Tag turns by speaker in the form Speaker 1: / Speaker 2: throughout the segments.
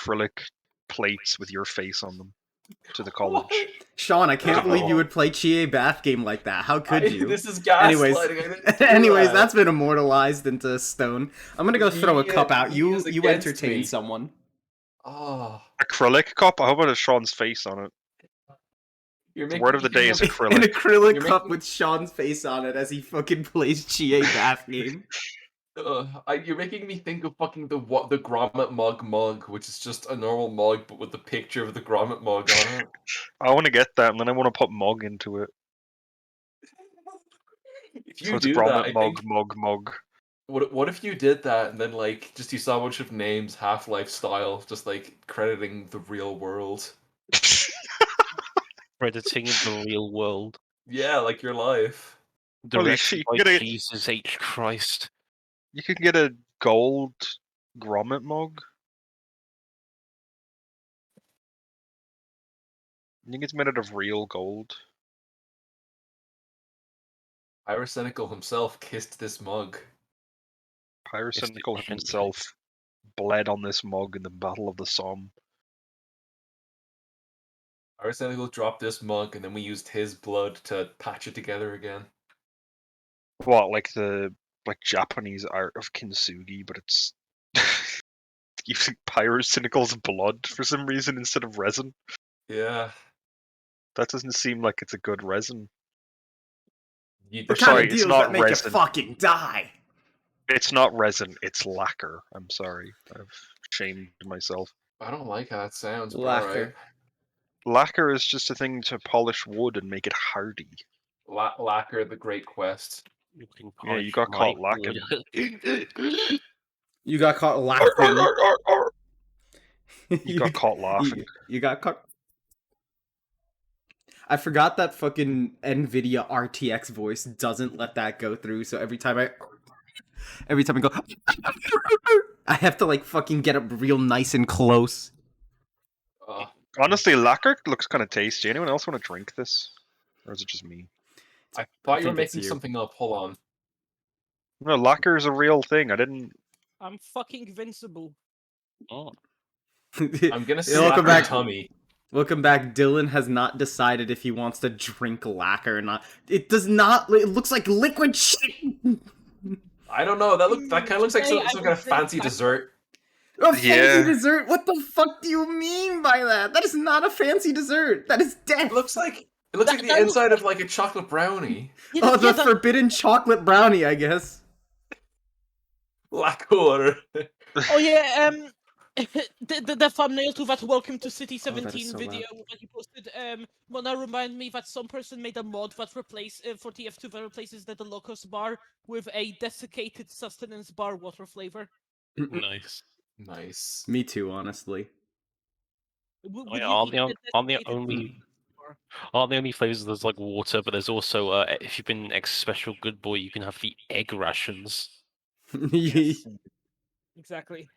Speaker 1: acrylic plates with your face on them to the college.
Speaker 2: What?
Speaker 3: Sean, I can't believe you
Speaker 2: No.
Speaker 3: would play Chie Bath game like that. How could you?
Speaker 2: This is
Speaker 3: Anyways,
Speaker 2: gaslighting. I didn't do
Speaker 3: anyways,
Speaker 2: that.
Speaker 3: that's been immortalized into stone. I'm gonna go throw a cup out.
Speaker 2: He
Speaker 3: You
Speaker 2: is
Speaker 3: you
Speaker 2: against
Speaker 3: entertain
Speaker 2: me.
Speaker 3: someone.
Speaker 2: Oh,
Speaker 1: Acrylic cup? I hope it has Sean's face on it.
Speaker 2: you're
Speaker 1: The
Speaker 2: making
Speaker 1: word of
Speaker 2: me
Speaker 1: the day
Speaker 2: think
Speaker 1: is
Speaker 3: An
Speaker 1: acrylic.
Speaker 3: acrylic
Speaker 2: You're
Speaker 3: cup
Speaker 2: making-
Speaker 3: with Sean's face on it as he fucking plays Chie Bath game.
Speaker 2: You're making me think of fucking the grommet mug, which is just a normal mug but with the picture of the grommet mug on it.
Speaker 1: I want to get that, and then I want to put mug into it.
Speaker 2: If
Speaker 1: So
Speaker 2: you
Speaker 1: it's a
Speaker 2: do that,
Speaker 1: grommet
Speaker 2: I think
Speaker 1: mug.
Speaker 2: what if you did that and then like just you saw a bunch of names Half-Life style, just like crediting the real world.
Speaker 4: Crediting the real world.
Speaker 2: Yeah, like your life.
Speaker 1: Holy
Speaker 4: Directed
Speaker 1: shit,
Speaker 4: by
Speaker 1: you gotta-
Speaker 4: Jesus H. Christ.
Speaker 1: You can get a gold grommet mug. I think it's made out of real gold.
Speaker 2: Pyrocynical himself kissed this mug.
Speaker 1: Pyrocynical
Speaker 4: It's-
Speaker 1: himself bled on this mug in the Battle of the Somme.
Speaker 2: Pyrocynical dropped this mug and then we used his blood to patch it together again.
Speaker 1: What, like the Japanese art of kintsugi, but it's using Pyrocynical's blood for some reason instead of resin?
Speaker 2: Yeah.
Speaker 1: That doesn't seem like it's a good resin.
Speaker 2: You,
Speaker 3: The
Speaker 1: Or
Speaker 3: kind
Speaker 1: sorry,
Speaker 3: of
Speaker 1: it's
Speaker 3: deals
Speaker 1: not
Speaker 3: that make
Speaker 1: resin.
Speaker 3: you fucking die.
Speaker 1: It's not resin, it's lacquer. I'm sorry. I've shamed myself.
Speaker 2: I don't like how that sounds, but
Speaker 3: Lacquer.
Speaker 2: alright.
Speaker 1: Lacquer is just a thing to polish wood and make it hardy.
Speaker 2: Lacquer, the Great Quest.
Speaker 4: You can
Speaker 1: Yeah, you
Speaker 4: polish
Speaker 1: got caught
Speaker 4: my
Speaker 1: lacking.
Speaker 4: wood.
Speaker 3: You got caught laughing.
Speaker 1: You got caught laughing.
Speaker 3: You got caught. I forgot that fucking NVIDIA RTX voice doesn't let that go through, so every time I go, I have to like fucking get up real nice and close.
Speaker 1: Honestly, lacquer looks kind of tasty. Anyone else want to drink this? Or is it just me?
Speaker 2: I thought you were
Speaker 3: think it's
Speaker 2: making
Speaker 3: you.
Speaker 2: something up. Hold on.
Speaker 1: No, lacquer is a real thing. I didn't...
Speaker 5: I'm fucking invincible.
Speaker 4: Oh.
Speaker 2: I'm gonna
Speaker 3: Yeah,
Speaker 2: slap
Speaker 3: welcome
Speaker 2: your
Speaker 3: back.
Speaker 2: tummy.
Speaker 3: Welcome back. Dylan has not decided if he wants to drink lacquer or not. It does not. It looks like liquid shit.
Speaker 2: I don't know. That kind of looks like
Speaker 5: Today
Speaker 2: some
Speaker 5: I
Speaker 2: kind
Speaker 5: will
Speaker 2: of fancy
Speaker 5: drink
Speaker 2: dessert.
Speaker 3: A fancy
Speaker 1: Yeah.
Speaker 3: dessert? What the fuck do you mean by that? That is not a fancy dessert. That is death.
Speaker 2: It looks like the
Speaker 5: that looks
Speaker 2: inside of like a chocolate brownie.
Speaker 3: Oh, the forbidden chocolate brownie, I guess.
Speaker 2: Lacquer.
Speaker 5: Oh yeah, the thumbnail to that Welcome to City
Speaker 3: Oh, that is
Speaker 5: 17
Speaker 3: so
Speaker 5: video that you posted, wanna remind me that some person made a mod that replace for TF2 that replaces the Locos bar with a desiccated sustenance bar water flavor.
Speaker 4: Nice.
Speaker 2: Nice.
Speaker 3: Me too, honestly.
Speaker 4: Oh, yeah, aren't the only flavors there's like water, but there's also if you've been ex special good boy, you can have the egg rations.
Speaker 5: Yes. Exactly.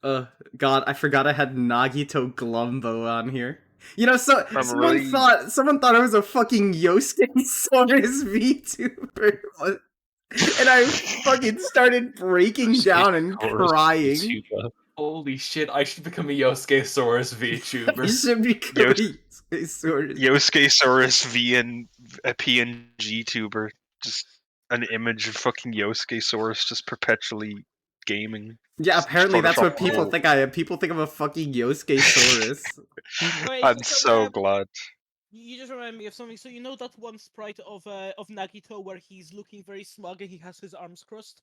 Speaker 3: God, I forgot I had Nagito Glumbo on here. You know, so
Speaker 1: I'm
Speaker 3: someone
Speaker 1: really-
Speaker 3: thought I was a fucking Yosuke Sora's VTuber, and I fucking started breaking down and crying.
Speaker 4: YouTuber.
Speaker 2: Holy shit! I should become a Yosuke Saurus
Speaker 3: You
Speaker 2: VTuber.
Speaker 3: should become a Yosuke Sora.
Speaker 1: Yosuke Saurus VN a PNG tuber. Just an image of fucking Yosuke Saurus just perpetually gaming.
Speaker 3: Yeah, apparently that's what
Speaker 1: Photoshop
Speaker 3: people
Speaker 1: all-
Speaker 3: think I am. People think I'm a fucking Yosuke Saurus.
Speaker 5: Wait,
Speaker 1: I'm so glad.
Speaker 5: You just remind me of something. So you know that one sprite of Nagito where he's looking very smug and he has his arms crossed?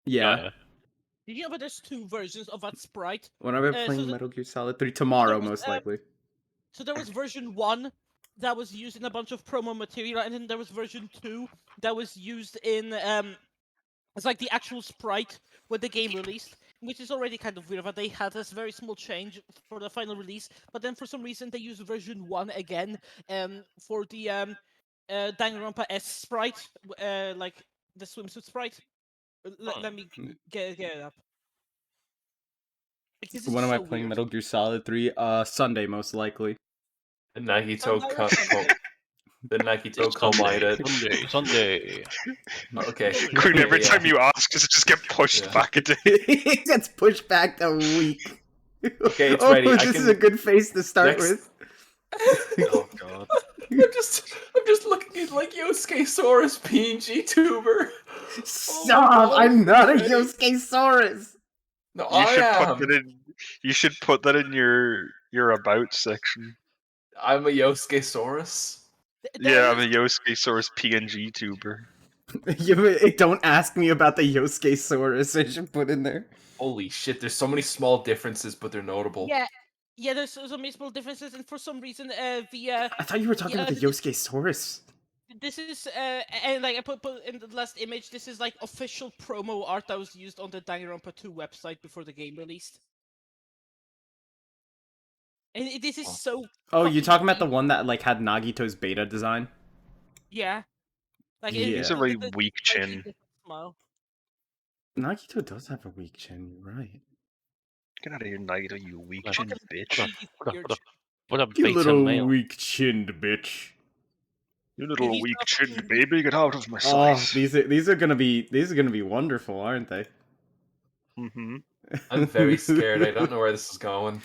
Speaker 3: Yeah.
Speaker 5: Did you know that there's two versions of that sprite?
Speaker 3: When am I
Speaker 5: so
Speaker 3: playing
Speaker 5: the-
Speaker 3: Metal Gear Solid 3? Tomorrow,
Speaker 5: there was,
Speaker 3: most likely.
Speaker 5: So there was version 1 that was used in a bunch of promo material, and then there was version 2 that was used in it's like the actual sprite when the game released, which is already kind of weird that they had this very small change for the final release, but then for some reason they used version 1 again for the Danganronpa S sprite, like the swimsuit sprite. Let me get it up. Because it's
Speaker 3: When am I
Speaker 5: so
Speaker 3: playing
Speaker 5: weird.
Speaker 3: Metal Gear Solid 3? Sunday, most likely.
Speaker 2: The Nagito
Speaker 5: Oh, no, Sunday.
Speaker 2: The Nagito
Speaker 4: It's Sunday,
Speaker 2: collided.
Speaker 4: Sunday.
Speaker 2: Okay.
Speaker 1: Queen, every
Speaker 2: Yeah.
Speaker 1: time you ask, does it just get pushed
Speaker 2: Yeah.
Speaker 1: back a day?
Speaker 3: It gets pushed back a week.
Speaker 2: Okay, it's ready. I
Speaker 3: This is
Speaker 2: can-
Speaker 3: a good face to start
Speaker 2: Next-
Speaker 3: with.
Speaker 1: Oh god.
Speaker 2: I'm just looking at like Yosuke-saurus PNG tuber.
Speaker 3: Stop!
Speaker 2: God,
Speaker 3: I'm not a
Speaker 2: ready.
Speaker 3: Yosuke-saurus!
Speaker 2: No,
Speaker 1: You
Speaker 2: I
Speaker 1: should
Speaker 2: am.
Speaker 1: put that in. You should put that in your about section.
Speaker 2: I'm a Yosuke-saurus.
Speaker 1: Yeah, I'm a Yosuke Source PNG tuber.
Speaker 3: Don't ask me about the Yosuke-saurus. I should put in there.
Speaker 2: Holy shit! There's so many small differences, but they're notable.
Speaker 5: Yeah, there's some small differences, and for some reason,
Speaker 3: I thought you were talking about the Yosuke-saurus.
Speaker 5: this is and like I put in the last image. This is like official promo art that was used on the Danganronpa 2 website before the game released. And this is so.
Speaker 3: Oh, you
Speaker 5: fucking
Speaker 3: talking about the
Speaker 5: cheap.
Speaker 3: one that like had Nagito's beta design?
Speaker 5: Yeah. Like
Speaker 3: Yeah.
Speaker 1: He's a very weak
Speaker 5: slightly
Speaker 1: chin.
Speaker 5: different smile.
Speaker 3: Nagito does have a weak chin, you're right.
Speaker 1: Get out of here, Naito, you weak
Speaker 4: Like,
Speaker 1: chin
Speaker 5: Fucking
Speaker 1: bitch.
Speaker 5: cheesy weird shit.
Speaker 4: What a
Speaker 3: You
Speaker 4: beta
Speaker 3: little
Speaker 4: male.
Speaker 3: weak-chinned bitch.
Speaker 1: You little
Speaker 5: He's
Speaker 1: weak
Speaker 5: not
Speaker 1: chin
Speaker 5: fucking-
Speaker 1: baby, get out of my
Speaker 3: Oh,
Speaker 1: sight.
Speaker 3: these are gonna be wonderful, aren't they?
Speaker 1: Mm-hmm.
Speaker 2: I'm very scared. I don't know where this is going.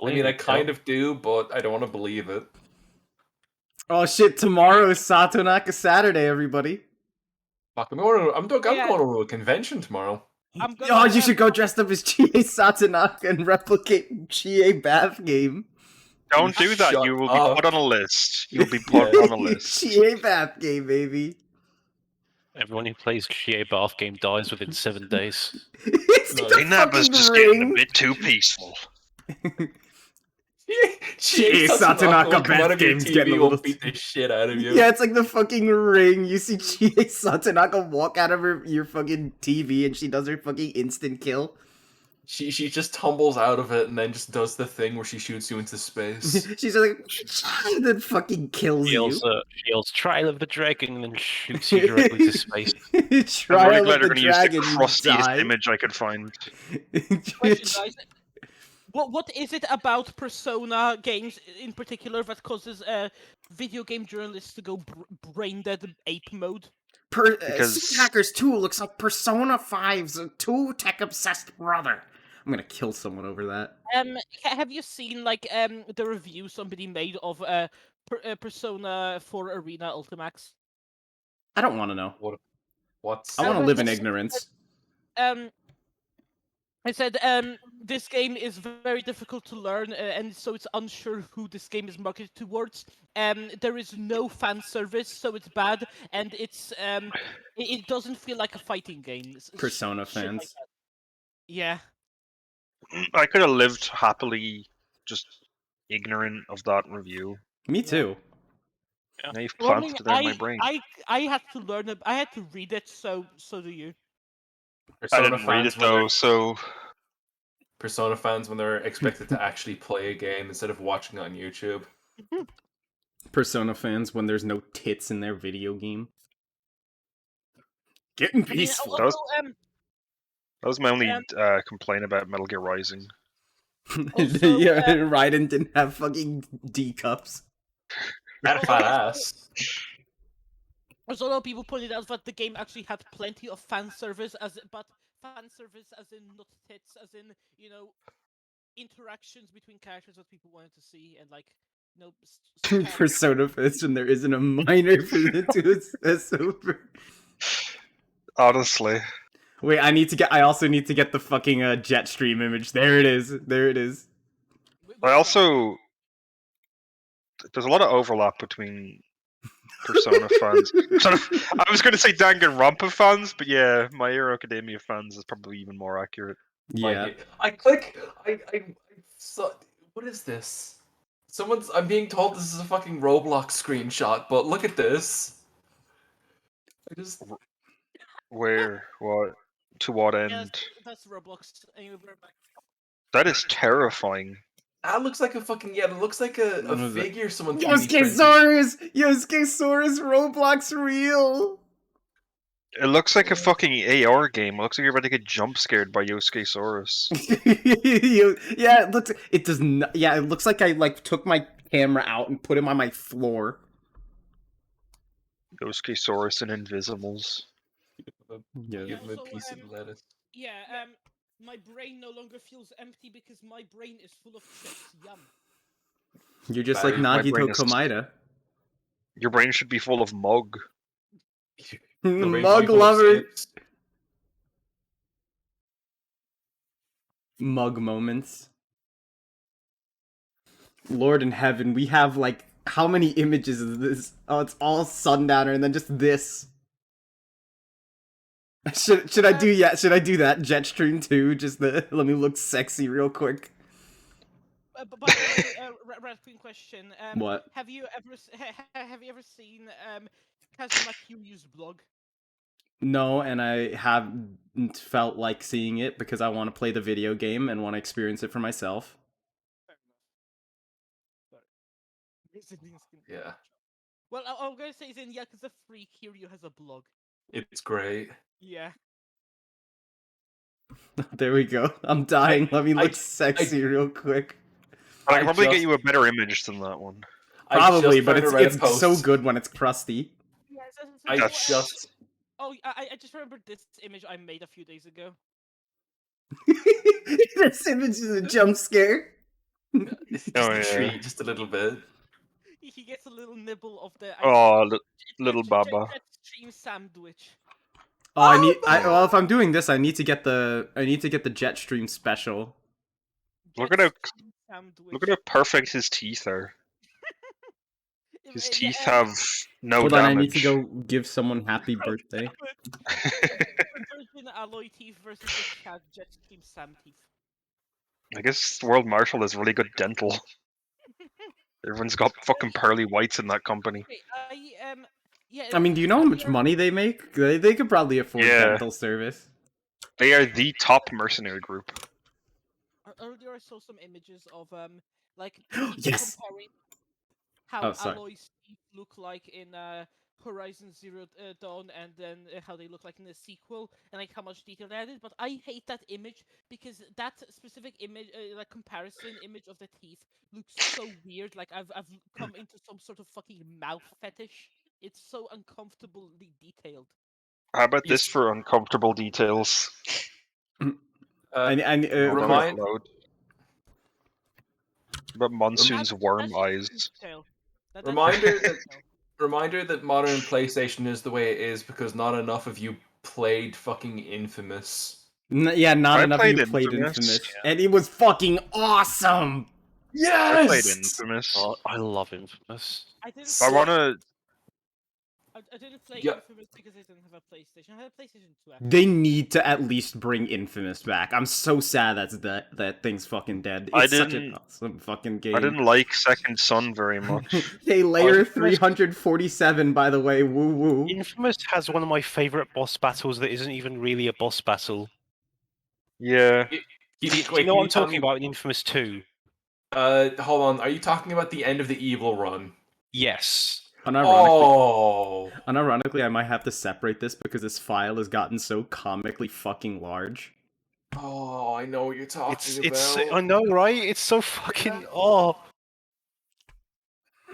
Speaker 2: I mean, I kind of do, but I don't want to believe it.
Speaker 3: Oh shit! Tomorrow is Satonaka Saturday, everybody.
Speaker 2: Fuck, I'm going
Speaker 5: Yeah.
Speaker 2: to a convention tomorrow.
Speaker 5: I'm gonna,
Speaker 3: Oh, you should go dressed up as Chie Satonaka and replicate Chie Bath game.
Speaker 1: Don't do that,
Speaker 2: Shut
Speaker 1: you will
Speaker 2: up.
Speaker 1: be put on a list. You'll be put on a list.
Speaker 3: Chie Bath game, baby.
Speaker 4: Everyone who plays Chie Bath game dies within 7 days.
Speaker 3: It's
Speaker 2: No,
Speaker 3: the
Speaker 1: Inaba's
Speaker 3: fucking
Speaker 1: just getting a
Speaker 3: ring.
Speaker 1: bit too peaceful.
Speaker 2: Chie
Speaker 3: Satonaka
Speaker 2: will come out
Speaker 3: Beth
Speaker 2: of your
Speaker 3: game's getting a
Speaker 2: TV will
Speaker 3: little-
Speaker 2: beat the shit out of you.
Speaker 3: Yeah, it's like the fucking ring. You see Chie Satonaka walk out of your fucking TV and she does her fucking instant kill.
Speaker 2: She just tumbles out of it and then just does the thing where she shoots you into space.
Speaker 3: She's like, and then fucking kills
Speaker 4: She
Speaker 3: you.
Speaker 4: yells Trial of the Dragon and then shoots you directly to space.
Speaker 1: I'm really
Speaker 3: Trial
Speaker 1: glad
Speaker 3: of
Speaker 1: they're
Speaker 3: the
Speaker 1: going to use the
Speaker 3: Dragon.
Speaker 1: crustiest
Speaker 3: die.
Speaker 1: image I could find.
Speaker 5: question, guys. What is it about Persona games in particular that causes video game journalists to go brain dead ape mode?
Speaker 1: Because-
Speaker 3: Sea Hackers 2 looks like Persona 5's too tech-obsessed brother. I'm gonna kill someone over that.
Speaker 5: Have you seen like the review somebody made of Persona 4 Arena Ultimax?
Speaker 3: I don't want to know.
Speaker 2: What's
Speaker 3: I want to
Speaker 5: but
Speaker 3: live in
Speaker 5: it's-
Speaker 3: ignorance.
Speaker 5: I said this game is very difficult to learn, and so it's unsure who this game is marketed towards. There is no fan service, so it's bad, and it doesn't feel like a fighting game.
Speaker 3: Persona
Speaker 5: Shit like
Speaker 3: fans.
Speaker 5: that. Yeah.
Speaker 1: I could have lived happily just ignorant of that review.
Speaker 3: Me too.
Speaker 1: Now you've
Speaker 5: Well,
Speaker 1: planted it in my brain.
Speaker 5: I had to learn it. I had to read it. So do you.
Speaker 1: I didn't read it though, so
Speaker 2: Persona fans when they're expected to actually play a game instead of watching it on YouTube.
Speaker 3: Persona fans when there's no tits in their video game. Getting
Speaker 5: I mean,
Speaker 3: peaceful.
Speaker 1: That was-
Speaker 5: also,
Speaker 1: that was my only complaint about Metal Gear Rising.
Speaker 5: Also,
Speaker 3: yeah, Raiden didn't have fucking D cups.
Speaker 2: Had a fat ass.
Speaker 5: also, a lot of people pointed out that the game actually had plenty of fan service, but fan service as in not tits, as in interactions between characters that people wanted to see, and like
Speaker 3: Persona fans when there isn't a minor for the to assess over.
Speaker 1: Honestly.
Speaker 3: Wait, I also need to get the fucking Jetstream image. There it is. There it is.
Speaker 1: I also... There's a lot of overlap between Persona fans. I was going to say Danganronpa fans, but yeah, My Hero Academia fans is probably even more accurate.
Speaker 3: Yeah.
Speaker 2: I saw, what is this? I'm being told this is a fucking Roblox screenshot, but look at this.
Speaker 1: Where? What? To what end?
Speaker 5: Yeah, that's Roblox. Anyway, we're back.
Speaker 1: That is terrifying.
Speaker 2: That looks like a fucking, it looks like a
Speaker 3: What is it?
Speaker 2: figure someone 3D
Speaker 3: Yosuke
Speaker 2: printed.
Speaker 3: Saurus Roblox real!
Speaker 1: It looks like a fucking AR game. It looks like you're about to get jump scared by Yosuke Saurus.
Speaker 3: Yeah, it does not, yeah, it looks like I took my camera out and put him on my floor.
Speaker 1: Yosuke Saurus and Invisimals.
Speaker 3: Yeah.
Speaker 2: Give him a
Speaker 5: Also,
Speaker 2: piece of lettuce.
Speaker 5: Yeah. My brain no longer feels empty because my brain is full of chips. Yum.
Speaker 3: You're just
Speaker 2: Bad.
Speaker 3: like
Speaker 1: My
Speaker 3: Nagito
Speaker 1: brain is-
Speaker 3: Komaeda.
Speaker 1: Your brain should be full of mug.
Speaker 2: Your brain's
Speaker 3: Mug
Speaker 2: full of
Speaker 3: lover.
Speaker 2: chips.
Speaker 3: Mug moments. Lord in heaven, we have like how many images is this? Oh, it's all Sundowner and then just this. Should I do Should I do that Jetstream too? Just let me look sexy real quick.
Speaker 5: By the way, Red Queen question.
Speaker 3: What?
Speaker 5: Have you ever seen Kazuma Kiryu's blog?
Speaker 3: No, and I haven't felt like seeing it because I want to play the video game and want to experience it for myself.
Speaker 2: Yeah,
Speaker 5: Well, I'm gonna say is in Yakuza 3, Kiryu has a blog.
Speaker 2: it's great.
Speaker 5: Yeah.
Speaker 3: There we go. I'm dying. Let me look
Speaker 2: I-
Speaker 3: sexy real quick.
Speaker 1: I
Speaker 2: I
Speaker 1: can probably get
Speaker 2: just-
Speaker 1: you a better image than that one.
Speaker 3: Probably,
Speaker 2: I just
Speaker 3: but
Speaker 2: found a Reddit
Speaker 3: it's
Speaker 2: post.
Speaker 3: so good when it's crusty.
Speaker 5: Yeah,
Speaker 2: I
Speaker 1: That's-
Speaker 2: just
Speaker 5: Oh, I just remembered this image I made a few days ago.
Speaker 3: This image is a jump scare.
Speaker 2: just
Speaker 1: Oh,
Speaker 2: a
Speaker 1: yeah.
Speaker 2: treat, just a little bit.
Speaker 5: He gets a little nibble of the.
Speaker 1: Oh,
Speaker 5: it's
Speaker 1: little
Speaker 5: a
Speaker 1: Baba.
Speaker 5: Jetstream sandwich.
Speaker 3: Oh, well, if I'm doing this, I need to get the Jetstream special.
Speaker 1: Look at how-
Speaker 5: Jetstream sandwich.
Speaker 1: Look at how perfect his teeth are. His teeth have no
Speaker 3: Hold on,
Speaker 1: damage.
Speaker 3: I need to go give someone happy birthday.
Speaker 5: Virgin alloy teeth versus the Jetstream Sam teeth.
Speaker 1: I guess World Marshal is really good dental. Everyone's got fucking pearly whites in that company.
Speaker 5: Okay, yeah.
Speaker 3: I mean, do you know how much money they make? They could probably afford
Speaker 1: Yeah.
Speaker 3: dental service.
Speaker 1: They are the top mercenary group.
Speaker 5: Earlier, I saw some images of like people
Speaker 3: Yes!
Speaker 5: comparing how
Speaker 3: Oh, sorry.
Speaker 5: Alloy's teeth look like in Horizon Zero Dawn, and then how they look like in the sequel, and like how much detail they added. But I hate that image because that specific image, like comparison image of the teeth, looks so weird. Like I've come into some sort of fucking mouth fetish. It's so uncomfortably detailed.
Speaker 1: How about
Speaker 2: You
Speaker 1: this
Speaker 2: s-
Speaker 1: for uncomfortable details?
Speaker 3: And
Speaker 1: Hold on,
Speaker 2: remind-
Speaker 1: load. But Monsoon's worm
Speaker 5: That's just
Speaker 1: eyes.
Speaker 5: detail. That's
Speaker 2: Reminder
Speaker 5: just
Speaker 2: that-
Speaker 5: detail.
Speaker 2: Reminder that modern PlayStation is the way it is because not enough of you played fucking Infamous.
Speaker 3: Yeah, not
Speaker 1: I
Speaker 3: enough of
Speaker 1: played
Speaker 3: you played
Speaker 1: Infamous.
Speaker 3: Infamous. And it was fucking awesome!
Speaker 1: I played
Speaker 2: Yes.
Speaker 1: Infamous.
Speaker 4: Oh, I love Infamous.
Speaker 5: I didn't.
Speaker 2: So-
Speaker 1: I wanna.
Speaker 5: I didn't play
Speaker 2: Yeah.
Speaker 5: Infamous because I didn't have a PlayStation. I had a PlayStation 2. Actually.
Speaker 3: They need to at least bring Infamous back. I'm so sad that thing's fucking dead.
Speaker 1: I
Speaker 3: It's such an
Speaker 1: didn't-
Speaker 3: awesome fucking game.
Speaker 1: I didn't like Second Son very much.
Speaker 3: Hey, layer
Speaker 2: Infamous-
Speaker 3: 347, by the way, woo woo.
Speaker 4: Infamous has one of my favorite boss battles that isn't even really a boss battle.
Speaker 1: Yeah.
Speaker 4: Do you know what I'm talking about in Infamous 2?
Speaker 2: Hold on. Are you talking about the end of the evil run?
Speaker 4: Yes.
Speaker 3: Unironically, I might have to separate this because this file has gotten so comically fucking large.
Speaker 2: Oh, I know what you're talking
Speaker 4: It's
Speaker 2: about.
Speaker 4: I know, right? It's so fucking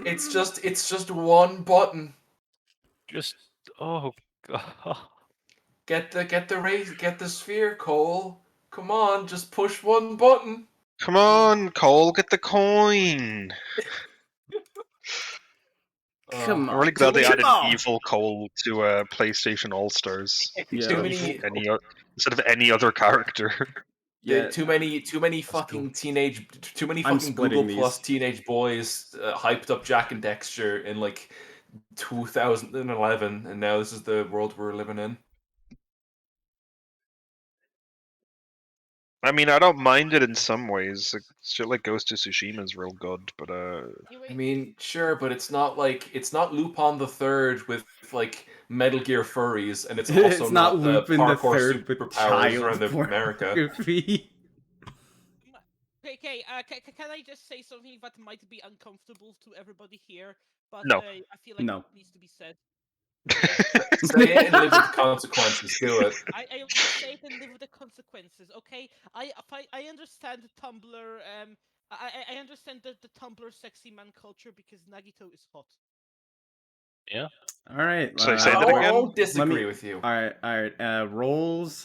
Speaker 2: It's just one button.
Speaker 4: just oh god.
Speaker 2: Get the sphere, Cole. Come on, just push one button.
Speaker 1: Come on, Cole, get the coin.
Speaker 3: Come
Speaker 1: I'm
Speaker 3: on.
Speaker 1: really glad they added
Speaker 3: Come on.
Speaker 1: Evil Cole to PlayStation All Stars
Speaker 3: Yeah.
Speaker 2: Too many,
Speaker 1: instead of any other character.
Speaker 3: Yeah,
Speaker 2: too many fucking
Speaker 3: I'm
Speaker 2: Google
Speaker 3: splitting
Speaker 2: Plus
Speaker 3: these.
Speaker 2: teenage boys hyped up Jack and Dexter in like 2011, and now this is the world we're living in.
Speaker 1: I mean, I don't mind it in some ways. Like, shit like Ghost of Tsushima is real good, but
Speaker 2: I mean, sure, but it's not Lupin the Third with like Metal Gear furries, and it's also
Speaker 3: It's not Lupin the
Speaker 2: parkour
Speaker 3: Third with
Speaker 2: superpowers around
Speaker 3: child
Speaker 2: America.
Speaker 3: pornography.
Speaker 5: Okay, can I just say something that might be uncomfortable to everybody here, but
Speaker 1: No.
Speaker 5: I feel like
Speaker 3: No.
Speaker 5: it needs to be said.
Speaker 2: Say it and live with the consequences. Do it.
Speaker 5: I will say it and live with the consequences. Okay, I understand the Tumblr. I understand the Tumblr sexy man culture because Nagito is hot.
Speaker 3: All right.
Speaker 1: So say that
Speaker 2: I
Speaker 1: again?
Speaker 2: won't disagree
Speaker 3: Let me-
Speaker 2: with you.
Speaker 3: All right. Roles.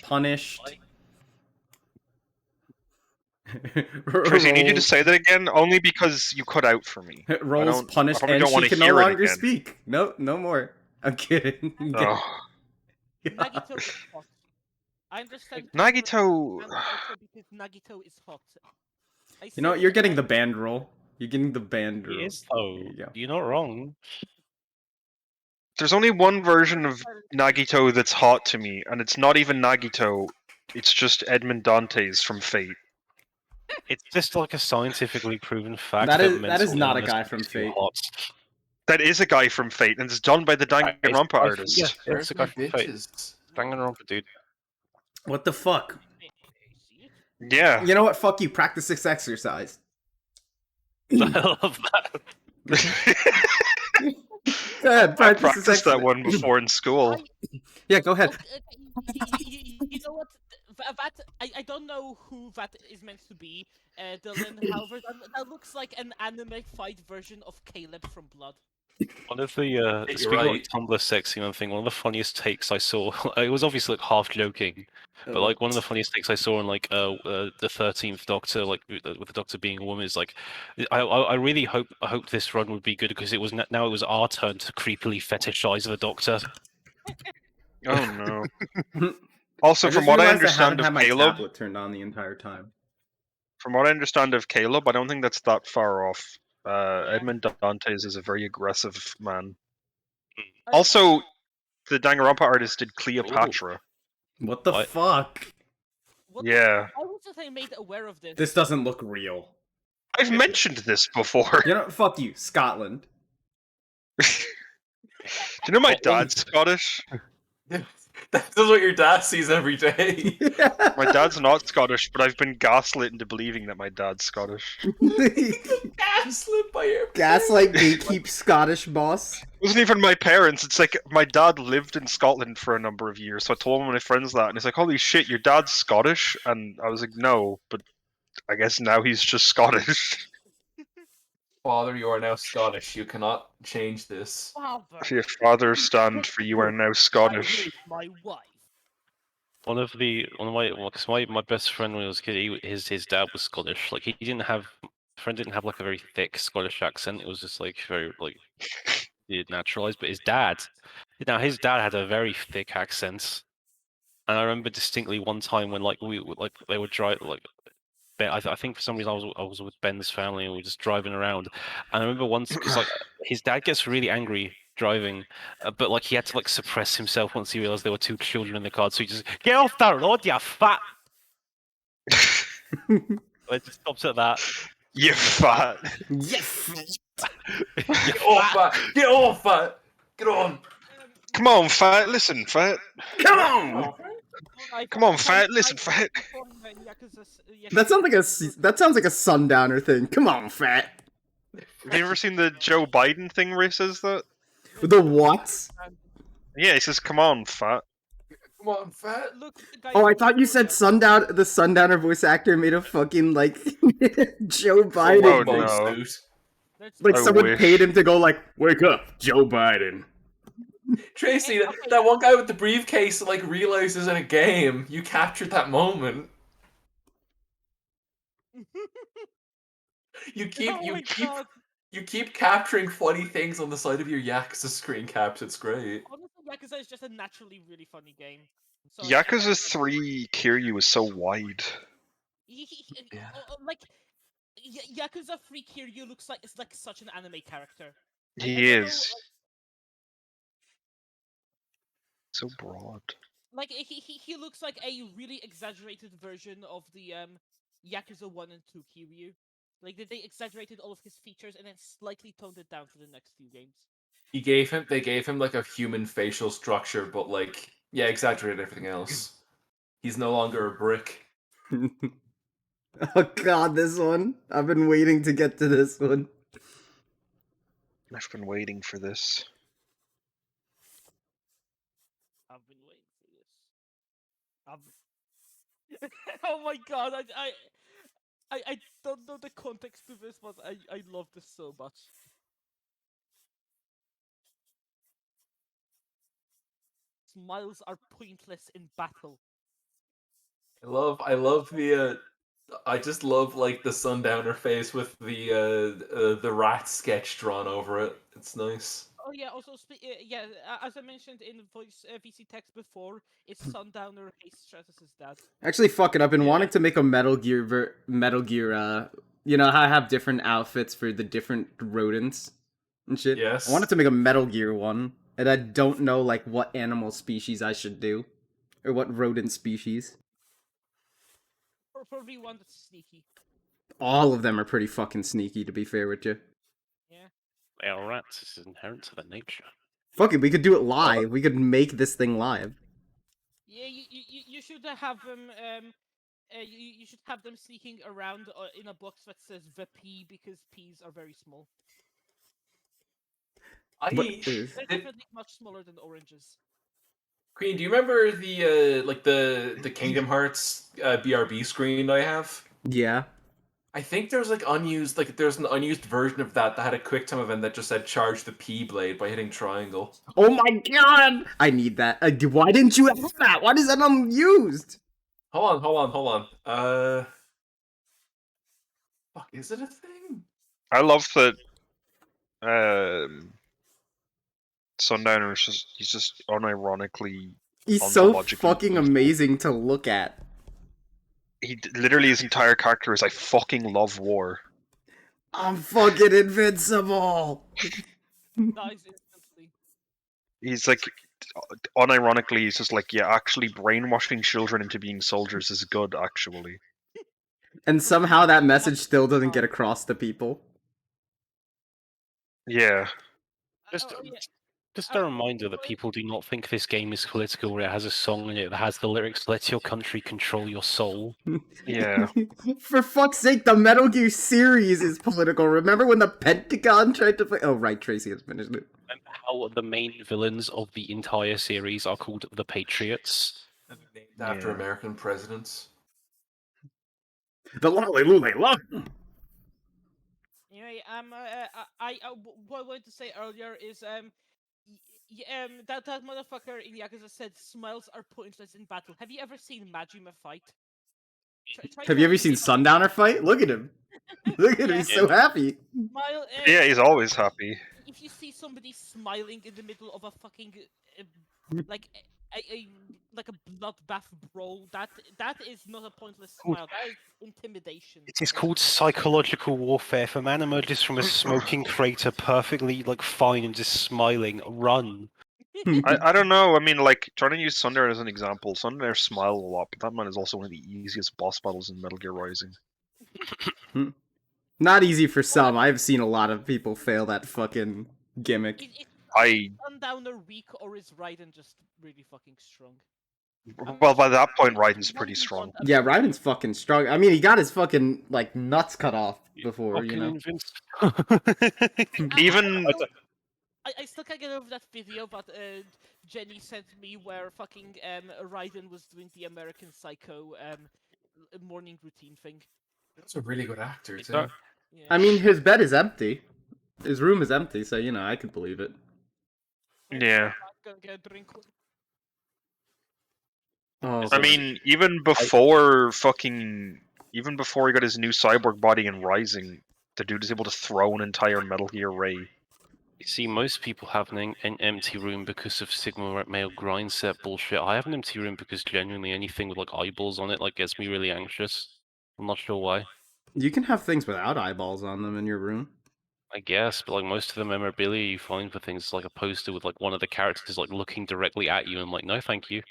Speaker 3: Punished.
Speaker 1: Tracy, I need you to
Speaker 3: Rolls,
Speaker 1: say that again, only because you cut out for me.
Speaker 3: rolls
Speaker 1: I
Speaker 3: punished,
Speaker 1: probably
Speaker 3: and
Speaker 1: don't
Speaker 3: she
Speaker 1: want to
Speaker 3: can no
Speaker 1: hear it
Speaker 3: longer
Speaker 1: again.
Speaker 3: speak. No, no more. I'm kidding.
Speaker 1: Oh.
Speaker 5: Nagito is hot. I understand people
Speaker 1: Nagito.
Speaker 5: and culture because Nagito is hot. I
Speaker 3: You know
Speaker 5: said
Speaker 3: what?
Speaker 5: it
Speaker 3: You're getting
Speaker 5: again.
Speaker 3: the band roll. You're getting the band
Speaker 4: He
Speaker 3: roll.
Speaker 4: is though.
Speaker 3: There you go.
Speaker 4: You're not wrong.
Speaker 1: There's only one version of
Speaker 5: Silent
Speaker 1: Nagito that's hot to me, and it's not even Nagito. It's just Edmond Dantes from Fate.
Speaker 4: It's just like a scientifically proven fact
Speaker 3: That
Speaker 4: that
Speaker 3: is
Speaker 4: mental
Speaker 3: not a
Speaker 4: illness
Speaker 3: guy from
Speaker 4: makes you
Speaker 3: Fate.
Speaker 4: hot.
Speaker 1: That is a guy from Fate, and it's done by the
Speaker 4: It's a
Speaker 1: Danganronpa
Speaker 4: guy from-
Speaker 1: artist.
Speaker 4: Yeah,
Speaker 2: Where's
Speaker 4: it's a
Speaker 2: my
Speaker 4: guy from Fate.
Speaker 2: bitches?
Speaker 4: Danganronpa, dude.
Speaker 3: What the fuck?
Speaker 5: See?
Speaker 1: Yeah.
Speaker 3: You know what? Fuck you. Practice this exercise.
Speaker 4: I love that.
Speaker 3: Go ahead.
Speaker 1: I
Speaker 3: Practice this
Speaker 1: practiced that
Speaker 3: exercise.
Speaker 1: one before in school.
Speaker 3: Yeah, go ahead.
Speaker 5: Okay, you know what? That I don't know who that is meant to be, Dylan. However, that looks like an anime fight version of Caleb from Blood.
Speaker 4: One of the
Speaker 2: You're
Speaker 4: speaking of like
Speaker 2: right.
Speaker 4: Tumblr sexy man thing, one of the funniest takes I saw. It was obviously like half joking, but like one of the funniest takes I saw in like the 13th Doctor, like with the Doctor being a woman, is like, I really hope this run would be good because it was now it was our turn to creepily fetishize the Doctor.
Speaker 1: Oh no. Also,
Speaker 3: I
Speaker 1: from
Speaker 3: just
Speaker 1: what I
Speaker 3: realized I haven't
Speaker 1: understand of
Speaker 3: had my
Speaker 1: Caleb,
Speaker 3: tablet turned on the entire time.
Speaker 1: I don't think that's that far off.
Speaker 5: Yeah.
Speaker 1: Edmond Dantes is a very aggressive man.
Speaker 5: I-
Speaker 1: Also, the Danganronpa artist did Cleopatra.
Speaker 3: What the
Speaker 4: What?
Speaker 3: fuck?
Speaker 5: what
Speaker 1: Yeah.
Speaker 5: I was just made aware of this.
Speaker 3: This doesn't look real.
Speaker 1: I've mentioned this before.
Speaker 3: You know, fuck you, Scotland.
Speaker 1: Do you know my
Speaker 4: Well,
Speaker 1: dad's Scottish?
Speaker 2: That's what your dad sees every day.
Speaker 1: My dad's not Scottish, but I've been gaslit into believing that my dad's Scottish.
Speaker 2: Gaslit by your
Speaker 3: Gaslight gatekeep Scottish boss.
Speaker 1: It wasn't even my parents. It's like my dad lived in Scotland for a number of years, so I told one of my friends that, and he's like, "Holy shit, your dad's Scottish?" And I was like, "No, but I guess now he's just Scottish."
Speaker 2: Father, you are now Scottish. You cannot change this.
Speaker 5: Father,
Speaker 1: Your father stand for you are now
Speaker 5: I
Speaker 1: Scottish.
Speaker 5: hate my wife.
Speaker 4: one of my well, 'cause my best friend when he was a kid, his dad was Scottish. Like he didn't have friend didn't have like a very thick Scottish accent. It was just like very like naturalized. But his dad had a very thick accent. And I remember distinctly one time when like they were driving like I think for some reason I was with Ben's family and we were just driving around. And I remember once because like his dad gets really angry driving, but like he had to like suppress himself once he realized there were two children in the car. So he just get off that road, you fat. It just stops at that.
Speaker 1: You fat.
Speaker 3: Yes.
Speaker 2: Get off that! Get off that! Get on!
Speaker 1: Come on, fat. Listen, fat.
Speaker 3: Come on.
Speaker 1: Come on, fat. Listen, fat.
Speaker 3: That sounds like a Sundowner thing. Come on, fat.
Speaker 1: Have you ever seen the Joe Biden thing where he says that?
Speaker 3: The what?
Speaker 1: Yeah, he says, "Come on, fat."
Speaker 2: Come on, fat!
Speaker 5: Look, the guy
Speaker 3: Oh, I
Speaker 5: from
Speaker 3: thought you said
Speaker 5: Victoria.
Speaker 3: the Sundowner voice actor made a fucking like Joe
Speaker 1: Oh,
Speaker 3: Biden.
Speaker 1: no.
Speaker 2: Suit.
Speaker 5: That's
Speaker 3: Like
Speaker 1: I
Speaker 3: someone
Speaker 1: wish.
Speaker 3: paid him to go like, wake up, Joe Biden.
Speaker 2: Tracy,
Speaker 5: Okay.
Speaker 2: that one guy with the briefcase like realizes in a game. You captured that moment. You keep
Speaker 5: Oh
Speaker 2: you
Speaker 5: my
Speaker 2: keep
Speaker 5: God.
Speaker 2: you keep capturing funny things on the side of your Yakuza screen caps. It's great.
Speaker 5: Honestly, Yakuza is just a naturally really funny game. So
Speaker 1: Yakuza 3 Kiryu is so wide.
Speaker 2: Yeah.
Speaker 5: Like Yakuza 3 Kiryu looks like it's like such an anime character. I
Speaker 1: He
Speaker 5: don't know,
Speaker 1: is. So broad.
Speaker 5: like he looks like a really exaggerated version of the Yakuza 1 and 2 Kiryu. Like they exaggerated all of his features and then slightly toned it down for the next few games.
Speaker 2: They gave him like a human facial structure, but like yeah, exaggerated everything else. He's no longer a brick.
Speaker 3: Oh god, this one. I've been waiting to get to this one.
Speaker 1: I've been waiting for this.
Speaker 5: I've been waiting for this. Oh my god, I don't know the context to this, but I love this so much. Smiles are pointless in battle.
Speaker 2: I love the I just love like the Sundowner face with the rat sketch drawn over it. It's nice.
Speaker 5: Oh yeah. Also, yeah. As I mentioned in voice VC text before, it's Sundowner hates Stratus's dad.
Speaker 3: Actually, fuck it. I've been
Speaker 2: Yeah.
Speaker 3: wanting to make a Metal Gear. You know how I have different outfits for the different rodents and shit.
Speaker 2: Yes.
Speaker 3: I wanted to make a Metal Gear one, and I don't know like what animal species I should do, or what rodent species.
Speaker 5: Probably one that's sneaky.
Speaker 3: All of them are pretty fucking sneaky, to be fair with you.
Speaker 5: Yeah.
Speaker 4: They are rats. This is inherent to their nature.
Speaker 3: Fuck it, we could do it live. We could make this thing live.
Speaker 5: Yeah. You should have them. You should have them sneaking around in a box that says the P because P's are very small.
Speaker 3: But,
Speaker 5: They're definitely much smaller than oranges.
Speaker 2: Queen, do you remember the the Kingdom Hearts BRB screen I have?
Speaker 3: yeah.
Speaker 2: I think there's there's an unused version of that had a quick time event that just said charge the P blade by hitting triangle.
Speaker 3: Oh my god! I need that. Why didn't you have that? Why is that unused?
Speaker 2: Hold on. Fuck, is it a thing?
Speaker 1: I love that. Sundowner is he's just unironically.
Speaker 3: He's so
Speaker 1: Ontologically
Speaker 3: fucking
Speaker 1: evil.
Speaker 3: amazing to look at.
Speaker 1: Literally his entire character is I fucking love war.
Speaker 3: I'm fucking invincible!
Speaker 5: Dies instantly.
Speaker 1: He's like, unironically, he's just like, yeah, actually brainwashing children into being soldiers is good, actually.
Speaker 3: And somehow that message still doesn't get across to people.
Speaker 1: Yeah.
Speaker 4: Just,
Speaker 5: Yeah.
Speaker 4: just a reminder that people do not think this game is political. Where it has a song in it that has the lyrics "Let your country control your soul."
Speaker 1: Yeah.
Speaker 3: For fuck's sake, the Metal Gear series is political. Remember when the Pentagon tried to play? Oh, right, Tracy has finished it.
Speaker 4: And how the main villains of the entire series are called the Patriots.
Speaker 2: Named after
Speaker 1: Yeah.
Speaker 2: American presidents.
Speaker 3: The Lolly Lule Love.
Speaker 5: Anyway, what I wanted to say earlier is that motherfucker in Yakuza said smiles are pointless in battle. Have you ever seen Majima fight?
Speaker 3: Have you ever seen Sundowner fight? Look at him. Look at him, he's so happy.
Speaker 5: Smile,
Speaker 1: Yeah, he's always happy.
Speaker 5: If you see somebody smiling in the middle of a fucking like like a bloodbath brawl, that is not a pointless smile. That is intimidation.
Speaker 4: It is called psychological warfare. If a man emerges from a smoking crater perfectly fine and just smiling, run.
Speaker 1: I don't know. I mean, like, trying to use Sundowner as an example. Sundowner smile a lot, but that man is also one of the easiest boss battles in Metal Gear Rising.
Speaker 3: Not easy for some. I've seen a lot of people fail that fucking gimmick.
Speaker 1: I
Speaker 5: Sundowner weak or is Raiden just really fucking strong?
Speaker 1: well, by that point, Raiden's pretty strong.
Speaker 3: Yeah, Raiden's fucking strong. I mean, he got his fucking like nuts cut off before, you
Speaker 4: Fucking
Speaker 3: know.
Speaker 4: invincible.
Speaker 1: Even
Speaker 5: I still can't get over that video that Jenny sent me where fucking Raiden was doing the American Psycho morning routine thing.
Speaker 2: That's a really good actor too.
Speaker 4: that-
Speaker 5: Yeah.
Speaker 3: I mean, his bed is empty. His room is empty, so you know I could believe it.
Speaker 1: yeah.
Speaker 5: I'm gonna get a drink.
Speaker 3: Oh,
Speaker 1: I mean, even before he got his new cyborg body in Rising, the dude is able to throw an entire Metal Gear Ray.
Speaker 4: You see, most people have an empty room because of Sigma male grind set bullshit. I have an empty room because genuinely anything with eyeballs on it gets me really anxious. I'm not sure why.
Speaker 3: you can have things without eyeballs on them in your room.
Speaker 4: I guess, but most of the memorabilia you find for things is a poster with one of the characters looking directly at you and no thank you.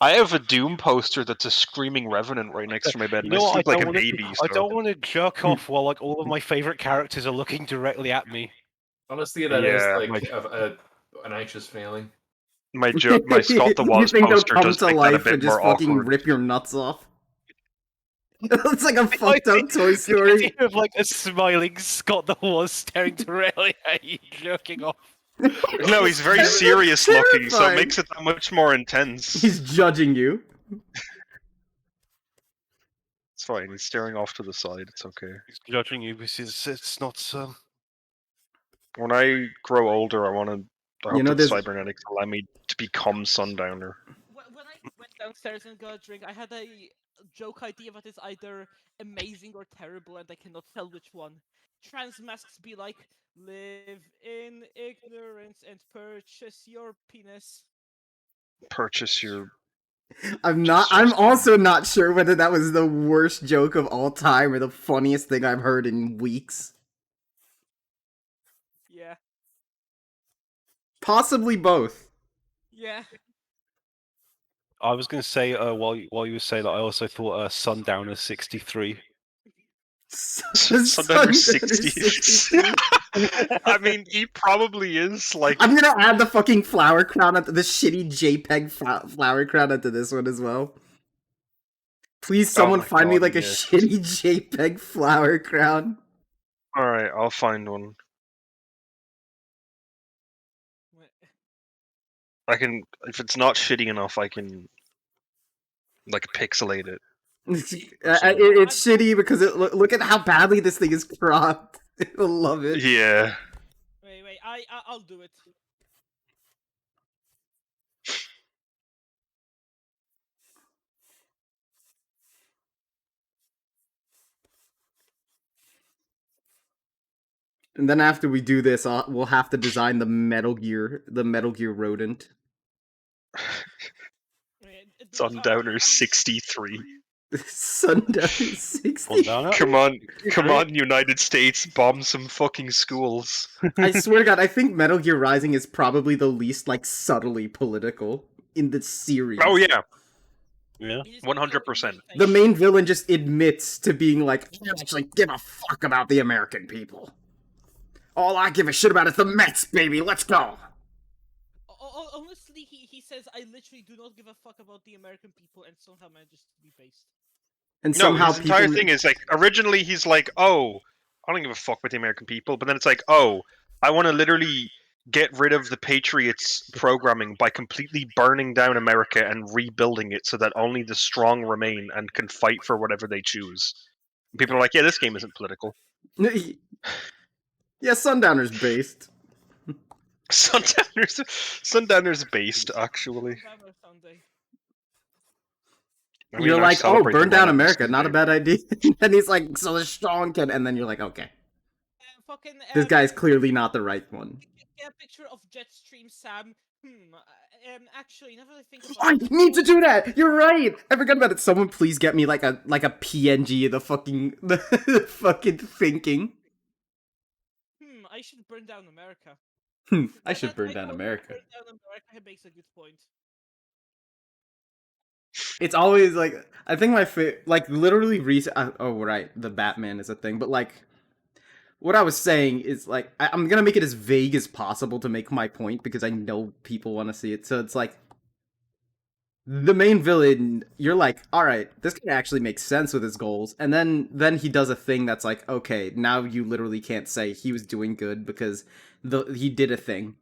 Speaker 1: I have a Doom poster that's a screaming Revenant right next to my bed,
Speaker 4: You
Speaker 1: and I
Speaker 4: know what?
Speaker 1: sleep like a baby.
Speaker 4: I
Speaker 1: So.
Speaker 4: don't want to jerk off while all of my favorite characters are looking directly at me.
Speaker 2: Honestly, that is
Speaker 1: Yeah,
Speaker 2: an anxious feeling.
Speaker 1: My Scott the
Speaker 3: You
Speaker 1: Woz
Speaker 3: think they'll
Speaker 1: poster
Speaker 3: come
Speaker 1: does
Speaker 3: to
Speaker 1: make that a
Speaker 3: life
Speaker 1: bit
Speaker 3: and just
Speaker 1: more
Speaker 3: fucking
Speaker 1: awkward.
Speaker 3: rip your nuts off? It's like a fucked up Toy Story.
Speaker 4: Of a smiling Scott the Woz staring directly at you, jerking off.
Speaker 1: No, he's very serious looking, so it
Speaker 3: Terrifying.
Speaker 1: makes it that much more intense.
Speaker 3: He's judging you.
Speaker 1: It's fine. He's staring off to the side. It's okay.
Speaker 4: He's judging you because it's not.
Speaker 1: When I grow older, I want to. I
Speaker 3: You
Speaker 1: hope
Speaker 3: know,
Speaker 1: that
Speaker 3: there's-
Speaker 1: cybernetics allow me to become Sundowner.
Speaker 5: downstairs and got a drink. I had a joke idea that is either amazing or terrible, and I cannot tell which one. Trans masks be like, live in ignorance and purchase your penis.
Speaker 1: Purchase your.
Speaker 3: I'm
Speaker 1: Disgusting.
Speaker 3: also not sure whether that was the worst joke of all time or the funniest thing I've heard in weeks.
Speaker 5: Yeah,
Speaker 3: Possibly both.
Speaker 5: yeah.
Speaker 4: I was going to say, while you were saying that, I also thought Sundowner 63.
Speaker 1: Sundowner 60.
Speaker 3: 63.
Speaker 1: I mean, he probably is like.
Speaker 3: I'm gonna add the fucking flower crown onto the shitty JPEG flower crown onto this one as well. Please, someone
Speaker 1: my
Speaker 3: find me
Speaker 1: God,
Speaker 3: like a
Speaker 1: yes.
Speaker 3: shitty JPEG flower crown.
Speaker 1: All right, I'll find one. I can, if it's not shitty enough, I can like pixelate it.
Speaker 3: It's shitty because look at how badly this thing is cropped. I love it.
Speaker 1: Yeah.
Speaker 5: Wait, I'll do it.
Speaker 3: And then after we do this, we'll have to design the Metal Gear rodent.
Speaker 1: Sundowner 63.
Speaker 3: Sundowner 60.
Speaker 4: Sundowner?
Speaker 1: Come on, United States, bomb some fucking schools.
Speaker 3: I swear to God, I think Metal Gear Rising is probably the least like subtly political in the series.
Speaker 1: Oh yeah,
Speaker 4: Yeah.
Speaker 1: 100%.
Speaker 3: The main villain just admits to being like, I don't actually give a fuck about the American people. All I give a shit about is the Mets, baby. Let's go.
Speaker 5: Honestly, he says, I literally do not give a fuck about the American people, and somehow manages to be based.
Speaker 3: And
Speaker 1: No,
Speaker 3: somehow
Speaker 1: his entire
Speaker 3: people...
Speaker 1: thing is like, originally he's like, oh, I don't give a fuck with the American people, but then it's like, oh, I want to literally get rid of the Patriots programming by completely burning down America and rebuilding it so that only the strong remain and can fight for whatever they choose. And people are like, yeah, this game isn't political.
Speaker 3: Yeah, Sundowner's based.
Speaker 1: Sundowner's based, actually.
Speaker 5: Sundowner Sunday.
Speaker 1: I mean,
Speaker 3: You're
Speaker 1: I
Speaker 3: like, oh,
Speaker 1: celebrate
Speaker 3: burn
Speaker 1: the
Speaker 3: down
Speaker 1: one
Speaker 3: America,
Speaker 1: every
Speaker 3: not a
Speaker 1: day.
Speaker 3: bad idea. And he's like, so the strong can, and then you're like, okay,
Speaker 5: Fucking,
Speaker 3: this guy's clearly not the right one.
Speaker 5: get a picture of Jetstream Sam. Actually, now that I think
Speaker 3: I
Speaker 5: about it,
Speaker 3: need to do that. You're right. I forgot about it. Someone please get me like a PNG of the fucking thinking.
Speaker 5: I should burn down America.
Speaker 3: I should burn down
Speaker 5: Burn
Speaker 3: America.
Speaker 5: down America makes a good point.
Speaker 3: It's always like, I think my like literally recent. Oh right, the Batman is a thing, but like, what I was saying is like, I'm gonna make it as vague as possible to make my point because I know people want to see it. So it's like, the main villain, you're like, all right, this can actually make sense with his goals, and then he does a thing that's like, okay, now you literally can't say he was doing good because he did a thing.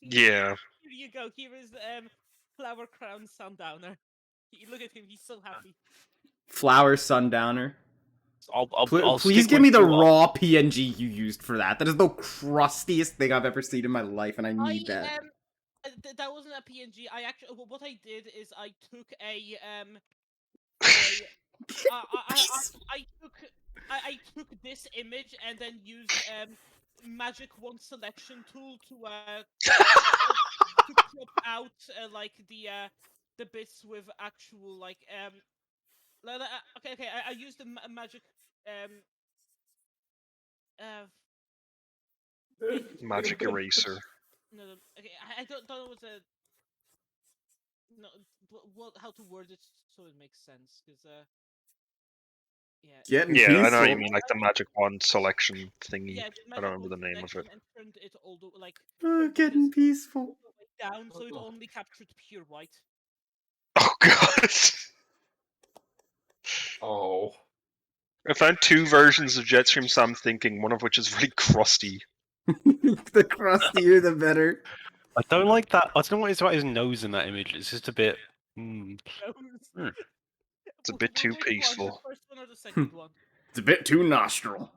Speaker 1: Yeah.
Speaker 5: Here you go. Here is Flower Crown Sundowner. Look at him. He's so happy.
Speaker 3: Flower Sundowner.
Speaker 4: I'll
Speaker 3: Please
Speaker 4: stick
Speaker 3: give
Speaker 4: with
Speaker 3: me the
Speaker 4: you.
Speaker 3: raw PNG you used for that. That is the crustiest thing I've ever seen in my life, and I need that.
Speaker 5: That wasn't a PNG. I actually, what I did is I took I took this image and then used magic wand selection tool to crop out like the bits with actual like okay I used the magic
Speaker 1: Magic eraser.
Speaker 5: no okay I don't know what's a no what how to word it so it makes sense because yeah
Speaker 3: Getting
Speaker 1: Yeah, I know what
Speaker 3: peaceful.
Speaker 1: you mean, like the magic wand selection thingy.
Speaker 5: yeah
Speaker 1: I don't remember the name of it.
Speaker 5: and turned it all the like
Speaker 3: Getting
Speaker 5: this
Speaker 3: peaceful.
Speaker 5: all the way down so it only captured pure white.
Speaker 1: Oh god.
Speaker 2: Oh.
Speaker 1: I found two versions of Jetstream Sam Thinking, one of which is really crusty.
Speaker 3: The crustier, the better.
Speaker 4: I don't like that. I don't know what it's about his nose in that image. It's just a bit.
Speaker 1: It's a bit too
Speaker 5: Which one,
Speaker 1: peaceful.
Speaker 5: the first one or the second one?
Speaker 3: It's a bit too nostril.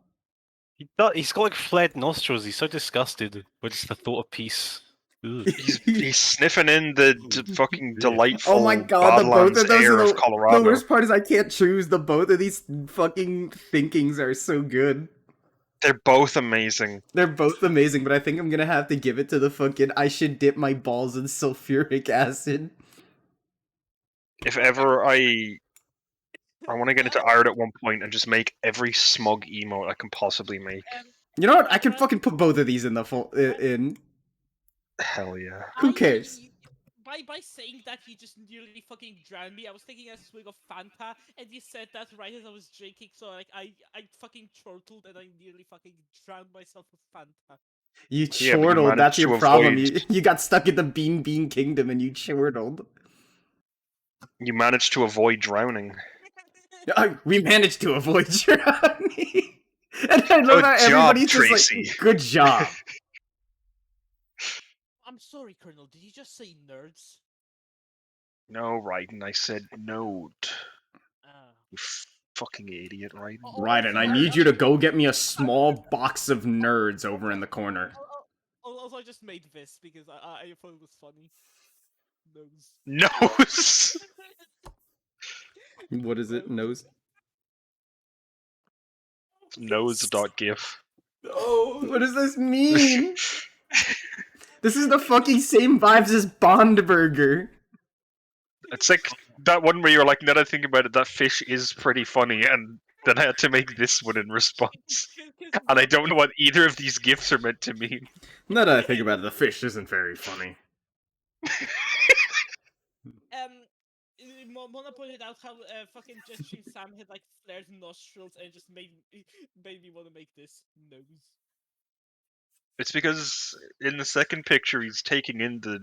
Speaker 4: He's got like flared nostrils. He's so disgusted by just the thought of peace. Ugh.
Speaker 1: He's sniffing in the fucking delightful
Speaker 3: Oh my god, the both
Speaker 1: Badlands
Speaker 3: of those
Speaker 1: air
Speaker 3: are
Speaker 1: of
Speaker 3: the
Speaker 1: Colorado.
Speaker 3: worst part is I can't choose. The both of these fucking thinkings are so good.
Speaker 1: They're both amazing.
Speaker 3: They're both amazing, but I think I'm gonna have to give it to the fucking I should dip my balls in sulfuric acid.
Speaker 1: If ever I want to get into art at one point and just make every smug emote I can possibly make.
Speaker 3: You know what? I can fucking put both of these in the in.
Speaker 1: Hell yeah.
Speaker 3: Who cares?
Speaker 5: By saying that, you just nearly fucking drowned me. I was taking a swig of Fanta, and you said that right as I was drinking, so like I fucking chortled and I nearly fucking drowned myself with Fanta.
Speaker 3: You
Speaker 1: Yeah, but you
Speaker 3: chortled, that's
Speaker 1: managed
Speaker 3: your
Speaker 1: to
Speaker 3: problem.
Speaker 1: avoid-
Speaker 3: You got stuck in the bean kingdom and you chortled.
Speaker 1: You managed to avoid drowning.
Speaker 3: We managed to avoid drowning. And I love
Speaker 1: Good
Speaker 3: how
Speaker 1: job,
Speaker 3: everybody's just
Speaker 1: Tracy.
Speaker 3: like, good job.
Speaker 5: I'm sorry, Colonel. Did you just say nerds?
Speaker 1: No, Raiden, I said node.
Speaker 5: Ah.
Speaker 1: You fucking idiot, Raiden.
Speaker 3: Right, and I need you to go get me a small box of nerds over in the corner.
Speaker 5: Also, I just made this because I thought it was funny. Nose.
Speaker 1: Nose!
Speaker 3: What is it? Nose?
Speaker 1: Nose.gif.
Speaker 2: No.
Speaker 3: What does this mean? This is the fucking same vibes as Bond Burger.
Speaker 1: It's like that one where you're like, now that I think about it, that fish is pretty funny, and then I had to make this one in response. And I don't know what either of these gifs are meant to mean.
Speaker 3: Now that I think about it, the fish isn't very funny.
Speaker 5: Mona pointed out how fucking Jetstream Sam had like flared nostrils and it just made me want to make this nose.
Speaker 1: It's because in the second picture he's taking in the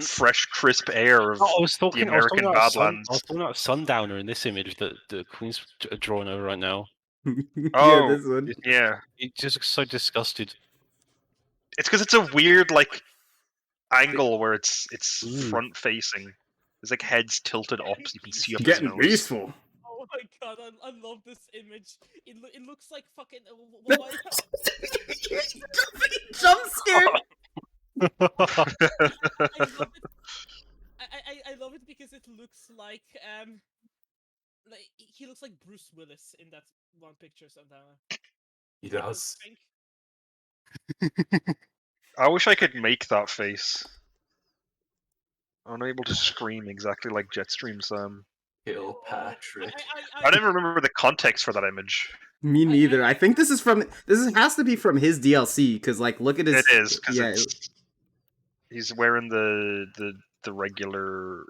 Speaker 1: fresh, crisp air of
Speaker 4: No, I was talking.
Speaker 1: the
Speaker 4: I was talking
Speaker 1: American
Speaker 4: about
Speaker 1: Badlands.
Speaker 4: I was talking about Sundowner in this image that the Queen's drawing over right now.
Speaker 3: Yeah,
Speaker 1: Oh,
Speaker 3: this one.
Speaker 1: yeah.
Speaker 4: It just looks so disgusted.
Speaker 1: It's because it's a weird like angle where it's
Speaker 4: Ooh.
Speaker 1: front facing. It's like heads tilted up so you can see up his
Speaker 3: Getting
Speaker 1: nose.
Speaker 3: peaceful.
Speaker 5: Oh my god, I love this image. It looks like fucking. Why?
Speaker 3: Jump scare!
Speaker 5: I love it because it looks like he looks like Bruce Willis in that one picture sometime.
Speaker 2: He does.
Speaker 1: I wish I could make that face. I'm unable to scream exactly like Jetstream Sam.
Speaker 2: Kill Patrick.
Speaker 1: I don't remember the context for that image.
Speaker 3: Me neither. I think this is from. Has to be from his DLC, because, like, look at his.
Speaker 1: It is, because
Speaker 3: yeah,
Speaker 1: he's wearing the regular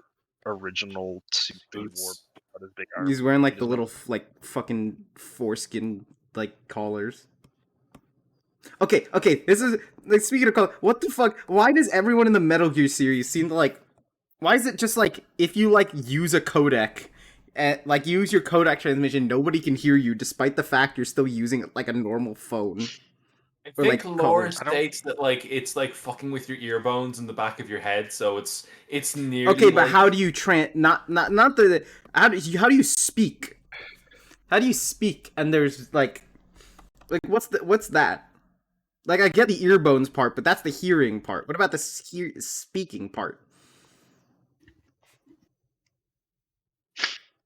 Speaker 1: original suit that he wore on his big arm.
Speaker 3: he's wearing, like,
Speaker 1: He
Speaker 3: the
Speaker 1: doesn't
Speaker 3: little, like, fucking foreskin, like, collars. Okay, this is. Like, speaking of color, what the fuck? Why does everyone in the Metal Gear series seem to, like. Why is it just, like, if you, like, use a codec. Like, use your codec transmission, nobody can hear you, despite the fact you're still using it like a normal phone.
Speaker 2: I
Speaker 3: Or,
Speaker 2: think
Speaker 3: like,
Speaker 2: lore
Speaker 3: colors.
Speaker 2: states that like it's like fucking with your ear bones in the back of your head, so it's nearly.
Speaker 3: Okay, but
Speaker 2: like...
Speaker 3: how do you not the how do you speak? How do you speak? And there's like what's that? Like, I get the ear bones part, but that's the hearing part. What about the speaking part?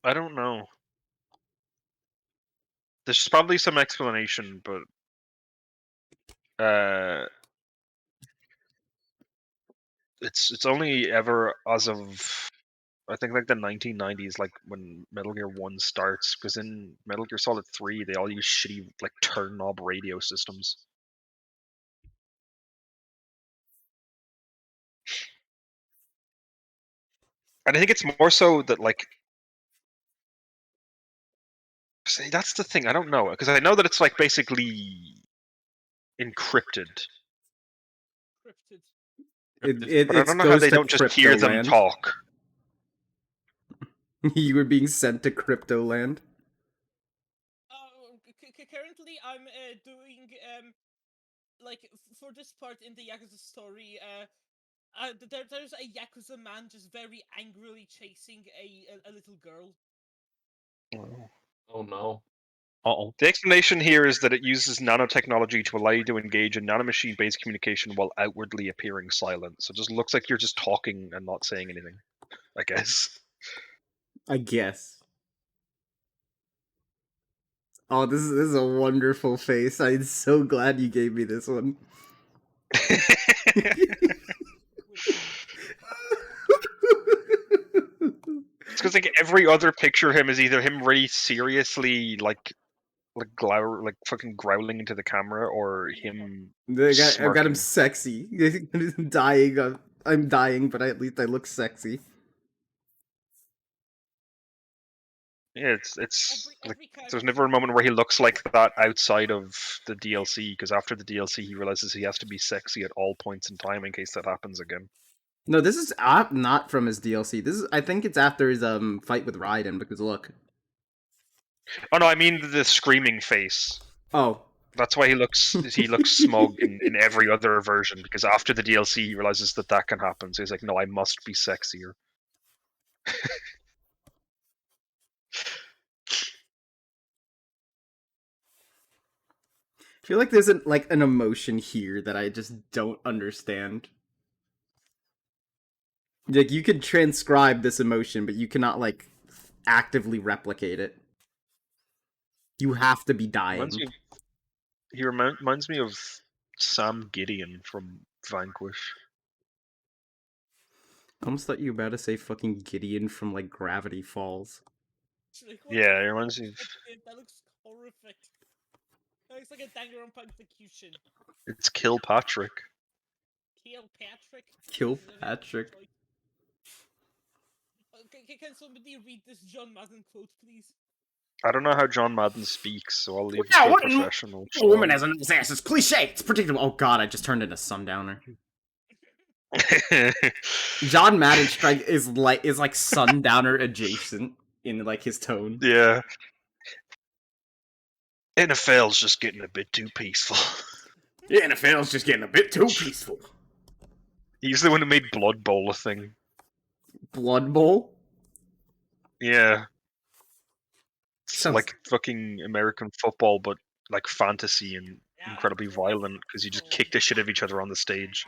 Speaker 1: I don't know. There's probably some explanation, but it's only ever as of I think like the 1990s, like when Metal Gear 1 starts, because in Metal Gear Solid 3 they all use shitty like turn knob radio systems. And I think it's more so that like see, that's the thing, I don't know, because I know that it's like basically encrypted.
Speaker 3: It
Speaker 1: But I don't know how they don't just hear them talk.
Speaker 3: You were being sent to Crypto Land.
Speaker 5: Currently, I'm doing like for this part in the Yakuza story. There's a Yakuza man just very angrily chasing a little girl.
Speaker 2: Oh no.
Speaker 4: Uh-oh.
Speaker 1: The explanation here is that it uses nanotechnology to allow you to engage in nanomachine-based communication while outwardly appearing silent. So it just looks like you're just talking and not saying anything, I guess.
Speaker 3: I guess. Oh, this is a wonderful face. I'm so glad you gave me this one.
Speaker 1: It's because like every other picture of him is either him really seriously like fucking growling into the camera, or him
Speaker 3: I've got him
Speaker 1: smirking.
Speaker 3: sexy. Dying. I'm dying, but at least I look sexy.
Speaker 1: Yeah, it's like
Speaker 5: Every character
Speaker 1: there's never a moment where he looks like that outside of the DLC, because after the DLC he realizes he has to be sexy at all points in time in case that happens again.
Speaker 3: No, this is not from his DLC. This is, I think it's after his fight with Raiden, because look.
Speaker 1: Oh no, I mean the screaming face.
Speaker 3: Oh.
Speaker 1: That's why he looks smug in every other version, because after the DLC he realizes that can happen. So he's like, no, I must be sexier.
Speaker 3: I feel like there's an emotion here that I just don't understand. Like, you could transcribe this emotion, but you cannot, like, actively replicate it. You have to be dying.
Speaker 1: He reminds me of Sam Gideon from Vanquish.
Speaker 3: I almost thought you were about to say fucking Gideon from, like, Gravity Falls.
Speaker 1: Yeah, it reminds me of...
Speaker 5: That looks horrific. That looks like a Danganronpa execution.
Speaker 1: It's Kilpatrick.
Speaker 5: Patrick.
Speaker 3: Kilpatrick.
Speaker 5: Can somebody read this John Madden quote, please?
Speaker 1: I don't know how John Madden speaks, so I'll leave it
Speaker 3: Yeah,
Speaker 1: to a
Speaker 3: what
Speaker 1: professional.
Speaker 3: a woman has a nice ass. It's cliche. It's predictable. Oh god, I just turned into Sundowner. John Madden strike is like Sundowner adjacent in like his tone.
Speaker 1: Yeah. NFL's just getting a bit too peaceful.
Speaker 3: The NFL's just getting a bit too peaceful.
Speaker 1: He's the one who made Blood Bowl a thing.
Speaker 3: Blood Bowl?
Speaker 1: Yeah. It's
Speaker 3: Sounds
Speaker 1: like fucking American football, but like fantasy and incredibly violent, because you just kick the shit out of each other on the stage.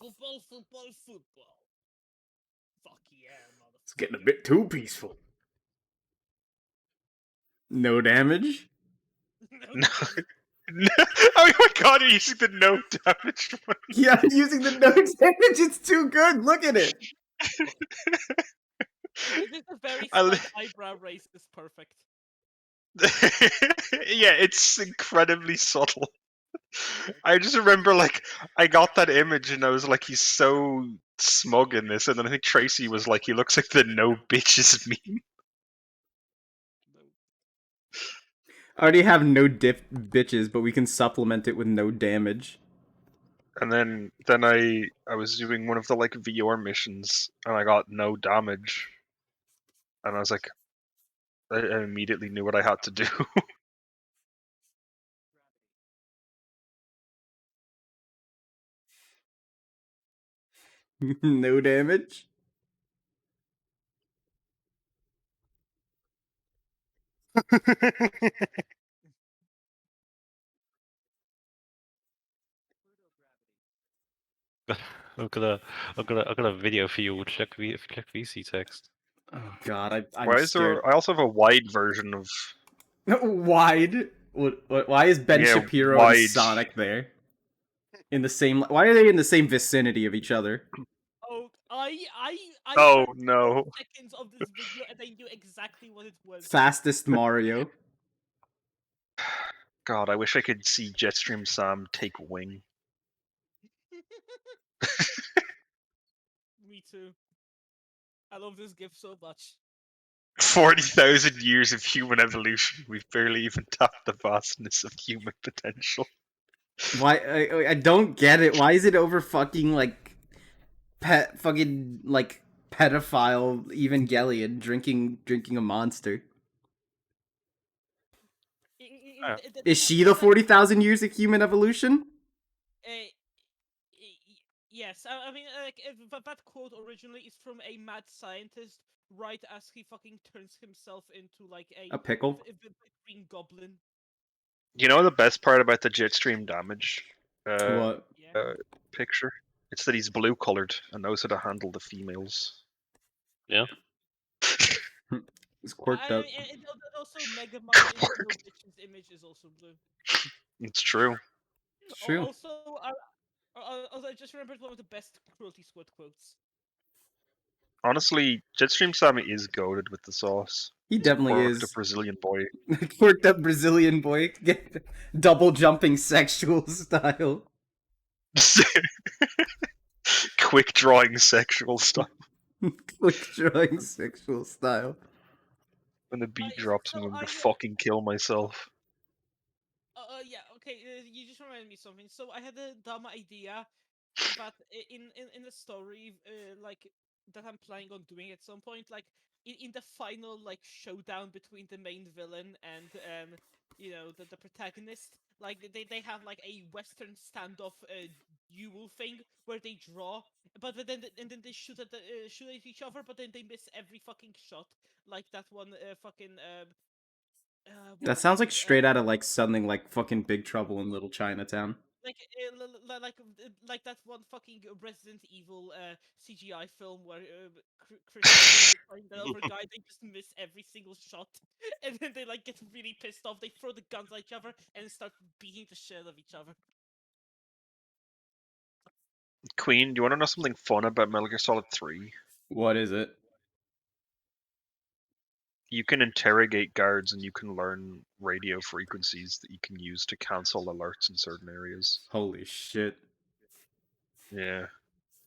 Speaker 5: Football. Fuck yeah, motherfucker.
Speaker 3: It's getting a bit too peaceful. No damage?
Speaker 1: No. Oh my god, you're using the no damage one.
Speaker 3: Yeah, using the no damage, it's too good. Look at it.
Speaker 5: This is a very
Speaker 1: I li-
Speaker 5: slight eyebrow raise is perfect.
Speaker 1: Yeah, it's incredibly subtle. I just remember, like, I got that image and I was like, he's so smug in this, and then I think Tracy was like, he looks like the no bitches meme.
Speaker 3: I already have no dip bitches, but we can supplement it with no damage.
Speaker 1: And then I was doing one of the like VR missions and I got no damage, and I was like, I immediately knew what I had to do.
Speaker 3: No damage?
Speaker 4: I've got a video for you. Check VC text.
Speaker 3: Oh god, I'm
Speaker 1: Why is
Speaker 3: scared.
Speaker 1: there? I also have a wide version of.
Speaker 3: Wide? Why is Ben
Speaker 1: Yeah,
Speaker 3: Shapiro
Speaker 1: wide.
Speaker 3: and Sonic there? In the same... Why are they in the same vicinity of each other?
Speaker 5: Oh, I
Speaker 1: Oh,
Speaker 5: heard
Speaker 1: no.
Speaker 5: 4 seconds of this video and I knew exactly what it was.
Speaker 3: Fastest Mario.
Speaker 1: God, I wish I could see Jetstream Sam take wing.
Speaker 5: Me too. I love this GIF so much.
Speaker 1: 40,000 years of human evolution. We've barely even tapped the vastness of human potential.
Speaker 3: Why? I don't get it. Why is it over fucking, like, fucking, like, pedophile Evangelion drinking a monster? Is she the 40,000 years of human evolution?
Speaker 5: Yes, I mean, like, that quote originally is from a mad scientist right as he fucking turns himself into like
Speaker 3: A pickle?
Speaker 5: green goblin.
Speaker 1: You know the best part about the Jetstream damage
Speaker 3: What?
Speaker 5: Yeah.
Speaker 1: picture? It's that he's blue colored and knows how to handle the females.
Speaker 4: Yeah.
Speaker 3: It's quirked up.
Speaker 5: And also Megamind in the witch's image is also blue.
Speaker 1: It's true.
Speaker 3: It's true.
Speaker 5: Also, I just remembered one of the best Cruelty Squad quotes.
Speaker 1: Honestly, Jetstream Sammy is goated with the sauce.
Speaker 3: He definitely
Speaker 1: Quirked a
Speaker 3: is.
Speaker 1: Brazilian boy.
Speaker 3: Quirked up Brazilian boy. Double jumping sexual style.
Speaker 1: Quick drawing sexual stuff.
Speaker 3: Quick drawing sexual style.
Speaker 1: When the beat
Speaker 5: Yeah,
Speaker 1: drops,
Speaker 5: so
Speaker 1: I'm going to
Speaker 5: I,
Speaker 1: fucking kill myself.
Speaker 5: yeah, okay. You just reminded me something. So I had a dumb idea that in the story, like that I'm planning on doing at some point, like in the final like showdown between the main villain and the protagonist, like they have like a Western standoff duel thing where they draw, but then they shoot at each other, but then they miss every fucking shot, like that one fucking what
Speaker 3: That
Speaker 5: was it
Speaker 3: sounds like
Speaker 5: called?
Speaker 3: straight out of like something like fucking Big Trouble in Little Chinatown.
Speaker 5: Like that one fucking Resident Evil CGI film where Chris playing the other guy, they just miss every single shot, and then they like get really pissed off. They throw the guns at each other and start beating the shit out of each other.
Speaker 1: Queen, do you want to know something fun about Metal Gear Solid 3?
Speaker 3: What is it?
Speaker 1: You can interrogate guards and you can learn radio frequencies that you can use to cancel alerts in certain areas.
Speaker 3: Holy shit.
Speaker 1: Yeah.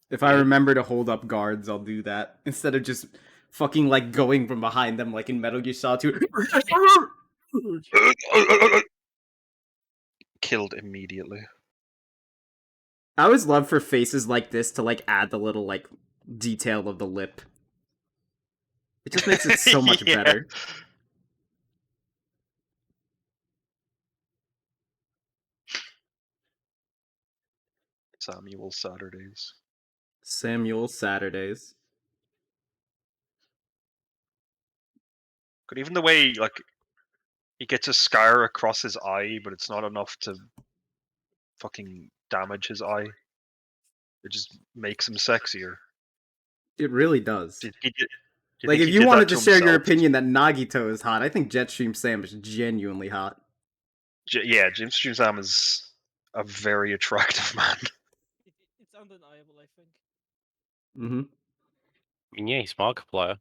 Speaker 3: If I remember to hold up guards, I'll do that. Instead of just fucking like going from behind them like in Metal Gear Solid 2.
Speaker 1: Killed immediately.
Speaker 3: I always love for faces like this to like add the little like detail of the lip. It just makes it so much
Speaker 1: Yeah.
Speaker 3: better.
Speaker 1: Samuel Saturdays.
Speaker 3: Samuel Saturdays.
Speaker 1: But even the way, like, he gets a scar across his eye, but it's not enough to fucking damage his eye. It just makes him sexier.
Speaker 3: It really does.
Speaker 1: Do you
Speaker 3: Like,
Speaker 1: think
Speaker 3: if
Speaker 1: he
Speaker 3: you
Speaker 1: did
Speaker 3: wanted
Speaker 1: that
Speaker 3: to share your
Speaker 1: himself?
Speaker 3: opinion that Nagito is hot, I think Jetstream Sam is genuinely hot.
Speaker 1: Yeah, James Shuzam is a very attractive man.
Speaker 5: It's undeniable, I think.
Speaker 3: Mm-hmm.
Speaker 4: I mean, yeah, he's Markiplier.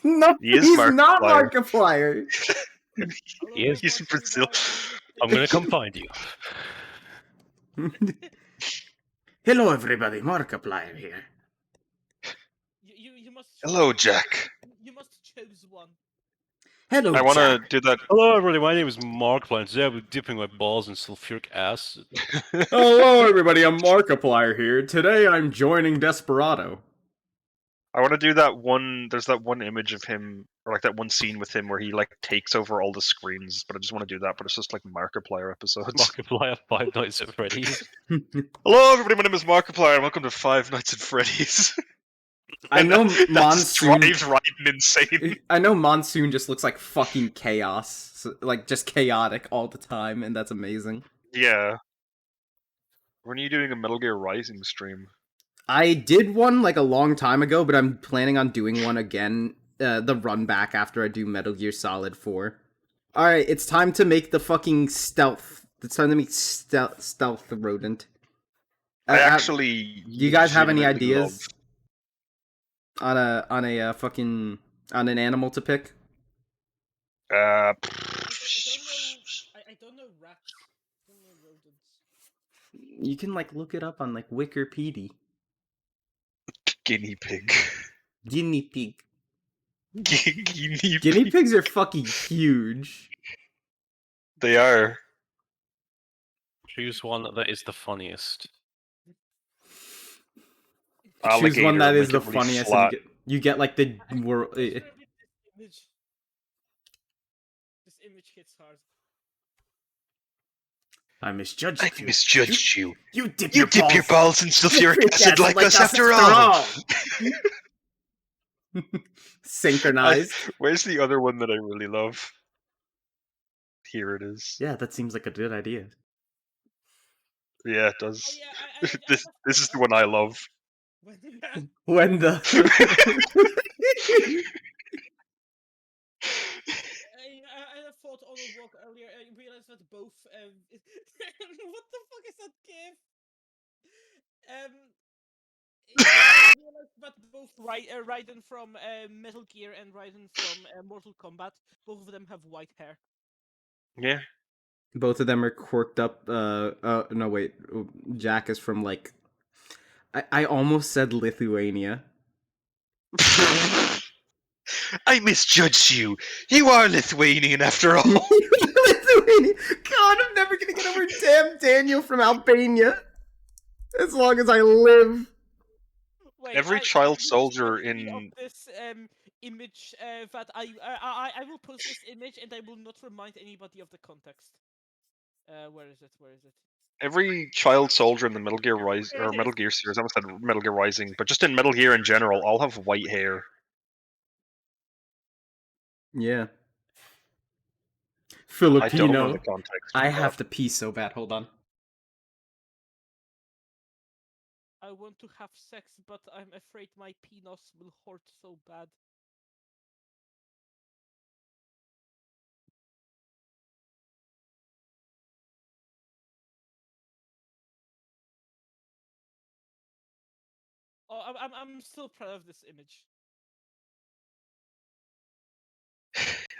Speaker 3: No,
Speaker 1: He is
Speaker 3: he's not
Speaker 1: Markiplier.
Speaker 3: Markiplier.
Speaker 5: Hello,
Speaker 4: He is.
Speaker 1: He's in Brazil.
Speaker 4: I'm gonna come find you.
Speaker 3: Hello, everybody. Markiplier here.
Speaker 5: You must.
Speaker 1: Hello, Jack.
Speaker 5: You must choose one.
Speaker 3: Hello,
Speaker 1: I want to
Speaker 3: Jack.
Speaker 1: do that.
Speaker 4: Hello, everybody. My name is Markiplier. And today I'll be dipping my balls in sulfuric acid.
Speaker 3: Hello, everybody. I'm Markiplier here. Today I'm joining Desperado.
Speaker 1: I want to do that one. There's that one image of him, or like that one scene with him where he like takes over all the screens. But I just want to do that. But it's just like Markiplier episodes.
Speaker 4: Markiplier, Five Nights at Freddy's.
Speaker 1: Hello, everybody. My name is Markiplier, and welcome to Five Nights at Freddy's.
Speaker 3: I know
Speaker 1: That
Speaker 3: Monsoon.
Speaker 1: drives Ryan insane.
Speaker 3: I know Monsoon just looks like fucking chaos, so, like just chaotic all the time, and that's amazing.
Speaker 1: Yeah. When are you doing a Metal Gear Rising stream?
Speaker 3: I did one like a long time ago, but I'm planning on doing one again. The run back after I do Metal Gear Solid 4. All right, it's time to make the fucking stealth. It's time to make stealth rodent.
Speaker 1: I actually.
Speaker 3: Do you guys have any
Speaker 1: legitimately
Speaker 3: ideas on a fucking on an animal to pick?
Speaker 1: love-
Speaker 5: I don't know rats. I don't know rodents.
Speaker 3: You can like look it up on like Wikipedia.
Speaker 1: Guinea pig.
Speaker 3: Guinea pig.
Speaker 1: Guinea
Speaker 3: Guinea
Speaker 1: pig.
Speaker 3: pigs are fucking huge.
Speaker 1: They are.
Speaker 4: Choose one that is the funniest.
Speaker 3: Choose one
Speaker 1: Alligator,
Speaker 3: that
Speaker 1: make
Speaker 3: is the
Speaker 1: it really
Speaker 3: funniest,
Speaker 1: flat.
Speaker 3: and you get like the world.
Speaker 5: This image. This image hits hard.
Speaker 3: I misjudged
Speaker 1: I
Speaker 3: you.
Speaker 1: misjudged you.
Speaker 3: You dip
Speaker 1: You
Speaker 3: your
Speaker 1: dip
Speaker 3: balls.
Speaker 1: your balls in sulfuric
Speaker 3: Sulfuric
Speaker 1: acid like us after all.
Speaker 3: Synchronized.
Speaker 1: Where's the other one that I really love? Here it is.
Speaker 3: Yeah, that seems like a good idea.
Speaker 1: Yeah, it
Speaker 5: Oh,
Speaker 1: does.
Speaker 5: yeah, I
Speaker 1: This
Speaker 5: just
Speaker 1: this
Speaker 5: thought,
Speaker 1: is the one I love.
Speaker 3: When the
Speaker 5: I thought on a walk earlier. I realized that both. What the fuck is that gif? I realized that both Raiden from Metal Gear and Raiden from Mortal Kombat, both of them have white hair.
Speaker 1: Yeah.
Speaker 3: both of them are quirked up. No, wait. Jack is from like. I almost said Lithuania.
Speaker 1: I misjudged you. You are Lithuanian after all.
Speaker 3: Lithuania. God, I'm never gonna get over damn Daniel from Albania. As long as I live.
Speaker 5: Wait,
Speaker 1: Every
Speaker 5: you
Speaker 1: child
Speaker 5: should
Speaker 1: soldier
Speaker 5: remind me of
Speaker 1: in
Speaker 5: this image that I will post this image and I will not remind anybody of the context. Where is it? Where is it?
Speaker 1: every child soldier in the Metal Gear Rise
Speaker 5: There
Speaker 1: or
Speaker 5: it
Speaker 1: Metal
Speaker 5: is.
Speaker 1: Gear series, I almost said Metal Gear Rising, but just in Metal Gear in general, all have white hair.
Speaker 3: Yeah.
Speaker 1: I don't know the
Speaker 3: Filipino.
Speaker 1: context
Speaker 3: I
Speaker 1: of that.
Speaker 3: have to pee so bad. Hold on.
Speaker 5: I want to have sex, but I'm afraid my penis will hurt so bad. Oh, I'm still proud of this image.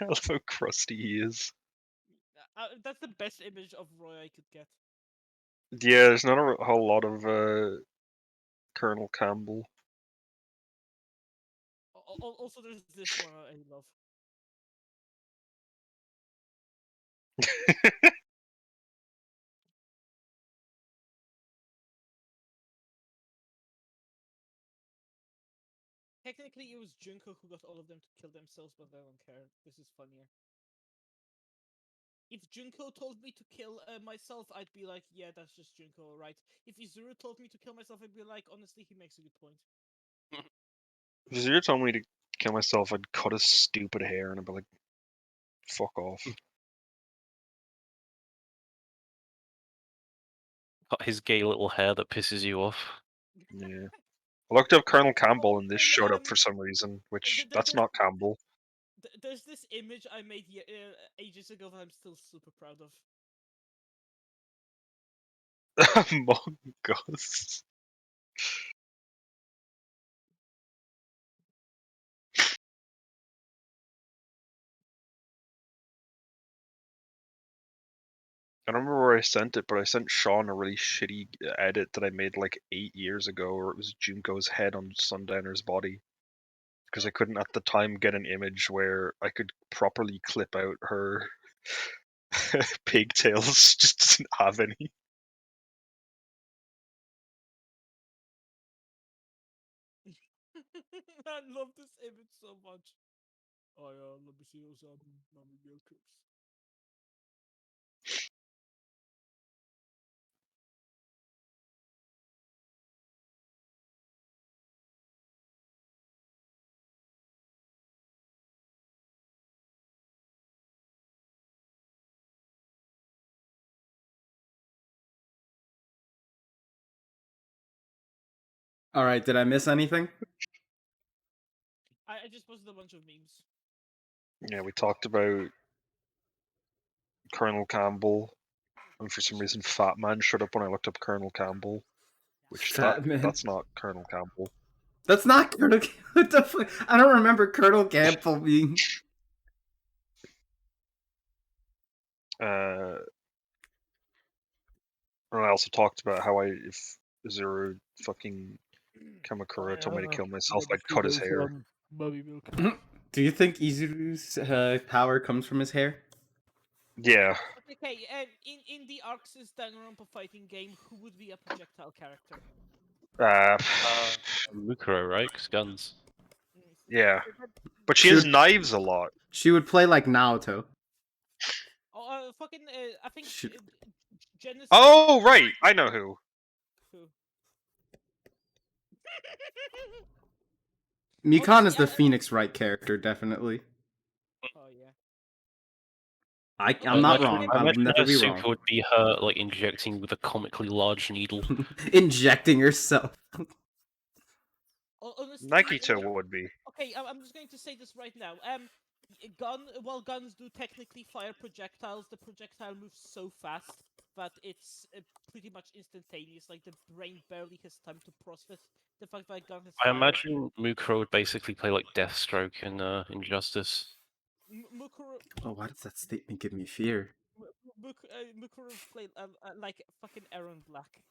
Speaker 1: I love how crusty he is.
Speaker 5: That's the best image of Roy I could get.
Speaker 1: Yeah, there's not a whole lot of Colonel Campbell.
Speaker 5: Also, there's this one I love. Technically, it was Junko who got all of them to kill themselves, but I don't care. This is funnier. If Junko told me to kill myself, I'd be like, yeah, that's just Junko, right? If Izuru told me to kill myself, I'd be like, honestly, he makes a good point.
Speaker 1: If Zero told me to kill myself, I'd cut his stupid hair and I'd be like, fuck off.
Speaker 4: Got his gay little hair that pisses you off.
Speaker 1: Yeah. I looked up Colonel Campbell and this
Speaker 5: And,
Speaker 1: showed up for some reason, which that's not Campbell.
Speaker 5: There's this image I made ages ago that I'm still super proud of.
Speaker 1: Among Us. I don't remember where I sent it, but I sent Sean a really shitty edit that I made like 8 years ago, where it was Junko's head on Sundowner's body. Because I couldn't at the time get an image where I could properly clip out her pigtails. Just didn't have any.
Speaker 5: I love this image so much. Oh yeah, let me see those mommy meal clips.
Speaker 3: All right, did I miss anything?
Speaker 5: I just posted a bunch of memes.
Speaker 1: Yeah, we talked about Colonel Campbell, and for some reason Fat Man showed up when I looked up Colonel Campbell, which
Speaker 3: Fat man.
Speaker 1: that's not Colonel Campbell.
Speaker 3: That's not Colonel. What the fuck? I don't remember Colonel Campbell being.
Speaker 1: And I also talked about how if Zero fucking Kamakura told me to kill myself, I'd cut his hair.
Speaker 5: Mommy milk.
Speaker 3: Do you think Izuru's power comes from his hair?
Speaker 1: Yeah.
Speaker 5: Okay, in the Arx's Danganronpa fighting game, who would be a projectile character?
Speaker 4: Mukuro, right? 'Cause guns.
Speaker 1: Yeah.
Speaker 5: But-
Speaker 1: But she has knives a lot.
Speaker 3: She would play like Naoto.
Speaker 5: Fucking, I think
Speaker 3: Should-
Speaker 5: Genesis.
Speaker 1: Oh, right. I know who.
Speaker 5: Who?
Speaker 3: Mikan is
Speaker 5: Honestly,
Speaker 3: the Phoenix Wright character, definitely.
Speaker 5: oh yeah.
Speaker 3: I'm
Speaker 5: Okay,
Speaker 3: not
Speaker 4: Imagine,
Speaker 3: wrong.
Speaker 4: I
Speaker 3: I'll
Speaker 4: imagine
Speaker 3: never
Speaker 4: her
Speaker 3: be
Speaker 4: super
Speaker 3: wrong.
Speaker 4: would be her like injecting with a comically large needle.
Speaker 3: Injecting herself.
Speaker 5: Honestly,
Speaker 1: Nagito would be.
Speaker 5: okay, I'm just going to say this right now. While guns do technically fire projectiles, the projectile moves so fast that it's pretty much instantaneous. Like the brain barely has time to process the fact that a gun has
Speaker 4: I
Speaker 5: fire.
Speaker 4: imagine Mukuro would basically play like Deathstroke in Injustice.
Speaker 5: Mukuro,
Speaker 3: Oh, why does that statement give me fear?
Speaker 5: Mukuro played like fucking Aaron Black.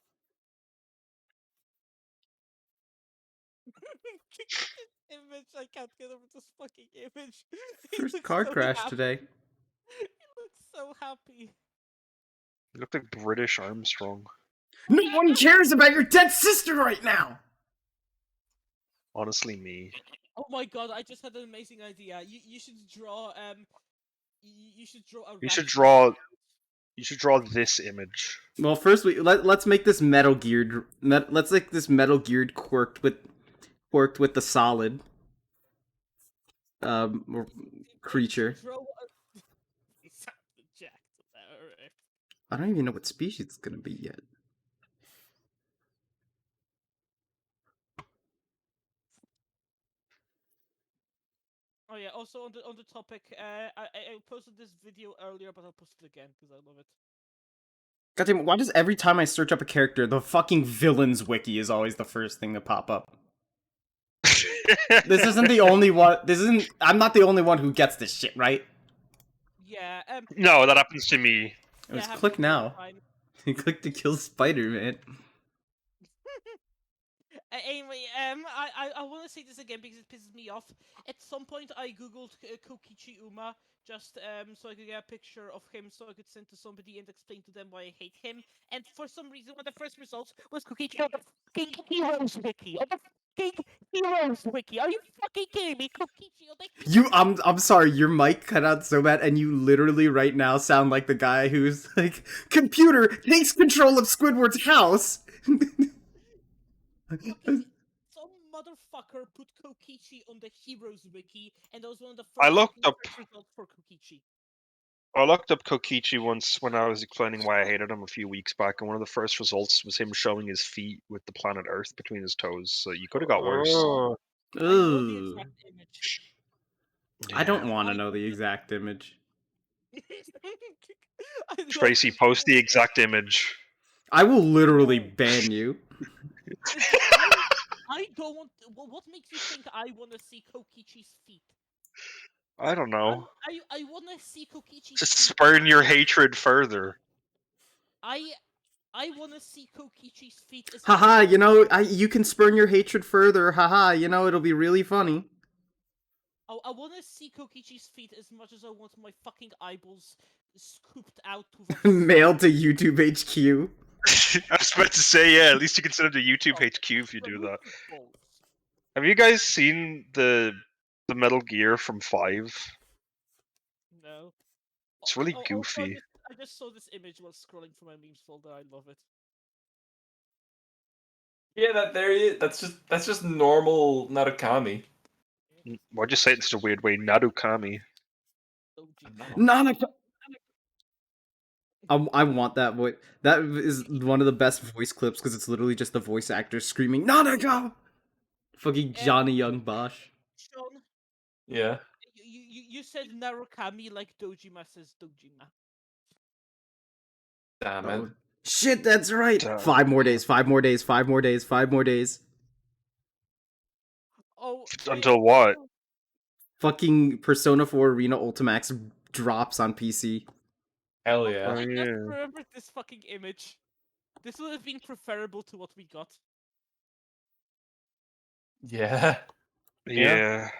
Speaker 5: Image, I can't get over this fucking image. He
Speaker 3: First
Speaker 5: looks
Speaker 3: car
Speaker 5: so
Speaker 3: crash
Speaker 5: happy.
Speaker 3: today.
Speaker 5: He looks so happy.
Speaker 1: You look like British Armstrong.
Speaker 3: No one cares about your dead sister right now!
Speaker 1: Honestly, me.
Speaker 5: Oh my god, I just had an amazing idea. You should draw you should draw a
Speaker 1: You should
Speaker 5: rat
Speaker 1: draw. You should draw this image.
Speaker 3: Well, first let's make this Metal Geared. Let's make this Metal Geared quirked with the solid creature.
Speaker 5: Draw a Jack. Alright.
Speaker 3: I don't even know what species it's gonna be yet.
Speaker 5: Oh yeah. Also on the topic, I posted this video earlier, but I'll post it again because I love it.
Speaker 3: Goddamn, why does every time I search up a character, the fucking villains wiki is always the first thing to pop up? This isn't the only one. I'm not the only one who gets this shit, right?
Speaker 5: Yeah.
Speaker 1: No, that happens to me.
Speaker 3: It was
Speaker 5: happens
Speaker 3: click
Speaker 5: to me all the
Speaker 3: now.
Speaker 5: time.
Speaker 3: Click to kill Spider-Man.
Speaker 5: Anyway, I want to say this again because it pisses me off. At some point, I googled Kokichi Uma just so I could get a picture of him so I could send to somebody and explain to them why I hate him. And for some reason, one of the first results was Kokichi on the fucking Heroes Wiki. On the fucking Heroes Wiki. Are you fucking kidding me? Kokichi on the Heroes
Speaker 3: I'm sorry, your mic cut out so bad, and you literally right now sound like the guy who's like, computer takes control of Squidward's house.
Speaker 5: Okay, some motherfucker put Kokichi on the Heroes Wiki, and that was one of the
Speaker 1: I
Speaker 5: first
Speaker 1: looked
Speaker 5: fucking
Speaker 1: up.
Speaker 5: search results for Kokichi.
Speaker 1: I looked up Kokichi once when I was explaining why I hated him a few weeks back, and one of the first results was him showing his feet with the planet Earth between his toes. So you could have got worse.
Speaker 4: Oh,
Speaker 5: I know the
Speaker 3: Ooh.
Speaker 5: exact image.
Speaker 3: I don't
Speaker 1: Yeah.
Speaker 3: want to know the exact image.
Speaker 5: I love
Speaker 1: Tracy,
Speaker 5: this
Speaker 1: post the
Speaker 5: image.
Speaker 1: exact image.
Speaker 3: I will literally ban you.
Speaker 5: I don't want. What makes you think I want to see Kokichi's feet?
Speaker 1: I don't know.
Speaker 5: I want to see Kokichi's
Speaker 1: Just
Speaker 5: feet.
Speaker 1: spurn your hatred further.
Speaker 5: I want to see Kokichi's feet. As
Speaker 3: Haha,
Speaker 5: much
Speaker 3: you know, you can spurn your hatred further. Haha, you know, it'll be really funny.
Speaker 5: I want to see Kokichi's feet as much as I want my fucking eyeballs scooped out to the
Speaker 3: Mailed to YouTube HQ.
Speaker 1: I was about to say, yeah, at least you can send it to YouTube HQ if you do
Speaker 5: remove
Speaker 1: that.
Speaker 5: his balls.
Speaker 1: Have you guys seen the Metal Gear from 5?
Speaker 5: No.
Speaker 1: It's really
Speaker 5: Also,
Speaker 1: goofy.
Speaker 5: I just saw this image while scrolling through my memes folder. I love it.
Speaker 2: Yeah, there he is. That's just normal Narukami.
Speaker 1: Why'd you say it in such a weird way? Nadukami.
Speaker 5: OG.
Speaker 3: Nanaka. I want that voice. That is one of the best voice clips because it's literally just the voice actor screaming Nanaka. Fucking Johnny Young Bosch.
Speaker 5: Sean,
Speaker 2: Yeah.
Speaker 5: you said Narukami like Dojima says Dojima.
Speaker 2: Damn it.
Speaker 3: Oh. Shit, that's right.
Speaker 1: Duh.
Speaker 3: 5 more days. 5 more days. 5 more days. 5 more days.
Speaker 5: Oh,
Speaker 1: Until what?
Speaker 3: Fucking Persona 4 Arena Ultimax drops on PC.
Speaker 2: Hell yeah.
Speaker 1: Oh,
Speaker 5: I just
Speaker 1: yeah.
Speaker 5: remembered this fucking image. This would have been preferable to what we got.
Speaker 2: Yeah.
Speaker 1: Yeah.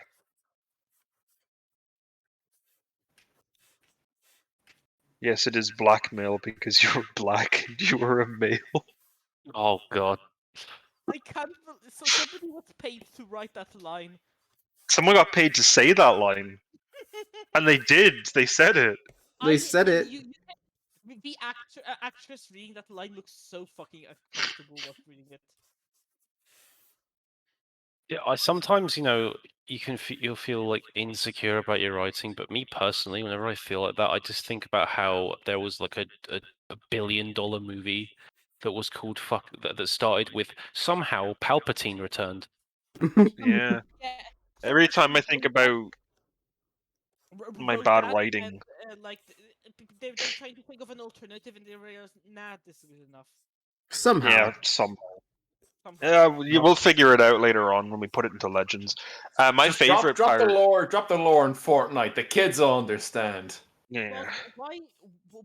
Speaker 1: Yes, it is blackmail because you're black and you were a male.
Speaker 4: oh god.
Speaker 5: I can't. So somebody was paid to write that line.
Speaker 1: Someone got paid to say that line. And they did. They said it.
Speaker 3: They said it.
Speaker 5: The actress reading that line looks so fucking uncomfortable while reading it.
Speaker 4: Yeah, I sometimes, you'll feel like insecure about your writing, but me personally, whenever I feel like that, I just think about how there was like a billion-dollar movie that was called that started with somehow Palpatine returned.
Speaker 1: Yeah.
Speaker 5: Yeah.
Speaker 1: Every
Speaker 5: someone
Speaker 1: time I think about my
Speaker 5: wrote
Speaker 1: bad
Speaker 5: that, and
Speaker 1: writing,
Speaker 5: like they're trying to think of an alternative, and they realize, nah, this is enough.
Speaker 3: Somehow.
Speaker 1: yeah, somehow.
Speaker 5: Somehow.
Speaker 1: Yeah, you will figure it out later on when we put it into Legends. My
Speaker 2: Just
Speaker 1: favorite
Speaker 2: drop the
Speaker 1: pirate.
Speaker 2: lore, drop the lore in Fortnite. The kids will understand.
Speaker 1: Yeah.
Speaker 5: Well,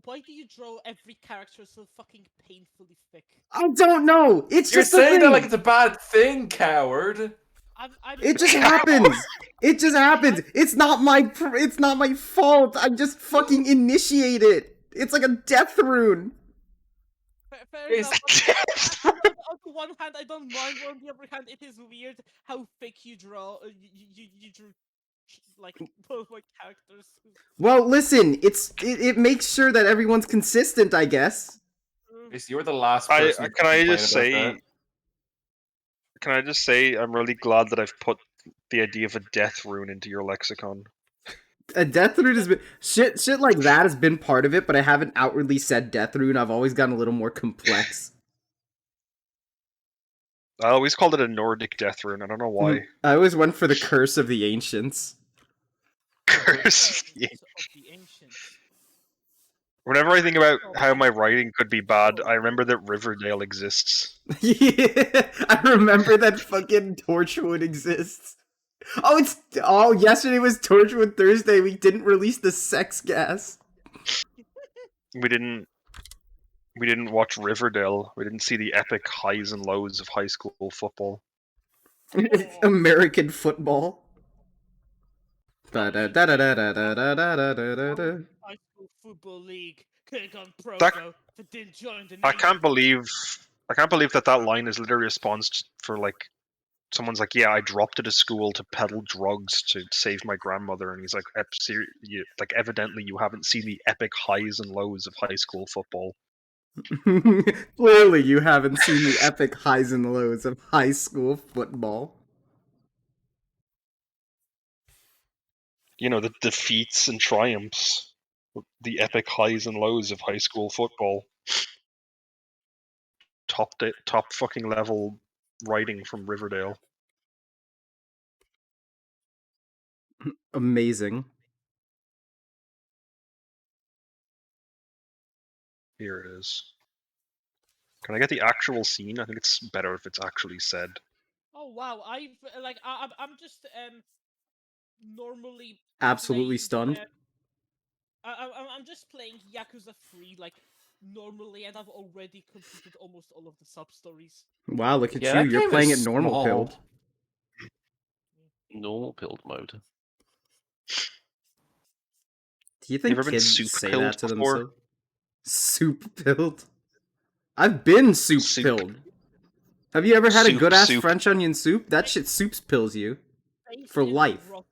Speaker 5: why do you draw every character so fucking painfully thick?
Speaker 3: I don't know. It's
Speaker 2: You're
Speaker 3: just the
Speaker 2: saying that like
Speaker 3: thing.
Speaker 2: it's a bad thing, coward.
Speaker 5: I'm
Speaker 3: It just happens. It just happens. It's not my fault. I just fucking initiate it. It's like a death rune.
Speaker 5: fair
Speaker 2: It's-
Speaker 5: enough. On the one hand, I don't mind. On the other hand, it is weird how thick you draw. You drew like both my characters.
Speaker 3: Well, listen, it makes sure that everyone's consistent, I guess.
Speaker 2: You were the last
Speaker 1: I
Speaker 2: person to
Speaker 1: can I
Speaker 2: complain
Speaker 1: just
Speaker 2: about
Speaker 1: say
Speaker 2: that.
Speaker 1: can I just say I'm really glad that I've put the idea of a death rune into your lexicon.
Speaker 3: A death rune has been shit like that has been part of it, but I haven't outwardly said death rune. I've always gotten a little more complex.
Speaker 1: I always called it a Nordic death rune. I don't know why.
Speaker 3: I always went for the curse of the ancients.
Speaker 1: Curse. Yeah.
Speaker 5: Of the ancients.
Speaker 1: Whenever I think about
Speaker 5: Oh,
Speaker 1: how my writing could be bad, I remember that Riverdale exists.
Speaker 3: Yeah, I remember that fucking Torchwood exists. Oh, yesterday was Torchwood Thursday. We didn't release the sex gas.
Speaker 1: We didn't watch Riverdale. We didn't see the epic highs and lows of high school football.
Speaker 3: American football.
Speaker 5: High
Speaker 3: Da-da-da-da-da-da-da-da-da-da.
Speaker 5: school football league. Could have gone pro
Speaker 1: That-
Speaker 5: though, but didn't join the
Speaker 1: I
Speaker 5: Navy.
Speaker 1: can't believe that line is literally a response for like someone's like, yeah, I dropped out of school to peddle drugs to save my grandmother, and he's like, like evidently you haven't seen the epic highs and lows of high school football.
Speaker 3: Clearly, you haven't seen the epic highs and lows of high school football.
Speaker 1: You know, the defeats and triumphs, the epic highs and lows of high school football. Top fucking level writing from Riverdale.
Speaker 3: Amazing.
Speaker 1: Here it is. Can I get the actual scene? I think it's better if it's actually said.
Speaker 5: Oh wow, I'm just normally
Speaker 3: Absolutely
Speaker 5: playing,
Speaker 3: stunned.
Speaker 5: I'm just playing Yakuza 3 like normally, and I've already completed almost all of the sub stories.
Speaker 3: Wow, look at
Speaker 2: Yeah,
Speaker 3: you.
Speaker 2: that
Speaker 3: You're
Speaker 2: game
Speaker 3: playing it
Speaker 2: is
Speaker 3: normal
Speaker 2: small.
Speaker 3: pilled.
Speaker 4: Normal build mode.
Speaker 3: Do you think
Speaker 1: ever been
Speaker 3: kids
Speaker 1: soup
Speaker 3: say
Speaker 1: pilled
Speaker 3: that to
Speaker 1: before?
Speaker 3: themselves? Soup pilled? I've been soup
Speaker 1: Soup.
Speaker 3: pilled. Have you ever had a
Speaker 1: Soup,
Speaker 3: good ass
Speaker 1: soup.
Speaker 3: French onion soup? That shit soups pills you.
Speaker 5: Base
Speaker 3: For
Speaker 5: and
Speaker 3: life.
Speaker 5: rock-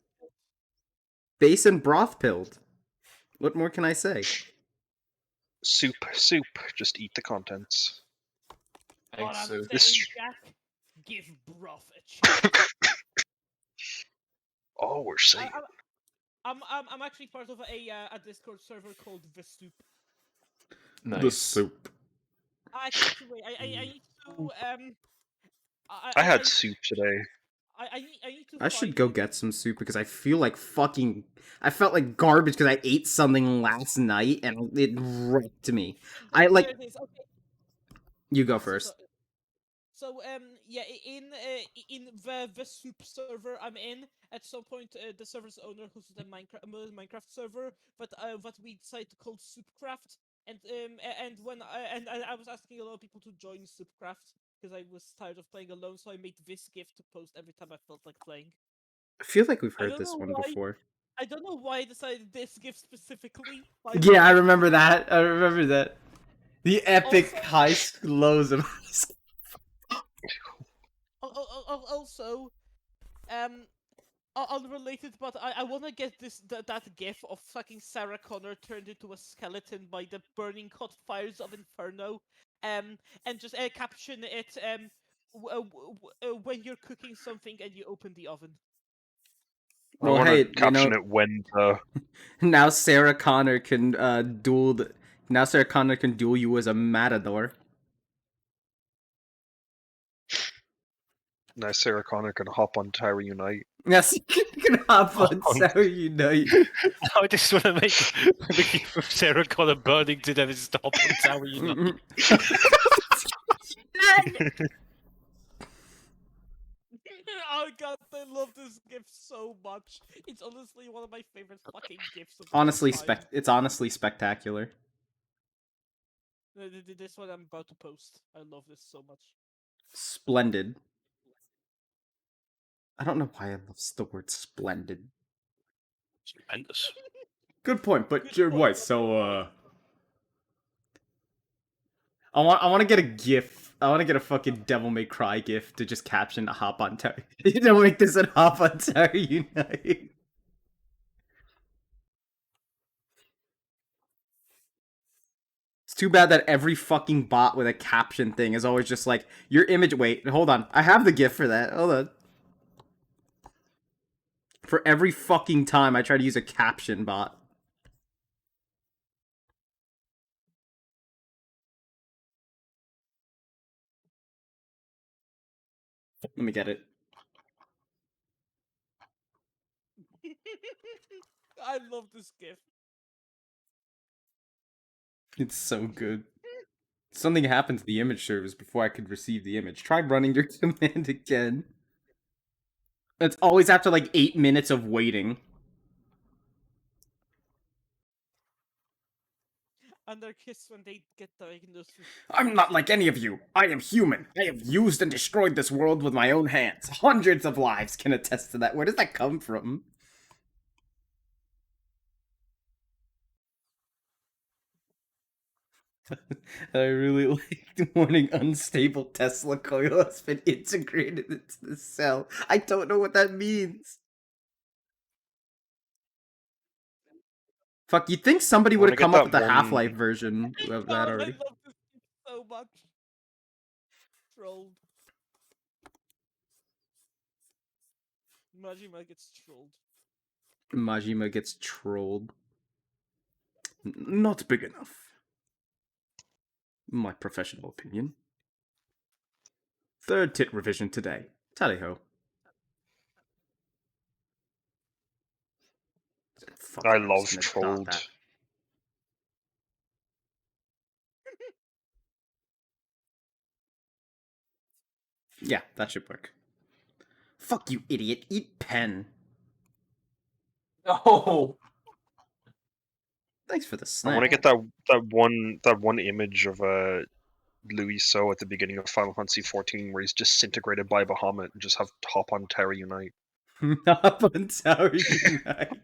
Speaker 3: Base and broth pilled. What more can I say?
Speaker 1: Soup. Just eat the contents.
Speaker 5: What I'm saying,
Speaker 1: This-
Speaker 5: Jack, give broth a chance.
Speaker 1: Oh, we're safe.
Speaker 5: I'm actually part of a Discord server called The Soup.
Speaker 2: Nice.
Speaker 3: The soup.
Speaker 5: Actually, wait, I need to
Speaker 1: I had soup today.
Speaker 5: I need to.
Speaker 3: I should
Speaker 5: find
Speaker 3: go
Speaker 5: the-
Speaker 3: get some soup because I feel like fucking. I felt like garbage because I ate something last night and it wrecked me. I like.
Speaker 5: There it is. Okay.
Speaker 3: You go
Speaker 5: So-
Speaker 3: first.
Speaker 5: So yeah, in the soup server I'm in, at some point the server's owner hosted a Minecraft server, but we decided to call Soupcraft, and when I was asking a lot of people to join Soupcraft because I was tired of playing alone, so I made this GIF to post every time I felt like playing.
Speaker 3: I feel like we've
Speaker 5: I
Speaker 3: heard
Speaker 5: don't
Speaker 3: this
Speaker 5: know
Speaker 3: one
Speaker 5: why.
Speaker 3: before.
Speaker 5: I don't know why I decided this GIF specifically. by the
Speaker 3: Yeah, I
Speaker 5: way.
Speaker 3: remember that. I remember that. The epic
Speaker 5: Also-
Speaker 3: high lows of high school.
Speaker 5: Also, unrelated, but I want to get that gif of fucking Sarah Connor turned into a skeleton by the burning hot fires of Inferno, and just caption it when you're cooking something and you open the oven.
Speaker 1: I
Speaker 3: Well,
Speaker 1: want to
Speaker 3: hey,
Speaker 1: caption it when the.
Speaker 3: now Sarah Connor can duel. Now Sarah Connor can duel you as a matador.
Speaker 1: Nice Sarah Connor can hop on Tower Unite.
Speaker 3: Yes, you can hop on Sarah Unite.
Speaker 4: I just want to make the gift of Sarah Connor burning to death and stop on Tower Unite.
Speaker 5: Oh god, I love this GIF so much. It's honestly one of my favorite fucking GIFs of
Speaker 3: honestly,
Speaker 5: all time.
Speaker 3: it's honestly spectacular.
Speaker 5: This one I'm about to post. I love this so much.
Speaker 3: Splendid. I don't know why I love the word splendid.
Speaker 4: Stupendous.
Speaker 3: Good point, but
Speaker 5: Good
Speaker 3: Jared
Speaker 5: point,
Speaker 3: White.
Speaker 5: but
Speaker 3: So, I want to get a GIF. I want to get a fucking Devil May Cry GIF to just caption a hop on Tower. Don't make this a hop on Tower Unite. It's too bad that every fucking bot with a caption thing is always just like, your image. Wait, hold on. I have the GIF for that. Hold on. For every fucking time I try to use a caption bot. Let me get it.
Speaker 5: I love this GIF.
Speaker 3: It's so good. Something happened to the image service before I could receive the image. Try running your command again. It's always after like 8 minutes of waiting.
Speaker 5: And their kids when they get diagnosed with.
Speaker 3: I'm not like any of you. I am human. I have used and destroyed this world with my own hands. Hundreds of lives can attest to that. Where does that come from? I really like the warning unstable Tesla coil has been integrated into the cell. I don't know what that means. Fuck, you'd think somebody
Speaker 1: I
Speaker 3: would
Speaker 1: wanna
Speaker 3: have
Speaker 1: get
Speaker 3: come up
Speaker 1: that
Speaker 3: with a
Speaker 1: one-
Speaker 3: Half-Life version of that
Speaker 5: God,
Speaker 3: already.
Speaker 5: I love this GIF so much. Trolled. Majima gets trolled.
Speaker 3: Majima gets trolled. Not big enough. My professional opinion. Third tit revision today. Tally-ho. Fuck,
Speaker 1: I
Speaker 3: I'm
Speaker 1: love
Speaker 3: just gonna dot
Speaker 1: trolled.
Speaker 3: that. Yeah, that should work. Fuck you, idiot. Eat pen.
Speaker 2: Oh,
Speaker 3: Thanks for the
Speaker 1: I
Speaker 3: snack.
Speaker 1: want to get that one image of Louis So at the beginning of Final Fantasy XIV where he's disintegrated by Bahamut and just have hop on Terra Unite.
Speaker 3: Up on Tower Unite.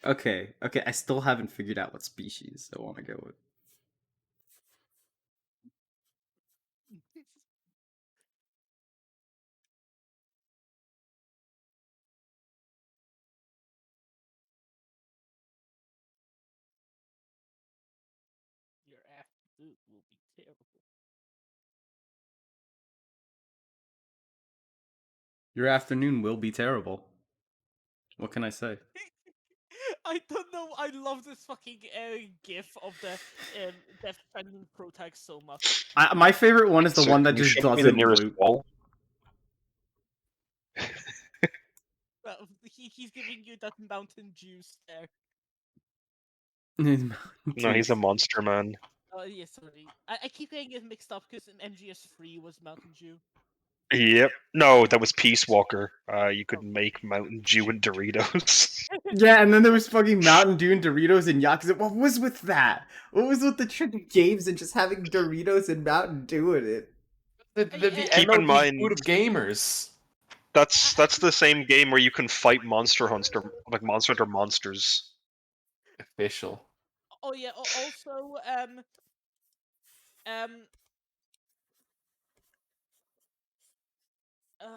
Speaker 3: Okay, I still haven't figured out what species I want to go with.
Speaker 5: Your afternoon will be terrible.
Speaker 3: Your afternoon will be terrible. What can I say?
Speaker 5: I don't know. I love this fucking GIF of the Death Stranding protag so much.
Speaker 3: My favorite one is the
Speaker 1: So
Speaker 3: one that
Speaker 1: can you
Speaker 3: just
Speaker 1: show me the
Speaker 3: doesn't
Speaker 1: nearest
Speaker 3: loop.
Speaker 1: wall?
Speaker 5: He's giving you that Mountain Dew stare.
Speaker 1: No, he's a monster man.
Speaker 5: Oh yeah, sorry. I keep getting it mixed up because MGS3 was Mountain Dew.
Speaker 1: Yep. No, that was Peace Walker. You could make Mountain Dew and Doritos.
Speaker 3: Yeah, and then there was fucking Mountain Dew and Doritos and Yakuza. What was with that? What was with the trick of games and just having Doritos and Mountain Dew in it?
Speaker 2: the
Speaker 1: Keep in
Speaker 2: MLB
Speaker 1: mind-
Speaker 2: food of gamers.
Speaker 1: That's the same game where you can fight Monster Hunter, like Monster Hunter monsters.
Speaker 2: Official.
Speaker 5: Oh yeah. Also, um, uh,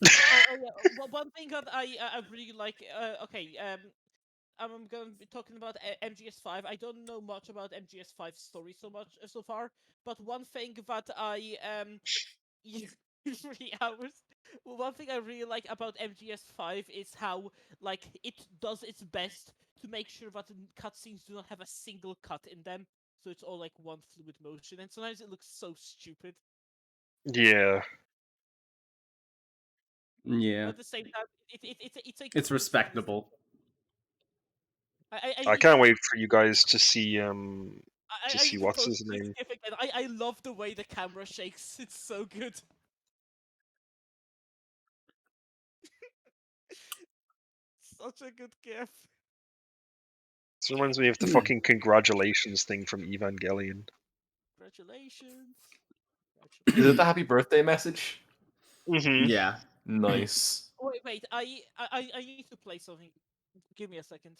Speaker 5: oh yeah. One thing that I really like. Okay. I'm gonna be talking about MGS5. I don't know much about MGS5 story so far, but one thing that I 3 hours. Well, one thing I really like about MGS5 is how like it does its best to make sure that the cutscenes do not have a single cut in them, so it's all like one fluid motion, and sometimes it looks so stupid.
Speaker 1: Yeah.
Speaker 3: Yeah,
Speaker 5: But at the same time, it's a good
Speaker 3: it's
Speaker 5: use of
Speaker 3: respectable.
Speaker 5: I
Speaker 1: I
Speaker 5: need to
Speaker 1: can't wait for you guys to see
Speaker 5: I need to
Speaker 1: what's
Speaker 5: post
Speaker 1: his
Speaker 5: this
Speaker 1: name.
Speaker 5: gif again. I love the way the camera shakes. It's so good. Such a good gif.
Speaker 1: This reminds me of the fucking congratulations thing from Evangelion.
Speaker 5: Congratulations.
Speaker 2: Is it the happy birthday message?
Speaker 1: Mm-hmm.
Speaker 3: Yeah.
Speaker 2: Nice.
Speaker 5: Wait. I need to play something. Give me a second.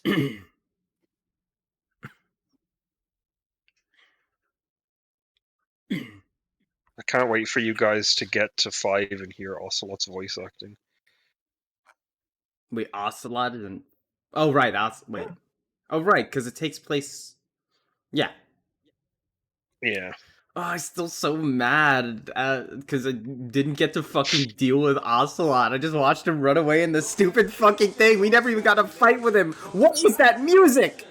Speaker 1: I can't wait for you guys to get to 5 and hear Ocelot's voice acting.
Speaker 3: Wait, Ocelot isn't. Oh right, wait. Oh right, because it takes place. Yeah.
Speaker 1: Yeah.
Speaker 3: Oh, I'm still so mad because I didn't get to fucking deal with Ocelot. I just watched him run away in the stupid fucking thing. We never even got a fight with him. What was that music?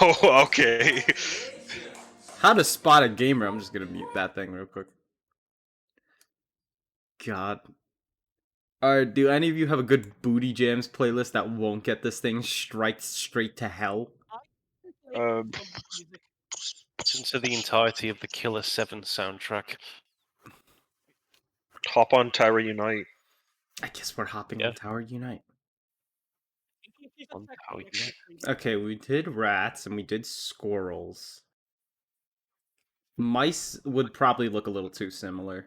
Speaker 1: Oh, okay.
Speaker 3: How to spot a gamer. I'm just gonna mute that thing real quick. God. Alright, do any of you have a good Booty Jams playlist that won't get this thing straight to hell?
Speaker 1: Um,
Speaker 5: Music.
Speaker 4: Listen to the entirety of the Killer 7 soundtrack.
Speaker 1: Hop on Tower Unite.
Speaker 3: I guess we're hopping
Speaker 4: Yeah.
Speaker 3: on Tower Unite.
Speaker 4: On Tower Unite.
Speaker 3: Okay, we did rats and we did squirrels. Mice would probably look a little too similar.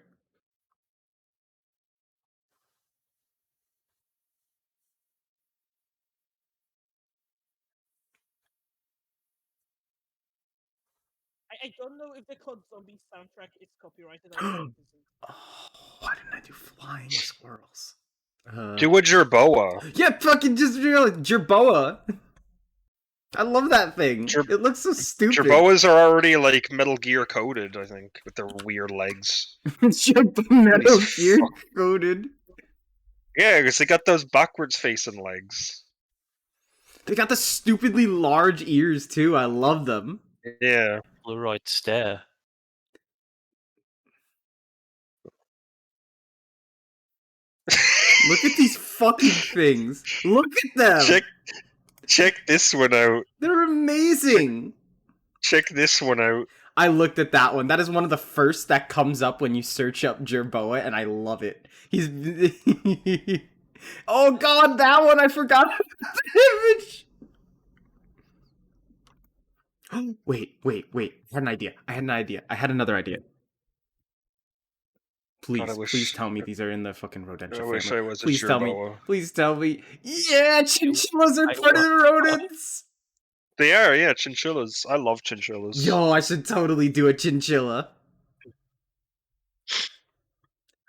Speaker 5: I don't know if the Cod Zombie soundtrack is copyrighted. I
Speaker 3: Oh, why didn't I do flying squirrels?
Speaker 1: Do a Jerboa.
Speaker 3: Yeah, fucking just real Jerboa. I love that thing.
Speaker 1: Jer-
Speaker 3: It looks so stupid.
Speaker 1: Jerboas are already like Metal Gear coded, I think, with their weird legs.
Speaker 3: Metal
Speaker 1: These
Speaker 3: Gear
Speaker 1: fuck-
Speaker 3: coded.
Speaker 1: Yeah, because they got those backwards facing legs.
Speaker 3: They got the stupidly large ears too. I love them.
Speaker 1: Yeah.
Speaker 4: Fluoride stare.
Speaker 3: Look at these fucking things. Look at them.
Speaker 1: Check this one out.
Speaker 3: They're amazing.
Speaker 1: Check this one out.
Speaker 3: I looked at that one. That is one of the first that comes up when you search up Jerboa, and I love it. He's. Oh god, that one! I forgot the image! Wait. I had another idea. Please,
Speaker 1: God, I wish-
Speaker 3: please tell me these are in the fucking Rodentia
Speaker 1: I wish
Speaker 3: family.
Speaker 1: I was a
Speaker 3: Please tell me.
Speaker 1: Jerboa.
Speaker 3: Please tell me. Yeah, chinchillas are
Speaker 4: I
Speaker 3: part of the rodents!
Speaker 1: They are, yeah, chinchillas. I love chinchillas.
Speaker 3: Yo, I should totally do a chinchilla.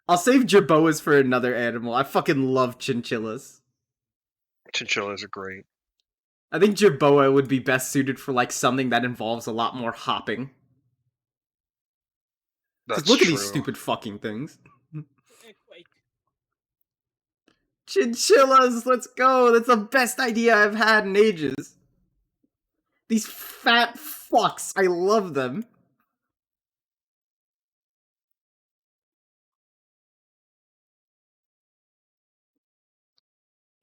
Speaker 3: I'll save jerboas for another animal. I fucking love chinchillas.
Speaker 1: Chinchillas are great.
Speaker 3: I think jerboa would be best suited for like something that involves a lot more hopping.
Speaker 1: That's
Speaker 3: Because look
Speaker 1: true.
Speaker 3: at these stupid fucking things.
Speaker 5: Quake.
Speaker 3: Chinchillas, let's go! That's the best idea I've had in ages. These fat fucks, I love them.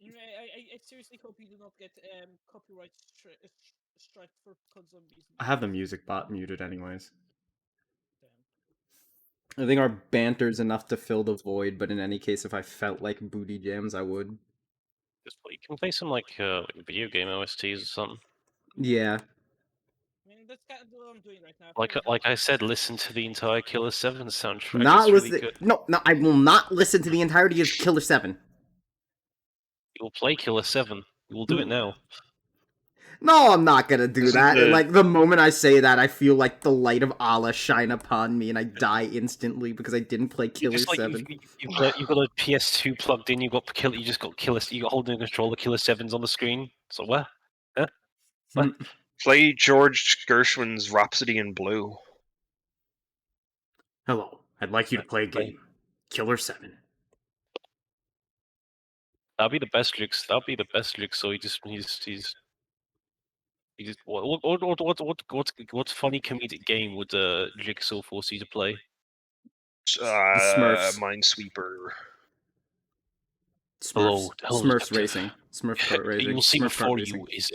Speaker 5: I seriously hope you do not get copyright strike for Cod Zombies.
Speaker 3: I have the music bot muted anyways.
Speaker 5: Damn.
Speaker 3: I think our banter's enough to fill the void, but in any case, if I felt like booty jams, I would.
Speaker 4: You can play some like video game OSTs or something.
Speaker 3: Yeah.
Speaker 5: I mean, that's kind of what I'm doing right now.
Speaker 4: Like I said, listen to the entire Killer 7 soundtrack.
Speaker 3: Not
Speaker 4: it's really
Speaker 3: listen.
Speaker 4: good.
Speaker 3: No, I will not listen to the entirety of Killer 7.
Speaker 4: You'll play Killer 7. We'll do it now.
Speaker 3: No, I'm not gonna do
Speaker 1: Isn't
Speaker 3: that.
Speaker 1: the-
Speaker 3: Like, the moment I say that, I feel like the light of Allah shine upon me and I die instantly because I didn't play
Speaker 4: You
Speaker 3: Killer
Speaker 4: just like
Speaker 3: 7.
Speaker 4: you've got a PS2 plugged in. You just got Killer. You got holding a controller. Killer 7's on the screen. So what?
Speaker 1: Play George Gershwin's Rhapsody in Blue.
Speaker 3: Hello, I'd like you to play a game. Killer 7.
Speaker 4: That'd be the best Jigsaw. That'd be the best Jigsaw. He just what funny comedic game would Jigsaw force you to play?
Speaker 3: Smurfs.
Speaker 1: Minesweeper.
Speaker 3: Smurfs.
Speaker 4: Hello,
Speaker 3: Smurfs
Speaker 4: detective.
Speaker 3: Racing. Smurf kart racing.
Speaker 4: You will see
Speaker 3: Smurf
Speaker 4: before
Speaker 3: kart racing.
Speaker 4: you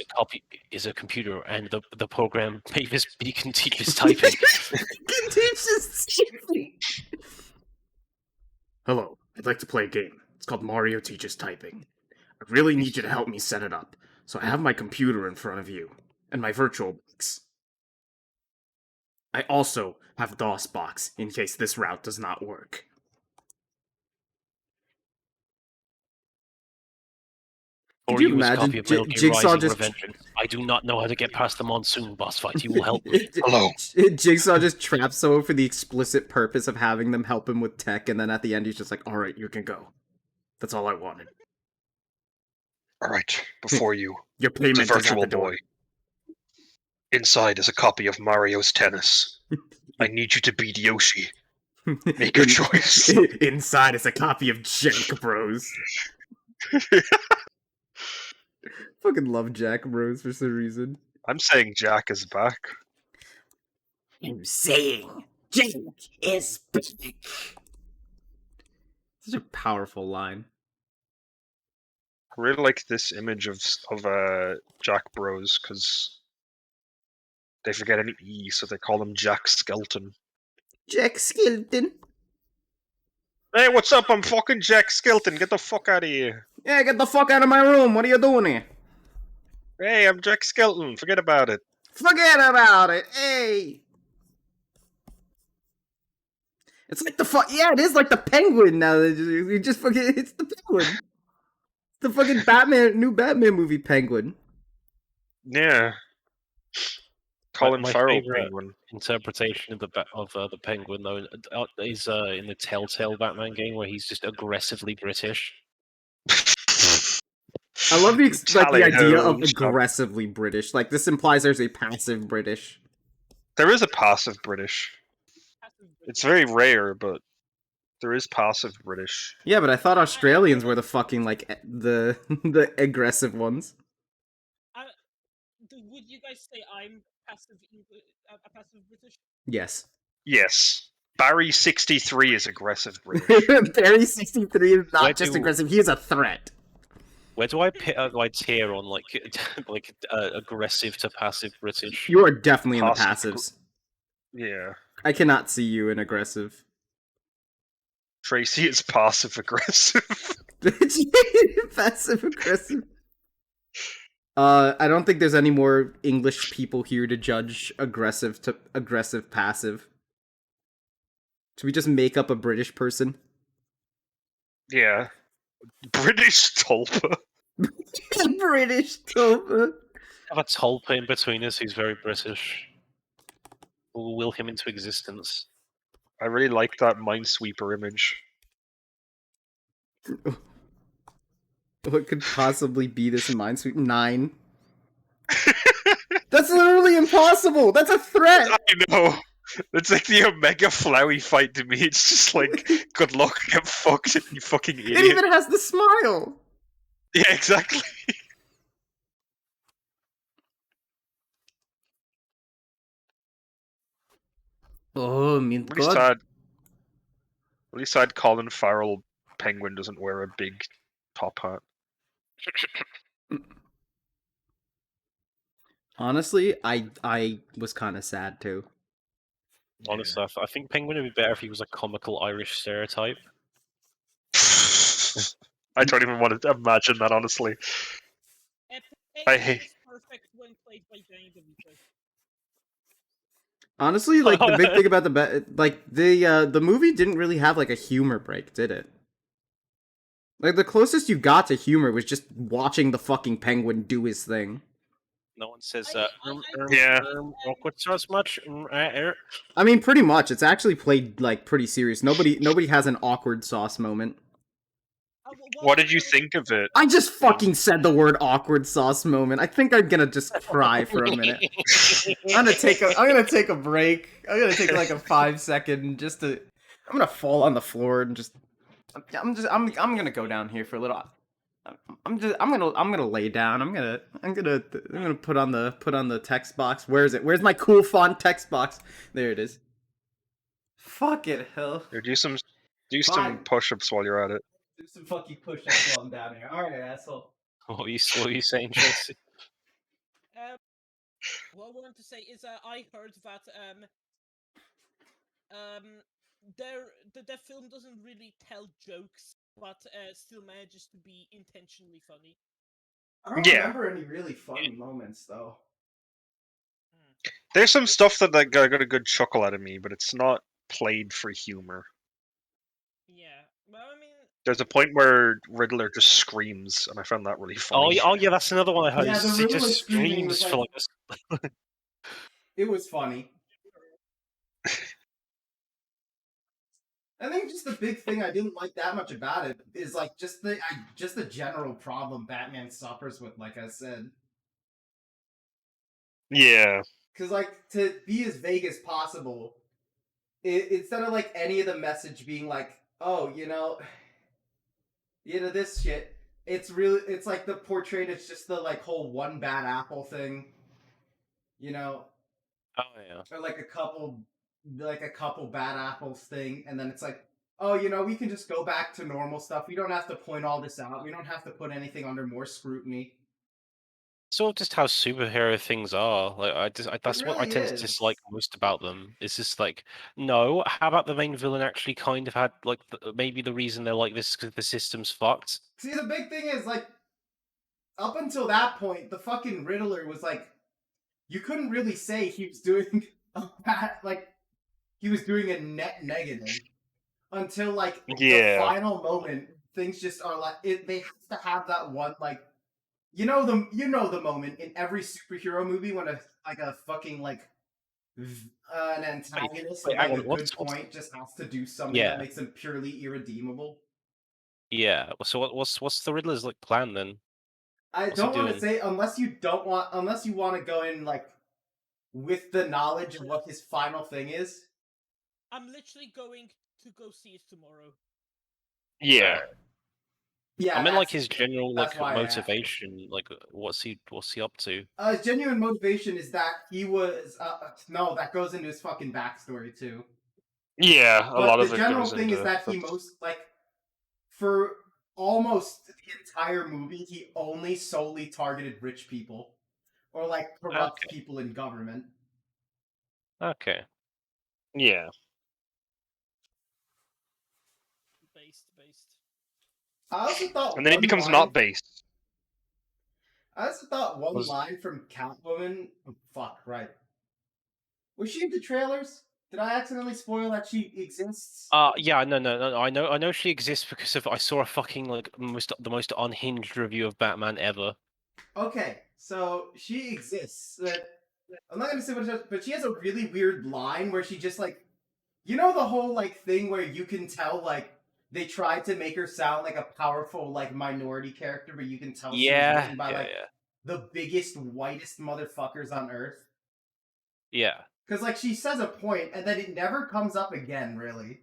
Speaker 4: is a computer, and the program Mavis Beacon teaches typing.
Speaker 3: Can teach us typing. Hello, I'd like to play a game. It's called Mario Teaches Typing. I really need you to help me set it up. So I have my computer in front of you, and my virtual box. I also have DOSBox in case this route does not work. Could
Speaker 4: Or
Speaker 3: you
Speaker 4: you as a
Speaker 3: imagine
Speaker 4: copy of Metal Gear
Speaker 3: Jigsaw
Speaker 4: Rising
Speaker 3: just
Speaker 4: Revengeance. I do not know how to get past the monsoon boss fight. You will help me.
Speaker 1: Hello.
Speaker 3: Jigsaw just traps someone for the explicit purpose of having them help him with tech, and then at the end he's just like, alright, you can go. That's all I wanted.
Speaker 1: Alright, before you,
Speaker 3: Your
Speaker 1: the
Speaker 3: payment is at
Speaker 1: virtual
Speaker 3: the door.
Speaker 1: boy. Inside is a copy of Mario's Tennis. I need you to beat Yoshi. Make your choice.
Speaker 3: Inside is a copy of Jack Bros. Fucking love Jack Bros for some reason.
Speaker 1: I'm saying Jack is back.
Speaker 3: I'm saying Jack is back. Such a powerful line.
Speaker 1: I really like this image of Jack Bros because they forget an E, so they call him Jack Skelton.
Speaker 3: Jack Skeleton.
Speaker 1: Hey, what's up? I'm fucking Jack Skelton. Get the fuck out of here.
Speaker 3: Yeah, get the fuck out of my room. What are you doing here?
Speaker 1: Hey, I'm Jack Skelton. Forget about it.
Speaker 3: Forget about it. Hey. It's like the fuck. Yeah, it is like the Penguin now. You just fucking. It's the Penguin. It's the fucking Batman, new Batman movie Penguin.
Speaker 1: Yeah. Colin
Speaker 4: My
Speaker 1: Farrell
Speaker 4: favorite
Speaker 1: Penguin.
Speaker 4: interpretation of the Penguin though is in the Telltale Batman game where he's just aggressively British.
Speaker 3: I love the
Speaker 1: Tally
Speaker 3: idea
Speaker 1: ho,
Speaker 3: of
Speaker 1: stop.
Speaker 3: aggressively British. Like this implies there's a passive British.
Speaker 1: There is a passive British. It's very rare, but there is passive British.
Speaker 3: Yeah, but I thought Australians were the fucking like the the aggressive ones.
Speaker 5: Would you guys say I'm passive a passive British?
Speaker 3: Yes.
Speaker 1: Yes. Barry 63 is aggressive British.
Speaker 3: Barry 63 is not
Speaker 4: Where
Speaker 3: just
Speaker 4: do-
Speaker 3: aggressive, he is a threat.
Speaker 4: Where do I tier on like aggressive to passive British?
Speaker 3: You are definitely in the
Speaker 1: Passive
Speaker 3: passives.
Speaker 1: Yeah.
Speaker 3: I cannot see you in aggressive.
Speaker 1: Tracy is passive aggressive.
Speaker 3: Passive aggressive. I don't think there's any more English people here to judge aggressive to aggressive passive. Should we just make up a British person?
Speaker 1: Yeah. British Tulpa.
Speaker 3: British Topher.
Speaker 4: Have a Tulpa in between us who's very British. We'll will him into existence.
Speaker 1: I really like that Minesweeper image.
Speaker 3: What could possibly be this Minesweeper? 9. That's literally impossible. That's a threat.
Speaker 1: I know. It's like the Omega Flowey fight to me. It's just like, good luck, get fucked, you fucking
Speaker 3: It
Speaker 1: idiot.
Speaker 3: even has the smile.
Speaker 1: Yeah, exactly.
Speaker 3: Oh, mein
Speaker 1: Really
Speaker 3: Gott.
Speaker 1: sad. Really sad Colin Farrell Penguin doesn't wear a big top hat.
Speaker 3: Honestly, I was kind of sad too.
Speaker 4: Honestly, I think Penguin would be better if he was a comical Irish stereotype.
Speaker 1: I don't even want to imagine that, honestly. I hate-
Speaker 5: It's perfect when played by Danny DeVito.
Speaker 3: Honestly, like the big thing about the movie didn't really have like a humor break, did it? Like the closest you got to humor was just watching the fucking penguin do his thing.
Speaker 4: No one says
Speaker 1: Yeah.
Speaker 4: awkward sauce much.
Speaker 3: I mean, pretty much. It's actually played like pretty serious. Nobody has an awkward sauce moment.
Speaker 1: What did you think of it?
Speaker 3: I just fucking said the word awkward sauce moment. I think I'm gonna just cry for a minute. I'm gonna take a break. I'm gonna take like a 5 second just to. I'm gonna fall on the floor and just. I'm gonna go down here for a little. I'm gonna lay down. I'm gonna put on the text box. Where is it? Where's my cool font text box? There it is. Fuck it, hell.
Speaker 1: Here, do some
Speaker 3: Fine.
Speaker 1: push-ups while you're at it.
Speaker 3: Do some fucking push-ups while I'm down here. All right, asshole.
Speaker 4: What are you saying, Tracy?
Speaker 5: What I wanted to say is I heard that the film doesn't really tell jokes, but still manages to be intentionally funny.
Speaker 3: I don't
Speaker 1: Yeah.
Speaker 3: remember any really funny moments though.
Speaker 1: There's some stuff that like, got a good chuckle out of me, but it's not played for humor.
Speaker 5: Yeah, well, I mean,
Speaker 1: There's a point where Riddler just screams, and I found that really funny.
Speaker 4: Oh yeah, that's another one I heard.
Speaker 3: Yeah, the
Speaker 4: He
Speaker 3: Riddler
Speaker 4: just
Speaker 3: screaming was
Speaker 4: screams for
Speaker 3: like-
Speaker 4: like
Speaker 3: It was funny. I think just the big thing I didn't like that much about it is like just the general problem Batman suffers with, like I said.
Speaker 1: Yeah.
Speaker 3: Because like to be as vague as possible, instead of like any of the message being like, oh, this shit. It's like the portrait. It's just the like whole one bad apple thing,
Speaker 4: Oh yeah.
Speaker 3: or like a couple bad apples thing, and then it's like, oh, we can just go back to normal stuff. We don't have to point all this out. We don't have to put anything under more scrutiny.
Speaker 4: Sort of just how superhero things are. Like that's what I
Speaker 3: really
Speaker 4: tend to
Speaker 3: is.
Speaker 4: dislike most about them. It's just like, no, how about the main villain actually kind of had like maybe the reason they're like this is because the system's fucked.
Speaker 3: See, the big thing is like, up until that point, the fucking Riddler was like, you couldn't really say he was doing he was doing a net negative until like the final moment. Things just are like they have to have that one like. You know the moment in every superhero movie when a fucking like an antagonist
Speaker 4: wait,
Speaker 3: with like
Speaker 4: hang
Speaker 3: a
Speaker 4: on,
Speaker 3: good point just has to do something
Speaker 4: Yeah.
Speaker 3: that makes him purely irredeemable.
Speaker 4: Yeah. So what's the Riddler's like plan then?
Speaker 3: I
Speaker 4: What's he
Speaker 3: don't want to
Speaker 4: doing?
Speaker 3: say unless you want to go in like with the knowledge of what his final thing is.
Speaker 5: I'm literally going to go see it tomorrow.
Speaker 1: Yeah.
Speaker 3: Yeah,
Speaker 4: I mean, like
Speaker 3: that's-
Speaker 4: his general
Speaker 3: that's
Speaker 4: like
Speaker 3: why I asked.
Speaker 4: motivation. Like, what's he up to?
Speaker 3: His genuine motivation is that he was no, that goes into his fucking backstory too.
Speaker 1: Yeah, a
Speaker 3: But
Speaker 1: lot
Speaker 3: the
Speaker 1: of it
Speaker 3: general
Speaker 1: goes
Speaker 3: thing
Speaker 1: into
Speaker 3: is that he most like for almost the entire movie he only solely targeted rich people or like corrupt
Speaker 4: Okay.
Speaker 3: people in government.
Speaker 4: Okay.
Speaker 1: Yeah.
Speaker 5: Based.
Speaker 3: I also thought
Speaker 1: And then he
Speaker 3: one
Speaker 1: becomes
Speaker 3: line-
Speaker 1: not based.
Speaker 3: I also thought one
Speaker 4: Was-
Speaker 3: line from Catwoman. Oh, fuck, right. Was she in the trailers? Did I accidentally spoil that she exists?
Speaker 4: Yeah, no. I know she exists because I saw a fucking like the most unhinged review of Batman ever.
Speaker 3: Okay, so she exists. I'm not gonna say what it is, but she has a really weird line where she just like, the whole like thing where you can tell like they tried to make her sound like a powerful like minority character, but you can tell she was
Speaker 4: Yeah,
Speaker 3: written by like the biggest whitest motherfuckers on earth.
Speaker 4: yeah.
Speaker 3: Because like she says a point and then it never comes up again. Really,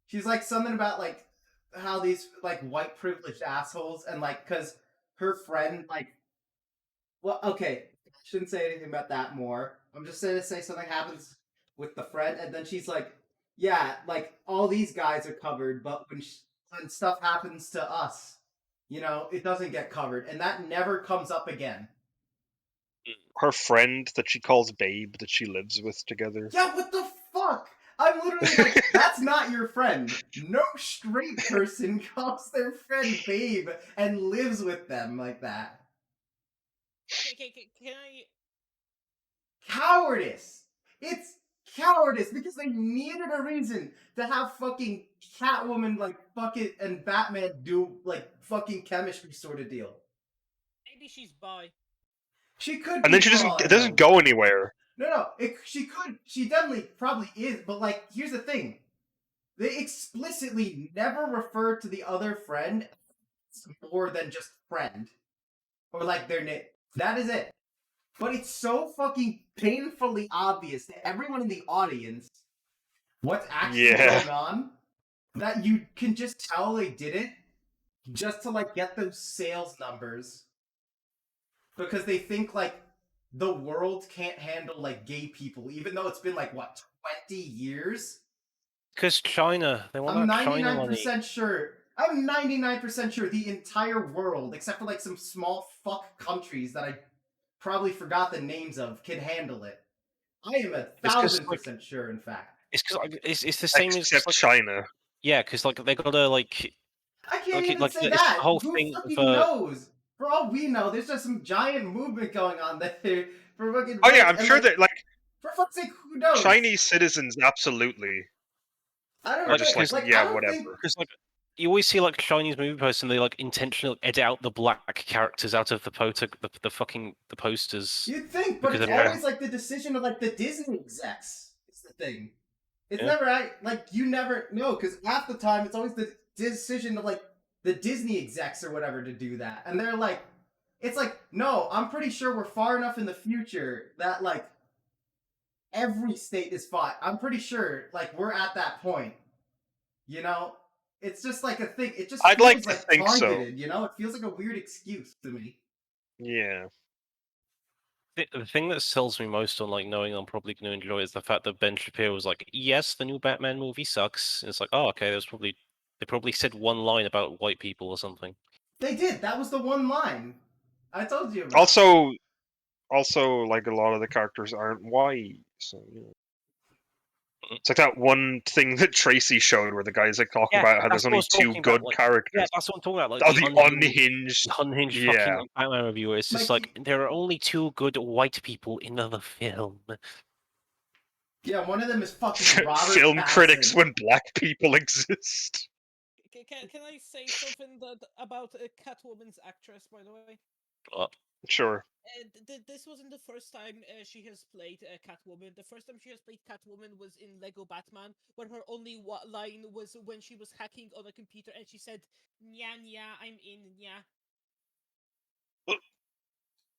Speaker 3: she's like something about like how these like white privileged assholes and like because her friend like. Well, okay, I shouldn't say anything about that more. I'm just gonna say something happens with the friend, and then she's like, "Yeah, like all these guys are covered, but when stuff happens to us, it doesn't get covered, and that never comes up again."
Speaker 1: Her friend that she calls Babe that she lives with together.
Speaker 3: Yeah, what the fuck? I'm literally like, that's not your friend. No straight person calls their friend Babe and lives with them like that.
Speaker 5: Can I?
Speaker 3: Cowardice! It's cowardice because they needed a reason to have fucking Catwoman like fucking and Batman do like fucking chemistry sort of deal.
Speaker 5: Maybe she's bi.
Speaker 3: She could
Speaker 1: And
Speaker 3: be
Speaker 1: then she
Speaker 3: for all I
Speaker 1: it doesn't
Speaker 3: know.
Speaker 1: go anywhere.
Speaker 3: No. She could. She definitely probably is. But like, here's the thing: they explicitly never refer to the other friend as more than just friend, or like their name. That is it. But it's so fucking painfully obvious to everyone in the audience what's actually
Speaker 1: Yeah.
Speaker 3: going on that you can just tell they did it just to like get those sales numbers because they think like the world can't handle like gay people even though it's been like what 20 years.
Speaker 4: Because China, they want
Speaker 3: I'm
Speaker 4: that China money.
Speaker 3: 99% sure. I'm 99% sure the entire world, except for like some small fuck countries that I probably forgot the names of, can handle it. I am
Speaker 4: It's because
Speaker 3: 1,000% sure, in fact.
Speaker 4: it's because it's the same as
Speaker 1: Except
Speaker 4: like
Speaker 1: China.
Speaker 4: yeah, because like they gotta like
Speaker 3: I can't even
Speaker 4: like
Speaker 3: say
Speaker 4: it's the
Speaker 3: that.
Speaker 4: whole
Speaker 3: Who
Speaker 4: thing
Speaker 3: fucking
Speaker 4: for
Speaker 3: knows? For all we know, there's just some giant movement going on there for fucking
Speaker 1: Oh yeah,
Speaker 3: rights.
Speaker 1: I'm
Speaker 3: And
Speaker 1: sure
Speaker 3: like,
Speaker 1: that like
Speaker 3: for fuck's sake, who knows?
Speaker 1: Chinese citizens absolutely
Speaker 3: I don't
Speaker 1: are
Speaker 4: like
Speaker 1: just
Speaker 3: think.
Speaker 1: like,
Speaker 4: because
Speaker 3: Like, I
Speaker 1: yeah,
Speaker 3: don't think.
Speaker 1: whatever.
Speaker 4: like you always see like Chinese movie posts and they like intentionally edit out the black characters out of the the fucking the posters
Speaker 3: You'd think, but
Speaker 4: because
Speaker 3: it's
Speaker 4: of
Speaker 1: Yeah.
Speaker 3: always like the decision of like the Disney execs. Is the thing. It's
Speaker 4: Yeah.
Speaker 3: never like you never know because half the time it's always the decision of like the Disney execs or whatever to do that, and they're like, it's like no, I'm pretty sure we're far enough in the future that like every state is fine. I'm pretty sure like we're at that point. You know, it's just like a thing. It just
Speaker 1: I'd like
Speaker 3: feels
Speaker 1: to
Speaker 3: like
Speaker 1: think so.
Speaker 3: targeted. You know, it feels like a weird excuse to me.
Speaker 1: Yeah.
Speaker 4: The thing that sells me most on like knowing I'm probably going to enjoy is the fact that Ben Shapiro was like, "Yes, the new Batman movie sucks." And it's like, "Oh, okay." They probably said one line about white people or something.
Speaker 3: They did. That was the one line I told you about.
Speaker 1: Also, like a lot of the characters aren't white, so you know. It's like that one thing that Tracy showed where the guy's like talking
Speaker 4: Yeah,
Speaker 1: about how
Speaker 4: that's
Speaker 1: there's
Speaker 4: what I
Speaker 1: only
Speaker 4: was
Speaker 1: two
Speaker 4: talking about.
Speaker 1: good
Speaker 4: Like, yeah,
Speaker 1: characters.
Speaker 4: that's what I'm talking about. Like
Speaker 1: Oh, the unhinged.
Speaker 4: the unhinged fucking
Speaker 1: Yeah.
Speaker 4: like, Batman reviewer. It's just like
Speaker 3: Mikey.
Speaker 4: there are only two good white people in the film.
Speaker 3: Yeah, one of them is fucking Robert
Speaker 1: Film critics
Speaker 3: Pattinson.
Speaker 1: when black people exist.
Speaker 5: Can I say something about Catwoman's actress, by the way?
Speaker 1: Sure.
Speaker 5: This wasn't the first time she has played Catwoman. The first time she has played Catwoman was in Lego Batman, when her only line was when she was hacking on a computer and she said, "Nya nya, I'm in nya."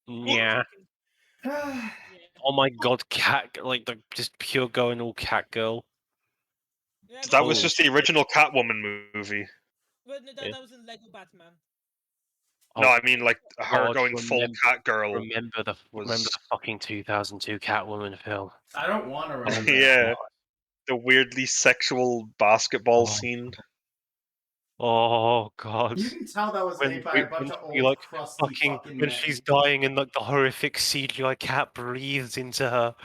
Speaker 4: Yeah.
Speaker 5: Yeah.
Speaker 4: Oh my god, cat like the just pure going all cat girl.
Speaker 5: Yeah,
Speaker 1: That was
Speaker 4: Holy
Speaker 1: just the original Catwoman movie.
Speaker 5: but no,
Speaker 4: Yeah.
Speaker 5: that was in Lego Batman.
Speaker 1: No,
Speaker 4: Oh
Speaker 1: I mean like her
Speaker 4: god,
Speaker 1: going full Catgirl
Speaker 4: remember the
Speaker 1: was
Speaker 4: fucking 2002 Catwoman film.
Speaker 3: I don't want to
Speaker 4: Oh
Speaker 3: remember
Speaker 4: my
Speaker 3: that.
Speaker 1: yeah,
Speaker 4: god.
Speaker 1: the weirdly sexual basketball
Speaker 4: Oh,
Speaker 1: scene.
Speaker 4: oh god.
Speaker 3: You can tell that was made by a bunch
Speaker 4: When
Speaker 3: of
Speaker 4: she
Speaker 3: old
Speaker 4: like
Speaker 3: crusty fucking
Speaker 4: when
Speaker 3: men.
Speaker 4: she's dying and like the horrific CGI cat breathes into her.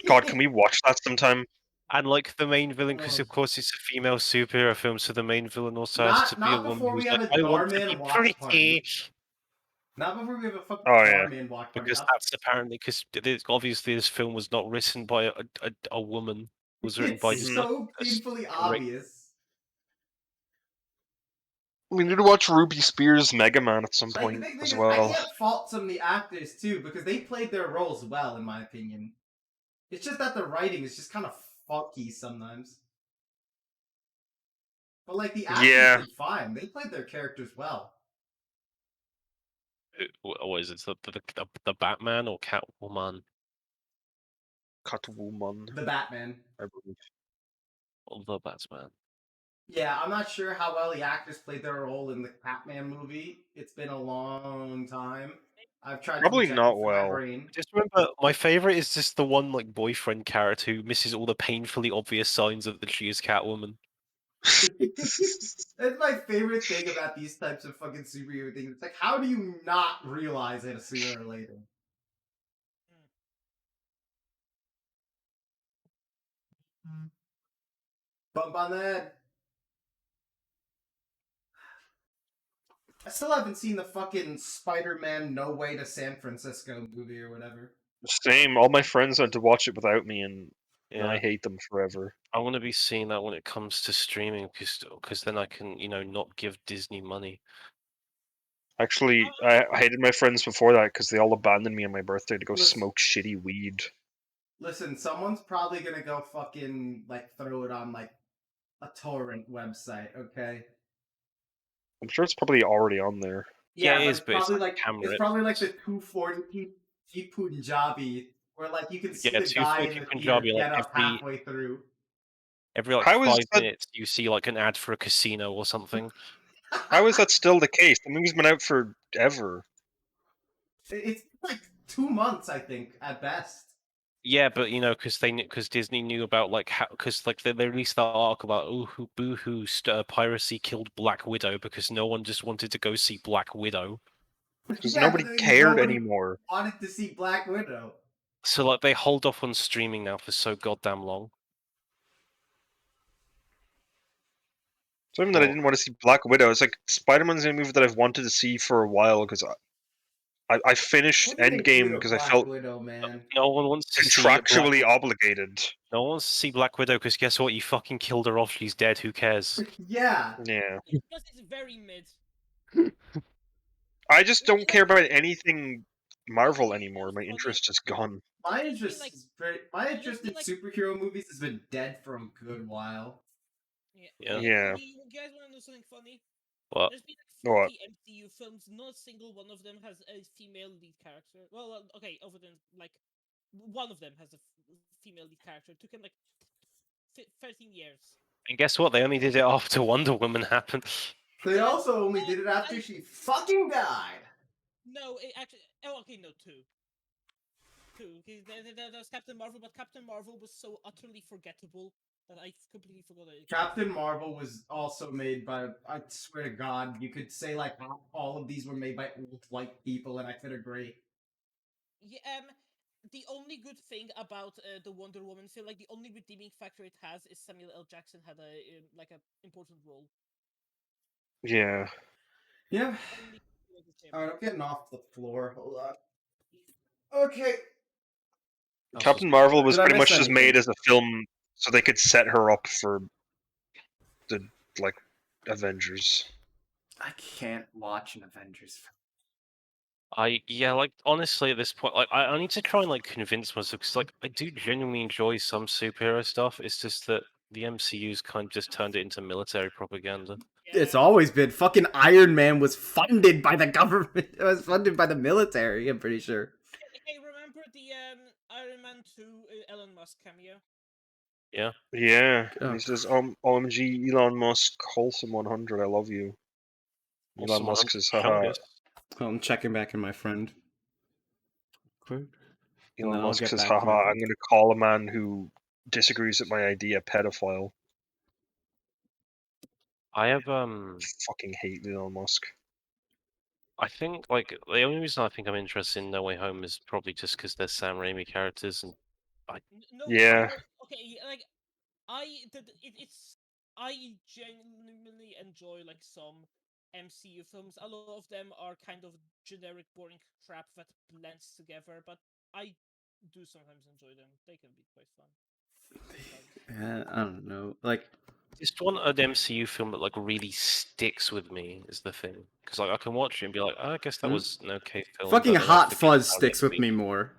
Speaker 1: God, can we watch that sometime?
Speaker 4: And like the main villain, because
Speaker 3: Oh.
Speaker 4: of course it's a female superhero film, so the main villain also has to be a
Speaker 3: Not
Speaker 4: woman
Speaker 3: before
Speaker 4: who's
Speaker 3: we have
Speaker 4: like,
Speaker 3: a
Speaker 4: I want to
Speaker 3: Garman
Speaker 4: be
Speaker 3: watch party.
Speaker 4: pretty.
Speaker 3: Not before we have a fucking
Speaker 1: Oh yeah.
Speaker 3: Garman watch party.
Speaker 4: Because that's apparently because obviously this film was not written by a woman. It was written by
Speaker 3: It's
Speaker 4: just
Speaker 3: so
Speaker 4: a
Speaker 3: painfully
Speaker 4: straight.
Speaker 3: obvious.
Speaker 1: We need to watch Ruby Spears Mega Man at some
Speaker 3: Like the
Speaker 1: point
Speaker 3: big thing
Speaker 1: as
Speaker 3: is, I
Speaker 1: well.
Speaker 3: can't fault some of the actors too because they played their roles well, in my opinion. It's just that the writing is just kind of funky sometimes. But like the actors
Speaker 1: Yeah.
Speaker 3: did fine; they played their characters well.
Speaker 4: What is it? The Batman or Catwoman?
Speaker 1: Catwoman,
Speaker 3: The Batman.
Speaker 1: I believe.
Speaker 4: Or the Batman?
Speaker 3: Yeah, I'm not sure how well the actors played their role in the Batman movie. It's been a long time. I've tried to
Speaker 1: Probably
Speaker 3: eject
Speaker 1: not
Speaker 3: it from my
Speaker 1: well.
Speaker 3: brain.
Speaker 4: Just remember, my favorite is just the one like boyfriend character who misses all the painfully obvious signs of that she is Catwoman.
Speaker 3: That's my favorite thing about these types of fucking superhero things. It's like, how do you not realize it sooner or later? Bump on the head. I still haven't seen the fucking Spider-Man No Way to San Francisco movie or whatever.
Speaker 1: Same. All my friends had to watch it without me, and
Speaker 4: Yeah.
Speaker 1: I hate them forever.
Speaker 4: I want to be seeing that when it comes to streaming, because then I can not give Disney money.
Speaker 1: Actually, I hated my friends before that because they all abandoned me on my birthday to go
Speaker 3: Listen.
Speaker 1: smoke shitty weed.
Speaker 3: Listen, someone's probably gonna go fucking like throw it on like a torrent website, okay?
Speaker 1: I'm sure it's probably already on there.
Speaker 4: Yeah,
Speaker 3: Yeah,
Speaker 4: it
Speaker 3: but
Speaker 4: is,
Speaker 3: it's
Speaker 4: but it's
Speaker 3: probably
Speaker 4: like
Speaker 3: like
Speaker 4: camera.
Speaker 3: it's probably like the 240p Punjabi, where like you can see
Speaker 4: Yeah,
Speaker 3: the guy
Speaker 4: 240
Speaker 3: in the theater
Speaker 4: Punjabi. Like
Speaker 3: get up halfway through.
Speaker 4: every like
Speaker 1: How is
Speaker 4: 5 minutes, you see like an ad for a casino or something.
Speaker 1: how is that still the case? The movie's been out forever.
Speaker 3: It's like 2 months, I think, at best.
Speaker 4: Yeah, but because Disney knew about like how because like they released that article about who boohoo piracy killed Black Widow because no one just wanted to go see Black Widow.
Speaker 1: Because
Speaker 3: Yeah,
Speaker 1: nobody
Speaker 3: but then
Speaker 1: cared
Speaker 3: nobody
Speaker 1: anymore.
Speaker 3: wanted to see Black Widow.
Speaker 4: So like they hold off on streaming now for so goddamn long.
Speaker 1: It's not even that I
Speaker 4: Well,
Speaker 1: didn't want to see Black Widow. It's like Spider-Man's a movie that I've wanted to see for a while because I finished
Speaker 3: What do they do
Speaker 1: Endgame
Speaker 3: to
Speaker 1: because I
Speaker 3: Black
Speaker 1: felt
Speaker 3: Widow, man?
Speaker 4: no one wants to see
Speaker 1: contractually obligated.
Speaker 4: No one wants to see Black Widow because guess what? You fucking killed her off. She's dead. Who cares?
Speaker 3: Yeah.
Speaker 1: Yeah.
Speaker 5: Because it's very mid.
Speaker 1: I just don't care
Speaker 5: Like,
Speaker 1: about anything Marvel
Speaker 5: you know
Speaker 1: anymore.
Speaker 5: what's
Speaker 1: My
Speaker 5: funny?
Speaker 1: interest is gone.
Speaker 3: My
Speaker 5: There's been,
Speaker 3: interest
Speaker 5: like-
Speaker 3: is my
Speaker 5: there's
Speaker 3: interest
Speaker 5: been,
Speaker 3: in
Speaker 5: like-
Speaker 3: superhero movies has been dead for a good while.
Speaker 4: Yeah.
Speaker 1: Yeah.
Speaker 5: You guys want to know something funny?
Speaker 4: What?
Speaker 5: There's been
Speaker 1: What?
Speaker 5: like 40 MCU films. Not a single one of them has a female lead character. Well, okay, other than like one of them has a female lead character. It took him like 13 years.
Speaker 4: And guess what? They only did it after Wonder Woman happened.
Speaker 3: They
Speaker 5: Yeah,
Speaker 3: also only did it after
Speaker 5: I-
Speaker 3: she fucking died.
Speaker 5: No, it actually. Oh, okay, no, two. There was Captain Marvel, but Captain Marvel was so utterly forgettable that I completely forgot it.
Speaker 3: Captain Marvel was also made by, I swear to God, you could say like all of these were made by old white people, and I could agree.
Speaker 5: Yeah, the only good thing about the Wonder Woman film, like the only redeeming factor it has, is Samuel L. Jackson had a like an important role.
Speaker 1: Yeah.
Speaker 3: Yeah.
Speaker 5: Only
Speaker 3: Alright, I'm getting off the floor. Hold on. Okay.
Speaker 1: Captain Marvel was
Speaker 3: Did I
Speaker 1: pretty
Speaker 3: miss
Speaker 1: much just
Speaker 3: anything?
Speaker 1: made as a film so they could set her up for the like Avengers.
Speaker 3: I can't watch an Avengers film.
Speaker 4: Like honestly at this point, like I need to try and like convince myself because like I do genuinely enjoy some superhero stuff. It's just that the MCU's kind of just turned it into military propaganda.
Speaker 3: It's always been fucking Iron Man was funded by the government. It was funded by the military, I'm pretty sure.
Speaker 5: Hey, remember the Iron Man 2 Elon Musk cameo?
Speaker 1: Yeah.
Speaker 3: Oh.
Speaker 1: And he says, OMG Elon Musk, wholesome 100, I love you.
Speaker 4: Also,
Speaker 1: Elon Musk says, haha.
Speaker 4: Chungus.
Speaker 3: I'm checking back in my friend. And then
Speaker 1: Elon
Speaker 3: I'll
Speaker 1: Musk
Speaker 3: get
Speaker 1: says,
Speaker 3: back to
Speaker 1: haha,
Speaker 3: my
Speaker 1: I'm going to call a man who disagrees with my idea pedophile.
Speaker 4: I have
Speaker 1: Fucking hate Elon Musk.
Speaker 4: I think like the only reason I think I'm interested in No Way Home is probably just because there's Sam Raimi characters and
Speaker 5: No,
Speaker 1: Yeah.
Speaker 5: okay, like I genuinely enjoy like some MCU films. A lot of them are kind of generic, boring crap that blends together, but I do sometimes enjoy them. They can be quite fun.
Speaker 3: I don't know. Like,
Speaker 4: just want an MCU film that like really sticks with me is the thing because like I can watch it and be like, oh, I guess that was an okay film.
Speaker 3: fucking
Speaker 4: but then I'll
Speaker 3: Hot
Speaker 4: forget
Speaker 3: Fuzz
Speaker 4: about it
Speaker 3: sticks
Speaker 4: next
Speaker 3: with
Speaker 4: week.
Speaker 3: me more.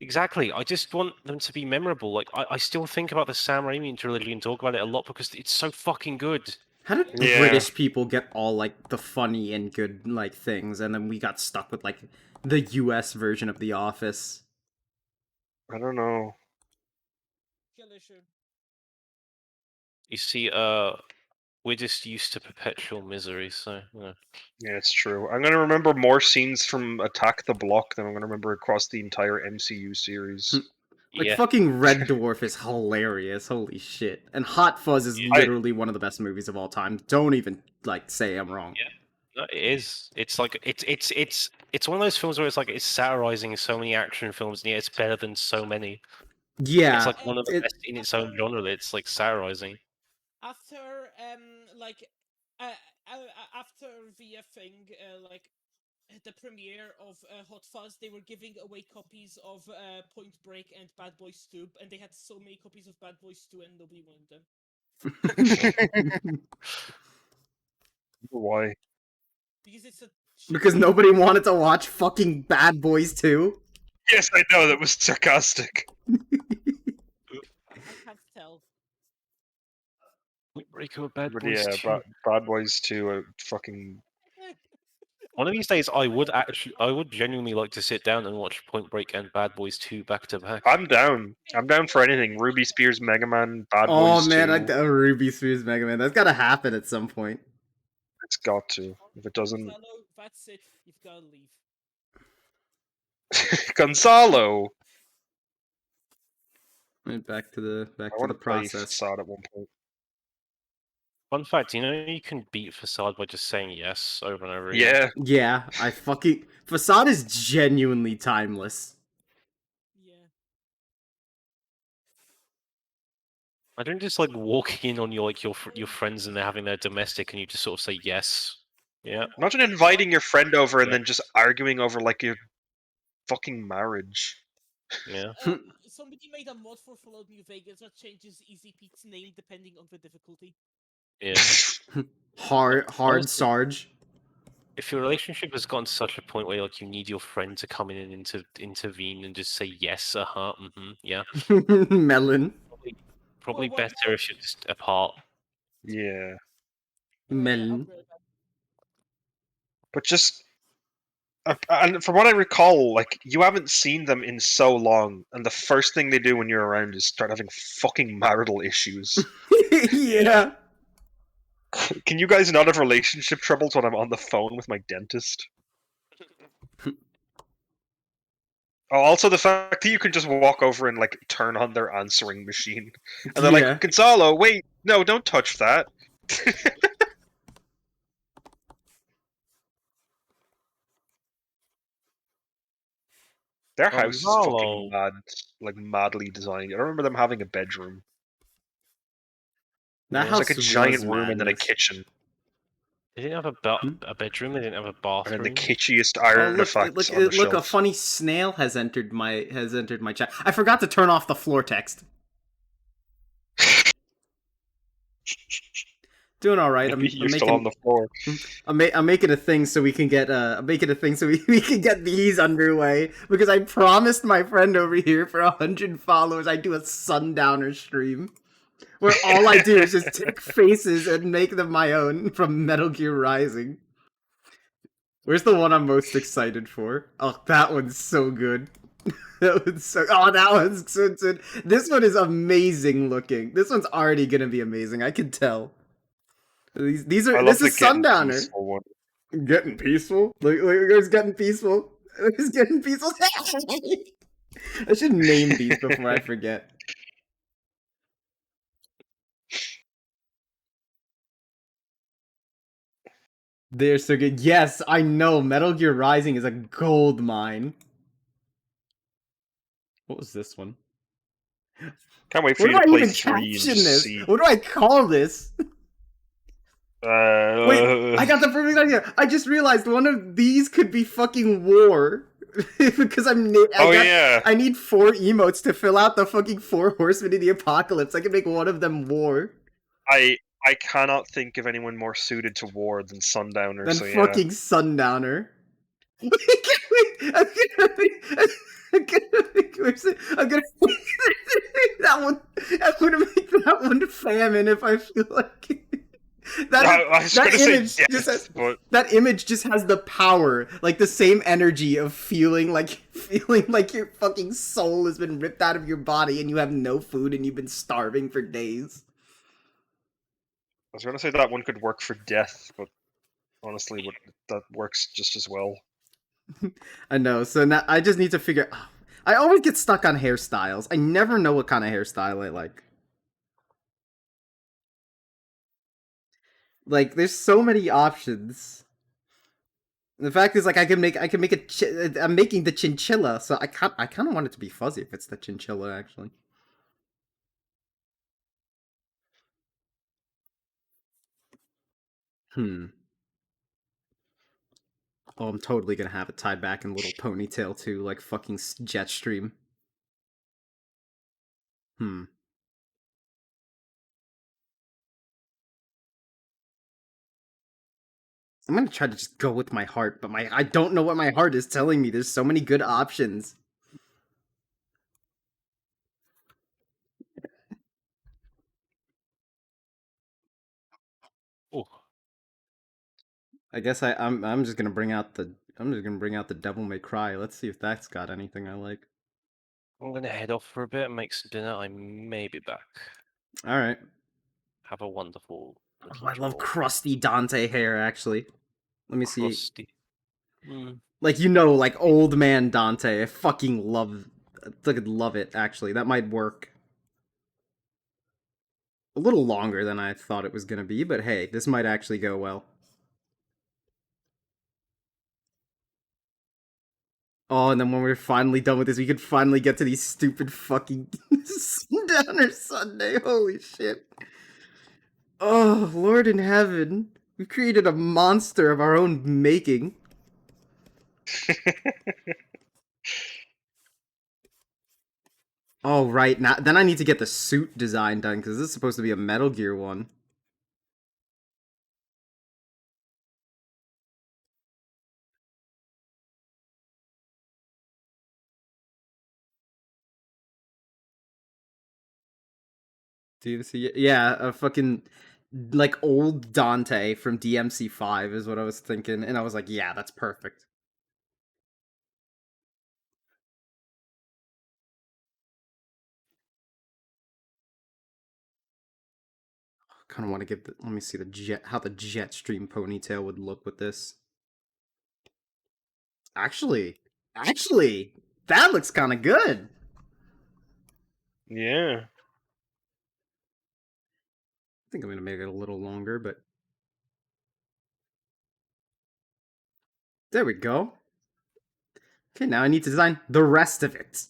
Speaker 4: Exactly. I just want them to be memorable. Like I still think about the Sam Raimi trilogy and talk about it a lot because it's so fucking good.
Speaker 3: How did
Speaker 1: Yeah.
Speaker 3: British people get all like the funny and good like things, and then we got stuck with like the US version of The Office?
Speaker 1: I don't know.
Speaker 4: You see, we're just used to perpetual misery, so you know.
Speaker 1: Yeah, it's true. I'm going to remember more scenes from Attack the Block than I'm going to remember across the entire MCU series.
Speaker 3: Like
Speaker 4: Yeah.
Speaker 3: fucking Red Dwarf is hilarious. Holy shit. And Hot Fuzz is literally one of the best movies of all time. Don't even like say I'm wrong.
Speaker 4: Yeah. No, it is. It's like it's one of those films where it's like it's satirizing so many action films, and yet it's better than so many.
Speaker 3: Yeah.
Speaker 4: It's like one of the
Speaker 3: it-
Speaker 4: best in its own genre that it's like satirizing.
Speaker 5: After like after the thing like the premiere of Hot Fuzz, they were giving away copies of Point Break and Bad Boys 2, and they had so many copies of Bad Boys 2 and nobody wanted them
Speaker 1: Why?
Speaker 5: because it's a
Speaker 3: Because nobody wanted to watch fucking Bad Boys 2.
Speaker 1: Yes, I know that was sarcastic.
Speaker 5: I can't tell.
Speaker 4: Point Break or Bad
Speaker 1: But
Speaker 4: Boys
Speaker 1: yeah,
Speaker 4: 2.
Speaker 1: Bad Boys 2 are fucking.
Speaker 4: One of these days, I would genuinely like to sit down and watch Point Break and Bad Boys 2 back to back.
Speaker 1: I'm down. I'm down for anything. Ruby Spears, Mega Man, Bad
Speaker 3: Oh
Speaker 1: Boys
Speaker 3: man,
Speaker 1: 2.
Speaker 3: Ruby Spears Mega Man. That's gotta happen at some point.
Speaker 1: It's got to. If it doesn't,
Speaker 5: Gonzalo, that's it. You've got to leave.
Speaker 1: Gonzalo.
Speaker 3: Right, back to the
Speaker 1: I want to play
Speaker 3: process.
Speaker 1: Facade at one point.
Speaker 4: Fun fact, you know you can beat Facade by just saying yes over and over again.
Speaker 1: Yeah,
Speaker 3: Yeah, I fucking Facade is genuinely timeless.
Speaker 5: Yeah.
Speaker 4: I don't just like walk in on your friends and they're having their domestic and you just sort of say yes. Yeah.
Speaker 1: imagine inviting your friend over and then just arguing over like your fucking marriage.
Speaker 4: Yeah.
Speaker 5: Somebody made a mod for Fallout New Vegas that changes Easy Pete's name depending on the difficulty.
Speaker 4: Yeah.
Speaker 3: Hard
Speaker 4: Honestly-
Speaker 3: Sarge.
Speaker 4: If your relationship has gotten to such a point where like you need your friend to come in and intervene and just say yes, yeah,
Speaker 3: Melon.
Speaker 4: probably
Speaker 5: Well,
Speaker 4: better if you're just apart.
Speaker 1: Yeah,
Speaker 3: Melon.
Speaker 1: but just. And from what I recall, like you haven't seen them in so long, and the first thing they do when you're around is start having fucking marital issues.
Speaker 3: Yeah.
Speaker 1: Can you guys not have relationship troubles when I'm on the phone with my dentist? Oh, also the fact that you can just walk over and like turn on their answering machine, and they're
Speaker 3: Yeah.
Speaker 1: like, "Gonzalo, wait, no, don't touch that." Their house is fucking
Speaker 4: Gonzalo.
Speaker 1: mad, like madly designed. I don't remember them having a bedroom.
Speaker 3: That
Speaker 1: It was
Speaker 3: house
Speaker 1: like a
Speaker 3: was
Speaker 1: giant room and then a
Speaker 3: madness.
Speaker 1: kitchen,
Speaker 4: They didn't have a bedroom. They didn't have a
Speaker 1: and
Speaker 4: bathroom.
Speaker 1: then the kitschest
Speaker 3: Oh look!
Speaker 1: artifacts on the
Speaker 3: Look! A
Speaker 1: shelf.
Speaker 3: funny snail has entered my chat. I forgot to turn off the floor text. Doing all right.
Speaker 1: Maybe
Speaker 3: I'm
Speaker 1: you're still
Speaker 3: making
Speaker 1: on the floor.
Speaker 3: I'm making a thing so we can get I'm making a thing so we can get these underway because I promised my friend over here for 100 followers I do a Sundowner stream where all I do is just take faces and make them my own from Metal Gear Rising. Where's the one I'm most excited for? Oh, that one's so good. That one's so. Oh, that one's so good. This one is amazing looking. This one's already gonna be amazing. I can tell. These are.
Speaker 1: I
Speaker 3: This
Speaker 1: love the
Speaker 3: is
Speaker 1: getting
Speaker 3: Sundowner.
Speaker 1: peaceful one.
Speaker 3: Getting peaceful? Look, it's getting peaceful. It's getting peaceful. I should name these before I forget. They're so good. Yes, I know. Metal Gear Rising is a gold mine. What was this one?
Speaker 1: Can't wait for
Speaker 3: What
Speaker 1: you
Speaker 3: do
Speaker 1: to
Speaker 3: I
Speaker 1: play
Speaker 3: even
Speaker 1: 3 and
Speaker 3: caption
Speaker 1: just
Speaker 3: this?
Speaker 1: see.
Speaker 3: What do I call this? Wait, I got the perfect idea. I just realized one of these could be fucking war. Because
Speaker 1: yeah.
Speaker 3: I need 4 emotes to fill out the fucking 4 horsemen of the apocalypse. I can make one of them war.
Speaker 1: I cannot think of anyone more suited to war than Sundowner.
Speaker 3: Then
Speaker 1: So yeah.
Speaker 3: fucking Sundowner. I'm gonna that one. I'm gonna make that one famine if I feel like it.
Speaker 1: I was
Speaker 3: that
Speaker 1: gonna say
Speaker 3: image
Speaker 1: death,
Speaker 3: just has,
Speaker 1: but
Speaker 3: that image just has the power, like the same energy of feeling like your fucking soul has been ripped out of your body and you have no food and you've been starving for days.
Speaker 1: I was gonna say that one could work for death, but honestly, that works just as well.
Speaker 3: I know. So now I just need to figure. I always get stuck on hairstyles. I never know what kind of hairstyle I like. Like, there's so many options. The fact is, like, I can make I'm making the chinchilla, so I kind of want it to be fuzzy if it's the chinchilla, actually. Hmm. Oh, I'm totally gonna have it tied back in a little ponytail too, like fucking Jetstream. Hmm. I'm gonna try to just go with my heart, but I don't know what my heart is telling me. There's so many good options.
Speaker 4: Oh,
Speaker 3: I guess I'm just gonna bring out the Devil May Cry. Let's see if that's got anything I like.
Speaker 4: I'm gonna head off for a bit and make some dinner. I may be back.
Speaker 3: All right.
Speaker 4: Have a wonderful
Speaker 3: Oh,
Speaker 4: looking
Speaker 3: I love
Speaker 4: jaw.
Speaker 3: crusty Dante hair. Actually, let me see.
Speaker 4: Crusty. Mm.
Speaker 3: Like like old man Dante. I fucking love it. Actually, that might work. A little longer than I thought it was gonna be, but hey, this might actually go well. Oh, and then when we're finally done with this, we can finally get to these stupid fucking Sundowner Sunday. Holy shit. Oh, Lord in heaven. We've created a monster of our own making. Oh, right. Now, then I need to get the suit design done, because this is supposed to be a Metal Gear one. Do you see it? Yeah, a fucking like old Dante from DMC5 is what I was thinking, and I was like, yeah, that's perfect. Kind of want to give let me see how the jet stream ponytail would look with this. Actually, that looks kind of good.
Speaker 1: Yeah.
Speaker 3: I think I'm gonna make it a little longer, but there we go. Okay, now I need to design the rest of it.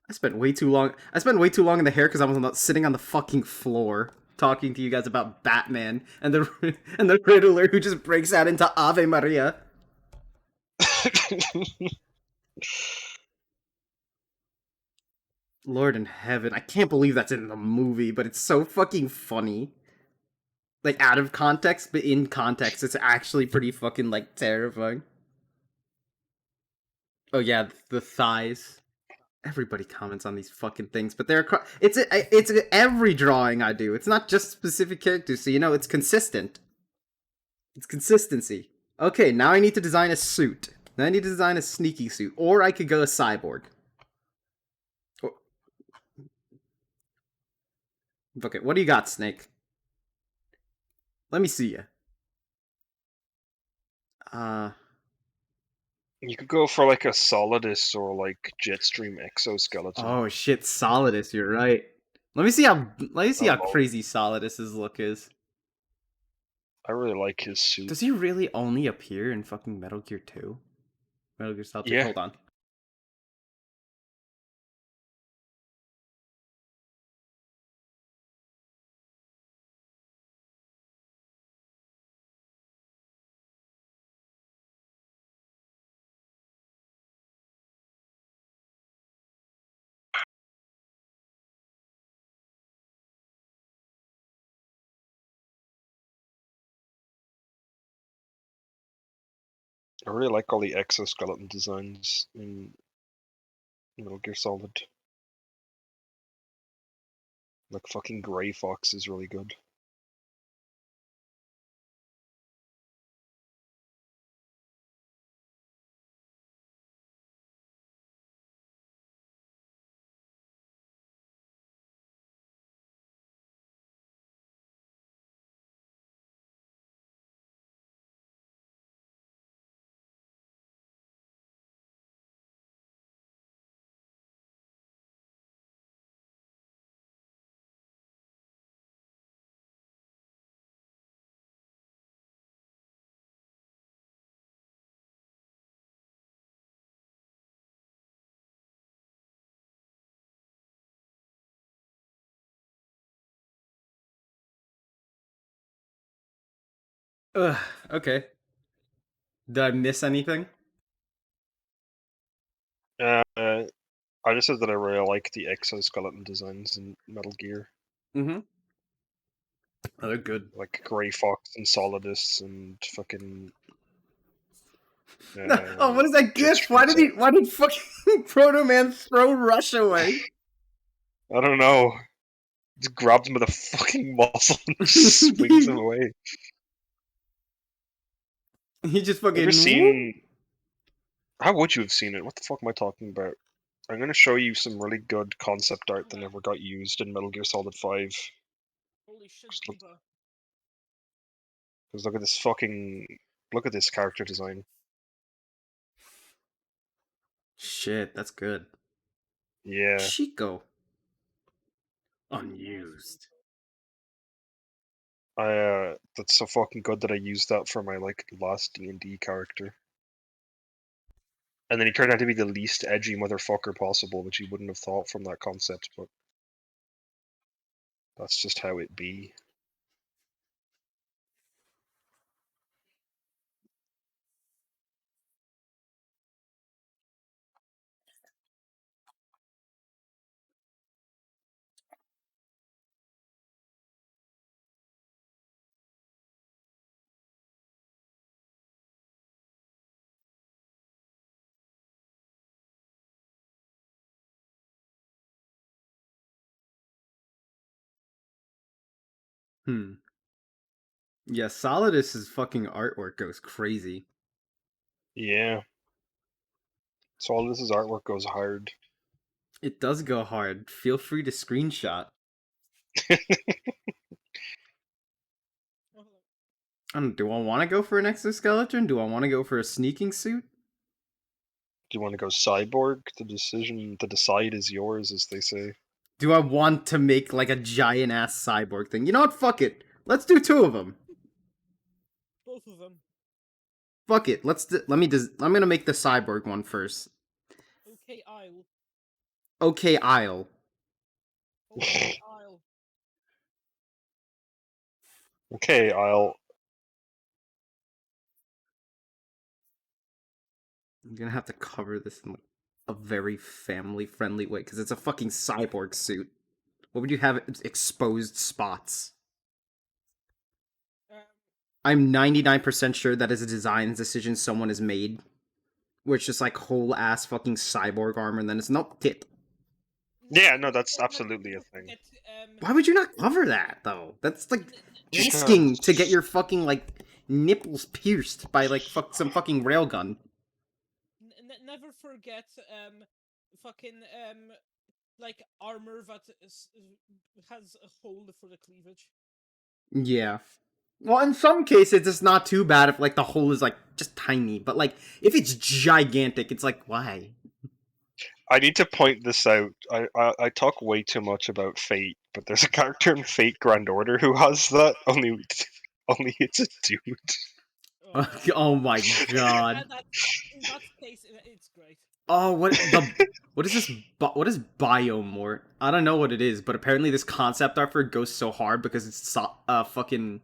Speaker 3: I spent way too long. I spent way too long in the hair because I was sitting on the fucking floor talking to you guys about Batman and the and the Riddler who just breaks out into Ave Maria. Lord in heaven, I can't believe that's in the movie, but it's so fucking funny. Like out of context, but in context, it's actually pretty fucking like terrifying. Oh yeah, the thighs. Everybody comments on these fucking things, but it's every drawing I do. It's not just specific characters, so it's consistent. It's consistency. Okay, now I need to design a suit. Now I need to design a sneaky suit, or I could go a cyborg. Okay, what do you got, Snake? Let me see you.
Speaker 1: You could go for like a Solidus or like Jetstream exoskeleton.
Speaker 3: Oh shit, Solidus, you're right. Let me see how crazy Solidus's look is.
Speaker 1: I really like his suit.
Speaker 3: Does he really only appear in fucking Metal Gear 2? Metal Gear Solid 2?
Speaker 1: Yeah.
Speaker 3: Hold on.
Speaker 1: I really like all the exoskeleton designs in Metal Gear Solid. Like fucking Grey Fox is really good.
Speaker 3: Ugh, okay. Did I miss anything?
Speaker 1: I just said that I really like the exoskeleton designs in Metal Gear.
Speaker 3: Mm-hmm. Oh, they're good.
Speaker 1: like Grey Fox and Solidus and fucking.
Speaker 3: Oh, what is that
Speaker 1: Jits
Speaker 3: gif? Why did fucking Proto Man throw Rush away?
Speaker 1: I don't know. Just grabs him with a fucking muzzle and swings him away.
Speaker 3: He just
Speaker 1: Ever
Speaker 3: fucking
Speaker 1: seen? How would you have seen it? What the fuck am I talking about? I'm gonna show you some really good concept art that never got used in Metal Gear Solid 5.
Speaker 5: Holy shit,
Speaker 1: Just look,
Speaker 5: Keeper.
Speaker 1: look at this fucking. Look at this character design.
Speaker 3: Shit, that's good.
Speaker 1: Yeah.
Speaker 3: Chico. Unused.
Speaker 1: That's so fucking good that I used that for my like last D&D character. And then he turned out to be the least edgy motherfucker possible, which you wouldn't have thought from that concept, but that's just how it be.
Speaker 3: Yeah, Solidus's fucking artwork goes crazy.
Speaker 1: Yeah. So all this is artwork goes hard.
Speaker 3: It does go hard. Feel free to screenshot.
Speaker 5: Oh,
Speaker 3: Do I want to go for an exoskeleton? Do I want to go for a sneaking suit?
Speaker 1: Do you want to go cyborg? The decide is yours, as they say.
Speaker 3: Do I want to make like a giant ass cyborg thing? You know what? Fuck it. Let's do two of them.
Speaker 5: both of them.
Speaker 3: Fuck it. I'm gonna make the cyborg one first.
Speaker 5: Okay, Isle.
Speaker 3: Okay, Isle.
Speaker 5: Okay, Isle.
Speaker 1: Okay,
Speaker 3: I'm gonna have to cover this in like a very family-friendly way because it's a fucking cyborg suit. What would you have exposed spots?
Speaker 5: Um,
Speaker 3: I'm 99% sure that is a design decision someone has made. Where it's just like whole ass fucking cyborg armor and then it's nope, tip.
Speaker 1: Yeah, no, that's absolutely a thing.
Speaker 3: Why would you not cover that though? That's like
Speaker 1: Because-
Speaker 3: risking to get your fucking like nipples pierced by like some fucking railgun.
Speaker 5: Never forget, fucking, like armor that has a hole for the cleavage.
Speaker 3: Yeah. Well, in some cases, it's not too bad if like the hole is like just tiny, but like if it's gigantic, it's like why?
Speaker 1: I need to point this out. I talk way too much about Fate, but there's a character in Fate Grand Order who has that. Only it's a dude.
Speaker 3: Oh my god.
Speaker 5: In that case, it's great.
Speaker 3: Oh, what is this? What is biomort? I don't know what it is, but apparently this concept art for it goes so hard because it's fucking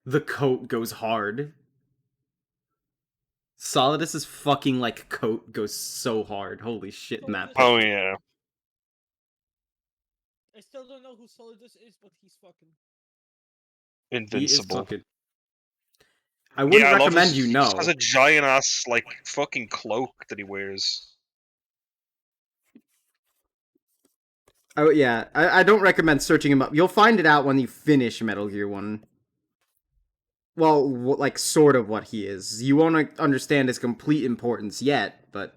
Speaker 3: the coat goes hard. Solidus's fucking like coat goes so hard. Holy shit, Matt.
Speaker 1: Oh yeah.
Speaker 5: I still don't know who Solidus is, but he's fucking.
Speaker 3: He is
Speaker 1: Invincible.
Speaker 3: fucking. I wouldn't
Speaker 1: I love
Speaker 3: recommend
Speaker 1: his,
Speaker 3: you
Speaker 1: he
Speaker 3: know.
Speaker 1: just has a giant ass like fucking cloak that he wears.
Speaker 3: Oh yeah, I don't recommend searching him up. You'll find it out when you finish Metal Gear 1. Well, like sort of what he is. You won't understand his complete importance yet, but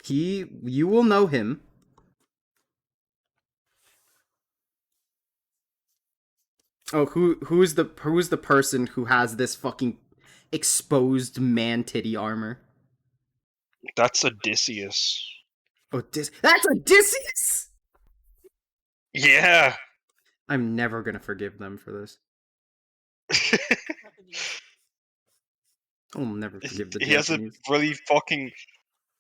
Speaker 3: you will know him. Oh, who's the person who has this fucking exposed man titty armor?
Speaker 1: That's Odysseus.
Speaker 3: That's Odysseus!
Speaker 1: Yeah.
Speaker 3: I'm never gonna forgive them for this.
Speaker 5: Japanese.
Speaker 3: I'll never forgive the
Speaker 1: He has a
Speaker 3: Japanese.
Speaker 1: really fucking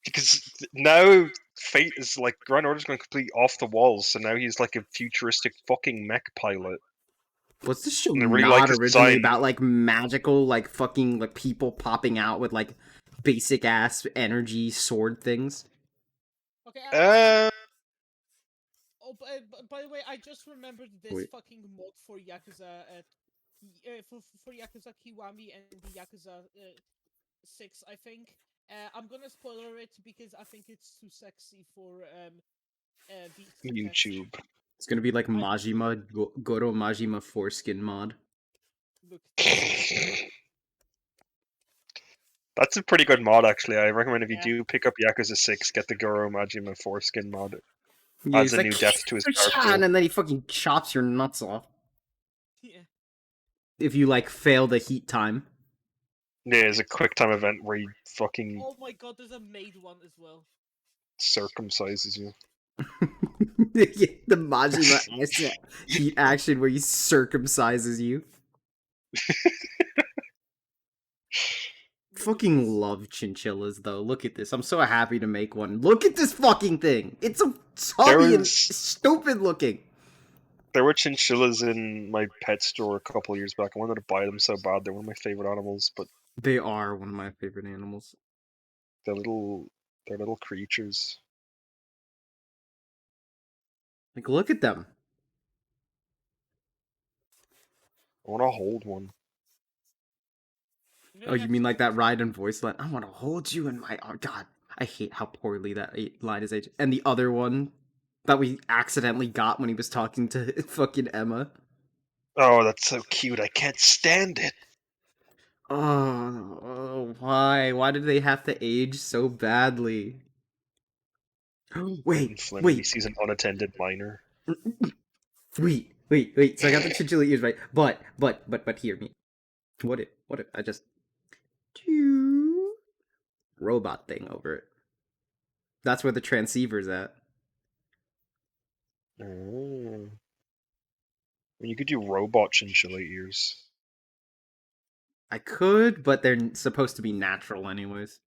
Speaker 1: because now Fate is like Grand Order's going completely off the walls, so now he's like a futuristic fucking mech pilot.
Speaker 3: Was this show
Speaker 1: And I really
Speaker 3: not
Speaker 1: like his
Speaker 3: originally
Speaker 1: design.
Speaker 3: about like magical, like fucking like people popping out with like basic ass energy sword things?
Speaker 5: Okay. Oh, by the way, I just remembered this
Speaker 3: Wait.
Speaker 5: fucking mod for Yakuza, for Yakuza Kiwami and the Yakuza 6, I think. I'm gonna spoiler it because I think it's too sexy for VT test.
Speaker 1: YouTube.
Speaker 3: It's gonna be like
Speaker 5: I-
Speaker 3: Majima, Goro Majima foreskin mod.
Speaker 5: Look, this,
Speaker 1: That's a pretty good mod, actually. I recommend if you
Speaker 5: Yeah.
Speaker 1: do pick up Yakuza 6, get the Goro Majima foreskin mod.
Speaker 3: Yeah,
Speaker 1: Adds
Speaker 3: he's
Speaker 1: a
Speaker 3: like,
Speaker 1: new depth to his
Speaker 3: "Shan,"
Speaker 1: character.
Speaker 3: and then he fucking chops your nuts off
Speaker 5: yeah.
Speaker 3: if you like fail the heat time.
Speaker 1: Yeah, there's a quick time event where he fucking
Speaker 5: Oh my god, there's a maid one as well.
Speaker 1: circumcises you.
Speaker 3: The Majima heat action where he circumcises you.
Speaker 5: Look at
Speaker 3: Fucking
Speaker 5: this.
Speaker 3: love chinchillas though. Look at this. I'm so happy to make one. Look at this fucking thing. It's so tubby and
Speaker 1: was-
Speaker 3: stupid looking.
Speaker 1: There were chinchillas in my pet store a couple of years back. I wanted to buy them so bad. They're one of my favorite animals, but
Speaker 3: They are one of my favorite animals.
Speaker 1: they're little creatures.
Speaker 3: Like, look at them.
Speaker 1: I want to hold one.
Speaker 5: I'm gonna
Speaker 3: Oh, you
Speaker 5: have
Speaker 3: mean
Speaker 5: to
Speaker 3: like
Speaker 5: do
Speaker 3: that Raiden voice line? I want to hold you in my arms. God, I hate how poorly that line is aged. And the other one that we accidentally got when he was talking to fucking Emma.
Speaker 1: Oh, that's so cute. I can't stand it.
Speaker 3: Oh, why? Why did they have to age so badly?
Speaker 1: And
Speaker 3: Wait,
Speaker 1: Flynn when he
Speaker 3: wait,
Speaker 1: sees an unattended minor.
Speaker 3: wait. So I got the chinchilla ears right, but hear me. What if I just robot thing over it? That's where the transceiver's at.
Speaker 1: Oh. I mean, you could do robot chinchilla ears.
Speaker 3: I could, but they're supposed to be natural anyways.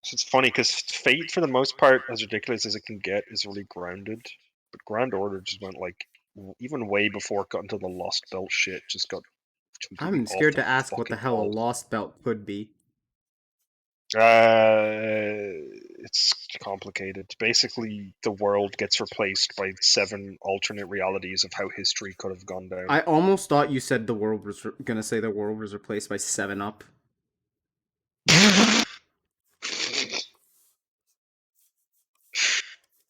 Speaker 1: So it's funny because Fate, for the most part, as ridiculous as it can get, is really grounded. But Grand Order just went like, even way before it got into the Lost Belt shit, just got completely
Speaker 3: I'm
Speaker 1: off
Speaker 3: scared
Speaker 1: the
Speaker 3: to ask what the
Speaker 1: fucking
Speaker 3: hell a
Speaker 1: wall.
Speaker 3: lost belt could be.
Speaker 1: It's complicated. Basically, the world gets replaced by 7 alternate realities of how history could have gone down.
Speaker 3: I almost thought you said the world was gonna say the world was replaced by 7-Up.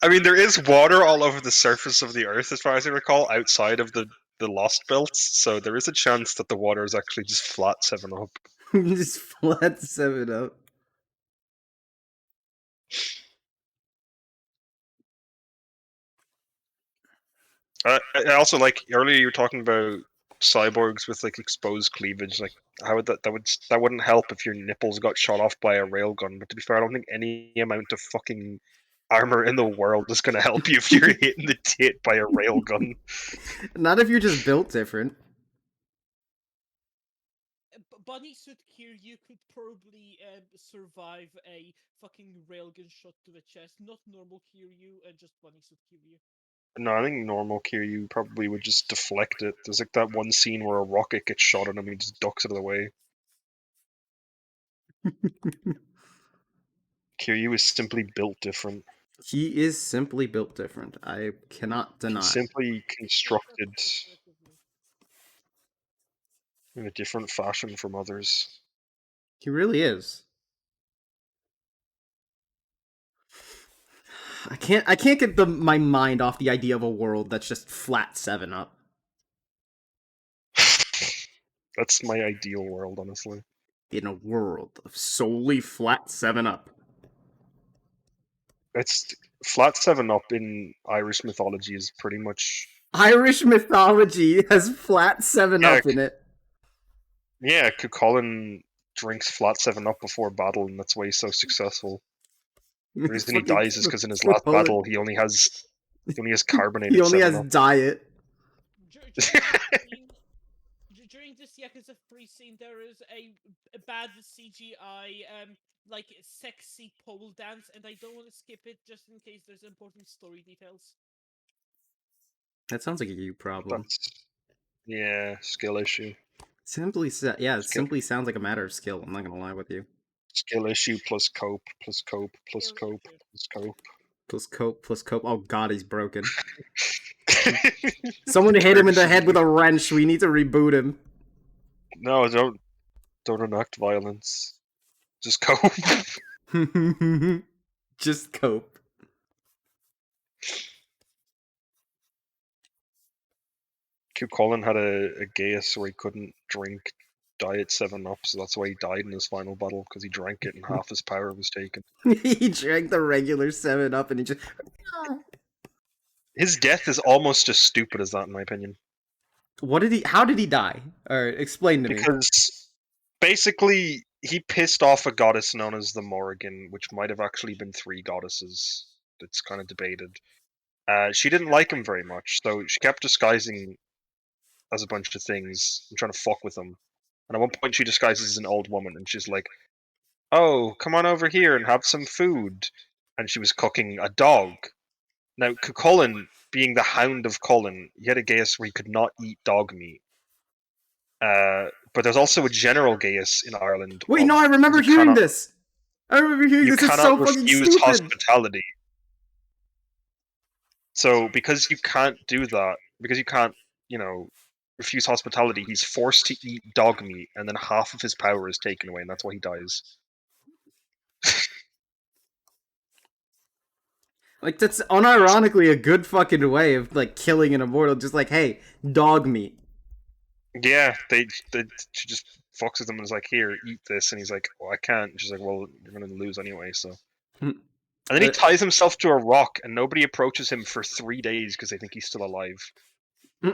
Speaker 1: I mean, there is water all over the surface of the Earth, as far as I recall, outside of the Lost Belts. So there is a chance that the water is actually just flat 7-Up.
Speaker 3: Just flat 7-Up.
Speaker 1: I also like earlier you were talking about cyborgs with like exposed cleavage. Like, how would that wouldn't help if your nipples got shot off by a railgun. But to be fair, I don't think any amount of fucking armor in the world is gonna help you if you're hitting the tit by a railgun.
Speaker 3: Not if you're just built different.
Speaker 5: Bunny Suit Kiryu could probably survive a fucking railgun shot to the chest. Not normal Kiryu, just Bunny Suit Kiryu.
Speaker 1: No, I think normal Kiryu probably would just deflect it. There's like that one scene where a rocket gets shot at him and he just ducks out of the way. Kiryu is simply built different.
Speaker 3: He is simply built different. I cannot deny.
Speaker 1: He's simply constructed
Speaker 5: Aggressively.
Speaker 1: in a different fashion from others.
Speaker 3: He really is. I can't get my mind off the idea of a world that's just flat 7-Up.
Speaker 1: That's my ideal world, honestly.
Speaker 3: In a world of solely flat 7-Up.
Speaker 1: It's flat 7-Up in Irish mythology is pretty much
Speaker 3: Irish mythology has flat 7-Up in it.
Speaker 1: yeah. Cuchulainn drinks flat 7-Up before battle, and that's why he's so successful. The reason he
Speaker 3: Fucking
Speaker 1: dies is because in his last
Speaker 3: Cuchulainn.
Speaker 1: battle he only has carbonated
Speaker 3: He only has
Speaker 1: 7-Up.
Speaker 3: diet.
Speaker 5: During this Yakuza 3 scene, there is a bad CGI, like sexy pole dance, and I don't want to skip it just in case there's important story details.
Speaker 3: That sounds like a you problem.
Speaker 1: Yeah, skill issue.
Speaker 3: It simply sounds like a matter of skill. I'm not gonna lie with you.
Speaker 1: Skill issue plus cope plus cope plus
Speaker 5: Skill
Speaker 1: cope
Speaker 5: issue.
Speaker 1: plus cope.
Speaker 3: Plus cope. Oh god, he's broken. Someone hit him in the head with a wrench. We need to reboot him.
Speaker 1: No, don't enact violence. Just cope.
Speaker 3: Just cope.
Speaker 1: Q Colin had a geas where he couldn't drink Diet 7-Up, so that's why he died in his final battle, because he drank it and half his power was taken.
Speaker 3: He drank the regular 7-Up and he just.
Speaker 1: His death is almost as stupid as that, in my opinion.
Speaker 3: What did he? How did he die? Or explain to me.
Speaker 1: Because basically, he pissed off a goddess known as the Morrigan, which might have actually been 3 goddesses. It's kind of debated. She didn't like him very much, so she kept disguising as a bunch of things and trying to fuck with him. And at one point, she disguises as an old woman, and she's like, "Oh, come on over here and have some food." And she was cooking a dog. Now, Cuchulainn, being the Hound of Cullen, he had a geas where he could not eat dog meat. But there's also a general geas in Ireland.
Speaker 3: Wait,
Speaker 1: of
Speaker 3: no, I remember
Speaker 1: you
Speaker 3: hearing
Speaker 1: cannot-
Speaker 3: this. I remember hearing
Speaker 1: You
Speaker 3: this. It's
Speaker 1: cannot
Speaker 3: so fucking
Speaker 1: refuse
Speaker 3: stupid.
Speaker 1: hospitality. So because you can't do that, because you can't, refuse hospitality, he's forced to eat dog meat, and then half of his power is taken away, and that's why he dies.
Speaker 3: Like, that's unironically a good fucking way of, like, killing an immortal. Just like, hey, dog meat.
Speaker 1: Yeah, she just fucks with him and is like, "Here, eat this," and he's like, "Well, I can't." And she's like, "Well, you're gonna lose anyway." So,
Speaker 3: Hmm.
Speaker 1: and then he ties himself to a rock, and nobody approaches him for 3 days because they think he's still alive.
Speaker 3: Hmm.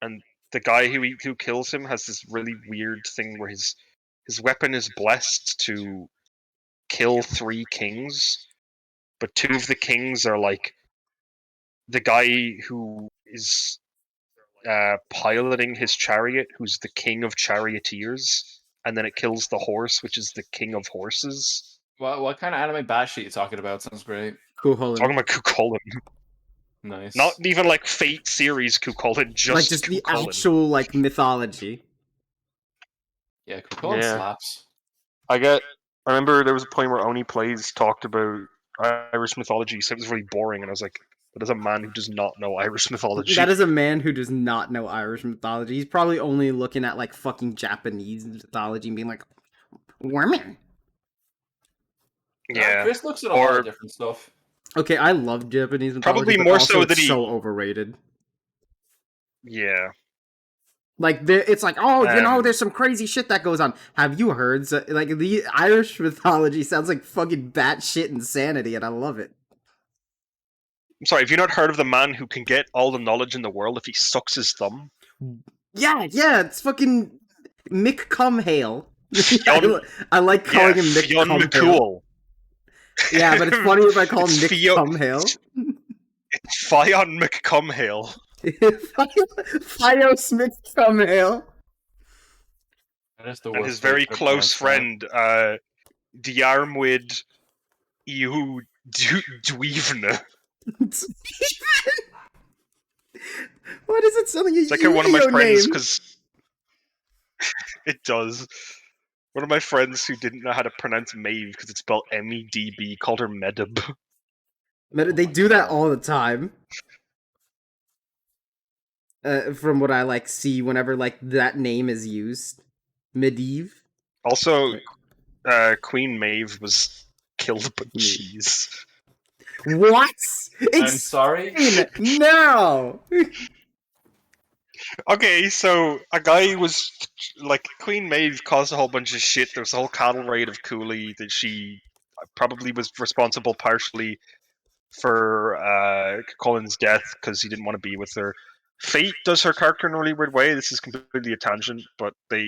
Speaker 1: And the guy who kills him has this really weird thing where his weapon is blessed to kill 3 kings, but 2 of the kings are like the guy who is piloting his chariot, who's the king of charioteers, and then it kills the horse, which is the king of horses.
Speaker 2: What kind of anime bash are you talking about? Sounds great.
Speaker 3: Cool,
Speaker 1: Talking about Cuchulainn.
Speaker 2: Nice.
Speaker 1: Not even like Fate series Cuchulainn, just
Speaker 3: Like, just the
Speaker 1: Cuchulainn.
Speaker 3: actual, like, mythology.
Speaker 2: Yeah, Colin
Speaker 1: Yeah.
Speaker 2: slaps.
Speaker 1: I remember there was a point where Oni Plays talked about Irish mythology, so it was really boring, and I was like, that is a man who does not know Irish mythology.
Speaker 3: That is a man who does not know Irish mythology. He's probably only looking at, like, fucking Japanese mythology and being like, women.
Speaker 1: Yeah.
Speaker 2: Chris looks at a lot
Speaker 1: Or-
Speaker 2: of different stuff.
Speaker 3: Okay, I love Japanese mythology,
Speaker 1: Probably
Speaker 3: but
Speaker 1: more
Speaker 3: also
Speaker 1: so
Speaker 3: it's
Speaker 1: that he-
Speaker 3: so overrated.
Speaker 1: Yeah.
Speaker 3: Like, it's like, oh,
Speaker 1: Um,
Speaker 3: there's some crazy shit that goes on. Have you heard? So, like, the Irish mythology sounds like fucking batshit insanity, and I love it.
Speaker 1: I'm sorry, have you not heard of the man who can get all the knowledge in the world if he sucks his thumb?
Speaker 3: Yeah, it's fucking Mick Cumhale.
Speaker 1: Fionn-
Speaker 3: I like calling him Mick
Speaker 1: Fionn
Speaker 3: Cumhale.
Speaker 1: McCool.
Speaker 3: Yeah, but it's funny if I call him
Speaker 1: It's
Speaker 3: Mick
Speaker 1: Fio-
Speaker 3: Cumhale.
Speaker 1: It's Fionn McCumhale.
Speaker 3: Fios Mick Cumhale.
Speaker 2: That is the
Speaker 1: And
Speaker 2: worst
Speaker 1: his very
Speaker 2: way to
Speaker 1: close
Speaker 2: pronounce that.
Speaker 1: friend, Diarmid Iu Dweevna.
Speaker 3: Why does it sound like a
Speaker 1: It's like one of my
Speaker 3: Yu-Gi-Oh
Speaker 1: friends,
Speaker 3: name?
Speaker 1: because it does. One of my friends who didn't know how to pronounce Maeve because it's spelled MEDB called her Medib.
Speaker 3: They do that all the time. From what I like see whenever like that name is used, Medivh.
Speaker 1: Also, Queen Maeve was killed by cheese.
Speaker 3: What?
Speaker 2: I'm sorry.
Speaker 3: No.
Speaker 1: Okay, so a guy was like Queen Maeve caused a whole bunch of shit. There was a whole cattle raid of Cooley that she probably was responsible partially for Colin's death because he didn't want to be with her. Fate does her character in a really weird way. This is completely a tangent, but they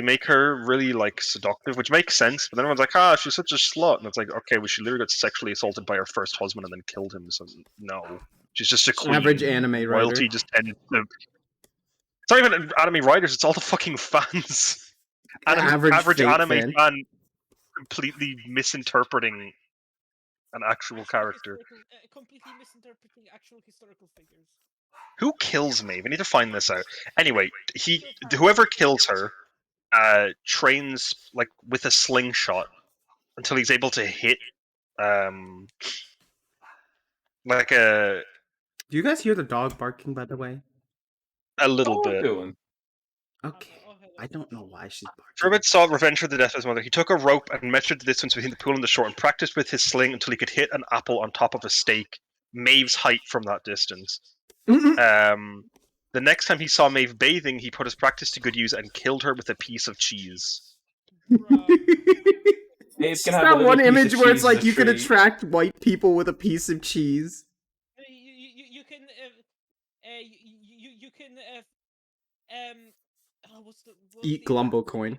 Speaker 1: make her really like seductive, which makes sense. But then everyone's like, she's such a slut, and it's like, okay, well, she literally got sexually assaulted by her first husband and then killed him. So no, she's just a queen.
Speaker 3: Average anime writer.
Speaker 1: Royalty just tended to. It's not even anime writers; it's all the fucking fans. Average
Speaker 3: Fate
Speaker 1: anime fan completely misinterpreting an actual character.
Speaker 5: Completely misinterpreting actual historical figures.
Speaker 1: Who kills Maeve? I need to find this out. Anyway, whoever kills her trains like with a slingshot until he's able to hit like
Speaker 3: Do you guys hear the dog barking, by the way?
Speaker 1: a little
Speaker 2: What
Speaker 1: bit.
Speaker 2: doing?
Speaker 3: Okay. I don't know why she's barking.
Speaker 1: Druid sought revenge for the death of his mother. He took a rope and measured the distance between the pool and the shore and practiced with his sling until he could hit an apple on top of a stake, Maeve's height from that distance. The next time he saw Maeve bathing, he put his practice to good use and killed her with a piece of cheese.
Speaker 5: Bruh.
Speaker 2: Maeve
Speaker 3: It's
Speaker 2: can have a
Speaker 3: that
Speaker 2: little
Speaker 3: one
Speaker 2: piece of
Speaker 3: image where it's
Speaker 2: cheese
Speaker 3: like
Speaker 2: as a
Speaker 3: you can
Speaker 2: treat.
Speaker 3: attract white people with a piece of cheese.
Speaker 5: You can you can what's
Speaker 3: Eat
Speaker 5: the
Speaker 3: Glumbo coin.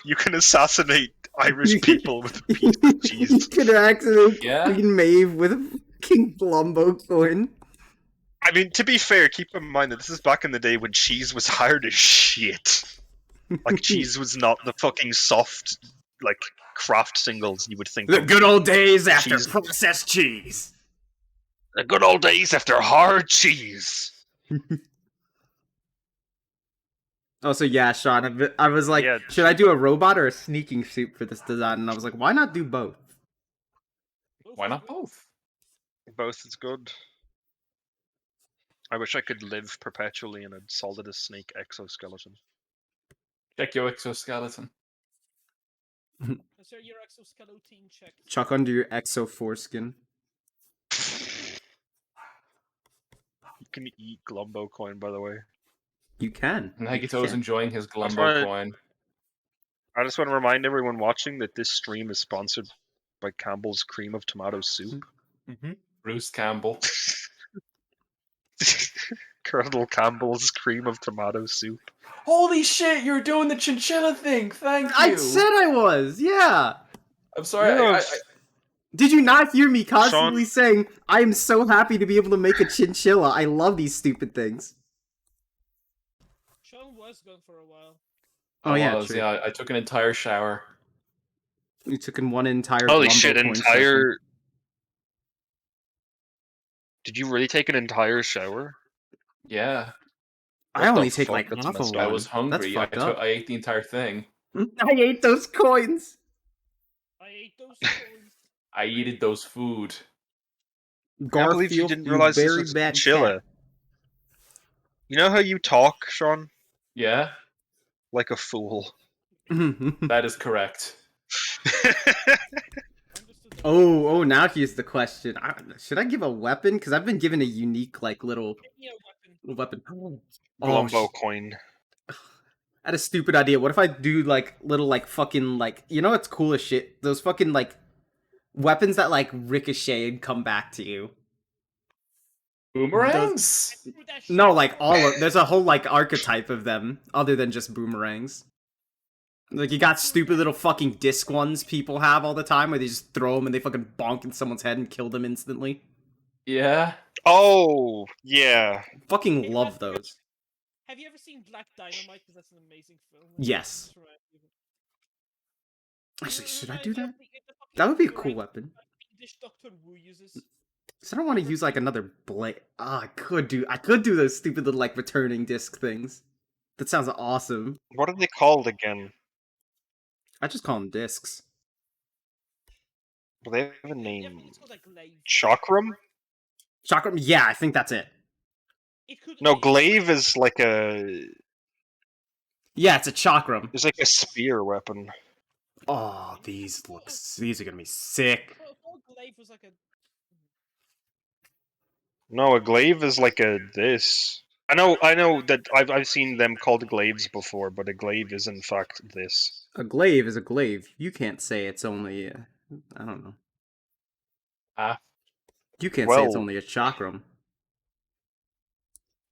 Speaker 1: You can assassinate Irish people with a piece of
Speaker 3: You
Speaker 1: cheese.
Speaker 3: can accidentally
Speaker 2: Yeah.
Speaker 3: Queen Maeve with a fucking Glumbo coin.
Speaker 1: I mean, to be fair, keep in mind that this is back in the day when cheese was hard as shit. Like, cheese was not the fucking soft, like, craft singles you would think
Speaker 3: The
Speaker 1: of.
Speaker 3: good old days after
Speaker 1: Cheese.
Speaker 3: processed cheese.
Speaker 1: The good old days after hard cheese.
Speaker 3: Oh, so yeah, Sean, I was like,
Speaker 1: Yeah.
Speaker 3: should I do a robot or a sneaking suit for this design? And I was like, why not do both?
Speaker 2: Why not both?
Speaker 1: Both is good. I wish I could live perpetually in a solid as snake exoskeleton.
Speaker 2: Check your exoskeleton.
Speaker 5: Sir, your exoskeleton check.
Speaker 3: Chuck under your exo foreskin.
Speaker 1: You can eat Glumbo coin, by the way.
Speaker 3: You can.
Speaker 2: Nagito's enjoying his
Speaker 1: That's
Speaker 2: Glumbo
Speaker 1: right.
Speaker 2: coin.
Speaker 1: I just want to remind everyone watching that this stream is sponsored by Campbell's Cream of Tomato Soup.
Speaker 2: Bruce Campbell.
Speaker 1: Colonel Campbell's Cream of Tomato Soup.
Speaker 2: Holy shit, you're doing the chinchilla thing. Thank you.
Speaker 3: I said I was, yeah.
Speaker 2: I'm sorry.
Speaker 1: Yeah.
Speaker 3: Did you not hear me constantly saying, I am so happy to be able to make a chinchilla. I love these stupid things.
Speaker 5: Sean was gone for a while.
Speaker 3: Oh, yeah,
Speaker 2: was,
Speaker 3: true.
Speaker 2: yeah. I took an entire shower.
Speaker 3: You took in one entire
Speaker 1: Holy
Speaker 3: Glumbo
Speaker 1: shit,
Speaker 3: coin
Speaker 1: entire... Did you really take an entire shower?
Speaker 2: Yeah.
Speaker 3: I
Speaker 1: What
Speaker 3: only
Speaker 1: the
Speaker 3: take
Speaker 1: fuck?
Speaker 3: like
Speaker 1: That's
Speaker 3: half of
Speaker 1: messed
Speaker 3: one.
Speaker 1: up.
Speaker 2: I was hungry.
Speaker 3: That's fucked up.
Speaker 2: I ate the entire thing.
Speaker 3: I ate those coins.
Speaker 5: I ate those coins.
Speaker 2: I eated those food.
Speaker 1: I can't believe you didn't realize this was chinchilla. You know how you talk, Sean?
Speaker 2: Yeah,
Speaker 1: Like a fool.
Speaker 2: that is correct.
Speaker 5: Understood.
Speaker 3: Oh, now here's the question. Should I give a weapon? Because I've been given a unique, like, little
Speaker 5: Give me a weapon.
Speaker 3: weapon.
Speaker 1: Glumbo coin.
Speaker 3: I had a stupid idea. What if I do, like, little, like, fucking, like... You know what's cool as shit? Those fucking, like, weapons that, like, ricochet and come back to you.
Speaker 2: Boomerangs?
Speaker 5: Threw that shit
Speaker 3: No, like,
Speaker 5: for-
Speaker 3: all of... There's a whole, like, archetype of them, other than just boomerangs. Like, you got stupid little fucking disc ones people have all the time, where they just throw them and they fucking bonk in someone's head and kill them instantly.
Speaker 2: Yeah.
Speaker 1: Oh, yeah.
Speaker 3: Fucking
Speaker 5: Hey,
Speaker 3: love
Speaker 5: have you ever-
Speaker 3: those.
Speaker 5: Have you ever seen Black Dynamite? Because that's an amazing film.
Speaker 3: Yes.
Speaker 5: That's right.
Speaker 3: Actually,
Speaker 5: It
Speaker 3: should I
Speaker 5: reminds
Speaker 3: do
Speaker 5: me of
Speaker 3: that?
Speaker 5: the fucking
Speaker 3: That would be a
Speaker 5: Iran
Speaker 3: cool weapon.
Speaker 5: English Doctor Wu uses.
Speaker 3: So I don't want to use like another blade. I could do those stupid little like returning disc things. That sounds awesome.
Speaker 1: What are they called again?
Speaker 3: I just call them discs.
Speaker 1: Do they have a
Speaker 5: Yeah,
Speaker 1: name?
Speaker 5: it's called like glaive.
Speaker 1: Chakram?
Speaker 3: Chakram. Yeah, I think that's it.
Speaker 5: It could.
Speaker 1: No, glaive is like a...
Speaker 3: Yeah, it's a chakram.
Speaker 1: It's like a spear weapon.
Speaker 3: Oh, these are gonna be sick.
Speaker 5: Glaive was like a.
Speaker 1: No, a glaive is like a this. I know that I've seen them called glaives before, but a glaive is in fact this.
Speaker 3: A glaive is a glaive. You can't say it's only. I don't know.
Speaker 2: Ah.
Speaker 3: You can't say it's
Speaker 1: Well-
Speaker 3: only a chakram.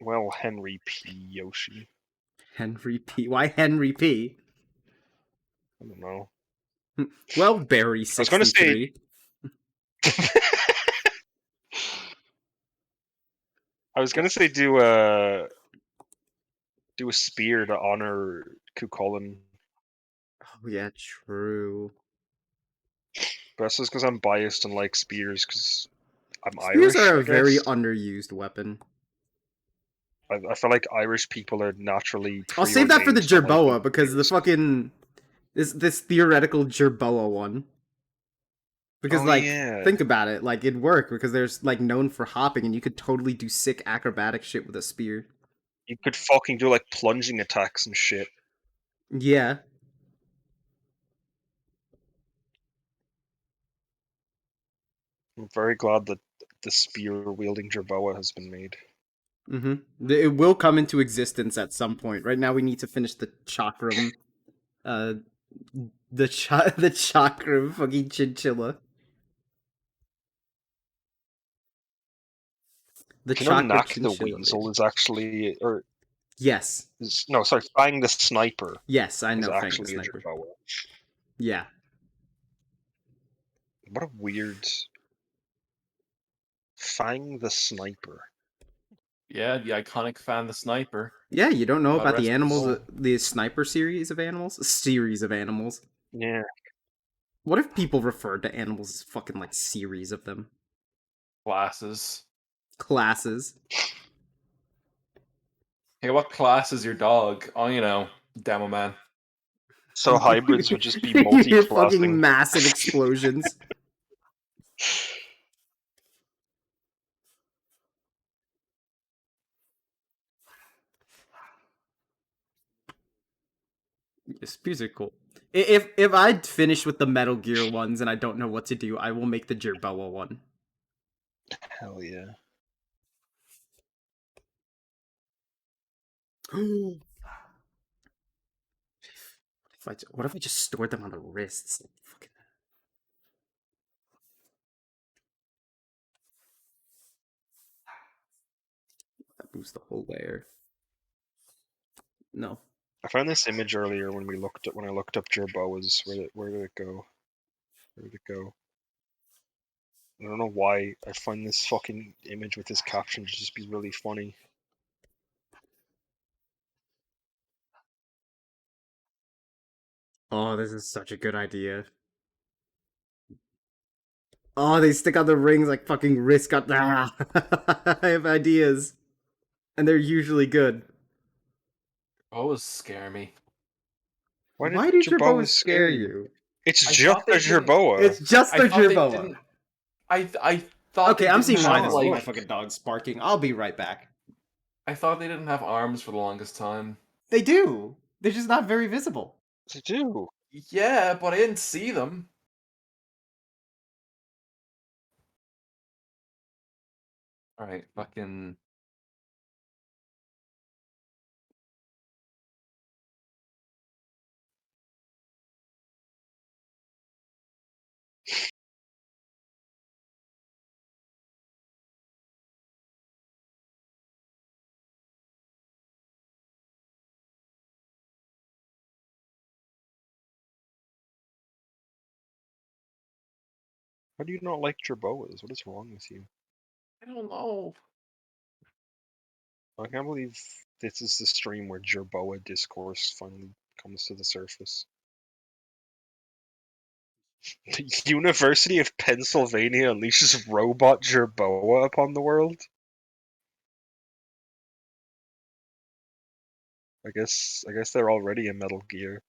Speaker 1: Well, Henry P. Yoshi.
Speaker 3: Henry P. Why Henry P?
Speaker 1: I don't know.
Speaker 3: Well, Barry
Speaker 1: was gonna say-
Speaker 3: 63.
Speaker 1: I was gonna say do a spear to honor Cuchulainn,
Speaker 3: Oh yeah, true.
Speaker 1: but that's just because I'm biased and like spears. Because I'm
Speaker 3: Spears
Speaker 1: Irish,
Speaker 3: are
Speaker 1: I
Speaker 3: a very
Speaker 1: guess.
Speaker 3: underused weapon.
Speaker 1: I feel like Irish people are naturally
Speaker 3: I'll save that for the
Speaker 1: preordained to like
Speaker 3: Jerboa because the
Speaker 1: spears.
Speaker 3: fucking this theoretical Jerboa one. Because
Speaker 1: Oh
Speaker 3: like
Speaker 1: yeah,
Speaker 3: think about it, like it'd work because there's like known for hopping and you could totally do sick acrobatic shit with a spear.
Speaker 1: you could fucking do like plunging attacks and shit.
Speaker 3: Yeah.
Speaker 1: I'm very glad that the spear wielding Jerboa has been made.
Speaker 3: Mm-hmm. It will come into existence at some point. Right now we need to finish the chakram the the chakram fucking chinchilla. The
Speaker 1: Do you know
Speaker 3: chakra
Speaker 1: Knack the
Speaker 3: chinchilla,
Speaker 1: Weasel
Speaker 3: baby.
Speaker 1: is actually, or
Speaker 3: Yes.
Speaker 1: no, sorry, Fang the Sniper
Speaker 3: Yes, I
Speaker 1: is
Speaker 3: know Fang the
Speaker 1: actually a
Speaker 3: Sniper.
Speaker 1: Jerboa.
Speaker 3: Yeah.
Speaker 1: What a weird Fang the Sniper.
Speaker 2: Yeah, the iconic fan, the sniper.
Speaker 3: Yeah, you don't know
Speaker 2: God
Speaker 3: about the
Speaker 2: rest his
Speaker 3: animals,
Speaker 2: soul.
Speaker 3: the sniper series of animals? A series of animals.
Speaker 1: Yeah,
Speaker 3: What if people referred to animals as fucking like series of them?
Speaker 2: Classes.
Speaker 3: Classes.
Speaker 2: Hey, what class is your dog? Oh, you know, demo man.
Speaker 1: so hybrids would just be
Speaker 3: You hear
Speaker 1: multi-classing.
Speaker 3: fucking massive explosions. Spears are cool. If I'd finish with the Metal Gear ones and I don't know what to do, I will make the Jerboa one.
Speaker 1: Hell yeah.
Speaker 3: What if I just stored them on the wrists? Fucking that moves the whole layer. No.
Speaker 1: I found this image earlier when I looked up Jerboas. Where did it go? Where did it go? I don't know why I find this fucking image with this caption to just be really funny.
Speaker 3: Oh, this is such a good idea. Oh, they stick on the rings like fucking wrist got. Ah. I have ideas, and they're usually good.
Speaker 2: Always scare me.
Speaker 1: Why did
Speaker 3: Why do
Speaker 1: Jerboas
Speaker 3: Jerboas
Speaker 1: scare
Speaker 3: scare
Speaker 1: you?
Speaker 3: you?
Speaker 1: It's
Speaker 2: I
Speaker 1: just
Speaker 2: thought
Speaker 1: a
Speaker 2: they didn't.
Speaker 1: Jerboa.
Speaker 3: It's just
Speaker 2: I
Speaker 3: a
Speaker 2: thought they
Speaker 3: Jerboa.
Speaker 2: didn't. I thought
Speaker 3: Okay,
Speaker 2: they
Speaker 3: I'm
Speaker 2: didn't
Speaker 3: seeing why
Speaker 2: have
Speaker 3: this
Speaker 1: Sean,
Speaker 3: my
Speaker 2: like.
Speaker 3: fucking dog's barking. I'll be right back.
Speaker 2: I thought they didn't have arms for the longest time.
Speaker 3: They do. They're just not very visible.
Speaker 1: They do.
Speaker 2: Yeah, but I didn't see them. All right, fucking.
Speaker 1: How do you not like Jerboas? What is wrong with you?
Speaker 2: I don't know.
Speaker 1: I can't believe this is the stream where Jerboa discourse finally comes to the surface. The University of Pennsylvania unleashes robot Jerboa upon the world? I guess they're already in Metal Gear.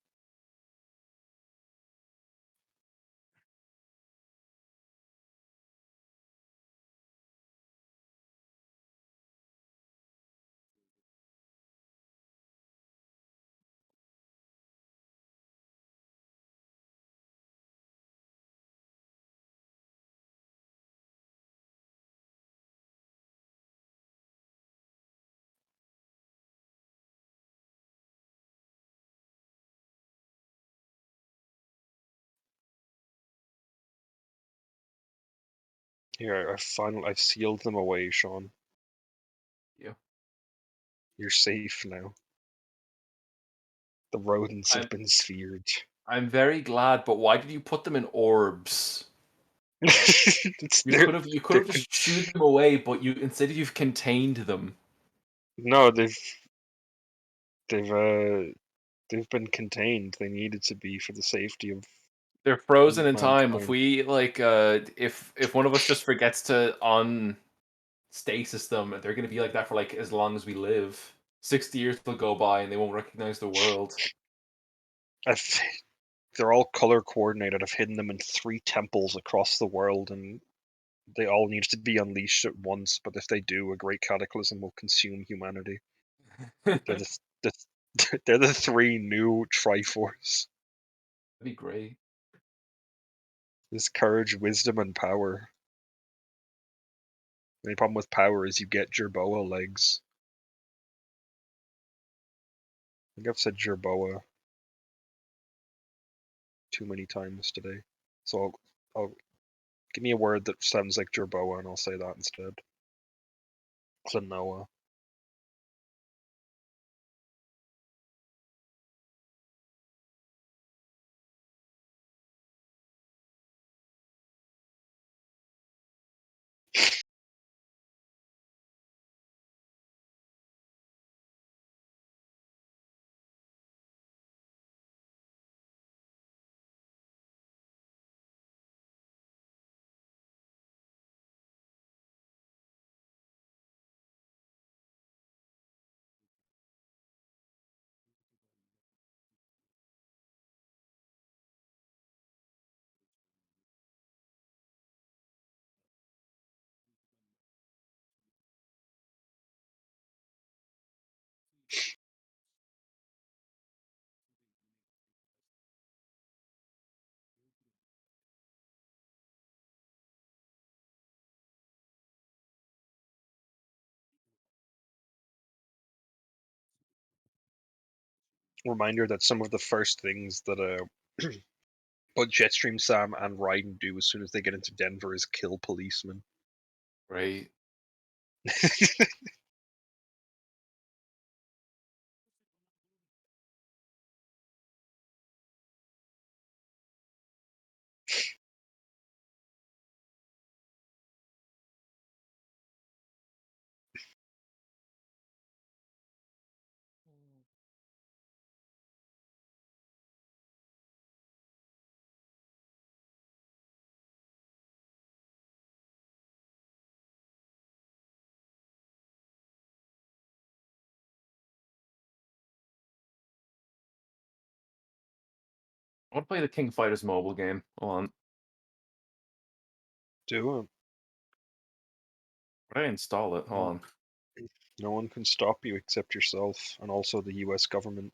Speaker 1: Here, I've sealed them away, Sean.
Speaker 2: Yeah.
Speaker 1: You're safe now. The rodents have
Speaker 2: I'm
Speaker 1: been sphered.
Speaker 2: I'm very glad, but why did you put them in orbs?
Speaker 1: It's
Speaker 2: You
Speaker 1: they're,
Speaker 2: could have
Speaker 1: they've been,
Speaker 2: just shooed them away, but instead you've contained them.
Speaker 1: no, they've they've been contained. They needed to be for the safety of
Speaker 2: They're frozen in
Speaker 1: Prime
Speaker 2: time. If
Speaker 1: time.
Speaker 2: we like, if one of us just forgets to on stasis them, they're gonna be like that for like as long as we live. 60 years will go by and they won't recognize the world.
Speaker 1: I've, they're all color coordinated. I've hidden them in 3 temples across the world, and they all need to be unleashed at once. But if they do, a great cataclysm will consume humanity. They're
Speaker 2: That'd
Speaker 1: the they're the 3 new Triforce.
Speaker 2: be great.
Speaker 1: There's courage, wisdom, and power. The only problem with power is you get Jerboa legs. I think I've said Jerboa too many times today. So I'll give me a word that sounds like Jerboa and I'll say that instead. Klonoa. Reminder that some of the first things that both Jetstream Sam and Raiden do as soon as they get into Denver is kill policemen.
Speaker 2: Right. I want to play the King Fighters mobile game. Hold on.
Speaker 1: Do it.
Speaker 2: Where do I install it? Hold on.
Speaker 1: No one can stop you except yourself, and also the US government.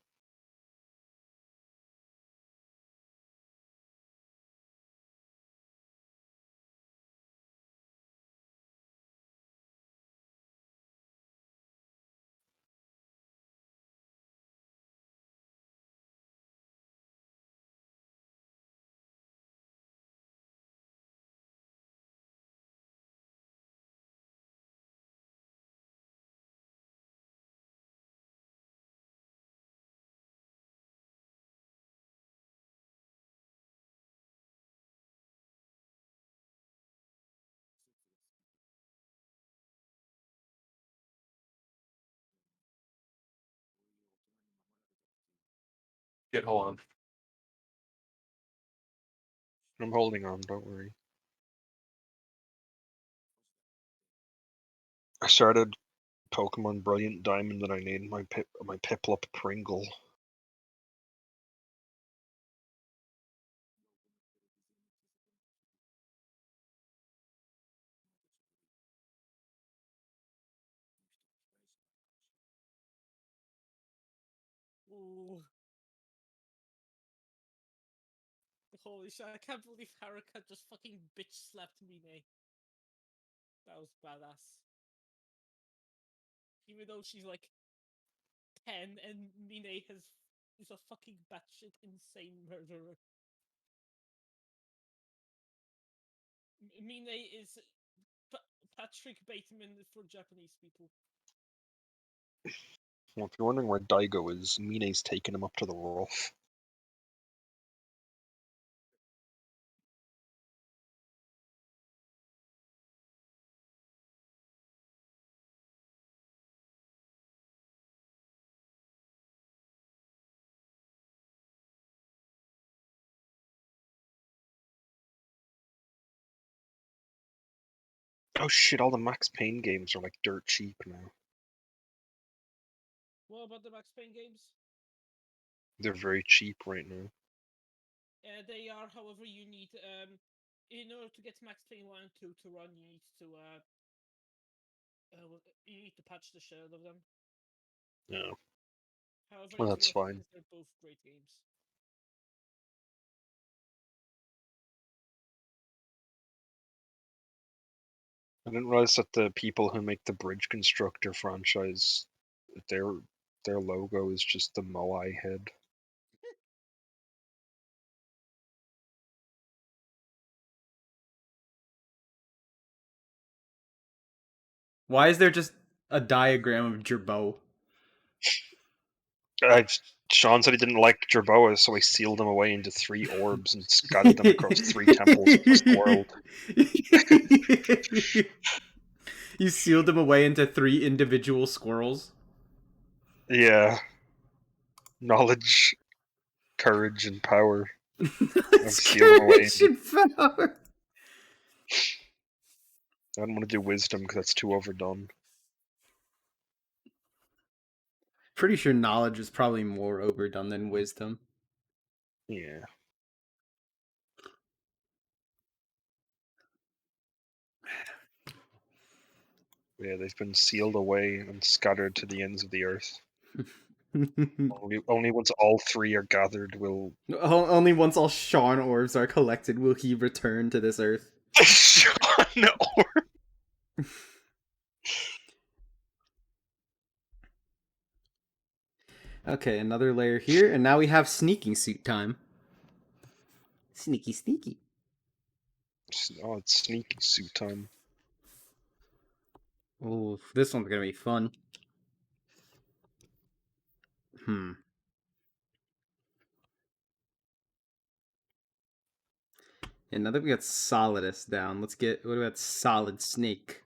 Speaker 2: Shit, hold on.
Speaker 1: I'm holding on, don't worry. I started Pokemon Brilliant Diamond and I named my Piplup Pringle.
Speaker 5: Ooh. Holy shit, I can't believe Haruka just fucking bitch slapped Mine. That was badass. Even though she's like 10 and Mine is a fucking batshit insane murderer. Mine is Patrick Bateman for Japanese people.
Speaker 1: Well, if you're wondering where Daigo is, Mine's taken him up to the roof. Oh shit! All the Max Payne games are like dirt cheap now.
Speaker 5: What about the Max Payne games?
Speaker 1: They're very cheap right now.
Speaker 5: They are, however, you need in order to get Max Payne 1 and 2 to run, you need to patch the shell of them.
Speaker 1: Yeah.
Speaker 5: However,
Speaker 1: Well,
Speaker 5: it's
Speaker 1: that's
Speaker 5: worth it
Speaker 1: fine.
Speaker 5: because they're both great games.
Speaker 1: I didn't realize that the people who make the Bridge Constructor franchise, their their logo is just the Moai head.
Speaker 3: Why is there just a diagram of Jerboa?
Speaker 1: Sean said he didn't like Jerboa, so he sealed him away into 3 orbs and scattered them across 3 temples across the world.
Speaker 3: You sealed them away into 3 individual squirrels.
Speaker 1: Yeah. Knowledge, courage, and power.
Speaker 3: It's
Speaker 1: sealed them away.
Speaker 3: courage and power.
Speaker 1: I don't want to do wisdom because that's too overdone.
Speaker 3: Pretty sure knowledge is probably more overdone than wisdom.
Speaker 1: Yeah. Yeah, they've been sealed away and scattered to the ends of the earth. Only once all 3 are gathered will
Speaker 3: Only once all Sean orbs are collected will he return to this earth.
Speaker 1: Sean Orb.
Speaker 3: Okay, another layer here, and now we have sneaking suit time. Sneaky, sneaky.
Speaker 1: Oh, it's sneaky suit time.
Speaker 3: Oh, this one's gonna be fun. And now that we got Solidus down, let's get, what about Solid Snake?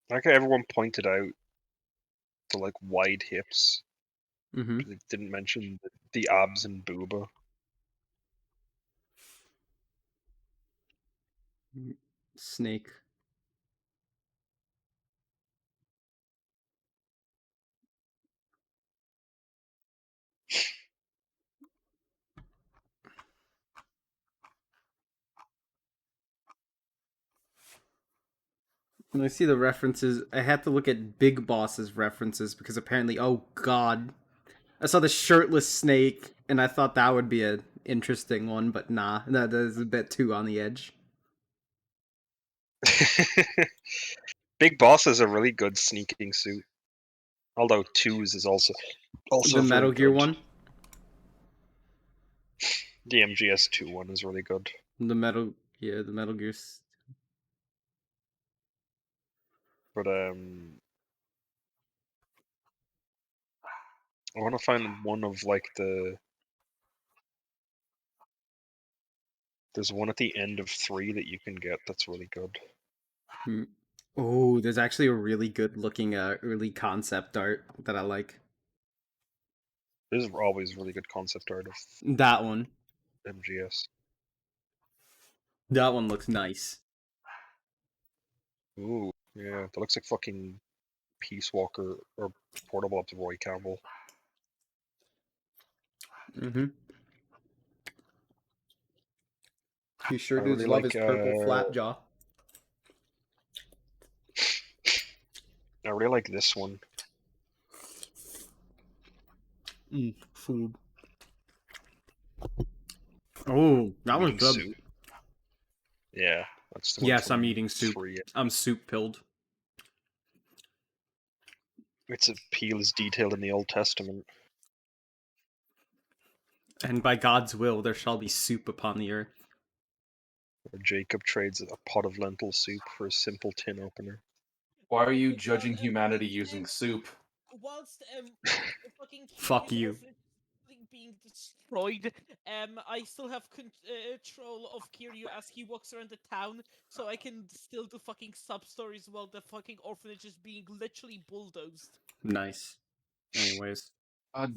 Speaker 1: Like how everyone pointed out the like wide hips.
Speaker 3: Mm-hmm.
Speaker 1: They didn't mention the abs and booba.
Speaker 3: Snake. When I see the references, I had to look at Big Boss's references because apparently, oh god, I saw the shirtless snake and I thought that would be an interesting one, but nah, that is a bit too on the edge.
Speaker 1: Big Boss is a really good sneaking suit. Although Twos is also
Speaker 3: The
Speaker 1: very
Speaker 3: Metal Gear
Speaker 1: good.
Speaker 3: one,
Speaker 1: The MGS2 one is really good.
Speaker 3: the Metal Gear.
Speaker 1: But I want to find one of like there's one at the end of 3 that you can get that's really good.
Speaker 3: Oh, there's actually a really good looking early concept art that I like.
Speaker 1: There's always really good concept art of
Speaker 3: That one.
Speaker 1: MGS.
Speaker 3: That one looks nice.
Speaker 1: Ooh, yeah, that looks like fucking Peace Walker or Portable up to Roy Campbell.
Speaker 3: Mm-hmm. He sure
Speaker 1: I
Speaker 3: does
Speaker 1: really
Speaker 3: love
Speaker 1: like,
Speaker 3: his purple flat jaw.
Speaker 1: I really like this one.
Speaker 3: Food. Oh, that one's
Speaker 1: Eating
Speaker 3: good.
Speaker 1: soup. Yeah, that's the one.
Speaker 3: Yes, I'm
Speaker 1: from
Speaker 3: eating soup.
Speaker 1: 3.
Speaker 3: I'm soup pilled.
Speaker 1: Its appeal is detailed in the Old Testament.
Speaker 3: And by God's will, there shall be soup upon the earth.
Speaker 1: Where Jacob trades a pot of lentil soup for a simple tin opener.
Speaker 2: Why are you judging humanity using soup?
Speaker 5: Whilst fucking
Speaker 3: Fuck
Speaker 5: Kiryu's
Speaker 3: you.
Speaker 5: orphanage is being destroyed, I still have control of Kiryu as he walks around the town, so I can still do fucking sub stories while the fucking orphanage is being literally bulldozed.
Speaker 3: Nice. Anyways.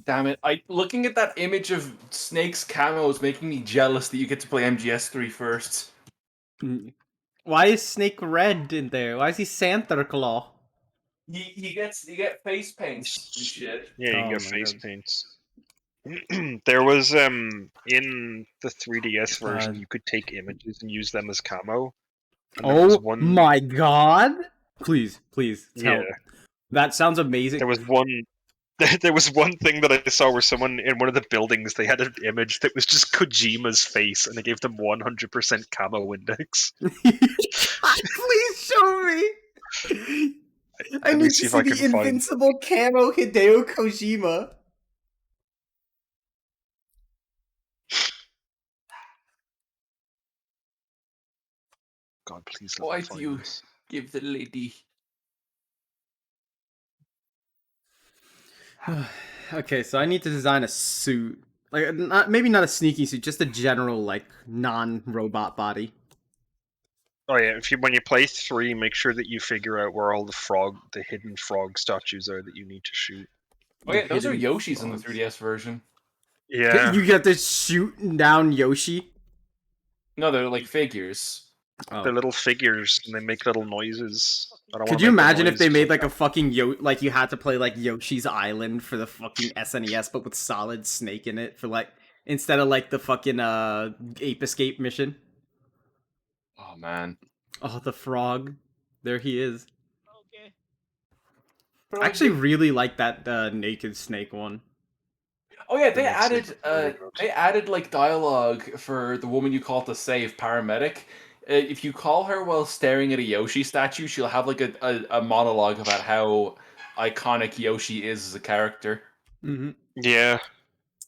Speaker 2: Damn it! Looking at that image of Snake's camo is making me jealous that you get to play MGS3 first.
Speaker 3: Why is Snake red in there? Why is he Santa Claus?
Speaker 2: You get face paints and shit.
Speaker 1: Yeah, you
Speaker 3: Oh
Speaker 1: get
Speaker 3: my
Speaker 1: face
Speaker 3: God.
Speaker 1: paints. There was in the 3DS version,
Speaker 3: Uh,
Speaker 1: you could take images and use them as camo. And there was
Speaker 3: Oh
Speaker 1: one.
Speaker 3: my God! Please, please
Speaker 1: Yeah,
Speaker 3: tell. That sounds amazing.
Speaker 1: there was one. There was one thing that I saw where someone in one of the buildings they had an image that was just Kojima's face, and they gave them 100% camo index.
Speaker 3: Please show me. I
Speaker 1: Let me
Speaker 3: need to
Speaker 1: see if
Speaker 3: see
Speaker 1: I can
Speaker 3: the
Speaker 1: find.
Speaker 3: invincible camo Hideo Kojima.
Speaker 1: God, please let
Speaker 2: Why
Speaker 1: me
Speaker 2: do
Speaker 1: find
Speaker 2: you
Speaker 1: this.
Speaker 2: give the lady?
Speaker 3: Okay, so I need to design a suit. Like, maybe not a sneaky suit, just a general, like, non-robot body.
Speaker 1: Oh yeah, when you play 3, make sure that you figure out where all the hidden frog statues are that you need to shoot.
Speaker 2: Oh
Speaker 3: The
Speaker 2: yeah, those are
Speaker 3: hidden
Speaker 2: Yoshis in the
Speaker 3: frogs.
Speaker 2: 3DS version.
Speaker 1: Yeah,
Speaker 3: You get to shoot down Yoshi?
Speaker 2: No, they're like figures.
Speaker 3: Oh.
Speaker 1: they're little figures and they make little noises. I don't want
Speaker 3: Could
Speaker 1: to
Speaker 3: you
Speaker 1: make the
Speaker 3: imagine if
Speaker 1: noise
Speaker 3: they
Speaker 1: 'cause
Speaker 3: made like a fucking like you had to play like Yoshi's Island for the fucking SNES, but with Solid Snake in it for like instead of like the fucking Ape Escape mission?
Speaker 2: Oh man.
Speaker 3: Oh, the frog. There he is.
Speaker 5: Okay.
Speaker 3: I actually really like that Naked Snake one.
Speaker 2: Oh yeah,
Speaker 1: The next thing was really good.
Speaker 2: they added like dialogue for the woman you call to save paramedic. If you call her while staring at a Yoshi statue, she'll have like a monologue about how iconic Yoshi is as a character.
Speaker 3: Mm-hmm.
Speaker 1: Yeah,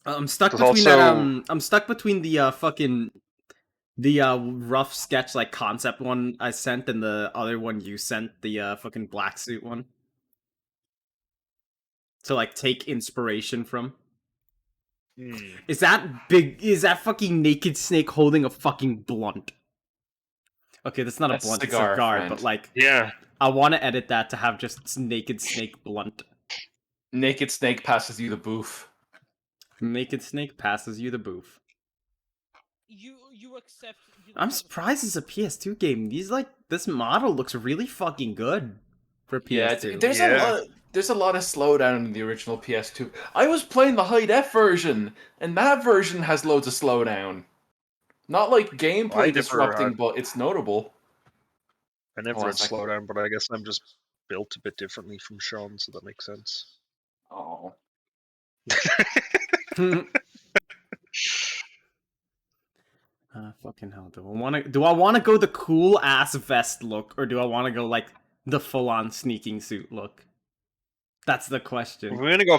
Speaker 3: I'm stuck
Speaker 1: there's
Speaker 3: between that.
Speaker 1: also
Speaker 3: I'm stuck between the fucking the rough sketch like concept one I sent and the other one you sent, the fucking black suit one. To like take inspiration from.
Speaker 1: hmm,
Speaker 3: Is that big? Is that fucking Naked Snake holding a fucking blunt? Okay, that's not a
Speaker 2: That's a
Speaker 3: blunt, it's a
Speaker 2: cigar,
Speaker 3: cigar,
Speaker 2: friend.
Speaker 3: but like,
Speaker 1: yeah.
Speaker 3: I want to edit that to have just Naked Snake blunt.
Speaker 2: Naked Snake passes you the booth.
Speaker 3: Naked Snake passes you the booth.
Speaker 5: You accept. You don't
Speaker 3: I'm
Speaker 5: have
Speaker 3: surprised it's a PS2 game. This model looks really fucking good for
Speaker 2: Yeah,
Speaker 3: PS2.
Speaker 1: Yeah.
Speaker 2: there's a lot of slowdown in the original PS2. I was playing the high def version, and that version has loads of slowdown. Not like
Speaker 1: I
Speaker 2: gameplay
Speaker 1: never had
Speaker 2: disrupting, but it's notable.
Speaker 1: I
Speaker 2: Hold
Speaker 1: never
Speaker 2: on a
Speaker 1: had
Speaker 2: sec.
Speaker 1: slowdown, but I guess I'm just built a bit differently from Sean, so that makes sense.
Speaker 2: Oh.
Speaker 3: Fucking hell. Do I wanna go the cool ass vest look, or do I wanna go like the full on sneaking suit look? That's the question.
Speaker 1: We're gonna go.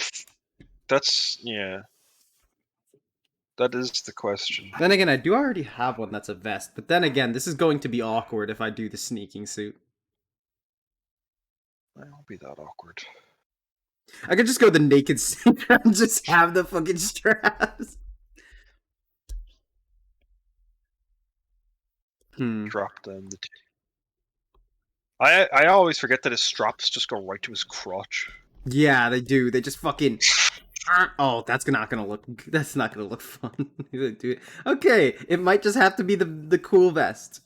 Speaker 1: That's yeah. That is the question.
Speaker 3: Then again, I do already have one that's a vest, but then again, this is going to be awkward if I do the sneaking suit.
Speaker 1: It won't be that awkward.
Speaker 3: I could just go the naked suit and just have the fucking straps.
Speaker 1: Drop down the. I always forget that his straps just go right to his crotch.
Speaker 3: Yeah, they do. They just fucking. Oh, that's not gonna look. That's not gonna look fun. Dude. Okay, it might just have to be the cool vest.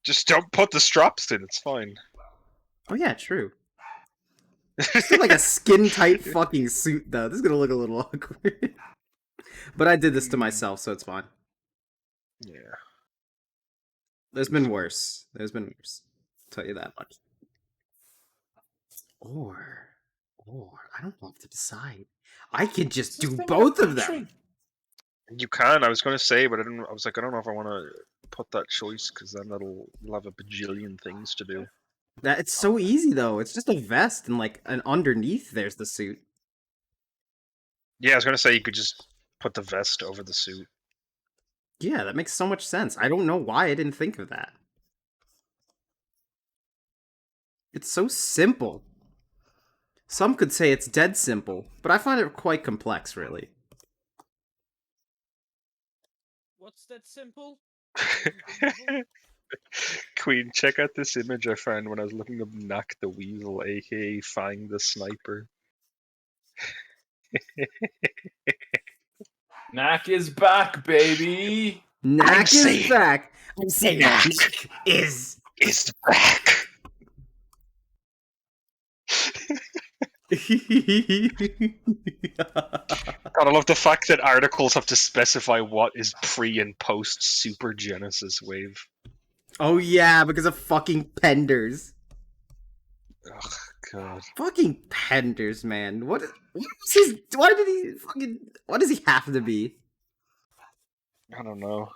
Speaker 1: Just don't put the straps in. It's fine.
Speaker 3: Oh yeah, true. Just do, like a skin tight fucking suit though. This is gonna look a little awkward. But I did this to myself, so it's fine.
Speaker 1: Yeah.
Speaker 3: There's been worse. There's been worse. I'll tell you that much. Or I don't have to decide. I could just do both of them.
Speaker 1: You can. I was going to say, but I didn't. I was like, I don't know if I want to put that choice because then you'll have a bajillion things to do.
Speaker 3: That it's so easy though. It's just a vest and like an underneath there's the suit.
Speaker 1: Yeah, I was going to say you could just put the vest over the suit.
Speaker 3: Yeah, that makes so much sense. I don't know why I didn't think of that. It's so simple. Some could say it's dead simple, but I find it quite complex, really.
Speaker 5: What's that simple?
Speaker 1: Queen, check out this image I found when I was looking up Knack the Weasel, aka Fang the Sniper.
Speaker 2: Knack is back, baby.
Speaker 3: Knack is
Speaker 1: saying-
Speaker 3: back. I'm saying
Speaker 1: Knack
Speaker 3: Knack is.
Speaker 1: Is back. God, I love the fact that articles have to specify what is pre and post Super Genesis Wave.
Speaker 3: Oh yeah, because of fucking penders.
Speaker 1: Ugh, God.
Speaker 3: Fucking penders, man. What was his? Why did he fucking? What does he have to be?
Speaker 1: I don't know.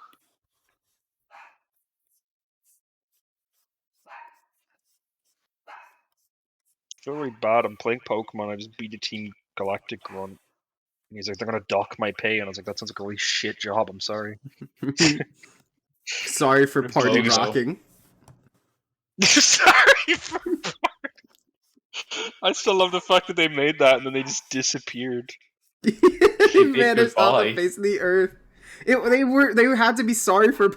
Speaker 1: I feel really bad. I'm playing Pokemon. I just beat a Team Galactic Grunt. And he's like, they're gonna dock my pay. And I was like, that sounds like a really shit job. I'm sorry.
Speaker 3: Sorry for
Speaker 2: It's
Speaker 3: party
Speaker 2: Bozo.
Speaker 3: rocking.
Speaker 1: Sorry for I still love the fact that they made that and then they just disappeared.
Speaker 3: Vanished off the
Speaker 2: goodbye.
Speaker 3: face of the earth. They had to be sorry for.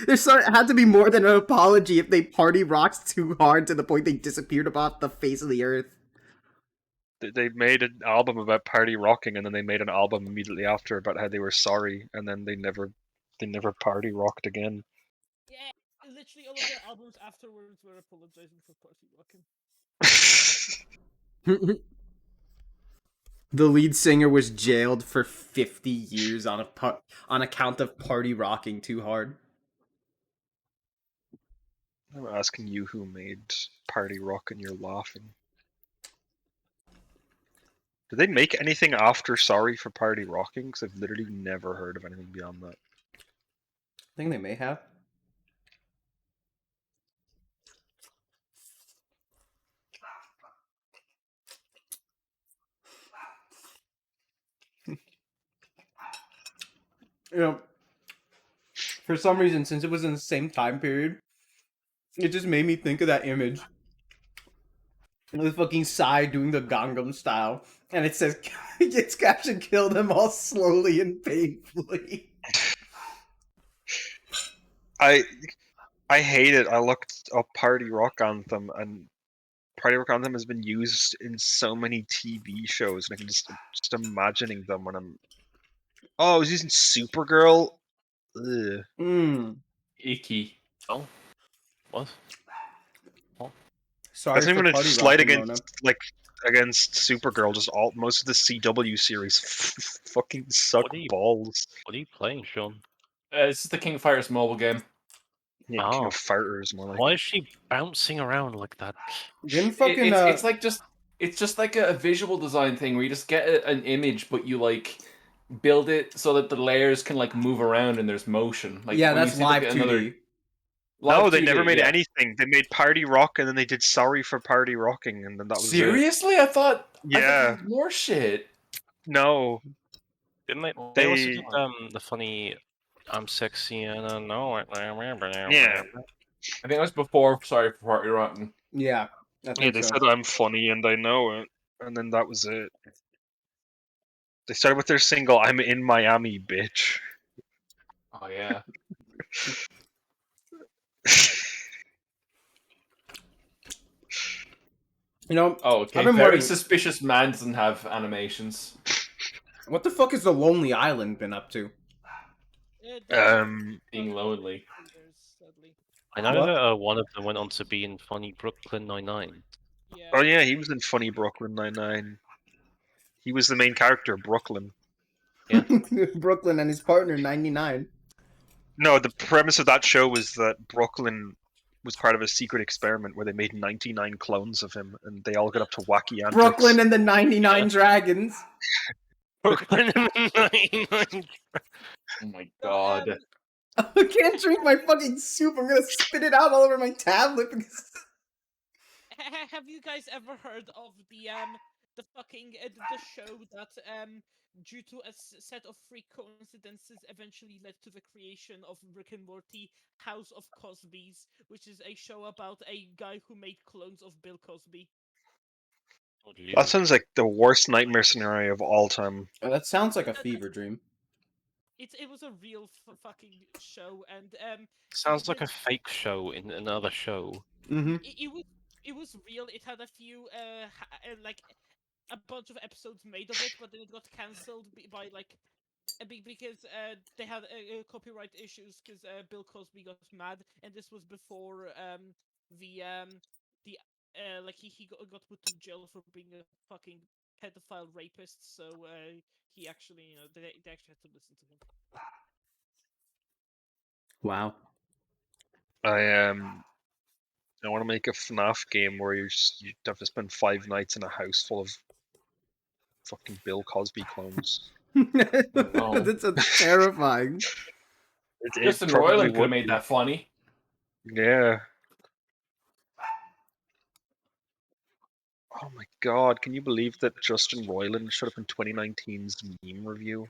Speaker 3: Had to be more than an apology if they party rocked too hard to the point they disappeared off the face of the earth.
Speaker 1: They made an album about party rocking and then they made an album immediately after about how they were sorry and then they never party rocked again.
Speaker 5: Yeah, literally all of their albums afterwards were apologizing for party rocking.
Speaker 3: The lead singer was jailed for 50 years on account of party rocking too hard.
Speaker 1: I'm asking you who made party rock and you're laughing. Did they make anything after Sorry for Party Rocking? Because I've literally never heard of anything beyond that.
Speaker 3: I think they may have. You know, for some reason, since it was in the same time period, it just made me think of that image. With fucking Psy doing the Gangnam style. And it says, gets captured, kill them all slowly and painfully.
Speaker 1: I hate it. I looked up Party Rock Anthem, and Party Rock Anthem has been used in so many TV shows, and I can just imagining them when I'm. Oh, I was using Supergirl. Ugh.
Speaker 2: Icky.
Speaker 4: Oh, what?
Speaker 3: Sorry
Speaker 1: That's not
Speaker 3: for
Speaker 1: even a
Speaker 3: party
Speaker 1: slight
Speaker 3: rocking,
Speaker 1: against
Speaker 3: Mona.
Speaker 1: against Supergirl. Just all most of the CW series fucking suck
Speaker 4: What are you-
Speaker 1: balls.
Speaker 4: What are you playing, Sean?
Speaker 2: This is the King of Fighters mobile game.
Speaker 1: Yeah, King of Fighters more like.
Speaker 4: Why is she bouncing around like that?
Speaker 3: Didn't fucking,
Speaker 2: It's like it's just like a visual design thing where you just get an image, but you like build it so that the layers can like move around and there's motion. Like
Speaker 3: yeah,
Speaker 2: when you
Speaker 3: that's
Speaker 2: see,
Speaker 3: live
Speaker 2: like,
Speaker 3: 2D.
Speaker 2: Live
Speaker 1: No, they
Speaker 2: 2D,
Speaker 1: never made
Speaker 2: yeah.
Speaker 1: anything. They made Party Rock and then they did Sorry for Party Rocking and then that was it.
Speaker 2: Seriously, I thought
Speaker 1: Yeah.
Speaker 2: they did more shit.
Speaker 1: No.
Speaker 4: Didn't they?
Speaker 1: They-
Speaker 4: They also did the funny "I'm sexy and I know it."
Speaker 1: Yeah.
Speaker 2: I think that was before. Sorry for Party Rotten.
Speaker 3: Yeah, I
Speaker 1: Yeah,
Speaker 3: think
Speaker 1: they
Speaker 3: so.
Speaker 1: said I'm funny and I know it. And then that was it. They started with their single I'm in Miami, bitch.
Speaker 2: Oh yeah.
Speaker 3: You know,
Speaker 2: Oh, okay.
Speaker 3: I've been
Speaker 2: Very
Speaker 3: wondering,
Speaker 2: suspicious man doesn't have animations.
Speaker 3: what the fuck has the Lonely Island been up to?
Speaker 2: Being lonely.
Speaker 5: Sadly.
Speaker 4: I know
Speaker 3: What?
Speaker 4: that one of them went on to be in funny Brooklyn Nine-Nine.
Speaker 5: Yeah.
Speaker 1: Oh yeah, he was in Funny Brooklyn Nine-Nine. He was the main character, Brooklyn.
Speaker 3: Brooklyn and his partner, 99.
Speaker 1: No, the premise of that show was that Brooklyn was part of a secret experiment where they made 99 clones of him, and they all got up to wacky antics.
Speaker 3: Brooklyn and the 99 Dragons.
Speaker 4: Brooklyn Nine-Nine.
Speaker 2: Oh my
Speaker 5: So,
Speaker 2: god.
Speaker 3: I can't drink my fucking soup. I'm gonna spit it out all over my tablet because
Speaker 5: have you guys ever heard of the fucking the show that due to a set of freak coincidences eventually led to the creation of Rick and Morty House of Cosby's, which is a show about a guy who made clones of Bill Cosby.
Speaker 4: Oh,
Speaker 1: That
Speaker 4: Jesus.
Speaker 1: sounds like the worst nightmare scenario of all time.
Speaker 3: that sounds like a fever dream.
Speaker 5: It was a real fucking show, and
Speaker 4: Sounds like a
Speaker 5: there's-
Speaker 4: fake show in another show.
Speaker 3: Mm-hmm.
Speaker 5: it was real. It had a few like a bunch of episodes made of it, but then it got cancelled by like because they had copyright issues because Bill Cosby got mad, and this was before the like he got put to jail for being a fucking pedophile rapist. So he actually, they actually had to listen to him.
Speaker 3: Wow.
Speaker 1: I want to make a FNAF game where you have to spend 5 nights in a house full of fucking Bill Cosby clones.
Speaker 2: no.
Speaker 3: That sounds terrifying.
Speaker 1: It
Speaker 2: Justin
Speaker 1: probably
Speaker 2: Roiland could have
Speaker 1: would
Speaker 2: made
Speaker 1: be.
Speaker 2: that funny.
Speaker 1: Yeah. Oh my god, can you believe that Justin Roiland showed up in 2019's meme review?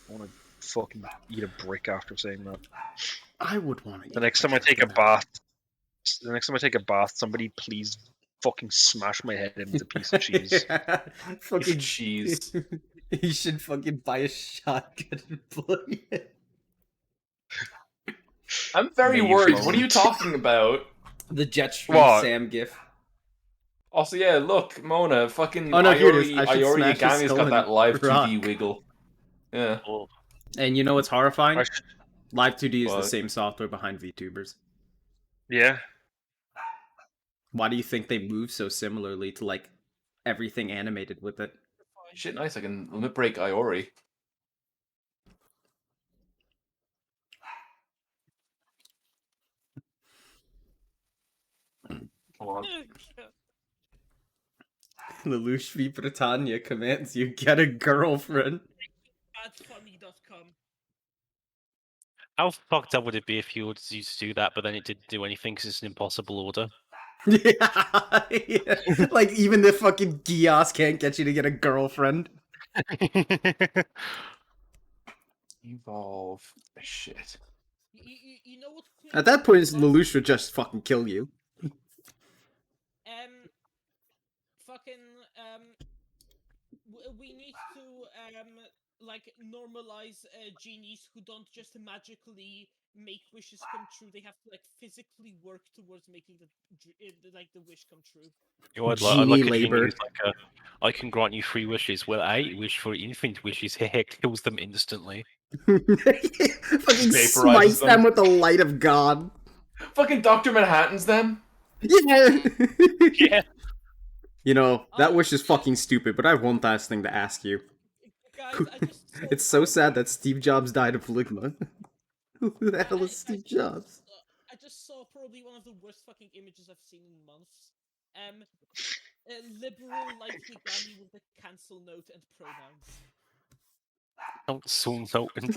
Speaker 1: I want to fucking eat a brick after saying that.
Speaker 3: I would want to.
Speaker 1: The next time I take a bath, somebody please fucking smash my head into a piece of cheese.
Speaker 3: Fucking
Speaker 2: Cheese.
Speaker 3: You should fucking buy a shotgun and blow it.
Speaker 2: I'm very
Speaker 1: Nave
Speaker 2: worried. What are
Speaker 1: moment.
Speaker 2: you talking about?
Speaker 3: The Jetstream
Speaker 1: What?
Speaker 3: Sam gif.
Speaker 2: Also, yeah, look, Mona, fucking
Speaker 3: Oh no, here it is. I should
Speaker 2: Iori
Speaker 3: smash his
Speaker 2: Yagami's
Speaker 3: skull
Speaker 2: got that
Speaker 3: and
Speaker 2: live 2D
Speaker 3: rock.
Speaker 2: wiggle. Yeah.
Speaker 4: Oh,
Speaker 3: And you know what's horrifying?
Speaker 1: I should-
Speaker 3: Live 2D is the
Speaker 2: What?
Speaker 3: same software behind VTubers.
Speaker 1: Yeah.
Speaker 3: Why do you think they move so similarly to like everything animated with it?
Speaker 2: Shit, nice. I can limit break Iori. Hold on.
Speaker 3: Lelouch v Britannia commands you get a girlfriend.
Speaker 5: Badfunny.com.
Speaker 4: how fucked up would it be if you were to do that, but then it didn't do anything because it's an impossible order?
Speaker 3: Yeah, yeah. Like even the fucking Gios can't get you to get a girlfriend.
Speaker 2: Evolve. Shit.
Speaker 5: You know what?
Speaker 3: At that point,
Speaker 5: Queen's
Speaker 3: Lelouch would just fucking kill you.
Speaker 5: fucking we need to like normalize genies who don't just magically make wishes come true. They have to like physically work towards making the wish come true.
Speaker 4: You know, I'd
Speaker 3: Genie
Speaker 4: like a genie
Speaker 3: labor.
Speaker 4: who's like I can grant you 3 wishes. Well, I wish for infinite wishes. Kills them instantly.
Speaker 3: Fucking
Speaker 2: Vaporizes
Speaker 3: smites them
Speaker 2: them.
Speaker 3: with the light of God.
Speaker 2: Fucking Dr. Manhattan's them.
Speaker 3: Yeah.
Speaker 4: Yeah.
Speaker 3: You know, that wish is fucking stupid, but I have one last thing to ask you.
Speaker 5: Guys, I just saw
Speaker 3: It's so sad that Steve Jobs died of ligma. Who the hell is Steve Jobs?
Speaker 5: I just saw probably one of the worst fucking images I've seen in months. Liberal like Yagami with the cancel note and pronouns.
Speaker 4: Council note and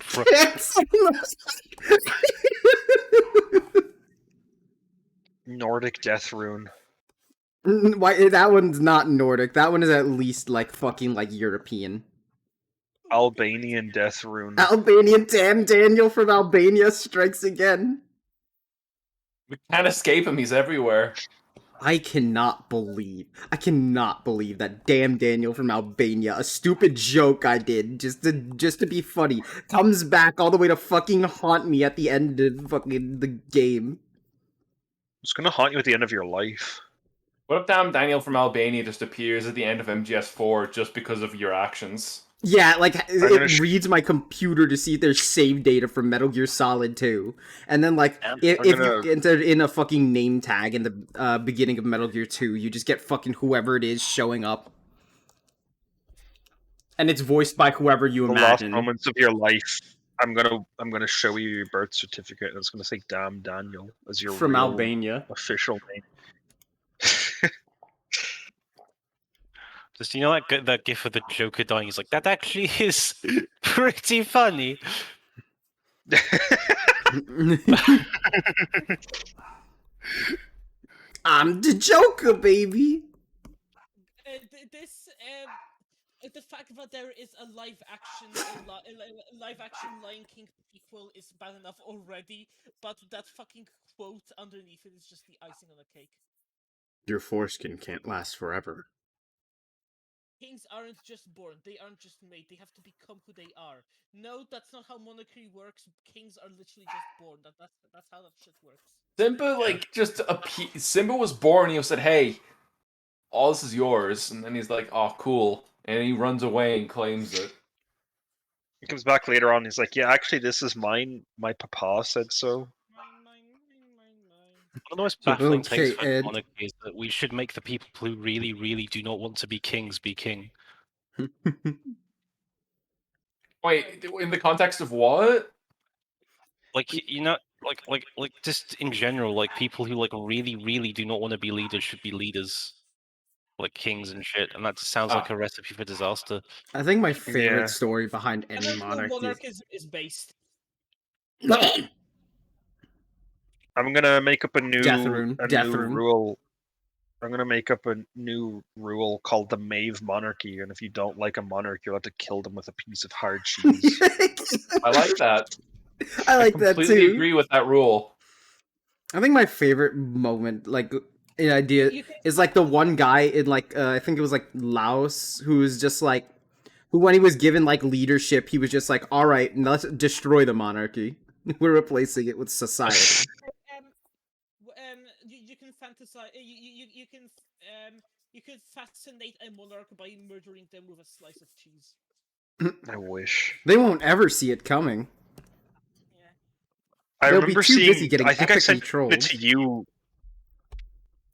Speaker 1: Nordic death rune.
Speaker 3: Why that one's not Nordic. That one is at least like fucking like European.
Speaker 1: Albanian death rune.
Speaker 3: Albanian, damn Daniel from Albania strikes again.
Speaker 2: We can't escape him. He's everywhere.
Speaker 3: I cannot believe that damn Daniel from Albania, a stupid joke I did just to be funny, comes back all the way to fucking haunt me at the end of fucking the game.
Speaker 1: It's gonna haunt you at the end of your life.
Speaker 2: What if damn Daniel from Albania just appears at the end of MGS4 just because of your actions?
Speaker 3: Yeah, like
Speaker 1: gonna
Speaker 3: it reads my computer to see if there's save data from Metal Gear Solid 2, and then like
Speaker 4: Yeah,
Speaker 3: if
Speaker 1: gonna-
Speaker 3: you enter in a fucking name tag in the beginning of Metal Gear 2, you just get fucking whoever it is showing up, and it's voiced by whoever you
Speaker 1: The last
Speaker 3: imagine.
Speaker 1: moments of your life. I'm gonna show you your birth certificate, and it's gonna say "Damn Daniel" as your
Speaker 3: From
Speaker 1: real
Speaker 3: Albania.
Speaker 1: official name.
Speaker 4: Just that gif of the Joker dying is like that actually is pretty funny.
Speaker 3: I'm the Joker, baby.
Speaker 5: The fact that there is a live action Lion King prequel is bad enough already, but that fucking quote underneath it is just the icing on the cake.
Speaker 3: Your foreskin can't last forever.
Speaker 5: Kings aren't just born, they aren't just made, they have to become who they are. No, that's not how monarchy works. Kings are literally just born. That's how that shit works.
Speaker 2: Simba, Simba was born and he said, hey, all this is yours, and then he's like, oh, cool, and he runs away and claims it.
Speaker 1: He comes back later on. He's like, "Yeah, actually, this is mine. My papa said so."
Speaker 4: One of the most baffling things
Speaker 3: Okay,
Speaker 4: for
Speaker 3: Ed.
Speaker 4: monarchy is that we should make the people who really, really do not want to be kings be king.
Speaker 2: Wait, in the context of what?
Speaker 4: Like you know, like just in general, like people who like really, really do not want to be leaders should be leaders, like kings and shit. And that just sounds like
Speaker 2: Ah.
Speaker 4: a recipe for disaster.
Speaker 3: I think my favorite
Speaker 1: Yeah.
Speaker 3: story behind any
Speaker 5: That's how
Speaker 3: monarchy
Speaker 5: monarchism is based.
Speaker 1: I'm gonna make up a new
Speaker 3: Deathroom.
Speaker 1: rule. I'm gonna make up a new rule called the Mave Monarchy, and if you don't like a monarch, you'll have to kill them with a piece of hard cheese.
Speaker 2: I like that.
Speaker 3: I like that
Speaker 2: Completely
Speaker 3: too.
Speaker 2: agree with that rule.
Speaker 3: I think my favorite moment, like an idea,
Speaker 5: You can-
Speaker 3: is like the one guy in like I think it was like Laos who was just like, who when he was given like leadership, he was just like, all right, let's destroy the monarchy. We're replacing it with society.
Speaker 5: You can fantasize. You can fascinate a monarch by murdering them with a slice of cheese.
Speaker 1: I wish.
Speaker 3: They won't ever see it coming.
Speaker 5: Yeah.
Speaker 1: I
Speaker 3: They'll be
Speaker 1: remember
Speaker 3: too busy
Speaker 1: seeing.
Speaker 3: getting
Speaker 1: I think I
Speaker 3: epically
Speaker 1: sent it
Speaker 3: trolled.
Speaker 1: to you.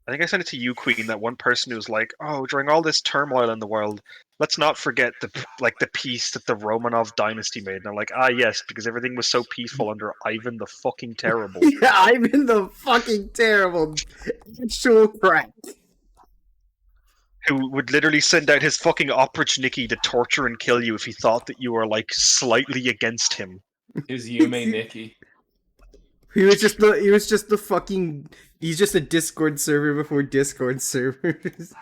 Speaker 1: I think I sent it to you, Queen. That one person who was like, "Oh, during all this turmoil in the world, let's not forget the peace that the Romanov dynasty made." And I'm like, "Ah, yes, because everything was so peaceful under Ivan the fucking Terrible."
Speaker 3: Yeah, I'm in the fucking terrible actual crap.
Speaker 1: Who would literally send out his fucking Oprichniki to torture and kill you if he thought that you were like slightly against him.
Speaker 2: His Yume Nikki.
Speaker 3: He's just the fucking, he's just a Discord server before Discord servers.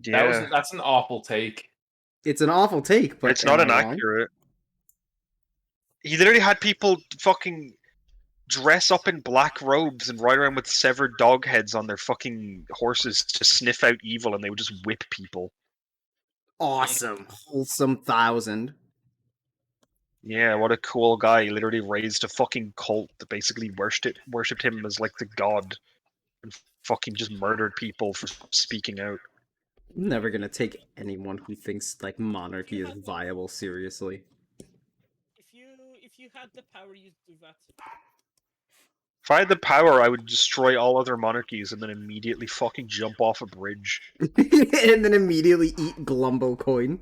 Speaker 1: Yeah,
Speaker 2: That's an awful take.
Speaker 3: It's an awful take, but
Speaker 1: it's not
Speaker 3: am I wrong?
Speaker 1: inaccurate. He literally had people fucking dress up in black robes and ride around with severed dog heads on their fucking horses to sniff out evil, and they would just whip people.
Speaker 3: Awesome. Wholesome 1000.
Speaker 1: Yeah, what a cool guy. He literally raised a fucking cult that basically worshipped him as like the god, and fucking just murdered people for speaking out.
Speaker 3: I'm never gonna take anyone who thinks like monarchy is viable seriously.
Speaker 5: If you had the power, you'd do that.
Speaker 1: If I had the power, I would destroy all other monarchies and then immediately fucking jump off a bridge.
Speaker 3: And then immediately eat Glumbo coin.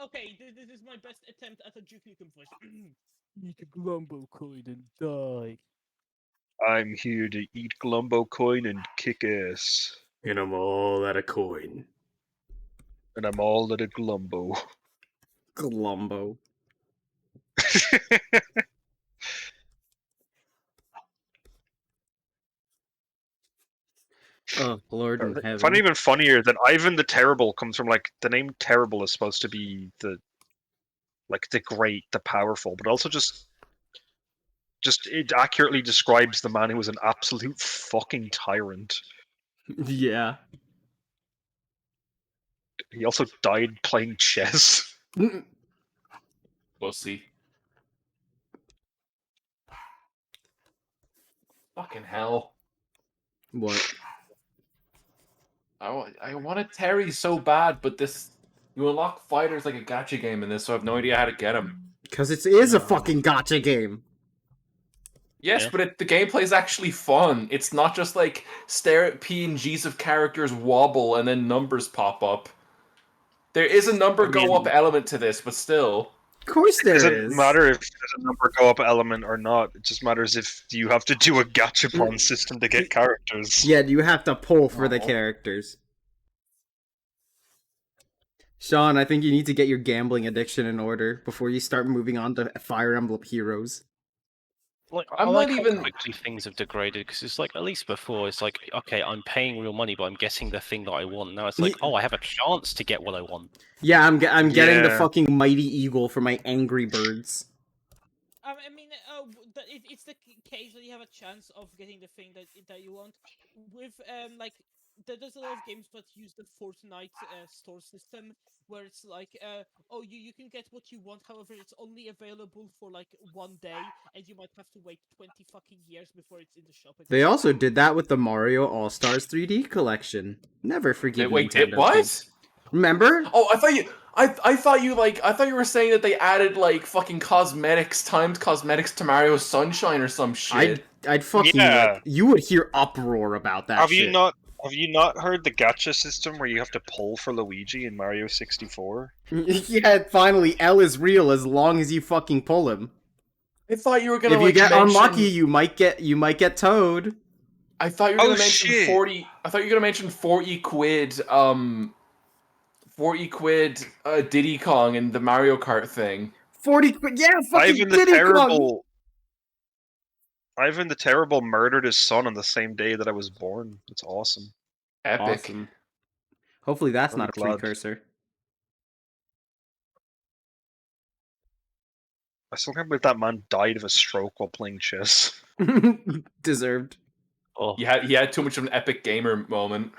Speaker 5: Okay, this is my best attempt at a Duke Nukem voice. Eat a Glumbo coin and die.
Speaker 1: I'm here to eat Glumbo coin and kick ass.
Speaker 3: And I'm all out of coin.
Speaker 1: And I'm all at a Glumbo.
Speaker 3: Glumbo. Oh, Lord in
Speaker 1: I
Speaker 3: heaven.
Speaker 1: find it even funnier that Ivan the Terrible comes from like the name Terrible is supposed to be the great, the powerful, but also just it accurately describes the man who was an absolute fucking tyrant.
Speaker 3: Yeah.
Speaker 1: He also died playing chess.
Speaker 2: Pussy. Fucking hell.
Speaker 3: What?
Speaker 2: I want a Terry so bad, but this... You unlock fighters like a gacha game in this, so I have no idea how to get him.
Speaker 3: Because it is a fucking gotcha game.
Speaker 2: Yes,
Speaker 4: Yeah.
Speaker 2: but the gameplay is actually fun. It's not just like stare at PNGs of characters wobble and then numbers pop up. There is a number go up element to this, but still.
Speaker 3: Of course
Speaker 1: It
Speaker 3: there
Speaker 1: doesn't
Speaker 3: is.
Speaker 1: matter if there's a number go up element or not. It just matters if you have to do a gachapon system to get characters.
Speaker 3: Yeah, you have to pull for the
Speaker 2: Oh.
Speaker 3: characters. Sean, I think you need to get your gambling addiction in order before you start moving on to Fire Emblem Heroes.
Speaker 4: Like,
Speaker 2: I'm
Speaker 4: I like
Speaker 2: not
Speaker 4: how
Speaker 2: even-
Speaker 4: quickly things have degraded because it's like at least before it's like okay, I'm paying real money, but I'm getting the thing that I want. Now it's like oh, I have a chance to get what I want.
Speaker 3: Yeah, I'm getting the
Speaker 1: Yeah.
Speaker 3: fucking Mighty Eagle for my Angry Birds.
Speaker 5: I mean, it's the case that you have a chance of getting the thing that you want with like there's a lot of games that use the Fortnite store system where it's like, oh, you can get what you want, however, it's only available for like 1 day, and you might have to wait 20 fucking years before it's in the shop again.
Speaker 3: They also did that with the Mario All Stars 3D collection. Never forgive
Speaker 2: Wait,
Speaker 3: Nintendo.
Speaker 2: what?
Speaker 3: Kids. Remember?
Speaker 2: Oh, I thought you were saying that they added like fucking cosmetics, timed cosmetics to Mario Sunshine or some shit.
Speaker 3: I'd fucking
Speaker 1: Yeah.
Speaker 3: like you would hear uproar about that
Speaker 1: Have
Speaker 3: shit.
Speaker 1: you not heard the gacha system where you have to pull for Luigi in Mario 64?
Speaker 3: Yeah, finally, L is real as long as you fucking pull him.
Speaker 2: I thought you were gonna
Speaker 3: If you
Speaker 2: like
Speaker 3: get
Speaker 2: mention...
Speaker 3: unlucky, you might get Toad.
Speaker 2: I thought you were
Speaker 1: Oh,
Speaker 2: gonna mention
Speaker 1: shit.
Speaker 2: 40. I thought you were gonna mention 40 quid. 40 quid. Diddy Kong and the Mario Kart thing.
Speaker 3: 40 quid, yeah, fucking
Speaker 1: Ivan the
Speaker 3: Diddy Kong.
Speaker 1: Terrible. Ivan the Terrible murdered his son on the same day that I was born. It's awesome.
Speaker 2: Epic.
Speaker 3: Awesome. Hopefully that's
Speaker 1: Really
Speaker 3: not a
Speaker 1: glad.
Speaker 3: precursor.
Speaker 1: I still can't believe that man died of a stroke while playing chess.
Speaker 3: Deserved.
Speaker 4: Oh,
Speaker 2: He had too much of an epic gamer moment.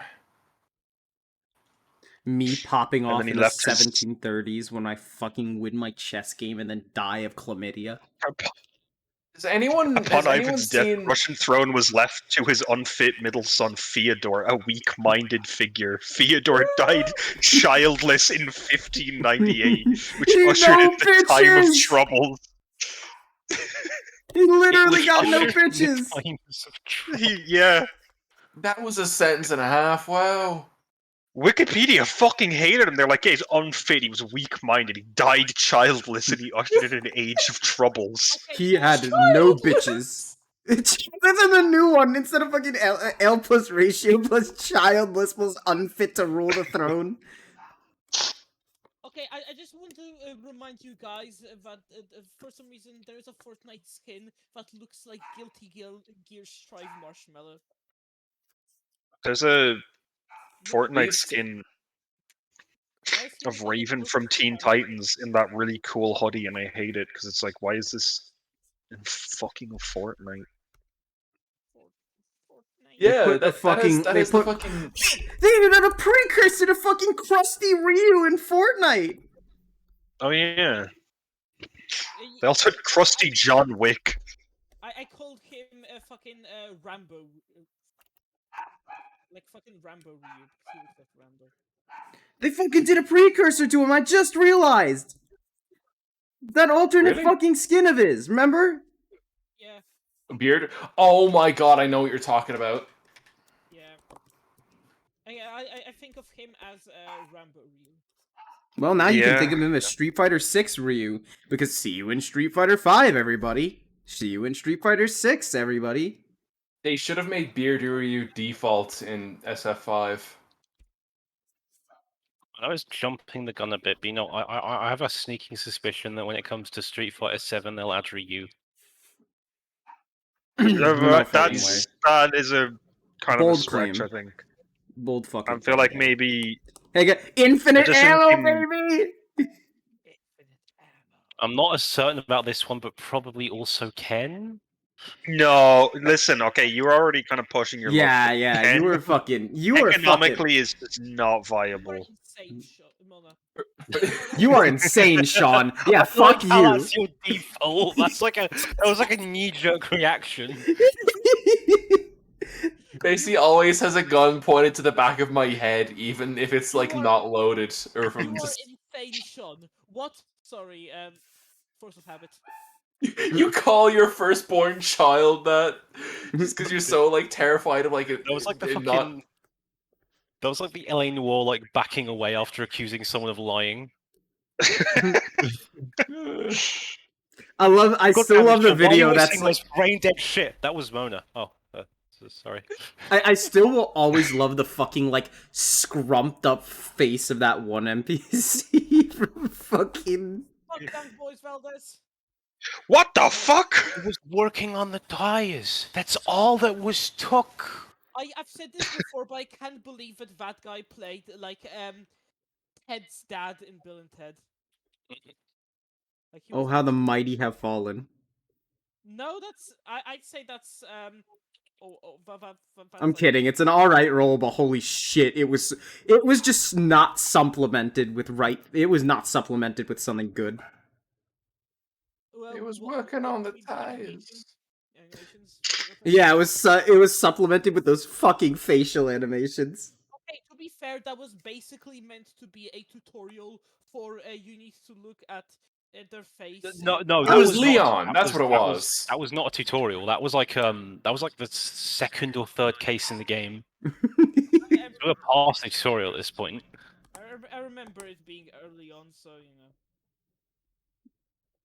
Speaker 3: Me popping
Speaker 1: And
Speaker 3: off
Speaker 1: then he
Speaker 3: in the
Speaker 1: left his-
Speaker 3: 1730s when I fucking win my chess game and then die of chlamydia.
Speaker 2: Has anyone
Speaker 1: Upon
Speaker 2: anyone
Speaker 1: Ivan's death, the
Speaker 2: seen?
Speaker 1: Russian throne was left to his unfit middle son Fyodor, a weak-minded figure. Fyodor died childless in 1598, which
Speaker 3: He
Speaker 1: ushered
Speaker 3: no
Speaker 1: in the time of
Speaker 3: bitches!
Speaker 1: troubles.
Speaker 3: He literally got no
Speaker 4: ushered in the
Speaker 3: bitches!
Speaker 4: times of trouble.
Speaker 1: Yeah.
Speaker 2: That was a sentence and a half. Wow.
Speaker 1: Wikipedia fucking hated him. They're like, yeah, he's unfit, he was weak-minded, he died childless, and he ushered in an age of troubles.
Speaker 5: Okay,
Speaker 3: He had no bitches. This is the new one. Instead of fucking L plus ratio plus childless plus unfit to rule the throne.
Speaker 5: Okay, I just want to remind you guys that for some reason there's a Fortnite skin that looks like Guilty Gear Strive Marshmallow.
Speaker 1: There's a Fortnite
Speaker 2: We've
Speaker 1: skin
Speaker 5: Why is he
Speaker 1: of
Speaker 5: looking like
Speaker 1: Raven
Speaker 5: Guilty
Speaker 1: from
Speaker 5: Gear
Speaker 1: Teen
Speaker 5: Marshmallow?
Speaker 1: Titans in that really cool hoodie, and I hate it because it's like, why is this in fucking Fortnite?
Speaker 5: Fortnite.
Speaker 2: Yeah,
Speaker 3: put the
Speaker 2: that
Speaker 3: fucking-
Speaker 2: that
Speaker 3: they
Speaker 2: is the
Speaker 3: put-
Speaker 2: fucking.
Speaker 3: They even had a precursor to fucking Krusty Ryu in Fortnite.
Speaker 1: Oh yeah.
Speaker 5: Y-
Speaker 1: They also had Krusty John Wick.
Speaker 5: I called him fucking Rambo. Like fucking Rambo Ryu. He looks like Rambo.
Speaker 3: They fucking did a precursor to him. I just realized that alternate
Speaker 2: Really?
Speaker 3: fucking skin of his. Remember?
Speaker 5: Yeah,
Speaker 2: Beard. Oh my god, I know what you're talking about.
Speaker 5: yeah. I think of him as Rambo Ryu.
Speaker 3: Well, now you can
Speaker 1: Yeah.
Speaker 3: think of him as Street Fighter 6 Ryu, because see you in Street Fighter 5, everybody. See you in Street Fighter 6, everybody.
Speaker 2: They should have made Beard Ryu default in SF5.
Speaker 4: I was jumping the gun a bit, but you know, I have a sneaking suspicion that when it comes to Street Fighter 7, they'll add Ryu.
Speaker 3: No fucking
Speaker 1: That's
Speaker 3: way.
Speaker 1: that is a kind of a
Speaker 3: Bold
Speaker 1: stretch,
Speaker 3: claim.
Speaker 1: I think.
Speaker 3: Bold fucking
Speaker 1: I feel like
Speaker 3: claim.
Speaker 1: maybe
Speaker 3: Hey, get infinite
Speaker 1: It doesn't
Speaker 3: ammo,
Speaker 1: seem-
Speaker 3: baby!
Speaker 5: Infinite ammo.
Speaker 4: I'm not as certain about this one, but probably also Ken.
Speaker 1: no. Listen, okay, you're already kind of pushing your luck.
Speaker 3: Yeah,
Speaker 1: but
Speaker 3: yeah,
Speaker 1: Ken
Speaker 3: you were fucking
Speaker 1: economically is not
Speaker 5: You are
Speaker 1: viable.
Speaker 5: insane, Mona.
Speaker 3: You are insane, Sean. Yeah,
Speaker 4: I feel like
Speaker 3: fuck
Speaker 4: how
Speaker 3: you.
Speaker 4: That's your default. That was like a knee-jerk reaction.
Speaker 2: Basically, always has a gun pointed to the back of my head, even if it's like
Speaker 5: You are-
Speaker 2: not loaded or
Speaker 5: You
Speaker 2: from
Speaker 5: are
Speaker 2: just.
Speaker 5: insane, Sean. What? Sorry, force of habit.
Speaker 2: You call your firstborn child that just because you're so like terrified of like it.
Speaker 4: That was like the
Speaker 2: it
Speaker 4: fucking.
Speaker 2: not.
Speaker 4: That was like the LA Noir like backing away after accusing someone of lying.
Speaker 3: I
Speaker 4: God
Speaker 3: still
Speaker 4: damn it,
Speaker 3: love the
Speaker 4: Sean, why are you
Speaker 3: video
Speaker 4: always
Speaker 3: that's
Speaker 4: saying
Speaker 3: like,
Speaker 4: most brain dead shit. That was Mona. Oh, sorry.
Speaker 3: I still will always love the fucking, like, scrumped up face of that one NPC from fucking...
Speaker 5: Fuck them boys, Valdez.
Speaker 1: What the fuck?
Speaker 4: He was working on the tires. That's all that was took.
Speaker 5: I've said this before, but I can't believe that that guy played like Ted's dad in Bill and Ted. Like he
Speaker 3: Oh,
Speaker 5: was
Speaker 3: how the
Speaker 5: literally-
Speaker 3: mighty have fallen.
Speaker 5: No, that's I'd say that's
Speaker 3: I'm kidding. It's an alright roll, but holy shit, it was just not supplemented with right. It was not supplemented with something good.
Speaker 5: Well,
Speaker 2: It was
Speaker 5: what
Speaker 2: working on the
Speaker 5: you mean
Speaker 2: tires.
Speaker 5: animations for the thing?
Speaker 3: Yeah, it was supplemented with those fucking facial animations.
Speaker 5: Okay, to be fair, that was basically meant to be a tutorial for you need to look at their face.
Speaker 4: No, no,
Speaker 2: It
Speaker 4: that
Speaker 2: was
Speaker 4: was not.
Speaker 2: Leon. That's what it was.
Speaker 4: That was not a tutorial. That was like the second or third case in the game. We're past the tutorial at this point.
Speaker 5: I remember it being early on, so you know.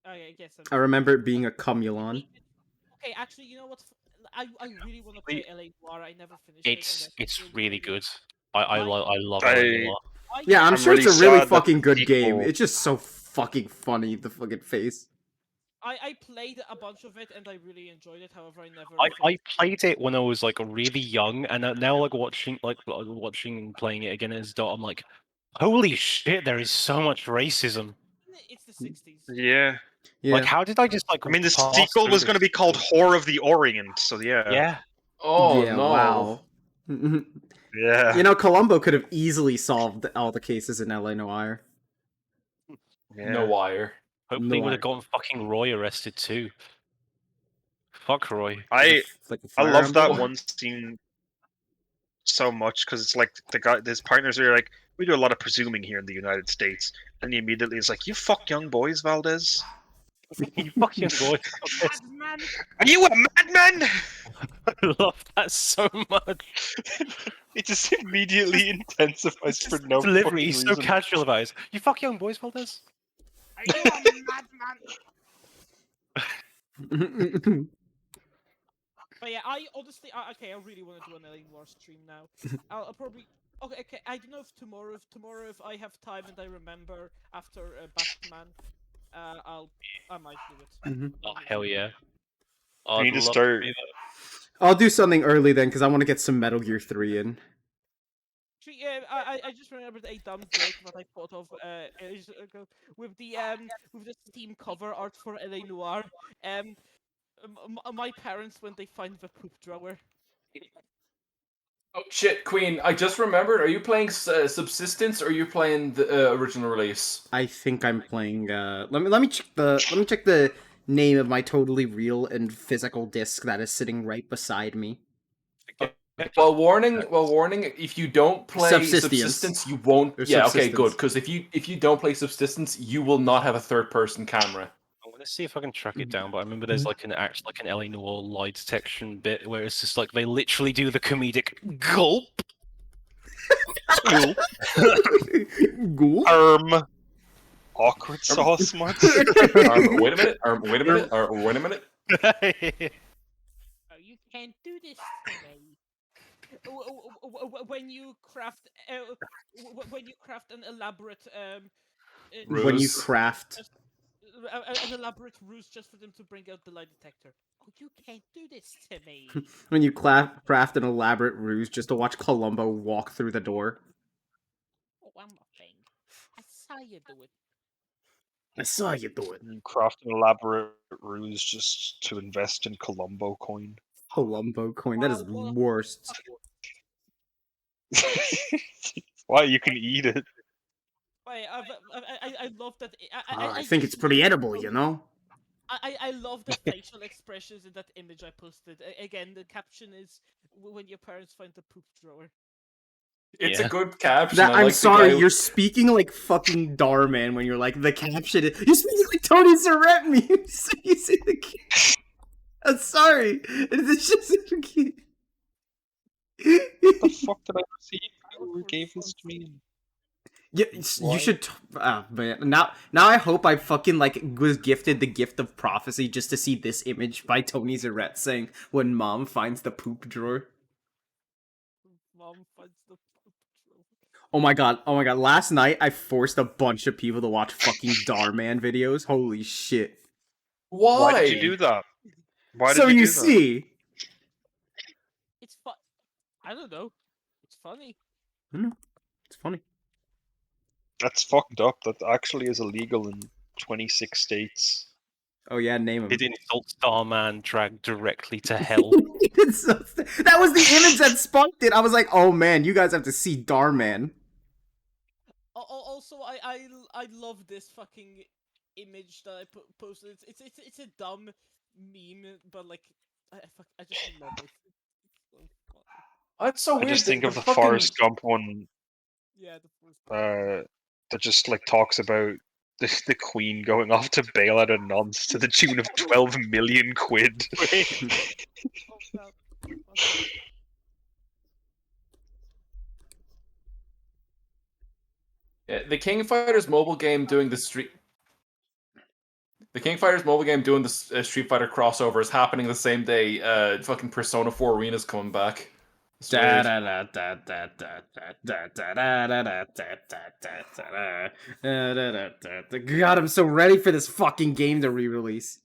Speaker 5: I guess
Speaker 3: I remember it being a cumulon.
Speaker 5: Okay, actually, you know what? I really want to play LA Noir. I never finished
Speaker 4: It's
Speaker 5: it. And
Speaker 4: it's really good. I love
Speaker 1: I-
Speaker 4: Eleanor.
Speaker 3: Yeah, I'm
Speaker 1: I'm
Speaker 3: sure it's
Speaker 1: really
Speaker 3: a really
Speaker 1: sad that
Speaker 3: fucking
Speaker 1: the
Speaker 3: good game.
Speaker 1: sequel-
Speaker 3: It's just so fucking funny, the fucking face.
Speaker 5: I played a bunch of it and I really enjoyed it. However, I never.
Speaker 4: I
Speaker 5: finished
Speaker 4: played it when I was like really young, and now like watching and playing it again as adult, I'm like, holy shit! There is so much racism.
Speaker 5: It's the 60s.
Speaker 1: Yeah.
Speaker 3: Yeah.
Speaker 4: Like, how did I just like?
Speaker 1: I mean, the
Speaker 4: pass
Speaker 1: sequel
Speaker 4: through
Speaker 1: was going to
Speaker 4: this?
Speaker 1: be called Whore of the Orient, so yeah.
Speaker 4: Yeah.
Speaker 2: Oh
Speaker 3: yeah,
Speaker 2: no!
Speaker 3: wow.
Speaker 1: Yeah.
Speaker 3: You know, Columbo could have easily solved all the cases in LA Noire.
Speaker 1: Yeah.
Speaker 2: No wire.
Speaker 4: Hopefully, would
Speaker 3: Noir.
Speaker 4: have gotten fucking Roy arrested too. Fuck Roy.
Speaker 1: I
Speaker 3: Like a
Speaker 1: love
Speaker 3: firearm
Speaker 1: that
Speaker 3: bullet?
Speaker 1: one scene so much because it's like his partners are like, we do a lot of presuming here in the United States, and he immediately is like, "You fuck young boys, Valdez.
Speaker 4: You fucking boy.
Speaker 5: Man,
Speaker 1: Are you a madman?"
Speaker 4: I love that so much.
Speaker 1: It just immediately intensifies for no
Speaker 4: Delivery.
Speaker 1: fucking
Speaker 4: He's so
Speaker 1: reason.
Speaker 4: casual about it. You fuck young boys, Valdez.
Speaker 5: are you a madman? But yeah, I honestly, okay, I really want to do an LA Noir stream now. I'll probably. Okay, I don't know if tomorrow, if I have time and I remember after Batman, I might do it.
Speaker 4: Oh hell yeah!
Speaker 1: We need to start.
Speaker 3: I'll do something early then, because I want to get some Metal Gear 3 in.
Speaker 5: Actually, yeah, I just remembered a dumb joke that I thought of ages ago with the Steam cover art for LA Noir. My parents when they find the poop drawer.
Speaker 2: Oh shit, Queen! I just remembered. Are you playing Subsistence or are you playing the original release?
Speaker 3: I think I'm playing. Let me check the name of my totally real and physical disc that is sitting right beside me.
Speaker 2: Well, warning. If you don't play
Speaker 3: Subsistence.
Speaker 2: Subsistence, you won't.
Speaker 3: Or
Speaker 2: Yeah, okay,
Speaker 3: Subsistence.
Speaker 2: good. Because if you don't play Subsistence, you will not have a third-person camera.
Speaker 4: I'm gonna see if I can track it down, but I remember there's like an LA Noire lie detection bit where it's just like they literally do the comedic gulp. Gulp.
Speaker 3: Ghoul?
Speaker 1: Awkward sauce much.
Speaker 2: Wait a minute. Wait a minute. Wait a minute.
Speaker 5: Oh, you can't do this to me. When you craft an elaborate
Speaker 3: When you
Speaker 2: Ruse.
Speaker 3: craft.
Speaker 5: an elaborate ruse just for them to bring out the lie detector. Oh, you can't do this to me.
Speaker 3: When you craft an elaborate ruse just to watch Columbo walk through the door.
Speaker 5: Oh, one more thing. I saw you do it.
Speaker 3: I saw you do it.
Speaker 1: And craft an elaborate ruse just to invest in Columbo coin.
Speaker 3: Columbo coin. That is the worst.
Speaker 1: Why you can eat it?
Speaker 5: I love that.
Speaker 3: I think it's pretty edible, you know?
Speaker 5: I love the facial expressions in that image I posted. Again, the caption is when your parents find the poop drawer.
Speaker 2: It's
Speaker 4: Yeah.
Speaker 2: a good caption.
Speaker 3: That,
Speaker 2: I
Speaker 3: I'm
Speaker 2: like the
Speaker 3: sorry,
Speaker 2: guy-
Speaker 3: you're speaking like fucking Darman when you're like, the caption is... You're speaking like Tony Zarette memes! You see the... I'm sorry! It's just...
Speaker 1: What the fuck did I receive? Who gave this to me?
Speaker 3: Yeah, you should. Man, now I hope I fucking like was gifted the gift of prophecy just to see this image by Tony Zarette saying when mom finds the poop drawer.
Speaker 5: Mom finds the poop drawer.
Speaker 3: Oh my god! Last night I forced a bunch of people to watch fucking Darman videos. Holy shit!
Speaker 2: Why?
Speaker 1: Why did you do that? Why did
Speaker 3: So
Speaker 1: you
Speaker 3: you
Speaker 1: do that?
Speaker 3: see,
Speaker 5: It's fun. I don't know. It's funny.
Speaker 3: it's funny.
Speaker 1: That's fucked up. That actually is illegal in 26 states.
Speaker 3: Oh yeah, name him.
Speaker 4: Did insult Starman drag directly to hell?
Speaker 3: That was the image that sparked it. I was like, oh man, you guys have to see Darman.
Speaker 5: Also, I love this fucking image that I posted. It's a dumb meme, but like I just love it. It's so funny.
Speaker 2: That's so
Speaker 1: I
Speaker 2: weird.
Speaker 1: just think
Speaker 2: The
Speaker 1: of the
Speaker 2: fucking
Speaker 1: Forrest Gump one
Speaker 5: Yeah, the first.
Speaker 1: that just like talks about the Queen going off to bail out a nonce to the tune of 12 million quid.
Speaker 5: Oh, that fucking.
Speaker 2: Yeah, the King of Fighters mobile game doing the street. The King of Fighters mobile game doing the Street Fighter crossover is happening the same day. Fucking Persona 4 Arena's coming back. It's weird.
Speaker 3: God, I'm so ready for this fucking game to re-release.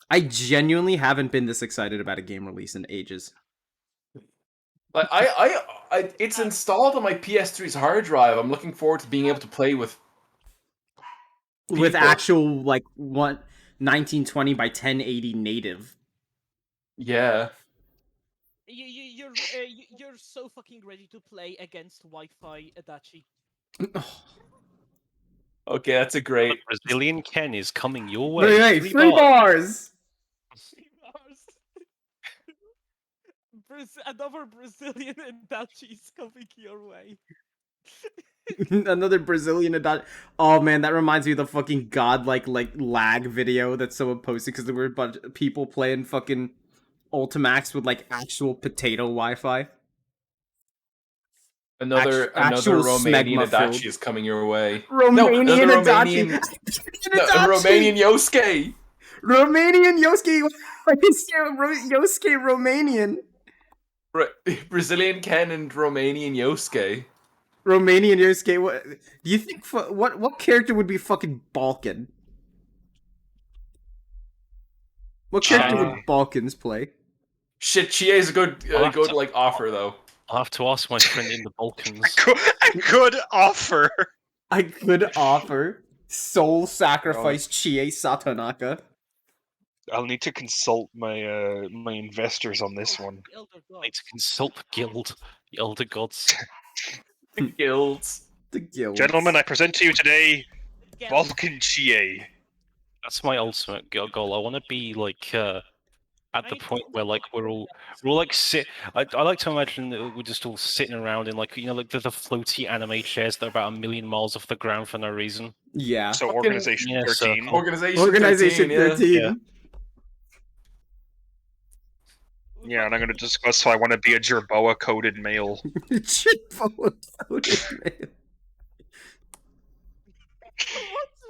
Speaker 3: I genuinely haven't been this excited about a game release in ages.
Speaker 2: Like it's installed on my PS3's hard drive. I'm looking forward to being able to play with
Speaker 3: With
Speaker 2: people.
Speaker 3: actual, like, 1920 by 1080 native.
Speaker 2: Yeah.
Speaker 5: You're so fucking ready to play against Wi-Fi Adachi.
Speaker 2: Okay, that's a great.
Speaker 4: Brazilian Ken is coming your way.
Speaker 3: Wait,
Speaker 4: Three
Speaker 3: free
Speaker 4: bars.
Speaker 5: bars. Another Brazilian Adachi is coming your way.
Speaker 3: Another Brazilian adult. Oh man, that reminds me of the fucking godlike like lag video that someone posted because there were a bunch of people playing fucking Ultimax with like actual potato Wi-Fi.
Speaker 2: Another
Speaker 3: Actual
Speaker 2: Romanian
Speaker 3: smegma filled.
Speaker 2: Adachi is coming your way.
Speaker 3: Romanian
Speaker 2: another
Speaker 3: Adachi.
Speaker 2: Romanian Yosuke.
Speaker 3: Romanian Yosuke. Yosuke Romanian.
Speaker 2: Brazilian Ken and Romanian Yosuke.
Speaker 3: Romanian Yosuke. What do you think? What character would be fucking Balkan? What character would Balkans play?
Speaker 2: Shit, Chie is a good like offer though.
Speaker 4: I'll have to ask my friend in the Balkans.
Speaker 1: A good offer.
Speaker 3: I could offer soul sacrifice Chie Satonaka.
Speaker 1: I'll need to consult my my investors on this one.
Speaker 5: The Elder
Speaker 4: I need
Speaker 5: Gods.
Speaker 4: to consult the guild, the elder gods.
Speaker 2: The guilds.
Speaker 3: The guild.
Speaker 1: Gentlemen, I present to you today
Speaker 5: Again,
Speaker 1: Balkan Chie.
Speaker 4: That's my ultimate goal. I want to be like at the
Speaker 5: I
Speaker 4: point
Speaker 5: don't
Speaker 4: where
Speaker 5: know
Speaker 4: like
Speaker 5: why
Speaker 4: we're
Speaker 5: I
Speaker 4: all
Speaker 5: did
Speaker 4: like sit. I like to imagine that we're just all sitting around in like like the floaty anime chairs that are about 1,000,000 miles off the ground for no reason.
Speaker 3: Yeah.
Speaker 1: So
Speaker 2: Fucking-
Speaker 1: Organization
Speaker 4: Yeah,
Speaker 1: 13.
Speaker 4: circle.
Speaker 2: Organization 13,
Speaker 3: Yeah.
Speaker 1: Yeah, and I'm going to discuss how I want to be a Jerboa coded male.
Speaker 5: What's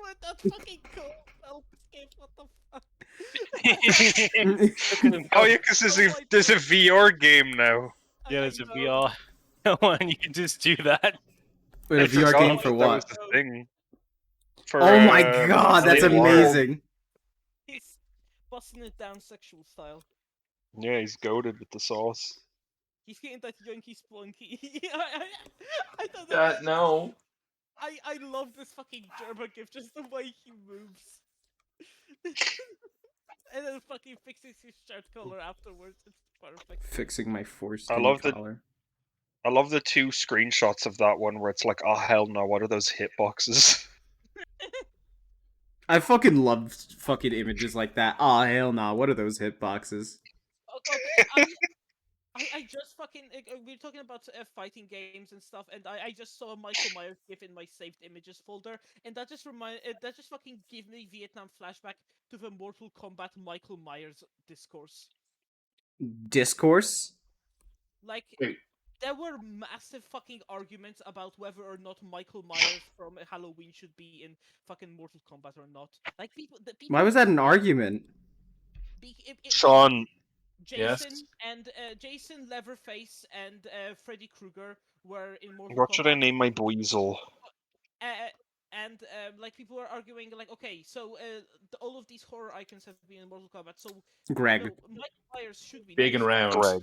Speaker 5: with that fucking cold escape? What the fuck?
Speaker 1: Oh yeah, because there's a VR game now.
Speaker 4: Yeah, there's a
Speaker 5: know.
Speaker 4: VR, and you can just do that.
Speaker 3: Wait, a
Speaker 1: I
Speaker 3: VR
Speaker 1: forgot
Speaker 3: game for
Speaker 1: that
Speaker 3: what?
Speaker 1: was the thing. For,
Speaker 3: Oh my god, that's
Speaker 1: Alien World.
Speaker 3: amazing.
Speaker 5: He's busting it down sexual style.
Speaker 1: Yeah, he's goaded with the sauce.
Speaker 5: He's getting that yonky splunky. I don't know.
Speaker 2: no.
Speaker 5: I love this fucking German gift, just the way he moves. And then fucking fixes his shirt collar afterwards. It's perfect.
Speaker 3: Fixing my forced
Speaker 1: I love the-
Speaker 3: collar.
Speaker 1: I love the 2 screenshots of that one where it's like, oh hell no, what are those hitboxes?
Speaker 3: I fucking love fucking images like that. Aw, hell nah, what are those hitboxes?
Speaker 5: Okay, I just fucking we're talking about fighting games and stuff, and I just saw a Michael Myers gif in my saved images folder, and that just fucking gave me Vietnam flashback to the Mortal Kombat Michael Myers discourse.
Speaker 3: Discourse?
Speaker 5: Like,
Speaker 2: Wait.
Speaker 5: there were massive fucking arguments about whether or not Michael Myers from Halloween should be in fucking Mortal Kombat or not. Like, people.
Speaker 3: Why was that an argument?
Speaker 1: Sean,
Speaker 5: Jason
Speaker 2: Yes?
Speaker 5: and Jason, Leatherface, and Freddy Krueger were in Mortal
Speaker 1: what
Speaker 5: Kombat.
Speaker 1: should I name my Buizel?
Speaker 5: And like people were arguing, like, okay, so all of these horror icons have been in Mortal Kombat, so
Speaker 3: Greg.
Speaker 5: Michael Myers should be
Speaker 2: Big
Speaker 5: there.
Speaker 2: and round.
Speaker 1: Greg.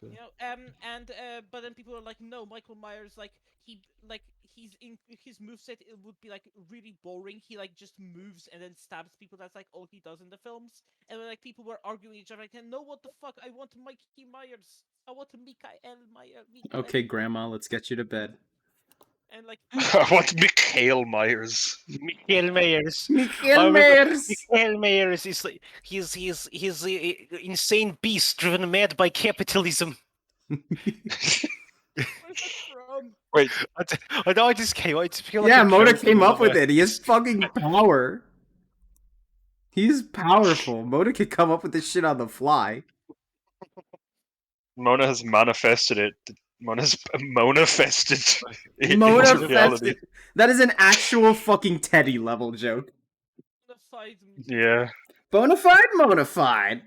Speaker 5: You know, but then people are like, no, Michael Myers, like his moveset it would be like really boring. He like just moves and then stabs people. That's like all he does in the films. And then, like people were arguing each other like, no, what the fuck? I want Mikey Myers. I want Mikael Myers.
Speaker 3: Okay, Grandma, let's get you to bed.
Speaker 5: And like
Speaker 1: I want Mikhail Myers.
Speaker 4: Michael Myers.
Speaker 3: Mikael
Speaker 4: I remember
Speaker 3: Myers!
Speaker 4: Michael Myers is like he's a insane beast driven mad by capitalism.
Speaker 5: where's that from?
Speaker 1: Wait,
Speaker 4: I know I just came. I just feel like
Speaker 3: Yeah,
Speaker 4: a
Speaker 3: Mona
Speaker 4: joke
Speaker 3: came
Speaker 4: in
Speaker 3: up with
Speaker 4: my-
Speaker 3: it. He has fucking power. He's powerful. Mona can come up with this shit on the fly.
Speaker 1: Mona has manifested it. Mona's Mona-fested it
Speaker 3: Mona
Speaker 1: into reality.
Speaker 3: fested. That is an actual fucking Teddy level joke.
Speaker 5: Bonafide music.
Speaker 1: Yeah,
Speaker 3: Bonafide, Monafide.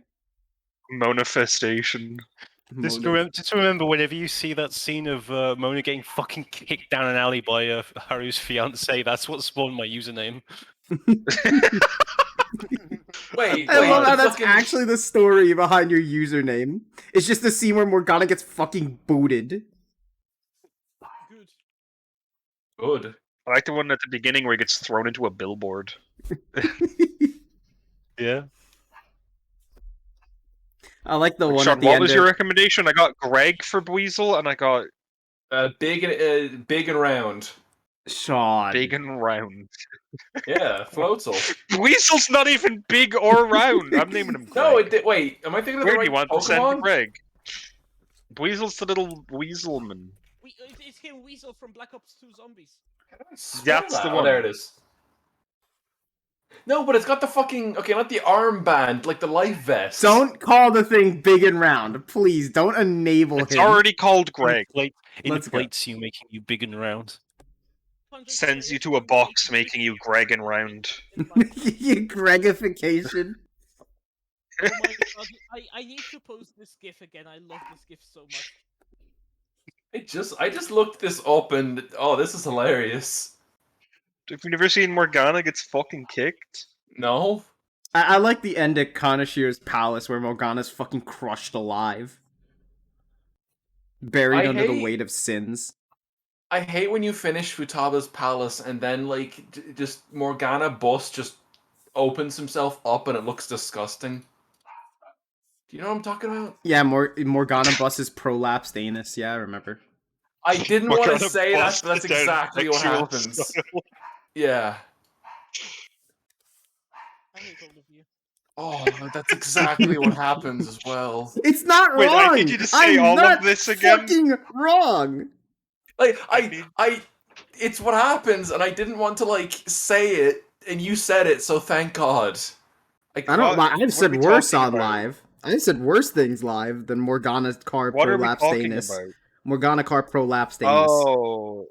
Speaker 1: Mona-festation.
Speaker 4: Just remember, whenever you see that scene of Mona getting fucking kicked down an alley by Haru's fiance, that's what spawned my username.
Speaker 2: Wait,
Speaker 3: I love how
Speaker 2: the
Speaker 3: that's
Speaker 2: fucking-
Speaker 3: actually the story behind your username. It's just the scene where Morgana gets fucking booted.
Speaker 5: Good.
Speaker 2: good.
Speaker 1: I like the one at the beginning where he gets thrown into a billboard.
Speaker 4: Yeah.
Speaker 3: I like the one
Speaker 1: Sean,
Speaker 3: at the
Speaker 1: what
Speaker 3: end.
Speaker 1: was your recommendation? I got Greg for Weasel, and I got
Speaker 2: Big and round.
Speaker 3: Sean.
Speaker 1: Big and Round.
Speaker 2: Yeah, Floatzel.
Speaker 1: Weasel's not even big or round. I'm naming him Greg.
Speaker 2: No, it did. Wait, am I thinking of
Speaker 1: Where
Speaker 2: the
Speaker 1: do you
Speaker 2: right
Speaker 1: want to send
Speaker 2: Pokemon?
Speaker 1: Greg? Weasel's the little Weaselman.
Speaker 5: It's him, Weasel from Black Ops 2 Zombies.
Speaker 1: That's the
Speaker 2: Oh,
Speaker 1: one.
Speaker 2: there it is. No, but it's got the fucking not the armband, like the life vest.
Speaker 3: Don't call the thing big and round. Please, don't enable
Speaker 1: It's
Speaker 3: him.
Speaker 1: already called Greg.
Speaker 3: Let's go.
Speaker 4: Inflates you, making you big and round.
Speaker 1: Sends you to a box, making you Greg and Round.
Speaker 3: Gregification.
Speaker 5: Oh my god, I need to post this GIF again. I love this GIF so much.
Speaker 2: I just looked this up and this is hilarious.
Speaker 1: Have you never seen Morgana gets fucking kicked?
Speaker 2: No?
Speaker 3: I like the end at Kanashiro's palace where Morgana's fucking crushed alive. Buried
Speaker 2: I
Speaker 3: under the
Speaker 2: hate-
Speaker 3: weight of sins.
Speaker 2: I hate when you finish Futaba's palace and then like just Morgana Bus just opens himself up and it looks disgusting. Do you know what I'm talking about?
Speaker 3: Yeah, Morgana busts prolapsed anus. Yeah, I remember.
Speaker 2: I didn't want to
Speaker 1: Morgana
Speaker 2: say that,
Speaker 1: busted
Speaker 2: but that's
Speaker 1: down
Speaker 2: exactly what
Speaker 1: sexual
Speaker 2: happens.
Speaker 1: style.
Speaker 2: Yeah.
Speaker 5: I hate all of you.
Speaker 2: Oh, that's exactly what happens as well.
Speaker 3: It's not
Speaker 1: Wait,
Speaker 3: wrong.
Speaker 1: I need you to say
Speaker 3: I'm
Speaker 1: all of
Speaker 3: not
Speaker 1: this again?
Speaker 3: Fucking wrong.
Speaker 2: Like
Speaker 1: need-
Speaker 2: it's what happens, and I didn't want to like say it, and you said it, so thank God. Like,
Speaker 3: I don't.
Speaker 1: What
Speaker 3: I've
Speaker 1: are
Speaker 3: said
Speaker 1: we
Speaker 3: worse
Speaker 1: talking
Speaker 3: on
Speaker 1: about?
Speaker 3: live. I've said worse things live than Morgana's car
Speaker 1: What are we
Speaker 3: prolapsed
Speaker 1: talking
Speaker 3: anus.
Speaker 1: about?
Speaker 3: Morgana car prolapsed anus.
Speaker 1: Oh.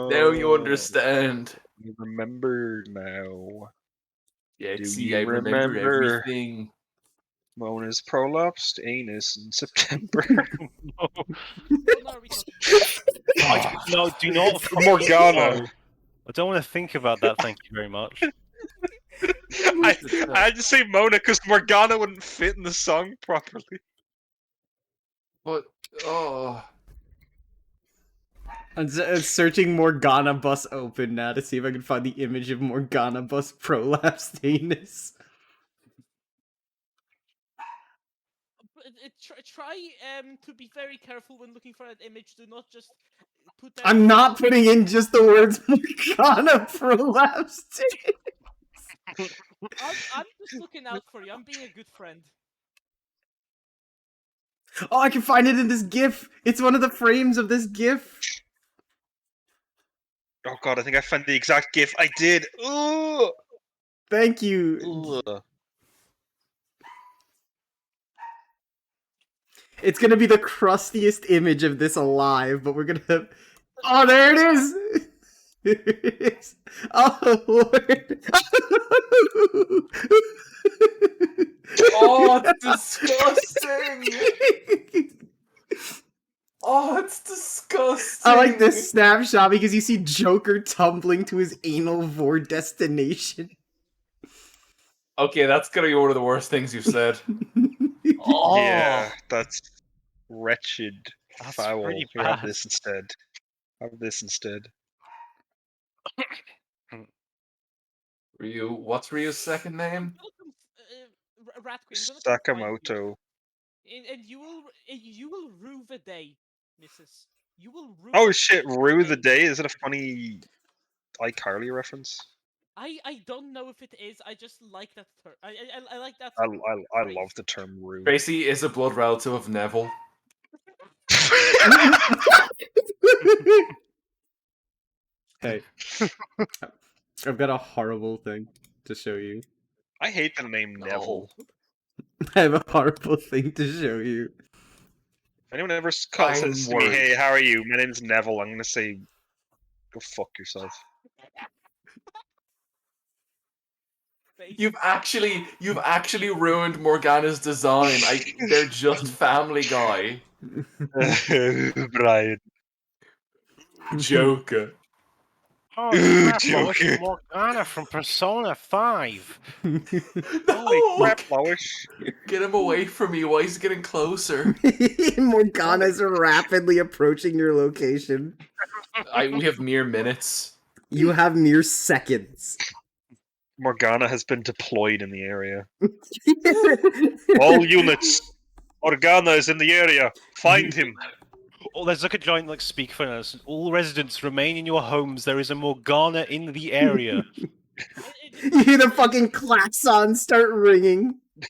Speaker 2: now you understand.
Speaker 1: You remember now.
Speaker 2: Yeah,
Speaker 1: Do
Speaker 2: see,
Speaker 1: you
Speaker 2: I remember
Speaker 1: remember?
Speaker 2: everything.
Speaker 1: Mona's prolapsed anus in September.
Speaker 5: What are we talking about?
Speaker 4: No, do not.
Speaker 1: Morgana.
Speaker 4: I don't want to think about that. Thank you very much.
Speaker 1: I had to say Mona because Morgana wouldn't fit in the song properly.
Speaker 2: But
Speaker 3: I'm searching Morgana bus open now to see if I can find the image of Morgana bus prolapsed anus.
Speaker 5: Try to be very careful when looking for that image. Do not just put that.
Speaker 3: I'm not putting in just the words Morgana prolapsed anus.
Speaker 5: I'm just looking out for you. I'm being a good friend.
Speaker 3: Oh, I can find it in this GIF. It's one of the frames of this GIF.
Speaker 1: Oh god, I think I found the exact gif. I did. Ugh.
Speaker 3: Thank you.
Speaker 1: Ugh.
Speaker 3: It's gonna be the crustiest image of this alive, but we're gonna. Oh, there it is. There it is. Oh Lord.
Speaker 2: oh, it's disgusting. Oh, it's disgusting.
Speaker 3: I like this snapshot because you see Joker tumbling to his anal vor destination.
Speaker 2: Okay, that's gonna be one of the worst things you've said.
Speaker 4: Oh,
Speaker 1: Yeah, that's wretched.
Speaker 4: That's
Speaker 1: Foul.
Speaker 4: pretty
Speaker 1: Here, have
Speaker 4: bad.
Speaker 1: this instead. Have this instead.
Speaker 2: Ryu, what's Ryu's second name?
Speaker 5: Rat Queen, I'm gonna confine you,
Speaker 1: Sakamoto.
Speaker 5: and you will rue the day, Mrs. You will rue.
Speaker 1: Oh
Speaker 5: the
Speaker 1: shit,
Speaker 5: fucking
Speaker 1: Rue the Day? Is it a funny iCarly reference?
Speaker 5: I don't know if it is. I just like that. I like that.
Speaker 1: I
Speaker 5: phrase.
Speaker 1: love the term Rue.
Speaker 2: Tracy is a blood relative of Neville.
Speaker 3: Hey, I've got a horrible thing to show you.
Speaker 1: I hate the name Neville.
Speaker 3: I have a horrible thing to show you.
Speaker 1: If anyone ever
Speaker 2: I'm
Speaker 1: says to me,
Speaker 2: worried.
Speaker 1: "Hey, how are you? My name's Neville," I'm gonna say, "Go fuck yourself."
Speaker 5: Face.
Speaker 2: You've actually ruined Morgana's design. They're just Family Guy.
Speaker 1: Brian.
Speaker 2: Joker.
Speaker 4: Oh
Speaker 1: Ooh,
Speaker 4: crap! Lois,
Speaker 1: Joker.
Speaker 4: Morgana from Persona 5.
Speaker 1: Holy
Speaker 2: No!
Speaker 1: crap, Lois.
Speaker 2: Get him away from me. Why is he getting closer?
Speaker 3: Morgana's rapidly approaching your location.
Speaker 2: We have mere minutes.
Speaker 3: You have mere seconds.
Speaker 1: Morgana has been deployed in the area. All units. Morgana is in the area. Find him.
Speaker 4: Oh, there's like a giant like speakerphone. And says, all residents remain in your homes. There is a Morgana in the area.
Speaker 3: You hear the fucking klaxon start ringing.
Speaker 5: It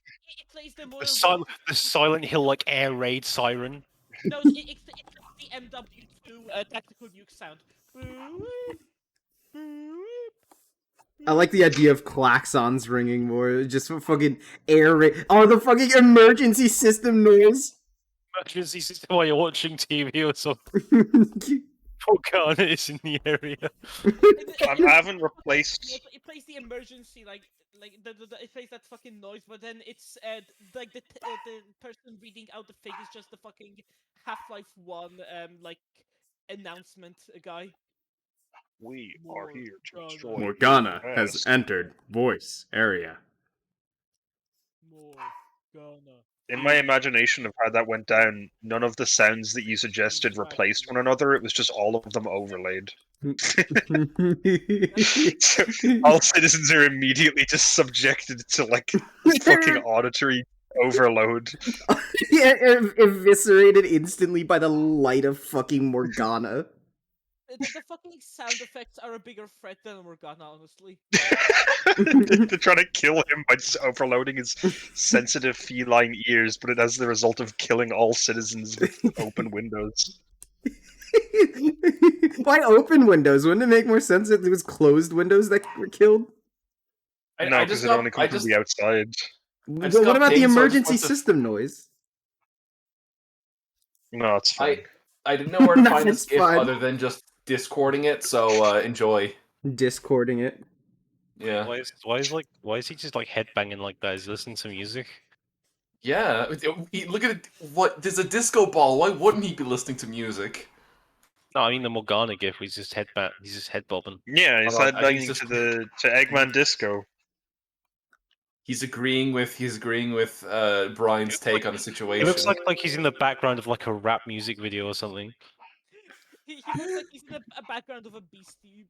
Speaker 5: plays the more.
Speaker 4: The Silent Hill like air raid siren.
Speaker 5: No, it's the MW2 tactical nuke sound.
Speaker 3: I like the idea of klaxons ringing more. Just fucking air raid. Oh, the fucking emergency system noise.
Speaker 4: Emergency system while you're watching TV or something. Morgana is in the area.
Speaker 1: I haven't replaced.
Speaker 5: It plays the emergency it plays that fucking noise, but then it's like the person reading out the thing is just the fucking Half-Life 1 like announcement guy.
Speaker 1: We are here to destroy.
Speaker 3: Morgana
Speaker 1: your
Speaker 3: has
Speaker 1: ass.
Speaker 3: entered voice area.
Speaker 5: Morgana.
Speaker 1: In my imagination of how that went down, none of the sounds that you suggested replaced one another. It was just all of them overlaid. So all citizens are immediately just subjected to like fucking auditory overload.
Speaker 3: Yeah, eviscerated instantly by the light of fucking Morgana.
Speaker 5: The fucking sound effects are a bigger threat than Morgana, honestly.
Speaker 1: They're trying to kill him by just overloading his sensitive feline ears, but it has the result of killing all citizens with open windows.
Speaker 3: Why open windows? Wouldn't it make more sense if it was closed windows that were killed?
Speaker 1: No, because it only comes from the outside.
Speaker 2: just
Speaker 3: Well, what
Speaker 2: got
Speaker 3: about the
Speaker 2: pinged, so I just
Speaker 3: emergency
Speaker 2: went to-
Speaker 3: system noise?
Speaker 1: No, it's fine.
Speaker 2: I didn't know where to find this
Speaker 3: That's
Speaker 2: GIF
Speaker 3: fine.
Speaker 2: other than just Discording it, so enjoy.
Speaker 3: Discording it.
Speaker 2: Yeah.
Speaker 4: Why is he just like headbanging like that? Is he listening to music?
Speaker 2: Yeah. Look at it. What? There's a disco ball. Why wouldn't he be listening to music?
Speaker 4: No, I mean the Morgana gif. He's just he's just head bobbing.
Speaker 1: Yeah, he's
Speaker 2: Hold on,
Speaker 1: headbanging
Speaker 2: just-
Speaker 1: to Eggman Disco.
Speaker 2: He's agreeing with Brian's take on the situation.
Speaker 4: It looks like he's in the background of like a rap music video or something.
Speaker 5: He looks like he's in a background of a Beastie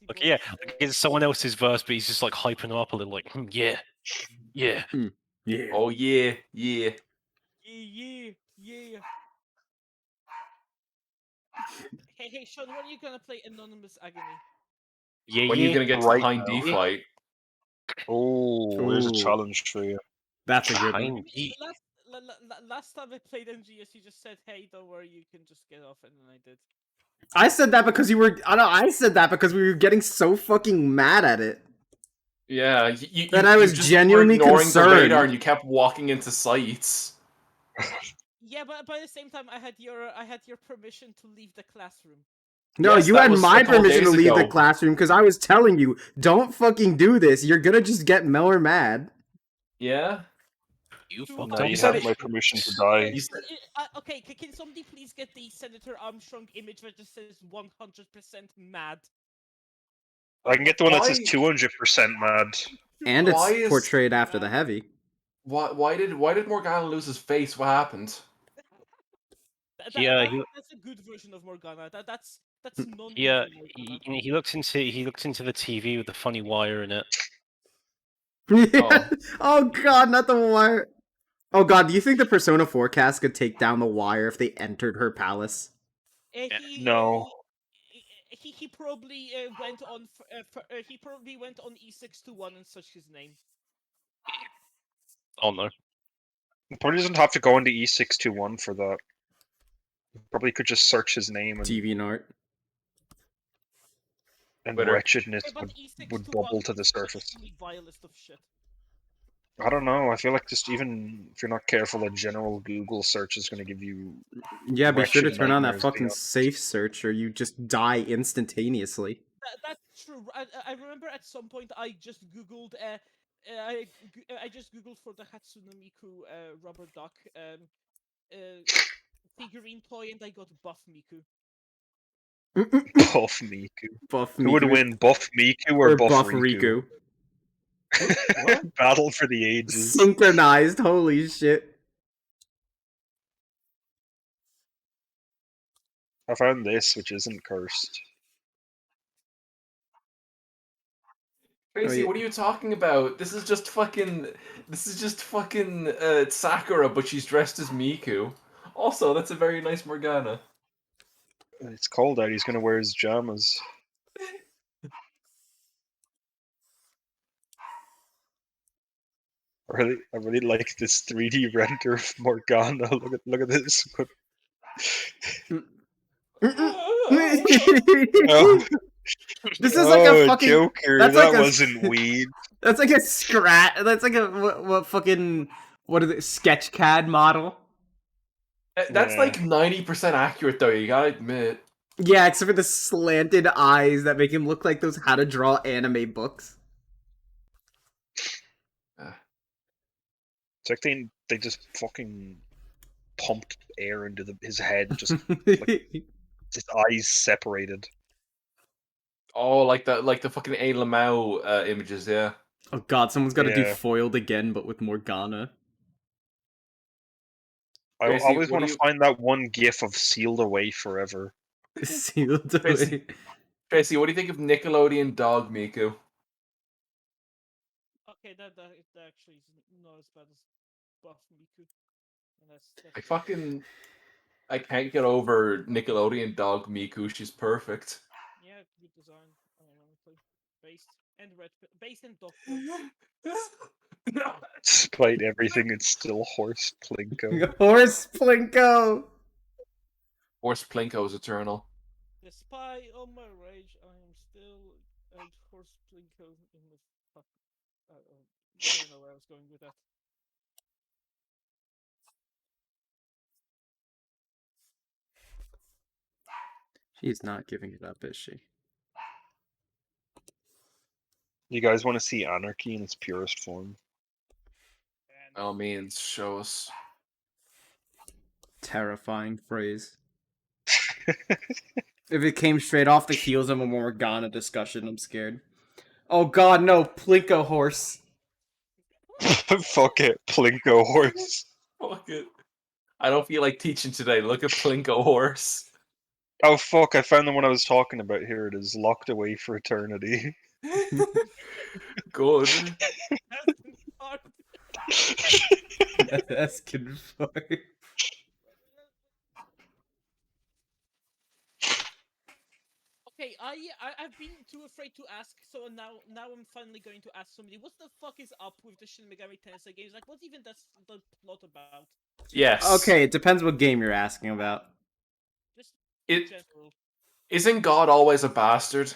Speaker 4: Like
Speaker 5: Boys,
Speaker 4: yeah, like it's someone else's verse, but he's just like hyping him up a little, like yeah.
Speaker 3: Yeah.
Speaker 2: Oh yeah, yeah.
Speaker 5: Yeah. Hey, Sean, when are you gonna play Anonymous Agony?
Speaker 4: Yeah,
Speaker 2: When are you gonna get to
Speaker 1: right
Speaker 2: the Hind D
Speaker 1: now.
Speaker 2: fight?
Speaker 1: Oh, there's a
Speaker 3: Ooh.
Speaker 1: challenge for you.
Speaker 3: That's a good one.
Speaker 4: Hind D.
Speaker 5: Last time I played MGS, you just said, "Hey, don't worry, you can just get off," and then I did.
Speaker 3: I said that because you were. I said that because we were getting so fucking mad at it.
Speaker 2: Yeah,
Speaker 3: That I was
Speaker 2: just
Speaker 3: genuinely
Speaker 2: were ignoring
Speaker 3: concerned.
Speaker 2: the radar and you kept walking into sites.
Speaker 5: Yeah, but by the same time, I had your permission to leave the classroom.
Speaker 3: No,
Speaker 2: Yes,
Speaker 3: you
Speaker 2: that
Speaker 3: had
Speaker 2: was
Speaker 3: my
Speaker 2: a couple
Speaker 3: permission to
Speaker 2: days
Speaker 3: leave the
Speaker 2: ago.
Speaker 3: classroom because I was telling you, don't fucking do this. You're gonna just get Miller mad.
Speaker 2: Yeah.
Speaker 4: You
Speaker 5: No,
Speaker 4: fucked
Speaker 1: No,
Speaker 4: up.
Speaker 1: you
Speaker 2: said
Speaker 1: have
Speaker 2: it-
Speaker 1: my permission to die.
Speaker 2: You said-
Speaker 5: Okay, can somebody please get the Senator Armstrong image that just says 100% mad?
Speaker 1: I can get the one that says
Speaker 2: Why-
Speaker 1: 200% mad.
Speaker 3: And
Speaker 2: Why
Speaker 3: it's
Speaker 2: is-
Speaker 3: portrayed after the heavy.
Speaker 2: Why did Morgana lose his face? What happened?
Speaker 4: Yeah,
Speaker 5: That's a good version of Morgana. That's That's none
Speaker 4: Yeah,
Speaker 5: of Morgana.
Speaker 4: he looked into the TV with the funny wire in it.
Speaker 2: Oh.
Speaker 3: Oh god, not the wire. Oh god, do you think the Persona 4 cast could take down the wire if they entered her palace?
Speaker 1: No.
Speaker 5: He probably went on. He probably went on E621 and such his name.
Speaker 4: Oh no.
Speaker 1: Probably doesn't have to go into E621 for that. Probably could just search his name and
Speaker 3: DeviantArt.
Speaker 2: Twitter.
Speaker 1: wretchedness
Speaker 5: Yeah, but
Speaker 1: would
Speaker 5: E621
Speaker 1: bubble to the
Speaker 5: is
Speaker 1: surface.
Speaker 5: just the vilest of shit.
Speaker 1: I don't know. I feel like just even if you're not careful, a general Google search is going to give you
Speaker 3: Yeah, be sure to
Speaker 1: wretched
Speaker 3: turn on that
Speaker 1: nightmares
Speaker 3: fucking
Speaker 1: beyond.
Speaker 3: safe search or you just die instantaneously.
Speaker 5: That's true. I remember at some point I just googled. I just googled for the Hatsune Miku rubber duck figurine toy, and I got Buff Miku.
Speaker 1: Buff Miku.
Speaker 3: Buff
Speaker 1: Who would
Speaker 3: Miku
Speaker 1: win, Buff Miku or Buff
Speaker 3: Buff
Speaker 1: Riku?
Speaker 3: Riku.
Speaker 2: What?
Speaker 1: Battle for the ages.
Speaker 3: Synchronized, holy shit.
Speaker 1: I found this, which isn't cursed.
Speaker 2: Tracy,
Speaker 3: yeah.
Speaker 2: what are you talking about? This is just fucking Sakura, but she's dressed as Miku. Also, that's a very nice Morgana.
Speaker 1: It's cold out. He's going to wear his pajamas. I really like this 3D render of Morgana. Look at this. Oh,
Speaker 3: This is like a
Speaker 1: oh,
Speaker 3: fucking.
Speaker 1: Joker.
Speaker 3: That's
Speaker 1: That
Speaker 3: like a.
Speaker 1: wasn't weed.
Speaker 3: That's like a scratch. That's like a what fucking what is it? Sketchcad model.
Speaker 2: That's
Speaker 1: Yeah.
Speaker 2: like 90% accurate, though. You gotta admit.
Speaker 3: Yeah, except for the slanted eyes that make him look like those how to draw anime books.
Speaker 1: It's like they just fucking pumped air into his head, just his eyes separated.
Speaker 2: Oh, like the fucking A Lamau images, yeah.
Speaker 3: Oh god, someone's got to do
Speaker 1: Yeah.
Speaker 3: foiled again, but with Morgana.
Speaker 1: I
Speaker 2: Tracy,
Speaker 1: always
Speaker 2: what
Speaker 1: want
Speaker 2: do
Speaker 1: to
Speaker 2: you-
Speaker 1: find that one gif of sealed away forever.
Speaker 3: Sealed
Speaker 2: Tracy.
Speaker 3: away.
Speaker 2: Tracy, what do you think of Nickelodeon Dog Miku?
Speaker 5: Okay, that actually is not as bad as Buff Miku. And
Speaker 2: I can't get over Nickelodeon Dog Miku. She's perfect.
Speaker 5: Yeah, good design. Ironically, based in dog points.
Speaker 2: No.
Speaker 1: Despite everything, it's still horse Plinko.
Speaker 3: Horse Plinko.
Speaker 2: Horse Plinko is eternal.
Speaker 5: Despite all my rage, I am still a horse Plinko in the fuck. I don't know where I was going with that.
Speaker 3: She's not giving it up, is she?
Speaker 1: You guys want to see anarchy in its purest form?
Speaker 2: By all means, show us.
Speaker 3: Terrifying phrase. If it came straight off the heels of a Morgana discussion, I'm scared. Oh god, no, Plinko horse.
Speaker 1: Fuck it, Plinko horse.
Speaker 2: Fuck it. I don't feel like teaching today. Look at Plinko horse.
Speaker 1: Oh fuck, I found the one I was talking about. Here it is, locked away for eternity.
Speaker 2: Good.
Speaker 3: That's confirmed.
Speaker 5: Okay, I've been too afraid to ask, so now I'm finally going to ask somebody. What the fuck is up with the Shin Megami Tensei games? Like, what's even the plot about?
Speaker 2: Yes.
Speaker 3: Okay, it depends what game you're asking about.
Speaker 5: Just in
Speaker 2: It
Speaker 5: general.
Speaker 2: isn't God always a bastard?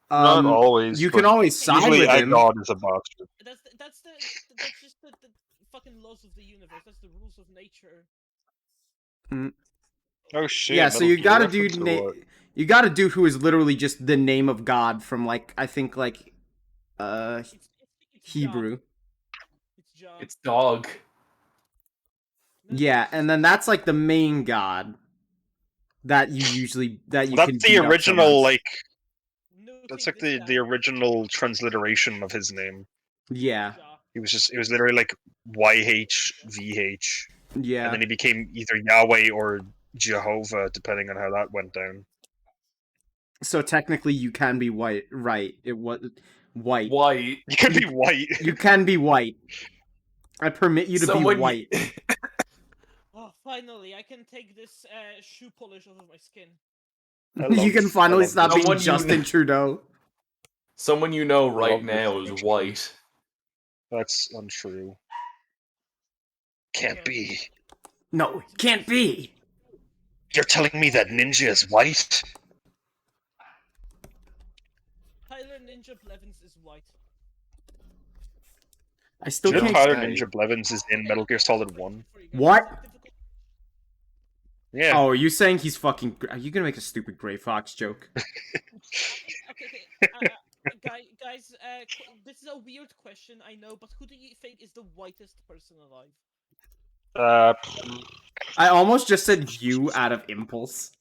Speaker 1: Not always.
Speaker 3: You can
Speaker 1: but
Speaker 3: always side
Speaker 1: usually
Speaker 3: with
Speaker 1: a
Speaker 3: him.
Speaker 1: god is a bastard.
Speaker 5: That's just the fucking laws of the universe. That's the rules of nature.
Speaker 1: Oh shit.
Speaker 3: Yeah, so
Speaker 1: Metal
Speaker 3: you
Speaker 1: Gear
Speaker 3: gotta do
Speaker 1: reference or what?
Speaker 3: you gotta do who is literally just the name of God from like I think like
Speaker 5: It's
Speaker 3: Hebrew.
Speaker 5: It's John.
Speaker 2: It's dog.
Speaker 5: No,
Speaker 3: Yeah,
Speaker 5: it's
Speaker 3: and then that's like the main God that you usually that you
Speaker 1: That's
Speaker 3: can
Speaker 1: the
Speaker 3: beat up
Speaker 1: original
Speaker 3: someone.
Speaker 1: like
Speaker 5: no
Speaker 1: that's
Speaker 5: thing
Speaker 1: like
Speaker 5: this
Speaker 1: the
Speaker 5: guy.
Speaker 1: original transliteration of his name.
Speaker 3: Yeah.
Speaker 5: Ja.
Speaker 1: It was literally like YHVH.
Speaker 3: Yeah.
Speaker 1: And then he became either Yahweh or Jehovah, depending on how that went down.
Speaker 3: So technically, you can be white, right? It was white.
Speaker 2: White.
Speaker 1: You could be white.
Speaker 3: You can be white. I permit you to be
Speaker 2: Someone
Speaker 3: white.
Speaker 5: Oh, finally, I can take this shoe polish off of my skin.
Speaker 3: You can
Speaker 1: I
Speaker 3: finally
Speaker 1: love
Speaker 3: stop
Speaker 1: this.
Speaker 3: being
Speaker 2: Someone you
Speaker 3: Justin Trudeau.
Speaker 2: Someone you know
Speaker 1: I
Speaker 2: right
Speaker 1: love this
Speaker 2: now is
Speaker 1: picture.
Speaker 2: white.
Speaker 1: That's untrue. Can't be.
Speaker 3: No, it can't be.
Speaker 1: You're telling me that Ninja is white?
Speaker 5: Tyler Ninja Blevins is white.
Speaker 3: I still
Speaker 1: Do you know
Speaker 3: can't.
Speaker 1: Tyler
Speaker 2: say.
Speaker 1: Ninja Blevins is in Metal Gear Solid 1?
Speaker 3: What?
Speaker 1: Yeah.
Speaker 3: Oh, are you saying he's fucking? Are you gonna make a stupid Gray Fox joke?
Speaker 5: Okay. Guys, this is a weird question, I know, but who do you think is the whitest person alive?
Speaker 1: Uh,
Speaker 3: I almost just said you out of impulse.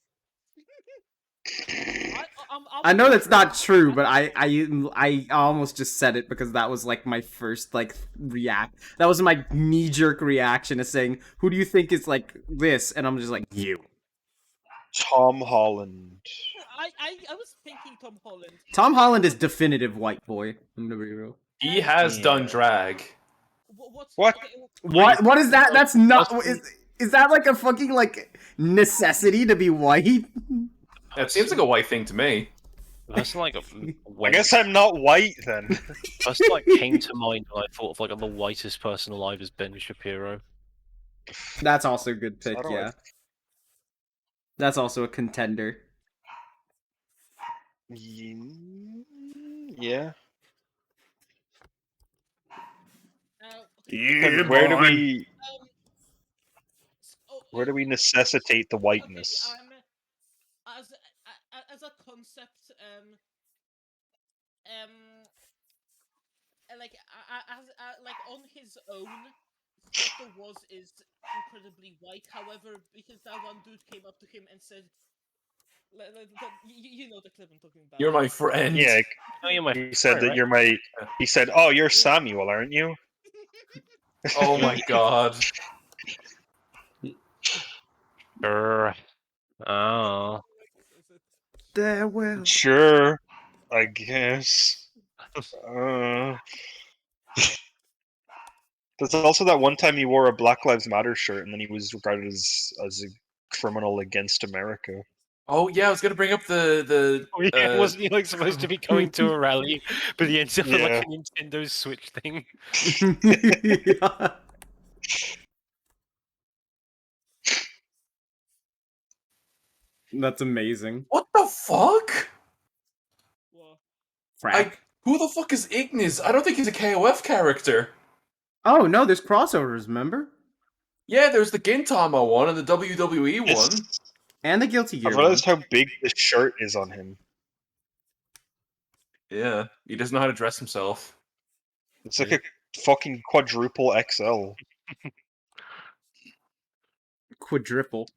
Speaker 3: I know that's not true, but I almost just said it because that was like my first like react. That was my knee jerk reaction to saying, "Who do you think is like this?" And I'm just like, you.
Speaker 1: Tom Holland.
Speaker 5: I was thinking Tom Holland.
Speaker 3: Tom Holland is definitive white boy. I'm gonna be real.
Speaker 2: He has done
Speaker 1: Yeah.
Speaker 2: drag.
Speaker 5: What's
Speaker 1: What?
Speaker 5: Okay,
Speaker 3: What? What is that? That's not.
Speaker 4: Justin-
Speaker 3: Is that like a fucking like necessity to be white?
Speaker 2: That seems like a white thing to me.
Speaker 4: The person like
Speaker 1: I
Speaker 4: when
Speaker 1: guess I'm not white then.
Speaker 4: person like came to mind when I thought of like the whitest person alive is Ben Shapiro.
Speaker 3: That's also a good
Speaker 1: I
Speaker 3: pick.
Speaker 1: don't
Speaker 3: Yeah, that's also a contender.
Speaker 1: Yeah.
Speaker 3: Yeah,
Speaker 1: And where do
Speaker 3: boy.
Speaker 1: we where do we necessitate the whiteness?
Speaker 5: Okay, as a concept, like as like on his own, Dr. Was is incredibly white. However, because that one dude came up to him and said, you know the clip I'm talking about.
Speaker 2: You're my friend.
Speaker 1: Yeah,
Speaker 4: Oh, you're my
Speaker 1: he said
Speaker 4: friend,
Speaker 1: that
Speaker 4: right?
Speaker 1: you're my. He said, "Oh, you're Samuel, aren't you?"
Speaker 2: Oh my god.
Speaker 4: Grr. Oh.
Speaker 3: There will.
Speaker 1: Sure, I guess. Uh... There's also that one time he wore a Black Lives Matter shirt, and then he was regarded as a criminal against America.
Speaker 2: Oh yeah, I was gonna bring up the
Speaker 4: Oh, yeah, wasn't he like supposed to be going to a rally, but he ends up with like
Speaker 1: Yeah.
Speaker 4: a Nintendo Switch thing?
Speaker 3: Yeah. That's amazing.
Speaker 2: What the fuck?
Speaker 5: Well,
Speaker 3: Frack.
Speaker 2: Who the fuck is Ignis? I don't think he's a KOF character.
Speaker 3: Oh no, there's crossovers. Remember?
Speaker 2: Yeah, there's the Gintama one and the WWE one.
Speaker 1: It's-
Speaker 3: And the Guilty Gear
Speaker 1: I've
Speaker 3: one.
Speaker 1: realized how big this shirt is on him.
Speaker 2: Yeah, he doesn't know how to dress himself.
Speaker 1: It's like a fucking quadruple XL.
Speaker 3: Quadruple.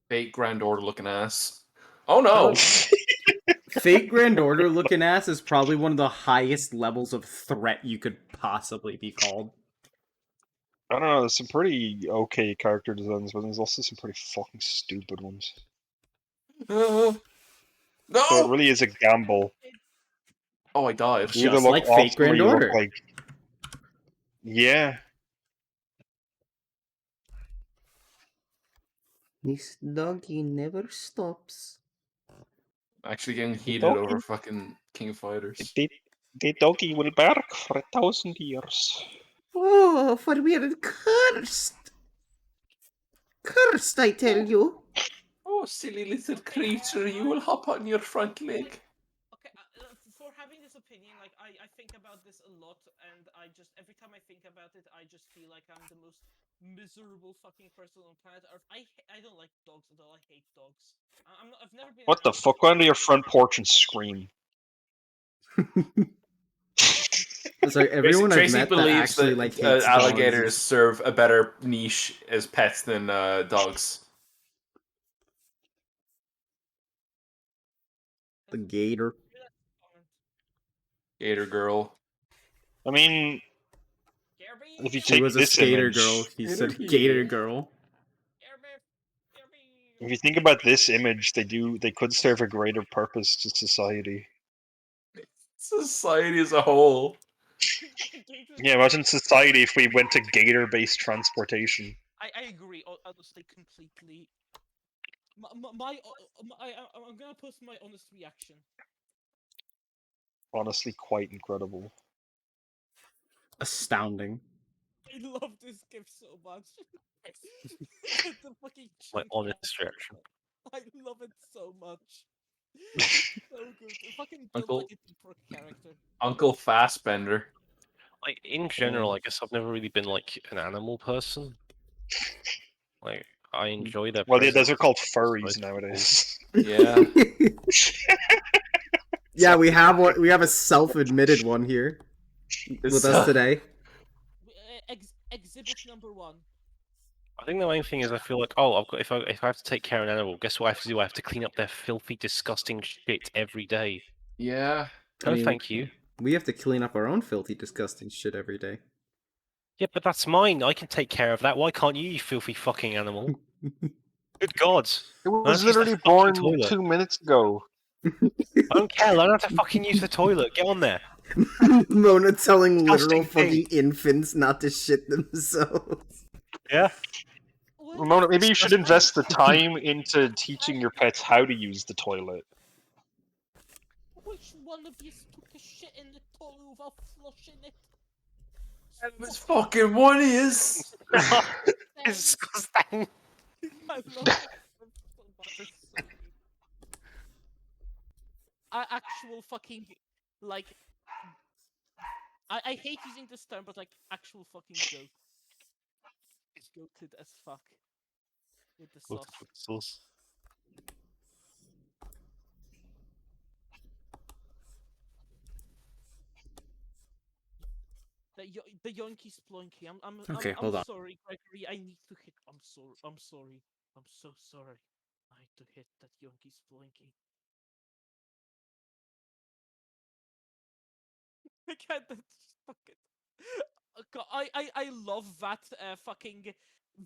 Speaker 2: Fake Grand Order looking ass. Oh no!
Speaker 3: Fate Grand Order looking ass is probably one of the highest levels of threat you could possibly be called.
Speaker 1: I don't know, there's some pretty okay character designs, but there's also some pretty fucking stupid ones.
Speaker 2: No!
Speaker 1: So it really is a gamble.
Speaker 2: Oh, I died.
Speaker 1: You either
Speaker 3: Just
Speaker 1: look
Speaker 3: like
Speaker 1: awesome
Speaker 3: Fate Grand
Speaker 1: or you
Speaker 3: Order.
Speaker 1: look like... Yeah.
Speaker 3: This doggy never stops.
Speaker 2: Actually getting heated
Speaker 1: doggy.
Speaker 2: over fucking King of Fighters.
Speaker 1: The doggy will bark for 1,000 years.
Speaker 3: Oh, for we're cursed. Cursed, I tell you.
Speaker 2: Oh, silly little creature, you will hop on your front leg.
Speaker 5: okay, for having this opinion, like I think about this a lot, and I just every time I think about it, I just feel like I'm the most miserable fucking person on planet Earth. I don't like dogs at all. I hate dogs. I've never been.
Speaker 1: What the fuck? Go onto your front porch and scream.
Speaker 3: Sorry, everyone I've
Speaker 2: Tracy
Speaker 3: met that
Speaker 2: believes
Speaker 3: actually
Speaker 2: that
Speaker 3: like hates
Speaker 2: alligators
Speaker 3: dogs.
Speaker 2: serve a better niche as pets than dogs.
Speaker 3: The gator.
Speaker 2: Gator girl.
Speaker 1: I mean, if you
Speaker 3: She
Speaker 1: take
Speaker 3: was a
Speaker 1: this
Speaker 3: skater
Speaker 1: image,
Speaker 3: girl. He
Speaker 2: Gator
Speaker 3: said
Speaker 2: girl.
Speaker 3: gator girl.
Speaker 1: If you think about this image, they could serve a greater purpose to society.
Speaker 2: Society as a whole.
Speaker 1: Yeah, imagine society if we went to gator-based transportation.
Speaker 5: I agree, honestly, completely. I'm gonna post my honest reaction.
Speaker 1: Honestly, quite incredible.
Speaker 3: Astounding.
Speaker 5: I love this gift so much. The fucking
Speaker 4: My
Speaker 5: chunk
Speaker 4: honest reaction.
Speaker 5: I love it so much. It's so good. It fucking built like
Speaker 2: Uncle-
Speaker 5: a deeper character.
Speaker 2: Uncle Fassbender.
Speaker 4: Like in general, I guess I've never really been like an animal person. Like I enjoy their
Speaker 1: Well, yeah, those
Speaker 4: presence.
Speaker 1: are called
Speaker 4: It's nice
Speaker 1: furries
Speaker 4: to
Speaker 1: nowadays.
Speaker 2: Yeah.
Speaker 3: Yeah, we have one. We have a self-admitted one here with us
Speaker 2: So-
Speaker 3: today.
Speaker 5: Exhibit number 1.
Speaker 4: I think the main thing is I feel like, oh, I've got if I have to take care of an animal, guess what I have to do? I have to clean up their filthy, disgusting shit every day.
Speaker 2: Yeah.
Speaker 3: I
Speaker 4: No,
Speaker 3: mean,
Speaker 4: thank you.
Speaker 3: we have to clean up our own filthy, disgusting shit every day.
Speaker 4: Yeah, but that's mine. I can take care of that. Why can't you, you filthy fucking animal? Good God!
Speaker 1: It
Speaker 4: I have
Speaker 1: was
Speaker 4: to use the
Speaker 1: literally
Speaker 4: fucking
Speaker 1: born
Speaker 4: toilet.
Speaker 1: 2 minutes ago.
Speaker 4: I don't care. Learn how to fucking use the toilet. Get on there.
Speaker 3: Mona telling literal
Speaker 4: Disgusting thing.
Speaker 3: fucking infants not to shit themselves.
Speaker 4: Yeah.
Speaker 1: Ramona, maybe you should
Speaker 4: Disgusting.
Speaker 1: invest the time into teaching your pets how to use the toilet.
Speaker 5: Which one of you took a shit in the toilet without flushing it?
Speaker 2: It's fucking one is.
Speaker 4: Disgusting.
Speaker 5: I love that so much. It's so good. Actual fucking like. I hate using this term, but like actual fucking joke. It's goated as fuck with the sauce.
Speaker 4: Sauce.
Speaker 5: The Yonky Splunky.
Speaker 3: Okay,
Speaker 5: I'm
Speaker 3: hold on.
Speaker 5: sorry, Gregory. I need to hit. I'm sorry. I'm sorry. I'm so sorry. I need to hit that Yonky Splunky. I can't. That's fucking. I love that fucking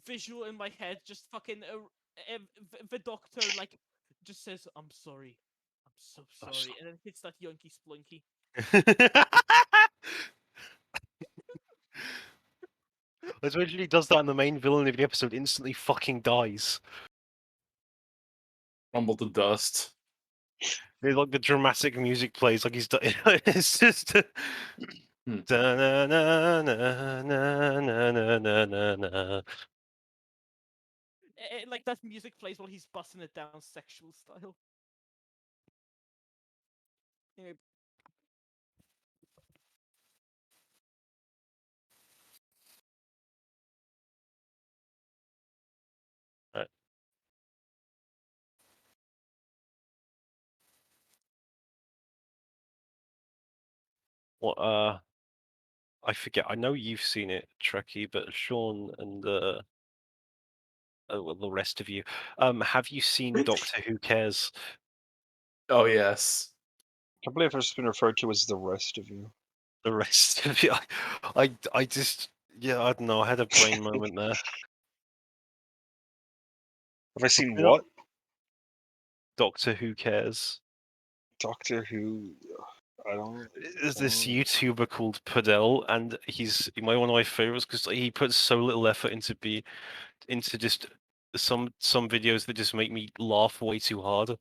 Speaker 5: visual in my head. Just fucking the doctor like just says, "I'm sorry. I'm so sorry," and then hits that Yonky Splunky.
Speaker 4: Especially he does that, and the main villain of the episode instantly fucking dies.
Speaker 2: Rumble to dust.
Speaker 4: It's like the dramatic music plays, like he's done. It's just.
Speaker 2: Hmm.
Speaker 4: Da-na-na-na-na-na-na-na-na.
Speaker 5: Like that music plays while he's busting it down sexual style. Anyway,
Speaker 4: Right. What? I forget. I know you've seen it, Trekkie, but Sean and well, the rest of you, have you seen Doctor Who Cares?
Speaker 2: Oh yes.
Speaker 1: I can't believe I've just been referred to as the rest of you.
Speaker 4: The rest of you, I just, yeah, I don't know. I had a brain moment there.
Speaker 1: Have I seen
Speaker 4: You know-
Speaker 1: what?
Speaker 4: Doctor Who Cares.
Speaker 1: Doctor Who? I don't.
Speaker 4: There's this
Speaker 1: Oh.
Speaker 4: YouTuber called Padel, and he's one of my favorites because he puts so little effort into just some videos that just make me laugh way too hard.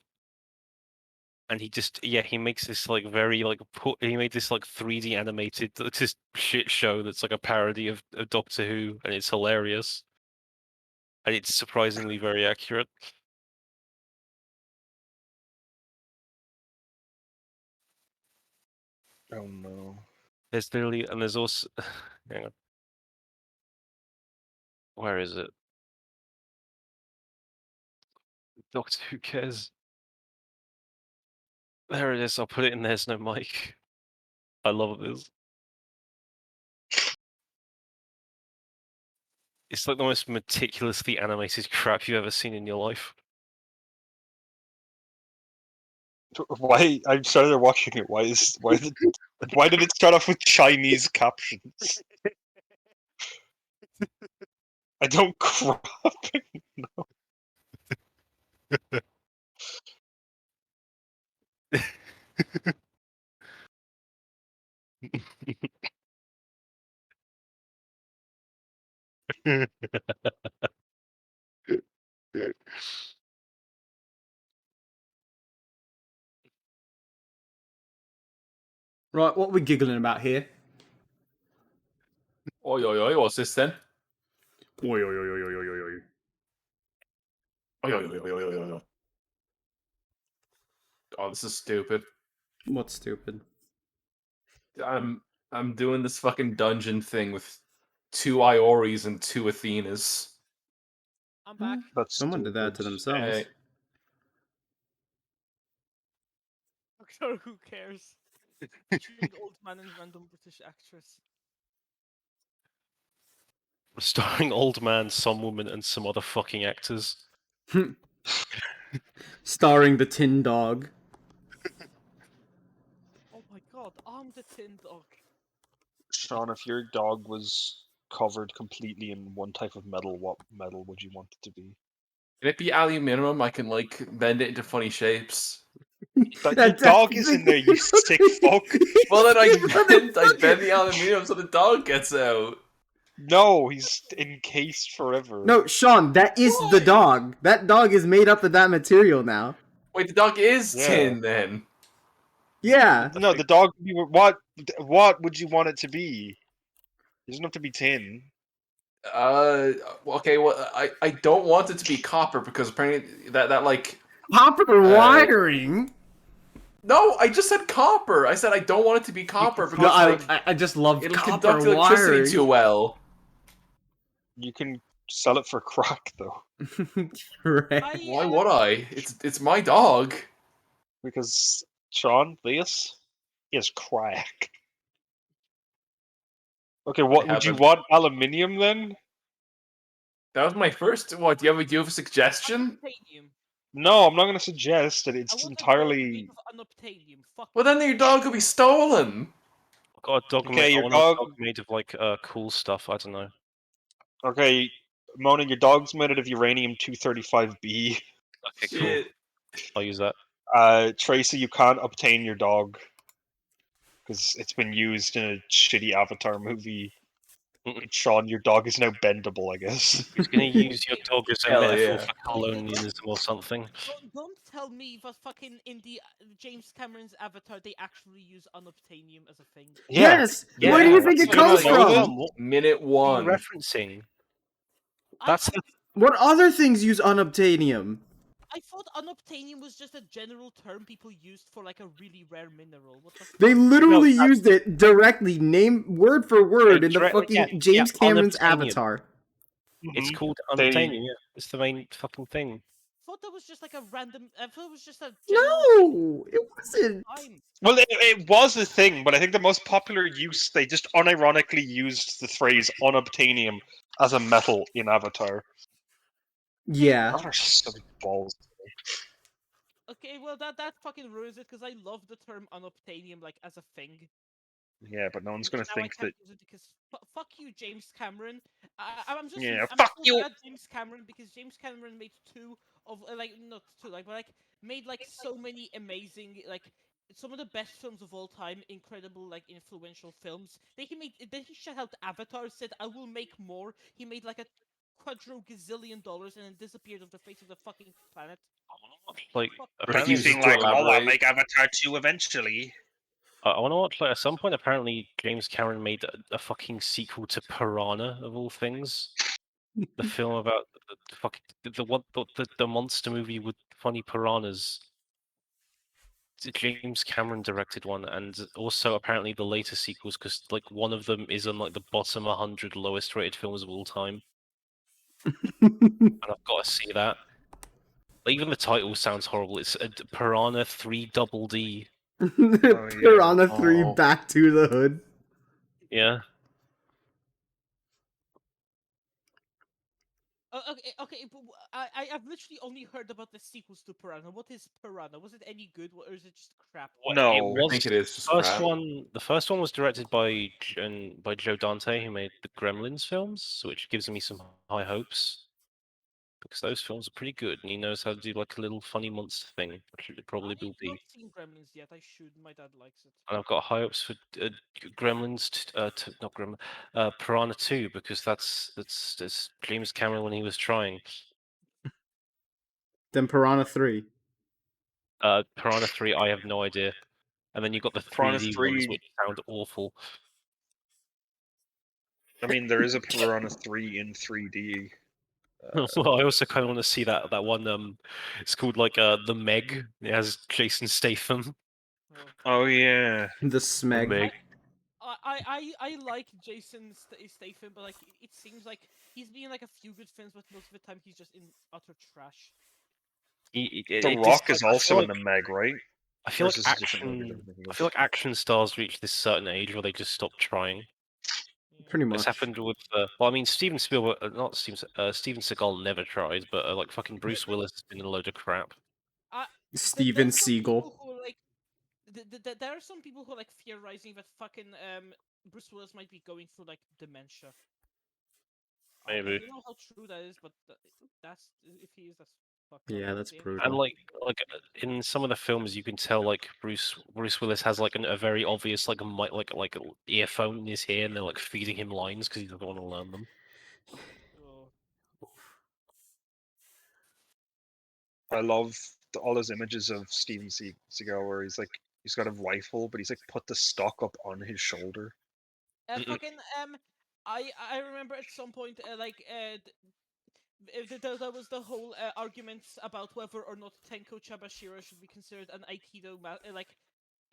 Speaker 4: And he makes this like very like he made this like 3D animated just shit show that's like a parody of Doctor Who, and it's hilarious, and it's surprisingly very accurate.
Speaker 1: Oh no.
Speaker 4: There's literally, and there's also, hang on, where is it? Doctor Who Cares. There it is. I'll put it in There's No Mic. I love this. It's like the most meticulously animated crap you've ever seen in your life.
Speaker 1: Why? I started watching it. Why did it start off with Chinese captions? I don't crop.
Speaker 3: Right, what we giggling about here?
Speaker 2: Oi, oi, oi, what's this then?
Speaker 3: Oi, oi, oi, oi, oi, oi, oi.
Speaker 2: Oi, oi, oi, oi, oi, oi, oi. Oh, this is stupid.
Speaker 3: What's stupid?
Speaker 2: I'm doing this fucking dungeon thing with 2 Ioris and 2 Athenas.
Speaker 5: I'm back.
Speaker 1: That's
Speaker 3: Someone did that to
Speaker 1: stupid.
Speaker 3: themselves.
Speaker 2: Hey.
Speaker 5: Who cares? Featuring old man and random British actress.
Speaker 4: Starring old man, some woman, and some other fucking actors.
Speaker 3: Starring the Tin Dog.
Speaker 5: Oh my god, I'm the tin dog.
Speaker 1: Sean, if your dog was covered completely in one type of metal, what metal would you want it to be?
Speaker 2: Can it be aluminium? I can like bend it into funny shapes.
Speaker 1: Your dog is in there, you sick fuck.
Speaker 2: Well then I bend
Speaker 3: Motherfucker.
Speaker 2: the aluminium so the dog gets out.
Speaker 1: No, he's encased forever.
Speaker 3: No, Sean, that is the
Speaker 2: Why?
Speaker 3: dog. That dog is made up of that material now.
Speaker 2: Wait, the dog is
Speaker 1: Yeah.
Speaker 2: tin then.
Speaker 3: Yeah.
Speaker 1: No, the dog. What would you want it to be? It doesn't have to be tin.
Speaker 2: Okay, well I don't want it to be copper because apparently that like
Speaker 3: Copper wiring.
Speaker 2: no, I just said copper. I said I don't want it to be copper
Speaker 1: can
Speaker 3: No,
Speaker 2: because like
Speaker 3: I just love
Speaker 2: it'll
Speaker 3: copper
Speaker 2: conduct electricity
Speaker 3: wiring.
Speaker 2: too well.
Speaker 1: You can sell it for crack though,
Speaker 3: Right.
Speaker 2: Why would I? It's my dog.
Speaker 1: because Sean, this is crack. Okay, what would you
Speaker 2: haven't.
Speaker 1: want? Aluminium then?
Speaker 2: That was my first. What do you have a suggestion?
Speaker 5: Unobtainium.
Speaker 1: No, I'm not going to suggest it.
Speaker 5: I
Speaker 1: It's
Speaker 5: want a dog made
Speaker 1: entirely
Speaker 5: of unobtainium. Fuck
Speaker 2: Well, then your dog could be stolen.
Speaker 4: I've got a dog
Speaker 1: Okay,
Speaker 4: made. I
Speaker 1: your
Speaker 4: want
Speaker 1: dog-
Speaker 4: a dog made of like cool stuff. I don't know.
Speaker 1: okay. Mona, your dog's made out of uranium 235B.
Speaker 4: Okay,
Speaker 2: Shit.
Speaker 4: cool. I'll use that.
Speaker 1: Tracy, you can't obtain your dog because it's been used in a shitty Avatar movie. Sean, your dog is now bendable, I guess.
Speaker 4: He's gonna use your dog as a
Speaker 2: Hell
Speaker 4: metaphor
Speaker 2: yeah.
Speaker 4: for colonialism or something.
Speaker 5: Don't tell me that fucking in the James Cameron's Avatar they actually use unobtainium as a thing.
Speaker 3: Yes.
Speaker 2: Yeah,
Speaker 3: Where do you
Speaker 2: that's
Speaker 3: think it
Speaker 2: what
Speaker 3: comes
Speaker 2: I
Speaker 1: know
Speaker 3: from?
Speaker 1: then.
Speaker 4: What
Speaker 2: Minute
Speaker 4: are you
Speaker 2: one.
Speaker 4: referencing?
Speaker 5: I,
Speaker 4: That's
Speaker 5: I,
Speaker 4: the
Speaker 3: What other things use unobtainium?
Speaker 5: I thought unobtainium was just a general term people used for like a really rare mineral. What the
Speaker 3: They
Speaker 5: fuck?
Speaker 3: literally
Speaker 4: that-
Speaker 3: used it directly, name word for word, in the
Speaker 4: directly,
Speaker 3: fucking
Speaker 4: yeah,
Speaker 3: James Cameron's
Speaker 4: unobtainium.
Speaker 3: Avatar.
Speaker 4: It's
Speaker 1: Mhm.
Speaker 4: called
Speaker 1: They-
Speaker 4: unobtainium. Yeah, it's the main fucking thing.
Speaker 5: I thought that was just like a random. I thought it was just a general
Speaker 3: No, it wasn't.
Speaker 5: time.
Speaker 1: Well, it was a thing, but I think the most popular use, they just unironically used the phrase unobtainium as a metal in Avatar.
Speaker 3: Yeah.
Speaker 1: Avatar's so balls.
Speaker 5: Okay, well that fucking ruins it because I love the term unobtainium like as a thing.
Speaker 1: Yeah, but no one's going to
Speaker 5: Now I
Speaker 1: think
Speaker 5: can't
Speaker 1: that.
Speaker 5: use it because fuck you, James Cameron. I'm just
Speaker 1: Yeah,
Speaker 5: I'm
Speaker 1: fuck
Speaker 5: so
Speaker 1: you.
Speaker 5: mad at James Cameron because James Cameron made two of like not two like but like made like so many amazing like some of the best films of all time, incredible like influential films. Then he shut out Avatar, said I will make more. He made like a quadro-gazillion dollars and then disappeared off the face of the fucking planet.
Speaker 4: Like
Speaker 5: Fuck.
Speaker 4: apparently,
Speaker 2: Refusing to elaborate.
Speaker 1: Avatar 2 eventually.
Speaker 4: I want to watch. Like at some point, apparently James Cameron made a fucking sequel to Piranha of all things. The film about the fucking the monster movie with funny piranhas. James Cameron directed one, and also apparently the later sequels, because like one of them is on like the bottom 100 lowest rated films of all time, and I've got to see that. Like, even the title sounds horrible. It's Piranha 3 Double D.
Speaker 3: Piranha 3
Speaker 2: Oh.
Speaker 3: Back to the Hood.
Speaker 4: Yeah.
Speaker 5: Okay, but I've literally only heard about the sequels to Piranha. What is Piranha? Was it any good, or is it just crap?
Speaker 1: No.
Speaker 4: It was,
Speaker 2: I think it is just
Speaker 4: first
Speaker 2: crap.
Speaker 4: one. The first one was directed by Joe Dante, who made the Gremlins films, which gives me some high hopes. because those films are pretty good, and he knows how to do like a little funny monster thing, which it probably will
Speaker 5: I've
Speaker 4: be.
Speaker 5: not seen Gremlins yet. I should. My dad likes it.
Speaker 4: And I've got high hopes for Gremlins, not Gremlin, Piranha 2, because that's James Cameron when he was trying.
Speaker 3: Then Piranha 3.
Speaker 4: Piranha 3, I have no idea. And then you've got the
Speaker 1: Piranha
Speaker 4: 3D ones,
Speaker 1: 3.
Speaker 4: which sound awful.
Speaker 1: I mean, there is a Piranha 3 in 3D.
Speaker 4: Well, I also kind of want to see that one. It's called like The Meg. It has Jason Statham.
Speaker 5: Oh.
Speaker 1: Oh yeah.
Speaker 3: The
Speaker 4: The
Speaker 3: Smeg.
Speaker 4: Meg.
Speaker 5: I like Jason Statham, but like it seems like he's been in like a few good films, but most of the time he's just in utter trash.
Speaker 1: The Rock is also in the Meg, right?
Speaker 4: I feel
Speaker 1: Or
Speaker 4: like
Speaker 1: is this a different movie that I'm
Speaker 4: action.
Speaker 1: thinking
Speaker 4: I
Speaker 1: of?
Speaker 4: feel like action stars reach this certain age where they just stop trying.
Speaker 5: Yeah.
Speaker 3: Pretty
Speaker 4: This
Speaker 3: much.
Speaker 4: happened with, well, I mean, Steven Spielberg, not Steven Seagal never tried, but like fucking Bruce Willis has been in a load of crap.
Speaker 3: Steven
Speaker 5: There's some
Speaker 3: Seagal.
Speaker 5: people who like there are some people who are like theorizing that fucking Bruce Willis might be going through like dementia. I
Speaker 4: Maybe.
Speaker 5: don't know how true that is, but that's if he is, that's fucked up.
Speaker 3: Yeah, that's
Speaker 5: Yeah.
Speaker 3: brutal.
Speaker 4: And like in some of the films, you can tell like Bruce Willis has like a very obvious like a mic, like a earphone in his ear, and they're like feeding him lines because he doesn't want to learn them.
Speaker 5: Oh.
Speaker 1: I love all those images of Steven Seagal where he's got a rifle, but he's like put the stock up on his shoulder.
Speaker 5: Fucking I remember at some point there was the whole arguments about whether or not Tenko Chabashiro should be considered an Aikido like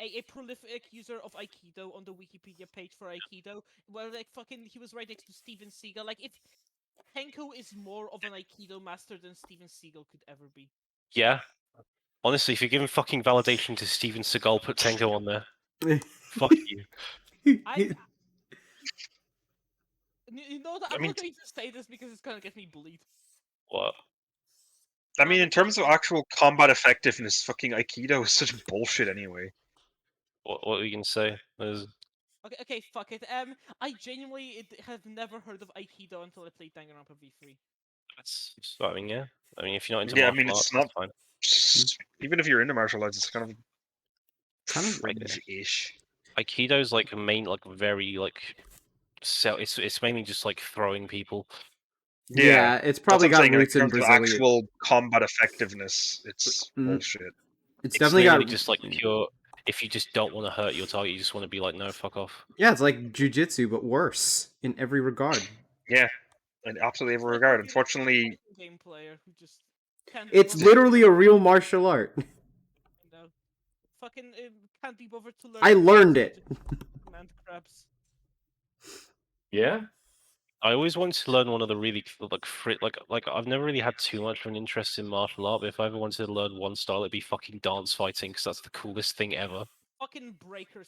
Speaker 5: a prolific user of Aikido on the Wikipedia page for Aikido, where like fucking he was right next to Steven Seagal. Like if Tenko is more of an Aikido master than Steven Seagal could ever be.
Speaker 4: Yeah, honestly, if you're giving fucking validation to Steven Seagal, put Tenko on there. Fuck you.
Speaker 5: I you know that
Speaker 1: I
Speaker 5: I'm
Speaker 1: mean,
Speaker 5: not going to say this because it's gonna get me bullied.
Speaker 4: What?
Speaker 1: I mean, in terms of actual combat effectiveness, fucking Aikido is such bullshit anyway.
Speaker 4: What are you gonna say?
Speaker 5: Okay, fuck it. I genuinely have never heard of Aikido until I played Danganronpa V3.
Speaker 4: That's. I mean, yeah. I mean, if you're not into
Speaker 1: Yeah, I
Speaker 4: martial
Speaker 1: mean,
Speaker 4: arts,
Speaker 1: it's
Speaker 4: that's
Speaker 1: not.
Speaker 4: fine.
Speaker 1: Even if you're into martial arts, it's kind of
Speaker 3: Kind of
Speaker 1: fringe-ish.
Speaker 4: Aikido's like a main, like very like. So it's mainly just like throwing people.
Speaker 3: Yeah, it's
Speaker 1: That's
Speaker 3: probably
Speaker 1: what I'm
Speaker 3: got
Speaker 1: saying. In
Speaker 3: roots in
Speaker 1: terms of
Speaker 3: Brazilian.
Speaker 1: actual combat effectiveness, it's bullshit.
Speaker 3: It's
Speaker 4: It's
Speaker 3: definitely
Speaker 4: literally
Speaker 3: got
Speaker 4: just like pure. If you just don't want to hurt your target, you just want to be like, no, fuck off.
Speaker 3: Yeah, it's like jujitsu, but worse in every regard.
Speaker 1: Yeah, in absolutely every
Speaker 5: Like
Speaker 1: regard.
Speaker 5: fucking
Speaker 1: Unfortunately,
Speaker 5: fighting game player who just can't.
Speaker 3: It's
Speaker 5: bother
Speaker 3: literally
Speaker 5: to
Speaker 3: a real martial art.
Speaker 5: you know, fucking can't be bothered to learn.
Speaker 3: I learned it.
Speaker 5: Command crabs.
Speaker 2: Yeah.
Speaker 4: I always wanted to learn one of the really like I've never really had too much of an interest in martial art, but if I ever wanted to learn one style, it'd be fucking dance fighting because that's the coolest thing ever.
Speaker 5: Fucking breaker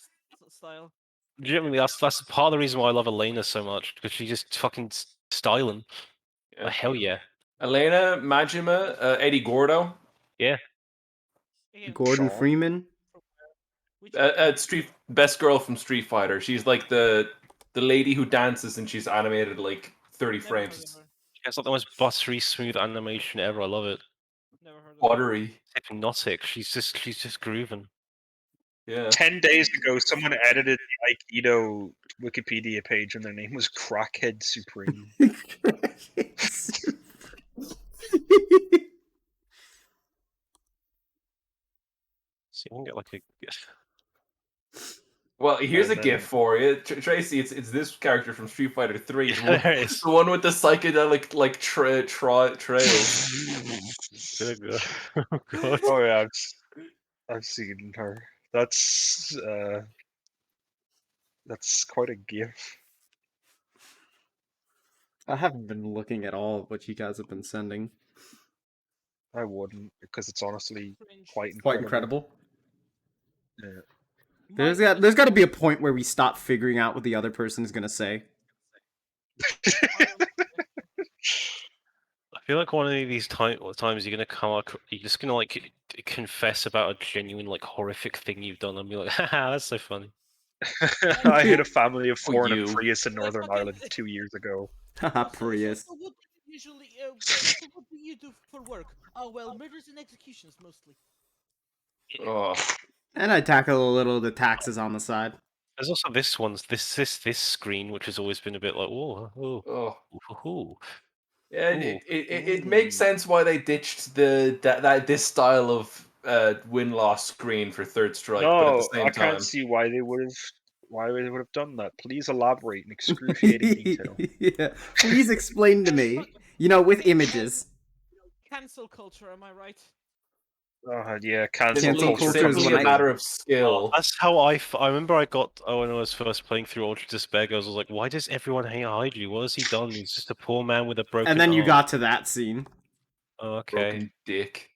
Speaker 5: style.
Speaker 4: Genuinely, that's part of the reason why I love Elena so much because she just fucking styling.
Speaker 2: Yeah.
Speaker 4: Like, hell yeah,
Speaker 2: Elena, Majima, Eddie Gordo,
Speaker 4: yeah.
Speaker 5: Again,
Speaker 3: Gordon
Speaker 1: Sean?
Speaker 3: Freeman.
Speaker 5: which
Speaker 2: best girl from Street Fighter. She's like the lady who dances and she's animated like 30
Speaker 5: never heard
Speaker 2: frames.
Speaker 5: of her.
Speaker 4: It's like the most buttery smooth animation ever. I love it.
Speaker 5: Never heard of her.
Speaker 2: Watery.
Speaker 4: It's hypnotic. She's just grooving.
Speaker 2: Yeah.
Speaker 1: 10 days ago, someone edited the Aikido Wikipedia page, and their name was Crackhead Supreme.
Speaker 4: See, I can get like a.
Speaker 2: Well, here's a
Speaker 1: And then-
Speaker 2: gift for you, Tracy. It's this character from Street Fighter 3, the
Speaker 4: There it is.
Speaker 2: one with the psychedelic like trails.
Speaker 4: Good God. Oh god.
Speaker 1: Oh yeah, I've seen her. That's quite a gif.
Speaker 3: I haven't been looking at all of what you guys have been sending.
Speaker 1: I wouldn't, because it's honestly
Speaker 5: Cringe.
Speaker 1: quite incredible.
Speaker 3: Quite incredible.
Speaker 1: Yeah.
Speaker 3: There's got to be a point where we stop figuring out what the other person is gonna say.
Speaker 4: I feel like one of these times you're gonna come up, you're just gonna like confess about a genuine like horrific thing you've done and be like, haha, that's so funny.
Speaker 1: I hit a family of four in a
Speaker 2: you.
Speaker 1: Prius in
Speaker 5: Like
Speaker 1: Northern
Speaker 5: fucking-
Speaker 1: Ireland 2 years ago.
Speaker 3: Haha,
Speaker 5: So
Speaker 3: Prius.
Speaker 5: what do you usually? So what do you do for work? Oh well, murders and executions mostly.
Speaker 2: Oh.
Speaker 3: And I tackle a little the taxes on the side.
Speaker 4: There's also this screen, which has always been a bit like,
Speaker 2: Oh.
Speaker 4: ooh.
Speaker 2: Yeah,
Speaker 4: Ooh.
Speaker 2: it makes sense why they ditched this style of win-loss screen for Third Strike, but at the
Speaker 1: No,
Speaker 2: same
Speaker 1: I can't
Speaker 2: time,
Speaker 1: see why they would have done that. Please elaborate in excruciating detail.
Speaker 3: Yeah. Please explain to me. You know, with images.
Speaker 5: Cancel culture, am I right?
Speaker 1: Yeah, cancel
Speaker 3: Cancel
Speaker 2: simply,
Speaker 3: culture
Speaker 1: culture
Speaker 3: is
Speaker 1: comes
Speaker 2: simply
Speaker 3: when
Speaker 2: a
Speaker 3: I-
Speaker 2: matter of
Speaker 4: Oh,
Speaker 2: skill.
Speaker 4: that's how I remember I got when I was first playing through Ultra Despair. I was like, why does everyone hate Haiju? What has he done? He's just a poor man with a broken
Speaker 3: And then you
Speaker 4: arm.
Speaker 3: got to that scene.
Speaker 4: Oh, okay.
Speaker 2: Broken dick.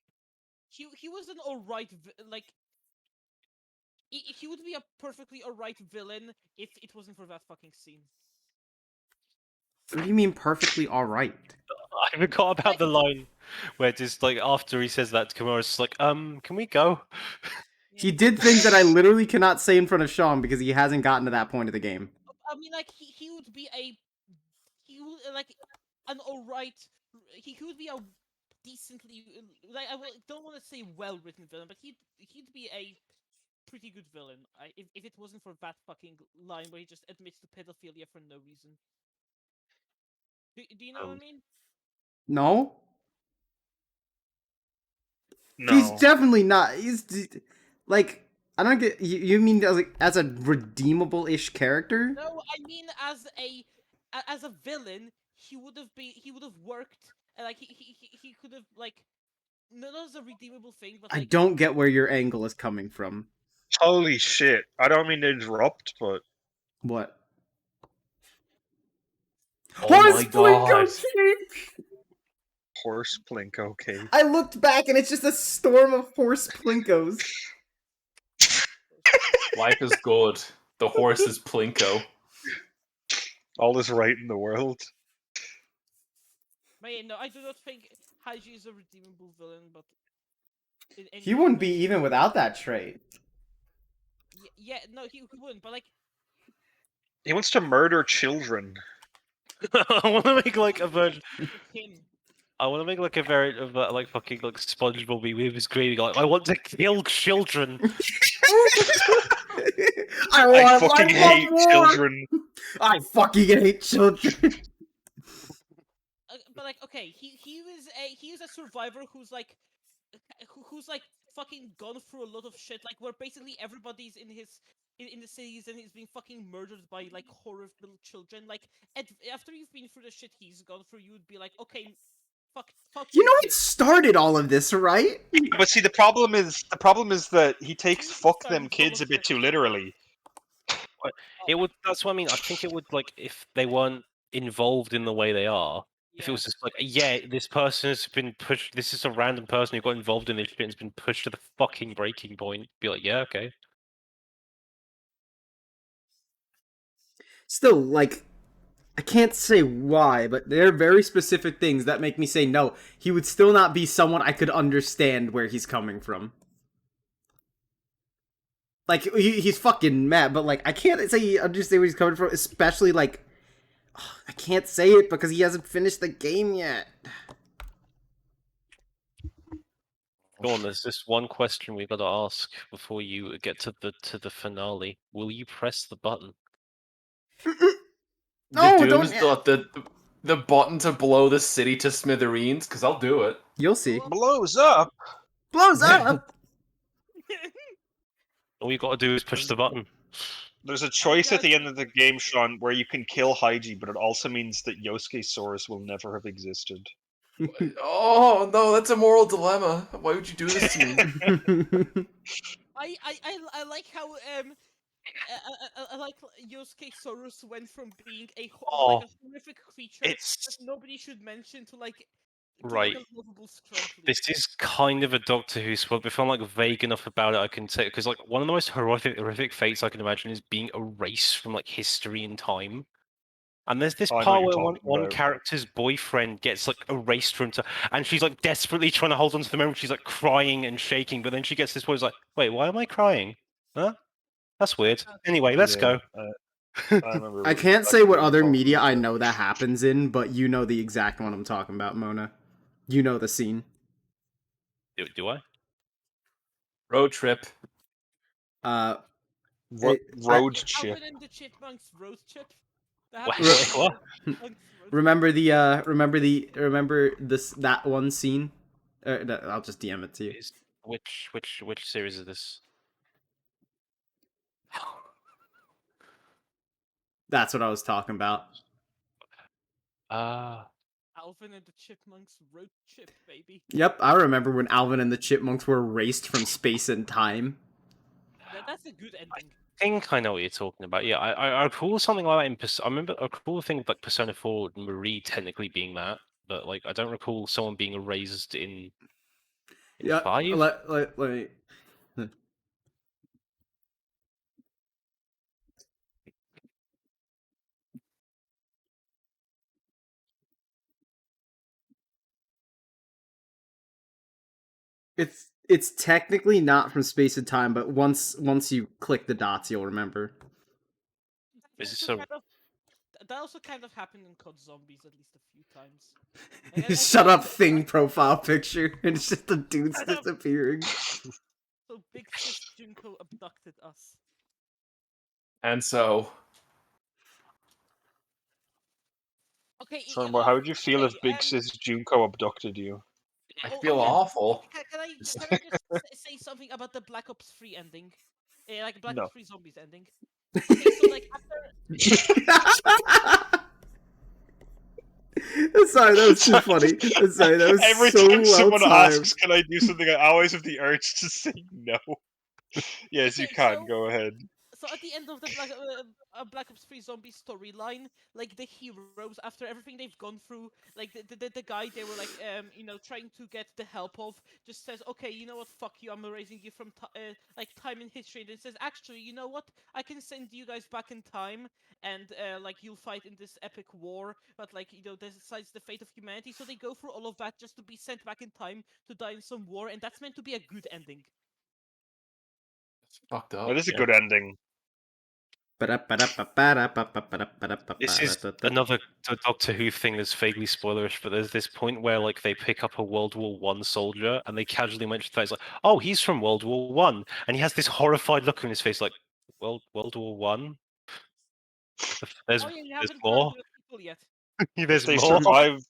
Speaker 5: He was an alright like. He would be a perfectly alright villain if it wasn't for that fucking scene.
Speaker 3: What do you mean perfectly alright?
Speaker 4: I forgot about the line where just like after he says that to Kimura, it's like, can we go?
Speaker 3: He did things that I literally cannot say in front of Sean because he hasn't gotten to that point of the game.
Speaker 5: I mean, like he would be he would like an alright. He would be a decently like don't want to say well written villain, but he'd be a pretty good villain. If it wasn't for that fucking line where he just admits to pedophilia for no reason. Do you know what I mean?
Speaker 3: No? He's
Speaker 1: No.
Speaker 3: definitely not. He's like, I don't get. You mean as a redeemable-ish character?
Speaker 5: No, I mean as a villain, he would have worked like he could have like not as a redeemable thing, but
Speaker 3: I
Speaker 5: like
Speaker 3: don't get where your angle is coming from.
Speaker 1: Holy shit. I don't mean to interrupt, but
Speaker 3: What?
Speaker 2: Oh
Speaker 3: Horse
Speaker 2: my god.
Speaker 3: Plinko Cape!
Speaker 1: horse plinko cave.
Speaker 3: I looked back and it's just a storm of horse Plinkos.
Speaker 2: Life is good. The horse is Plinko.
Speaker 1: All is right in the world.
Speaker 5: but yeah, no, I do not think Haiji is a redeemable villain, but in any
Speaker 3: He wouldn't be even without that trait.
Speaker 5: yeah, no, he wouldn't, but like
Speaker 1: He wants to murder children.
Speaker 4: I want to make like a version.
Speaker 5: him.
Speaker 4: I want to make like a variant of that, like fucking like SpongeBob with his gravy. Like, I want to kill children.
Speaker 3: I
Speaker 1: I
Speaker 3: want
Speaker 1: fucking
Speaker 3: life
Speaker 1: hate
Speaker 3: more!
Speaker 1: children.
Speaker 3: I fucking hate children.
Speaker 5: But like, okay, he is a survivor who's like fucking gone through a lot of shit. Like, where basically everybody's in the cities and he's being fucking murdered by like horrible children. Like, after you've been through the shit he's gone through, you would be like, okay, fuck
Speaker 3: You know
Speaker 5: kid.
Speaker 3: what started all of this, right?
Speaker 1: But see, the problem is that he takes
Speaker 5: Children
Speaker 1: "fuck
Speaker 5: started
Speaker 1: them kids" a
Speaker 5: so
Speaker 1: bit
Speaker 5: much
Speaker 1: too
Speaker 5: shit.
Speaker 1: literally.
Speaker 4: It would. That's what I mean. I think it would like if they weren't involved in the way they are. If it
Speaker 5: Yeah.
Speaker 4: was just like, yeah, this person has been pushed. This is a random person who got involved in this shit and has been pushed to the fucking breaking point. Be like, yeah, okay.
Speaker 3: Still, like, I can't say why, but there are very specific things that make me say no. He would still not be someone I could understand where he's coming from. Like, he's fucking mad, but like, I can't say understand where he's coming from, especially like, I can't say it because he hasn't finished the game yet.
Speaker 4: Go on. There's this one question we got to ask before you get to the finale. Will you press the button?
Speaker 3: No,
Speaker 2: the
Speaker 3: don't.
Speaker 2: the button to blow the city to smithereens, because I'll do it.
Speaker 3: You'll see.
Speaker 1: Blows up.
Speaker 3: Blows up.
Speaker 4: All you got to do is push the button.
Speaker 1: There's a choice at the end of the game, Sean, where you can kill Haiji, but it also means that Yosuke Saurus will never have existed.
Speaker 2: Oh no, that's a moral dilemma. Why would you do this to me?
Speaker 5: I like how I like Yosuke Saurus went from being like a horrific creature
Speaker 4: It's
Speaker 5: that nobody should mention to like
Speaker 4: right.
Speaker 5: like a lovable scrumptious.
Speaker 4: This is kind of a Doctor Who spot, but if I'm like vague enough about it, I can say because like one of the most horrific fates I can imagine is being erased from like history and time. And there's this
Speaker 1: Oh, I know what
Speaker 4: part
Speaker 1: you're
Speaker 4: where
Speaker 1: talking
Speaker 4: one
Speaker 1: about.
Speaker 4: character's boyfriend gets like erased from time, and she's like desperately trying to hold on to the memory. She's like crying and shaking, but then she gets this point. It's like, wait, why am I crying? Huh? That's weird. Anyway, let's go.
Speaker 1: I remember.
Speaker 3: I can't say what
Speaker 1: exactly
Speaker 3: other
Speaker 1: you're
Speaker 3: media
Speaker 1: talking
Speaker 3: I
Speaker 1: about.
Speaker 3: know that happens in, but you know the exact one I'm talking about, Mona. You know the scene.
Speaker 4: Do I?
Speaker 2: Road trip.
Speaker 3: Uh,
Speaker 1: Ro-
Speaker 3: it, I,
Speaker 1: road chip.
Speaker 5: Alvin and the Chipmunks road trip. That
Speaker 4: Wait,
Speaker 5: happened in
Speaker 4: what?
Speaker 5: Chipmunks road
Speaker 3: remember this that one scene. I'll just DM it to you.
Speaker 4: Is which series is this?
Speaker 3: That's what I was talking about.
Speaker 4: Ah,
Speaker 5: Alvin and the Chipmunks road trip, baby.
Speaker 3: Yep, I remember when Alvin and the Chipmunks were erased from space and time.
Speaker 5: That's a good ending.
Speaker 4: I think I know what you're talking about. Yeah, I recall something like that in I remember I recall the thing with like Persona 4 Marie technically being that, but like I don't recall someone being erased in
Speaker 3: Yeah,
Speaker 4: 5.
Speaker 3: let me. It's technically not from space and time, but once you click the dots, you'll remember.
Speaker 4: Is this
Speaker 5: Also
Speaker 4: a
Speaker 5: kind of, that also kind of happened in COD Zombies at least a few times. I
Speaker 3: Shut
Speaker 5: think
Speaker 3: up, thing profile picture. And it's just the dudes
Speaker 5: Shut up.
Speaker 3: disappearing.
Speaker 5: So Big Sis Junko abducted us.
Speaker 2: And so,
Speaker 5: Okay.
Speaker 1: So, how would you feel if Big Sis Junko abducted you?
Speaker 2: I
Speaker 5: Oh,
Speaker 2: feel
Speaker 5: yeah.
Speaker 2: awful.
Speaker 5: Can I just say something about the Black Ops 3 ending? Like Black
Speaker 1: No.
Speaker 5: Ops 3 Zombies ending. Okay, so like after
Speaker 3: Sorry, that was too funny. Sorry, that was
Speaker 1: Every
Speaker 3: so
Speaker 1: time
Speaker 3: well
Speaker 1: someone
Speaker 3: timed.
Speaker 1: asks, "Can I do something?" I always have the urge to say no. Yes, you
Speaker 5: Okay,
Speaker 1: can.
Speaker 5: so
Speaker 1: Go ahead.
Speaker 5: so at the end of the Black Ops 3 zombie storyline, like the heroes, after everything they've gone through, like the guy they were like trying to get the help of, just says, okay, you know what, fuck you, I'm erasing you from like time in history. And it says, actually, you know what, I can send you guys back in time, and like you'll fight in this epic war, but like decides the fate of humanity. So they go through all of that just to be sent back in time to die in some war, and that's meant to be a good ending.
Speaker 2: It's fucked
Speaker 1: That
Speaker 2: up.
Speaker 1: is a good ending.
Speaker 4: This is another Doctor Who thing that's vaguely spoilerish, but there's this point where like they pick up a World War One soldier and they casually mention that it's like, oh, he's from World War One, and he has this horrified look on his face, like, World War One. There's
Speaker 5: Oh yeah, you
Speaker 4: there's
Speaker 5: haven't
Speaker 4: more.
Speaker 5: murdered people yet.
Speaker 1: If
Speaker 4: There's
Speaker 1: they
Speaker 4: more.
Speaker 1: survived,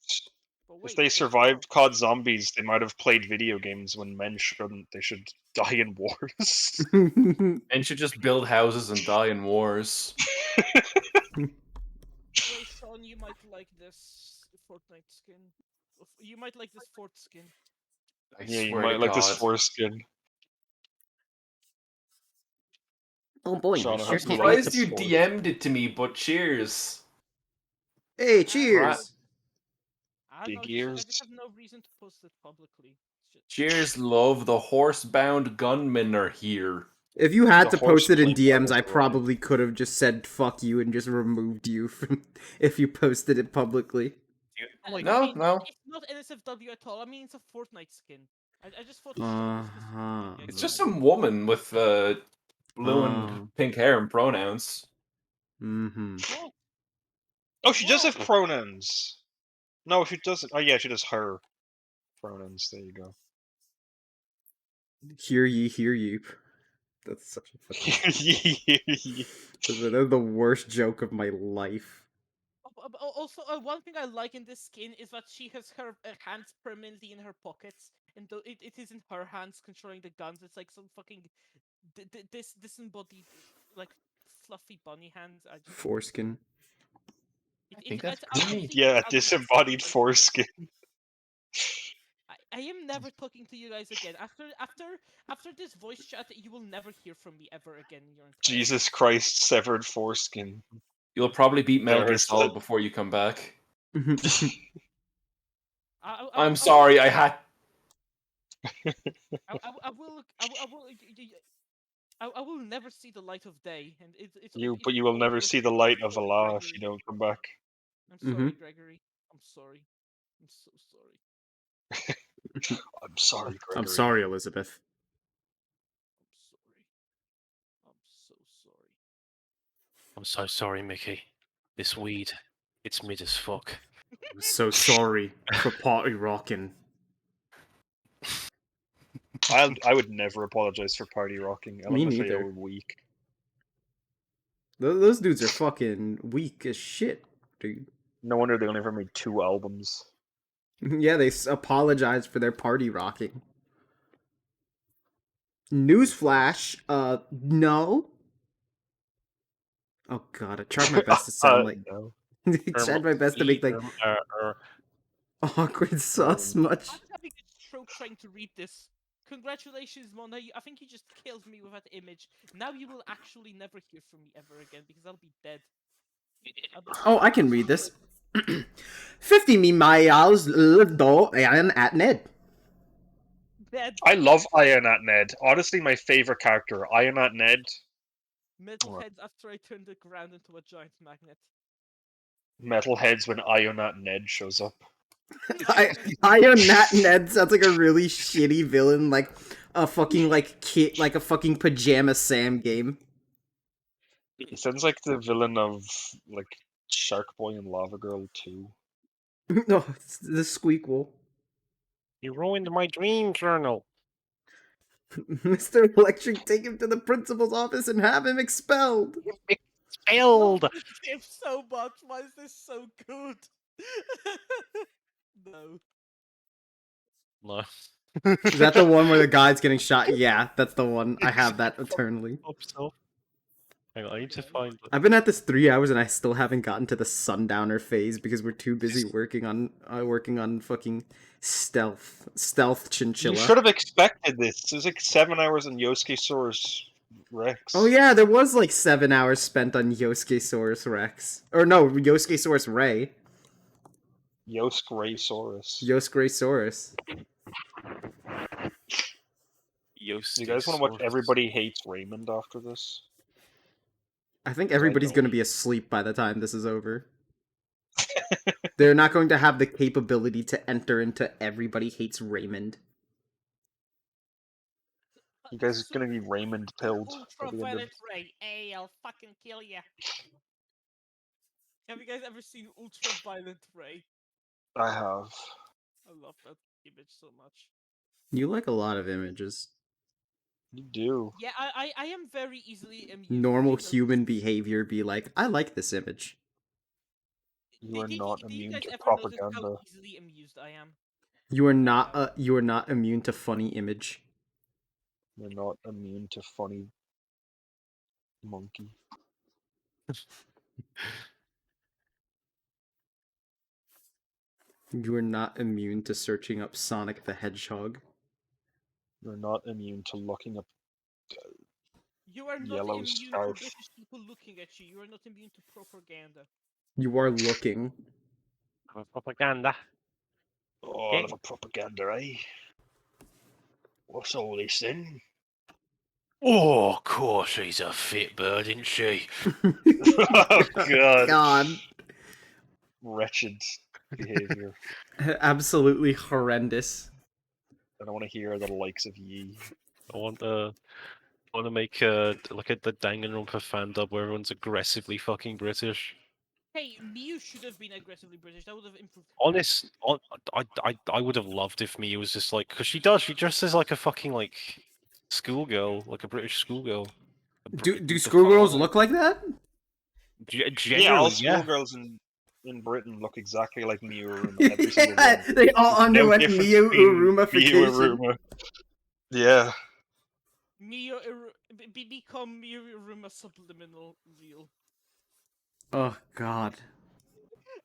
Speaker 5: But
Speaker 1: if
Speaker 5: wait,
Speaker 1: they
Speaker 5: there's
Speaker 1: survived
Speaker 5: more.
Speaker 1: COD Zombies, they might have played video games when men shouldn't. They should die in wars.
Speaker 2: And should just build houses and die in wars.
Speaker 5: Wait, Sean, you might like this Fortnite skin. You might like this Fort skin.
Speaker 2: I
Speaker 1: Yeah, you
Speaker 2: swear to
Speaker 1: might like this
Speaker 2: God.
Speaker 1: foreskin.
Speaker 3: Oh boy, my
Speaker 1: Sean, I
Speaker 2: I'm
Speaker 1: hope
Speaker 3: shirt
Speaker 1: you
Speaker 3: can't
Speaker 1: like
Speaker 3: make
Speaker 2: surprised
Speaker 1: this
Speaker 2: you
Speaker 3: this.
Speaker 1: fort.
Speaker 2: DM'd it to me, but cheers.
Speaker 3: Hey,
Speaker 5: I
Speaker 3: cheers!
Speaker 5: don't know.
Speaker 1: Big
Speaker 5: I
Speaker 1: ears.
Speaker 5: just have no reason to post it publicly.
Speaker 2: Cheers, love. The horse-bound gunmen are here.
Speaker 3: If you had
Speaker 1: The
Speaker 3: to post it in
Speaker 1: horseplay bar
Speaker 3: DMs,
Speaker 1: has
Speaker 3: I
Speaker 1: arrived.
Speaker 3: probably could have just said fuck you and just removed you from if you posted it publicly.
Speaker 4: Like,
Speaker 2: No,
Speaker 5: I mean,
Speaker 2: no.
Speaker 5: it's not NSFW at all. I mean, it's a Fortnite skin. I just thought Sean was just being
Speaker 2: It's
Speaker 5: a
Speaker 2: just
Speaker 5: guy.
Speaker 2: some woman with blue and pink hair and pronouns.
Speaker 3: Mm-hmm.
Speaker 5: Oh,
Speaker 1: Oh, she does
Speaker 5: well,
Speaker 1: have pronouns. No, she doesn't. Oh, yeah, she does her pronouns. There you go.
Speaker 3: Hear ye, hear ye. That's such a fucking... That's the worst joke of my life.
Speaker 5: Also, one thing I like in this skin is that she has her hands permanently in her pockets, and though it is in her hands controlling the guns. It's like some fucking this disembodied like fluffy bunny hands. I just
Speaker 3: Foreskin.
Speaker 2: I think that's
Speaker 5: I
Speaker 2: great.
Speaker 5: honestly
Speaker 1: Yeah,
Speaker 5: think
Speaker 1: disembodied
Speaker 5: like,
Speaker 1: foreskin.
Speaker 5: I am never talking to you guys again. After this voice chat, you will never hear from me ever again in your entire
Speaker 1: Jesus
Speaker 5: life.
Speaker 1: Christ, severed foreskin.
Speaker 2: You'll probably beat Metal
Speaker 1: There
Speaker 2: Gear
Speaker 1: is
Speaker 2: Solid
Speaker 1: that.
Speaker 2: before you come back. I'm
Speaker 5: I will
Speaker 2: sorry, I had.
Speaker 5: I will never see the light of day, and
Speaker 1: But you will
Speaker 5: all
Speaker 1: never
Speaker 5: your
Speaker 1: see the
Speaker 5: fault.
Speaker 1: light
Speaker 5: I'm
Speaker 1: of
Speaker 5: sorry,
Speaker 1: Allah if
Speaker 5: Gregory.
Speaker 1: you don't come back.
Speaker 5: I'm
Speaker 3: Mhm.
Speaker 5: sorry, Gregory. I'm sorry. I'm so sorry.
Speaker 1: I'm sorry, Gregory.
Speaker 3: I'm sorry, Elizabeth.
Speaker 5: I'm sorry. I'm so sorry.
Speaker 4: I'm so sorry, Mickey. This weed, it's mid as fuck.
Speaker 3: I'm so sorry for party rocking.
Speaker 1: I would never apologize for party rocking.
Speaker 3: Me
Speaker 1: LMFAO
Speaker 3: neither.
Speaker 1: are weak.
Speaker 3: Those dudes are fucking weak as shit, dude.
Speaker 1: No wonder they only ever made 2 albums.
Speaker 3: Yeah, they apologized for their party rocking. Newsflash, no. Oh god, I tried my best to sound like.
Speaker 1: No.
Speaker 3: I tried my best to make like awkward sauce
Speaker 1: Um,
Speaker 3: much.
Speaker 5: I was having a stroke trying to read this. Congratulations, Mona. I think you just killed me with that image. Now you will actually never hear from me ever again because I'll be dead.
Speaker 3: Oh, I can read this. 50 miles do and at Ned.
Speaker 5: Dead.
Speaker 1: I love Iron at Ned. Honestly, my favorite character, Iron at Ned.
Speaker 5: Metalheads after I turned the ground into a giant magnet.
Speaker 1: Metalheads when Iron at Ned shows up.
Speaker 3: Iron Nat Ned sounds like a really shitty villain, like a fucking like kid, like a fucking pajama Sam game.
Speaker 1: He sounds like the villain of like Shark Boy and Lava Girl 2.
Speaker 3: No, it's the Squeakquel.
Speaker 4: You ruined my dream journal.
Speaker 3: Mr. Electric, take him to the principal's office and have him expelled.
Speaker 4: Expelled.
Speaker 5: I love this so much. Why is this so good? No.
Speaker 4: No.
Speaker 3: Is that the one where the guy's getting shot? Yeah, that's the one. I have that eternally.
Speaker 4: Hang on, I need to find it.
Speaker 3: I've been at this 3 hours and I still haven't gotten to the Sundowner phase because we're too busy working on fucking stealth
Speaker 1: You
Speaker 3: chinchilla.
Speaker 1: should have expected this. It was like 7 hours on Yosuke Sora's Rex.
Speaker 3: Oh yeah, there was like 7 hours spent on Yosuke Saurus Rex. Or no, Yosuke Saurus Ray.
Speaker 1: Yosuke Raysaurus.
Speaker 3: Yosuke Saurus.
Speaker 1: You guys want to watch Everybody Hates Raymond after this?
Speaker 3: I think everybody's going to be asleep by the time this is over. They're not going to have the capability to enter into Everybody Hates Raymond.
Speaker 1: You guys are gonna be Raymond pilled.
Speaker 5: Ultraviolet ray. Hey, I'll fucking kill ya. Have you guys ever seen Ultraviolet ray?
Speaker 1: I have.
Speaker 5: I love that image so much.
Speaker 3: You like a lot of images.
Speaker 1: You do.
Speaker 5: Yeah, I am very easily amused.
Speaker 3: Normal
Speaker 5: because-
Speaker 3: human behavior be like, I like this image.
Speaker 1: You are not
Speaker 5: do you
Speaker 1: immune
Speaker 5: guys
Speaker 1: to
Speaker 5: ever notice
Speaker 1: propaganda.
Speaker 5: how easily amused I am?
Speaker 3: You are not immune to funny image.
Speaker 1: You're not immune to funny monkey.
Speaker 3: You are not immune to searching up Sonic the Hedgehog.
Speaker 1: You're not immune to looking up.
Speaker 5: You are not
Speaker 1: Yellow
Speaker 5: immune
Speaker 1: scarf.
Speaker 5: to British people looking at you. You are not immune to propaganda.
Speaker 3: You are looking.
Speaker 4: Propaganda.
Speaker 1: Oh,
Speaker 4: Okay.
Speaker 1: a little propaganda, eh? What's all this then?
Speaker 4: Oh, of course she's a fit bird, isn't she?
Speaker 1: Oh god.
Speaker 3: God.
Speaker 1: Wretched behavior.
Speaker 3: Absolutely horrendous.
Speaker 1: I don't want to hear the likes of ye.
Speaker 4: I want to make like the Danganronpa fan dub where everyone's aggressively fucking British.
Speaker 5: Hey, Mew should have been aggressively British. That would have improved.
Speaker 4: I would have loved if Mia was just like, because she does. She dresses like a fucking like schoolgirl, like a British schoolgirl.
Speaker 3: Do schoolgirls look like that?
Speaker 1: Yeah, all
Speaker 4: Generally, yeah.
Speaker 1: schoolgirls in Britain look exactly like Miu Uruma. Every single one.
Speaker 3: They all underwent
Speaker 1: difference
Speaker 3: Miu
Speaker 1: between
Speaker 3: Urumification.
Speaker 1: Miu Uruma. Yeah.
Speaker 5: Mew become Mew Uruma subliminal real.
Speaker 3: Oh God.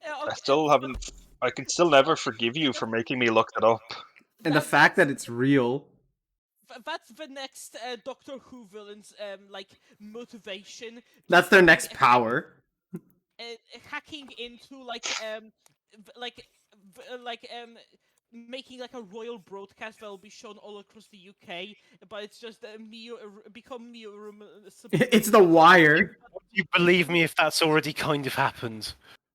Speaker 1: I still haven't. I can still never forgive you for making me look it up.
Speaker 3: And the fact that it's real.
Speaker 5: That's the next Doctor Who villain's like motivation.
Speaker 3: That's their
Speaker 5: Just,
Speaker 3: next power.
Speaker 5: Hacking into making like a royal broadcast that will be shown all across the UK, but it's just become Mew Uruma.
Speaker 3: It's The Wire.
Speaker 4: You believe me if that's already kind of happened.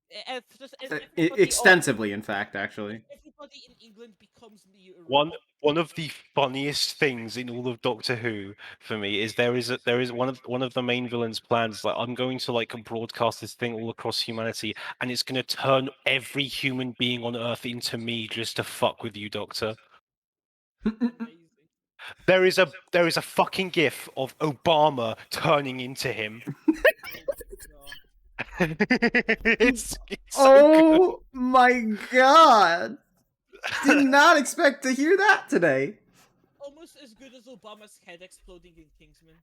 Speaker 5: It's just everybody
Speaker 3: Extensively, in fact, actually.
Speaker 5: Everybody in England becomes Mew Uruma.
Speaker 4: One of the funniest things in all of Doctor Who for me is there is one of the main villains' plans. Like, I'm going to like broadcast this thing all across humanity, and it's going to turn every human being on Earth into me just to fuck with you, Doctor.
Speaker 5: Amazing.
Speaker 4: There is a fucking gif of Obama turning into him. it's so good.
Speaker 3: Oh my god! Did not expect to hear that today.
Speaker 5: Almost as good as Obama's head exploding in Kingsman.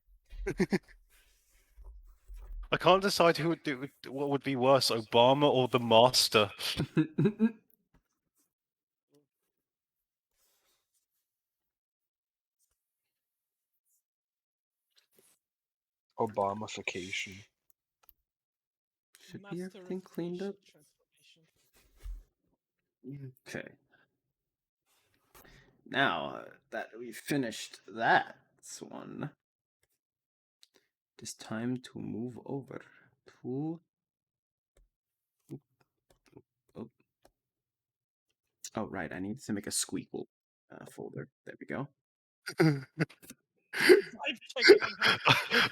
Speaker 4: I can't decide who would do what would be worse, Obama or the Master.
Speaker 1: Obamification.
Speaker 3: Should be
Speaker 5: Master
Speaker 3: everything
Speaker 5: of
Speaker 3: cleaned up.
Speaker 5: facial transformation.
Speaker 3: Okay. Now that we finished that one, it's time to move over to. Oh right, I need to make a squeakle folder. There we go.
Speaker 5: I'm checking on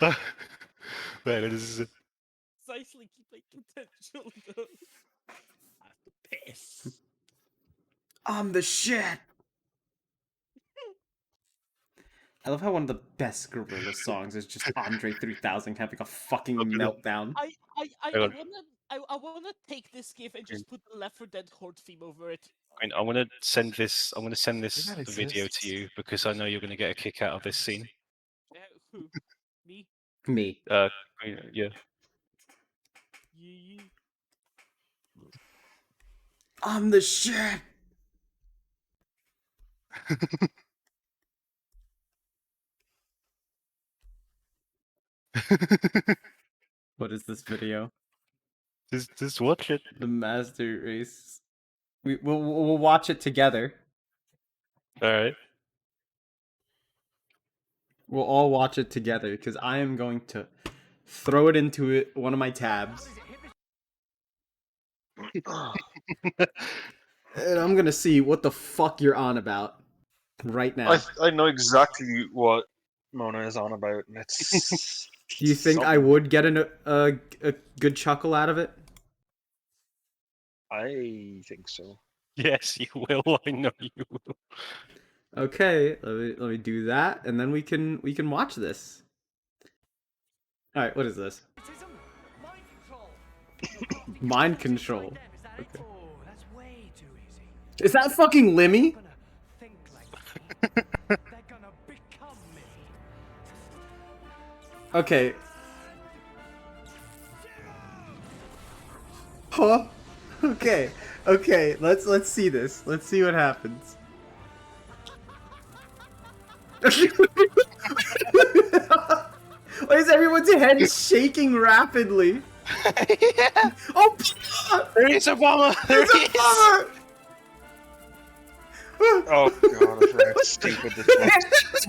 Speaker 5: how
Speaker 4: Man, it is.
Speaker 5: precisely keep my potential though. I have to piss.
Speaker 3: I'm the shit. I love how one of the best Gorilla songs is just Andre 3000 having a fucking meltdown.
Speaker 5: I
Speaker 4: Hang on.
Speaker 5: wanna take this GIF and just put the Left 4 Dead Horde theme over it.
Speaker 4: I'm gonna send this. I'm gonna send this
Speaker 2: that
Speaker 4: video
Speaker 2: exists.
Speaker 4: to you because I know you're gonna get a kick out of this scene.
Speaker 5: Who? Me?
Speaker 3: Me.
Speaker 4: Yeah.
Speaker 5: Yee.
Speaker 3: I'm the shit. What is this video?
Speaker 4: Just watch it.
Speaker 3: The Master Race. We'll watch it together.
Speaker 4: All right.
Speaker 3: We'll all watch it together because I am going to throw it into one of my tabs. And I'm gonna see what the fuck you're on about right now.
Speaker 1: I know exactly what Mona is on about, and it's.
Speaker 3: Do you think I would get a good chuckle out of it?
Speaker 1: I think so.
Speaker 4: Yes, you will. I know you will.
Speaker 3: Okay, let me do that, and then we can watch this. All right, what is this? Mind control. Okay. Is that fucking Limmy? Okay. Huh? Okay. Okay. Let's see this. Let's see what happens. Why is everyone's head shaking rapidly?
Speaker 4: Yeah.
Speaker 3: Oh,
Speaker 4: There is Obama. There
Speaker 3: it's
Speaker 4: he is.
Speaker 3: Obama!
Speaker 1: Oh god, I forgot how stupid this was.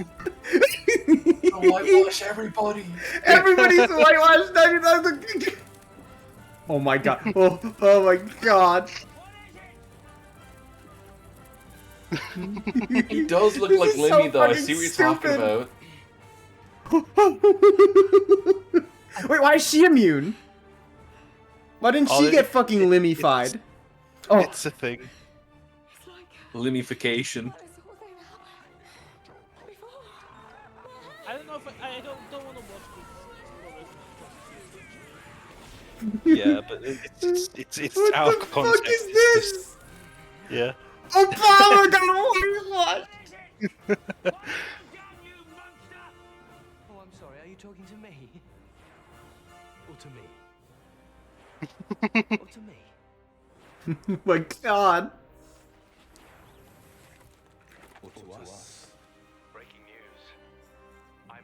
Speaker 2: Whitewash everybody.
Speaker 3: Everybody's whitewashed. Oh my god. Oh my god.
Speaker 2: He does look
Speaker 3: This
Speaker 2: like
Speaker 3: is so
Speaker 2: Limmy though. I
Speaker 3: fucking
Speaker 2: see what you're talking
Speaker 3: stupid.
Speaker 2: about.
Speaker 3: Wait, why is she immune? Why didn't she get fucking Limmy-fied? Oh,
Speaker 4: It's a thing.
Speaker 2: Limification.
Speaker 5: I don't know if I don't want to watch this.
Speaker 4: Yeah, but it's
Speaker 3: what
Speaker 4: out
Speaker 3: the
Speaker 4: of context.
Speaker 3: fuck is
Speaker 4: It's just-
Speaker 3: this?
Speaker 4: yeah.
Speaker 3: Obama got whitewashed!
Speaker 6: Oh, I'm sorry, are you talking to me? Or to me? Or to me?
Speaker 3: Oh my god.
Speaker 6: Or to us? Breaking news. I'm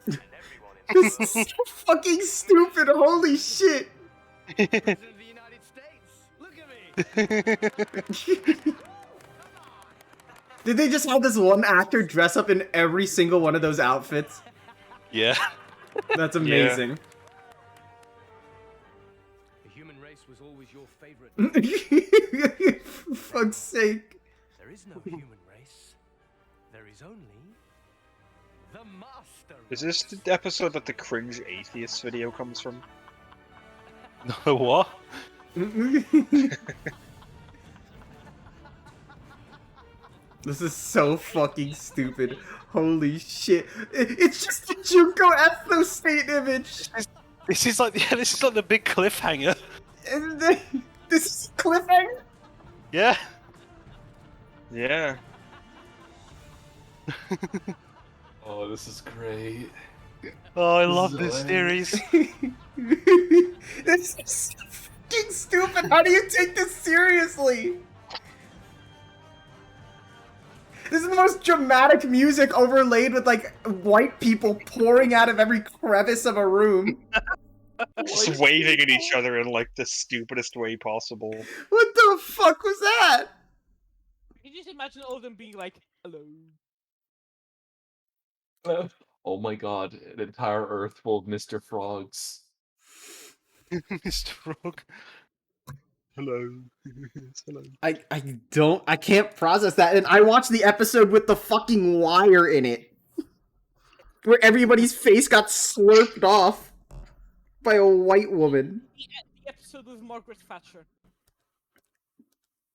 Speaker 6: everyone. And everyone in the
Speaker 3: This
Speaker 6: world.
Speaker 3: is so fucking stupid, holy shit!
Speaker 6: President of the United States. Look at me.
Speaker 3: Did they just have this one actor dress up in every single one of those outfits?
Speaker 4: Yeah.
Speaker 3: That's amazing.
Speaker 6: The human race was always your favorite.
Speaker 3: For fuck's sake.
Speaker 6: There is no human race. There is only the master.
Speaker 1: Is this the episode that the cringe atheist video comes from?
Speaker 4: No, what?
Speaker 3: This is so fucking stupid. Holy shit. It's just the Junko Ethno State image.
Speaker 4: This is like this is like the big cliffhanger.
Speaker 3: This is cliffhanger.
Speaker 4: Yeah.
Speaker 1: Yeah.
Speaker 2: Oh, this is great.
Speaker 4: Oh, I
Speaker 2: This
Speaker 4: love
Speaker 2: is
Speaker 4: this
Speaker 2: hilarious.
Speaker 4: series.
Speaker 3: This is so fucking stupid. How do you take this seriously? This is the most dramatic music overlaid with like white people pouring out of every crevice of a room.
Speaker 1: Just waving at each other in like the stupidest way possible.
Speaker 3: What the fuck was that?
Speaker 5: You just imagine all of them being like, hello.
Speaker 2: Oh my god, an entire Earth full of Mr. Frogs.
Speaker 4: Mr. Frog.
Speaker 1: Hello. Hello.
Speaker 3: I can't process that. And I watched the episode with the fucking wire in it. Where everybody's face got slurped off by a white woman.
Speaker 5: The episode with Margaret Thatcher.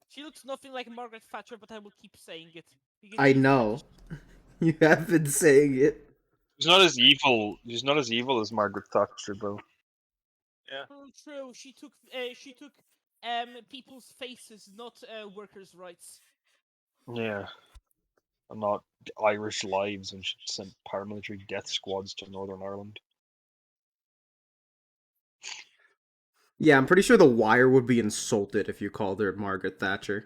Speaker 5: She looks nothing like Margaret Thatcher, but I will keep saying it. because
Speaker 3: I
Speaker 5: she's
Speaker 3: know.
Speaker 5: British.
Speaker 3: You have been saying it.
Speaker 1: She's not as evil. She's not as evil as Margaret Thatcher, though.
Speaker 5: True. She took people's faces, not workers' rights.
Speaker 1: Yeah. And not Irish lives when she sent paramilitary death squads to Northern Ireland.
Speaker 3: Yeah, I'm pretty sure the wire would be insulted if you called her Margaret Thatcher.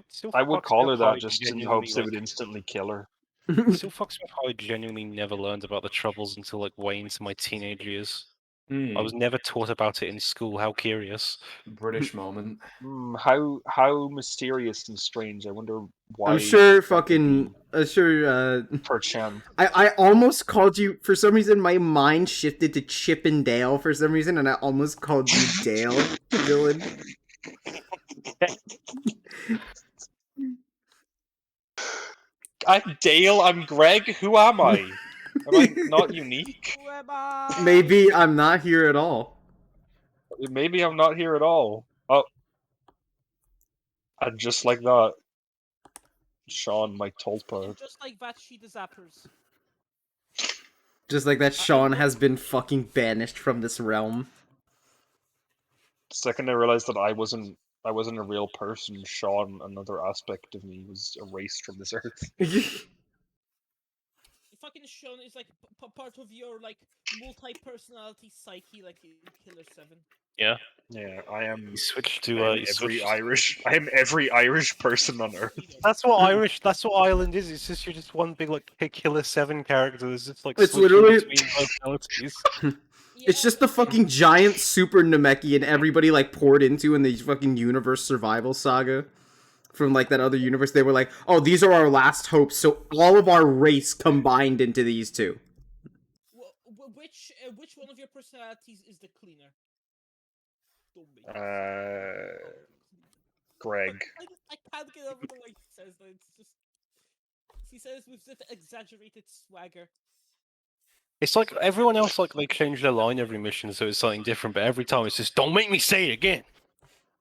Speaker 4: Still
Speaker 1: I would
Speaker 4: fucks me
Speaker 1: call
Speaker 4: up
Speaker 1: her
Speaker 4: how I
Speaker 1: that just in
Speaker 4: genuinely,
Speaker 1: hopes it
Speaker 4: like,
Speaker 1: would instantly kill her.
Speaker 4: still fucks me up how I genuinely never learned about the Troubles until like way into my teenage years. I was never taught about it in school. How curious.
Speaker 2: British moment.
Speaker 1: How mysterious and strange. I wonder why.
Speaker 3: I'm sure
Speaker 1: that would
Speaker 3: fucking...
Speaker 1: be perchance.
Speaker 3: I almost called you... For some reason, my mind shifted to Chip and Dale for some reason, and I almost called you Dale, villain.
Speaker 1: I'm Dale, I'm Greg, who am I? Am I not unique?
Speaker 5: Who am I?
Speaker 3: Maybe I'm not here at all.
Speaker 1: Maybe I'm not here at all. Oh. And just like that, Sean, my tulpa.
Speaker 5: And just like that, she the zappers.
Speaker 3: Just like that, Sean has been fucking banished from this realm.
Speaker 1: The second I realized that I wasn't a real person, Sean, another aspect of me, was erased from this earth.
Speaker 5: Fucking Sean is like part of your like multi-personality psyche, like in Killer 7.
Speaker 4: Yeah.
Speaker 1: Yeah, I am.
Speaker 4: You switched
Speaker 1: I
Speaker 4: to
Speaker 1: am
Speaker 4: you
Speaker 1: every
Speaker 4: switched.
Speaker 1: Irish. I am every Irish person on earth.
Speaker 4: That's what Irish. That's what Ireland is. It's just you're just one big like Killer 7 character. It's just like
Speaker 3: It's
Speaker 4: switching
Speaker 3: literally-
Speaker 4: between personalities.
Speaker 3: It's just the fucking giant super Namekian everybody like poured into in the fucking universe survival saga. From like that other universe, they were like, "Oh, these are our last hopes." So all of our race combined into these two.
Speaker 5: Which one of your personalities is the cleaner? Don't make me
Speaker 1: Greg.
Speaker 5: I can't get over the way he says that. It's just he says with such exaggerated swagger.
Speaker 4: It's like everyone else, like they change their line every mission, so it's something different. But every time, it's just "Don't make me say it again."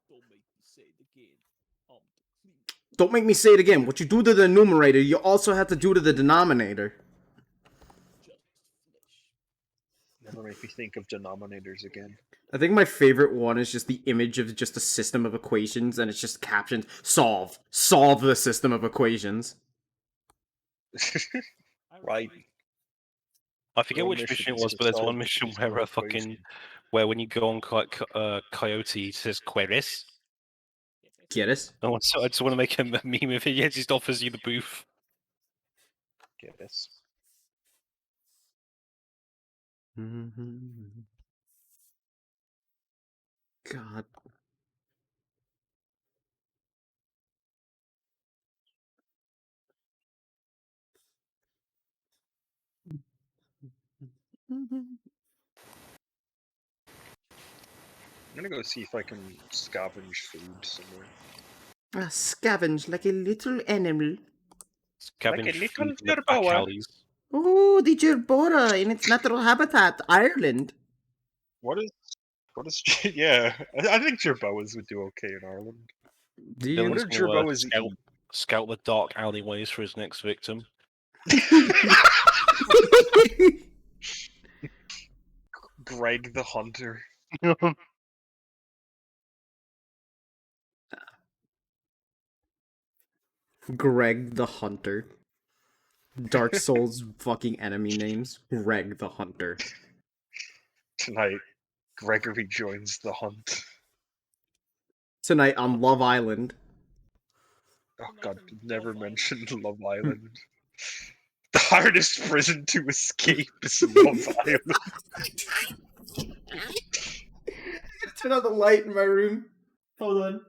Speaker 5: Don't make me say it again. The cleaner.
Speaker 3: Don't make me say it again. What you do to the numerator, you also have to do to the denominator.
Speaker 5: Just flesh.
Speaker 1: Never make me think of denominators again.
Speaker 3: I think my favorite one is just the image of just a system of equations, and it's just captioned, "Solve. Solve the system of equations."
Speaker 1: Right.
Speaker 4: I forget
Speaker 1: Your
Speaker 4: which
Speaker 1: mission
Speaker 4: mission it
Speaker 1: is
Speaker 4: was,
Speaker 1: to
Speaker 4: but there's
Speaker 1: solve
Speaker 4: one
Speaker 1: the
Speaker 4: mission
Speaker 1: system
Speaker 4: where
Speaker 1: of equations.
Speaker 4: when you go on Coyote, it says "Queris."
Speaker 3: Get it?
Speaker 4: I just want to make a meme of it. He just offers you the booth.
Speaker 1: Get this.
Speaker 3: God.
Speaker 1: I'm gonna go see if I can scavenge food somewhere.
Speaker 3: Scavenge like a little animal.
Speaker 4: Scavenge
Speaker 1: Like a little
Speaker 4: food in the back
Speaker 1: gerboa.
Speaker 4: alleys.
Speaker 3: Oh, the gerbora in its natural habitat, Ireland.
Speaker 1: What is? Yeah, I think jerboas would do okay in Ireland.
Speaker 3: Do
Speaker 4: Dylan's
Speaker 3: you?
Speaker 1: What are
Speaker 4: gonna,
Speaker 1: jerboas
Speaker 4: scout.
Speaker 1: eat?
Speaker 4: scout the dark alleyways for his next victim.
Speaker 1: Greg the Hunter.
Speaker 3: Greg the Hunter. Dark Souls fucking enemy names. Greg the Hunter.
Speaker 1: Tonight, Gregory joins the hunt.
Speaker 3: Tonight on Love Island.
Speaker 1: Oh
Speaker 5: Tonight
Speaker 1: god,
Speaker 5: on
Speaker 1: never
Speaker 5: Love
Speaker 1: mentioned Love Island. The hardest prison to escape is Love Island.
Speaker 3: Turn on the light in my room. Hold on.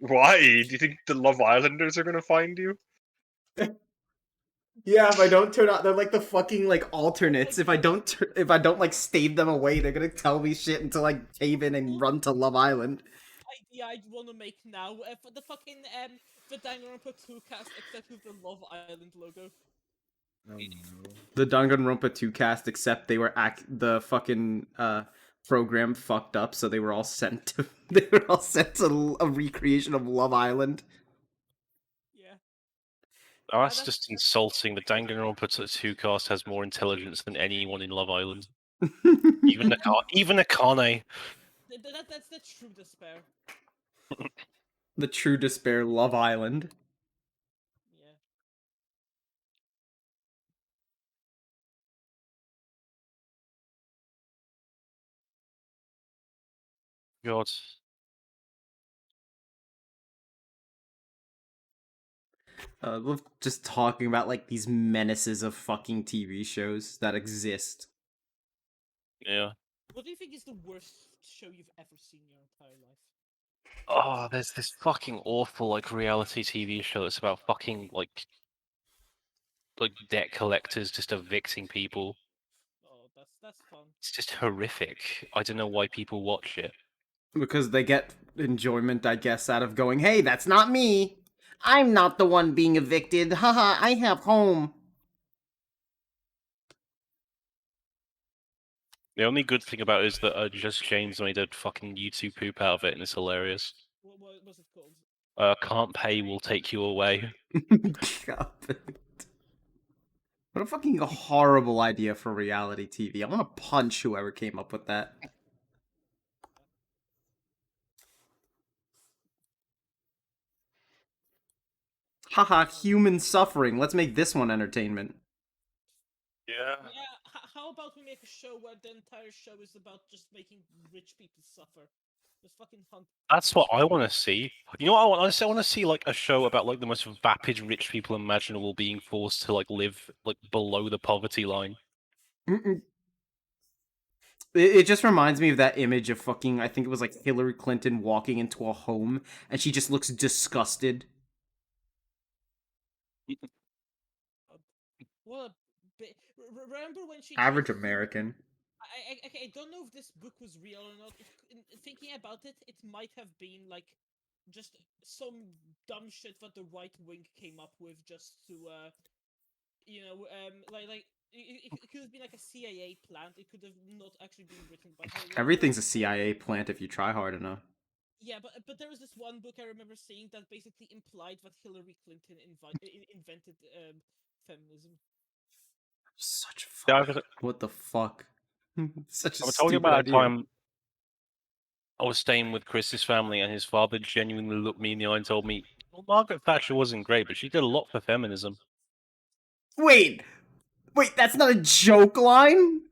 Speaker 1: Why? Do you think the Love Islanders are gonna find you?
Speaker 3: Yeah, if I don't turn on, they're like the fucking like alternates. If I don't like stave them away, they're gonna tell me shit until I cave in and run to Love Island.
Speaker 5: idea I'd want to make now for the fucking the Danganronpa 2 cast, except with the Love Island logo.
Speaker 3: The Danganronpa 2 cast, except they were the fucking program fucked up, so they were all sent to a recreation of Love Island.
Speaker 5: Yeah.
Speaker 4: Oh, that's
Speaker 5: that's-
Speaker 4: just insulting. The Danganronpa 2 cast has more intelligence than anyone in Love Island. Even Akane.
Speaker 5: That's the true despair.
Speaker 3: The true despair, Love Island.
Speaker 5: Yeah.
Speaker 4: God.
Speaker 3: We're just talking about like these menaces of fucking TV shows that exist.
Speaker 4: Yeah.
Speaker 5: What do you think is the worst show you've ever seen in your entire life?
Speaker 4: Oh, there's this fucking awful like reality TV show that's about fucking like debt collectors just evicting people.
Speaker 5: Oh, that's fun.
Speaker 4: It's just horrific. I don't know why people watch it.
Speaker 3: Because they get enjoyment, I guess, out of going, hey, that's not me. I'm not the one being evicted. Haha, I have home.
Speaker 4: The only good thing about it is that Just James made a fucking YouTube poop out of it, and it's hilarious.
Speaker 5: What was it called?
Speaker 4: Can't pay will take you away.
Speaker 3: God. What a fucking horrible idea for reality TV. I want to punch whoever came up with that. Haha, human suffering. Let's make this one entertainment.
Speaker 4: Yeah.
Speaker 5: Yeah, how about we make a show where the entire show is about just making rich people suffer? Just fucking hunt.
Speaker 4: That's what
Speaker 5: rich
Speaker 4: I
Speaker 5: people.
Speaker 4: want to see. You know what I want? I want to see like a show about like the most vapid rich people imaginable being forced to like live like below the poverty line.
Speaker 3: Mm-mm. It just reminds me of that image of fucking, I think it was like Hillary Clinton walking into a home and she just looks disgusted.
Speaker 5: What a bit. Remember when she
Speaker 3: Average
Speaker 5: tried to do-
Speaker 3: American.
Speaker 5: I don't know if this book was real or not. Thinking about it, it might have been like just some dumb shit that the right wing came up with just to it could have been like a CIA plant. It could have not actually been written by her.
Speaker 3: Everything's a CIA plant if you try hard enough.
Speaker 5: Yeah, but there was this one book I remember seeing that basically implied that Hillary Clinton invented feminism.
Speaker 3: Such
Speaker 4: Yeah,
Speaker 3: fuck. What the fuck? Such a
Speaker 4: I'm talking
Speaker 3: stupid
Speaker 4: about a
Speaker 3: idea.
Speaker 4: time I was staying with Chris's family, and his father genuinely looked me in the eye and told me, "Well, Margaret Thatcher wasn't great, but she did a lot for feminism."
Speaker 3: Wait, that's not a joke line.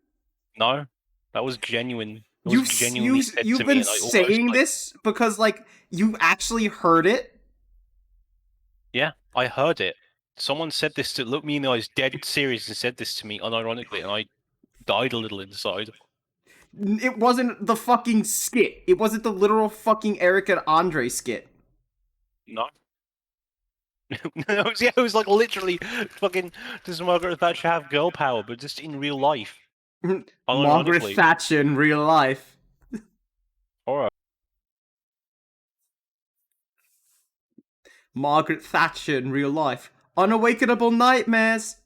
Speaker 4: No, that was genuine. It was genuinely said
Speaker 3: You've
Speaker 4: to me,
Speaker 3: been
Speaker 4: and I almost
Speaker 3: saying
Speaker 4: like,
Speaker 3: this because like you actually heard it.
Speaker 4: yeah, I heard it. Someone said this to look me in the eyes, dead serious, and said this to me unironically, and I died a little inside.
Speaker 3: It wasn't the fucking skit. It wasn't the literal fucking Eric and Andre skit.
Speaker 4: No. It was like literally fucking. Does Margaret Thatcher have girl power, but just in real life?
Speaker 3: Margaret
Speaker 4: Unironically.
Speaker 3: Thatcher in real life.
Speaker 4: Alright.
Speaker 3: Margaret Thatcher in real life. Unawakenable nightmares.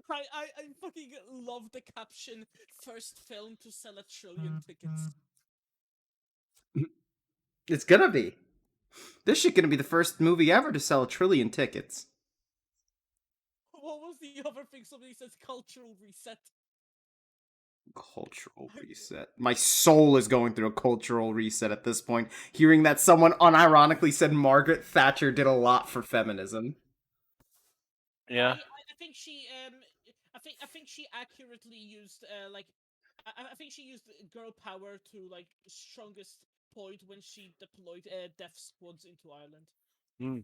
Speaker 5: I fucking love the caption. First film to sell 1 trillion tickets.
Speaker 3: It's gonna be. This shit gonna be the first movie ever to sell 1 trillion tickets.
Speaker 5: What was the other thing? Somebody says cultural reset.
Speaker 3: Cultural reset. My soul is going through a cultural reset at this point, hearing that someone unironically said Margaret Thatcher did a lot for feminism.
Speaker 4: Yeah.
Speaker 5: I think she I think she accurately used like I think she used girl power to like strongest point when she deployed death squads into Ireland.
Speaker 4: Mm.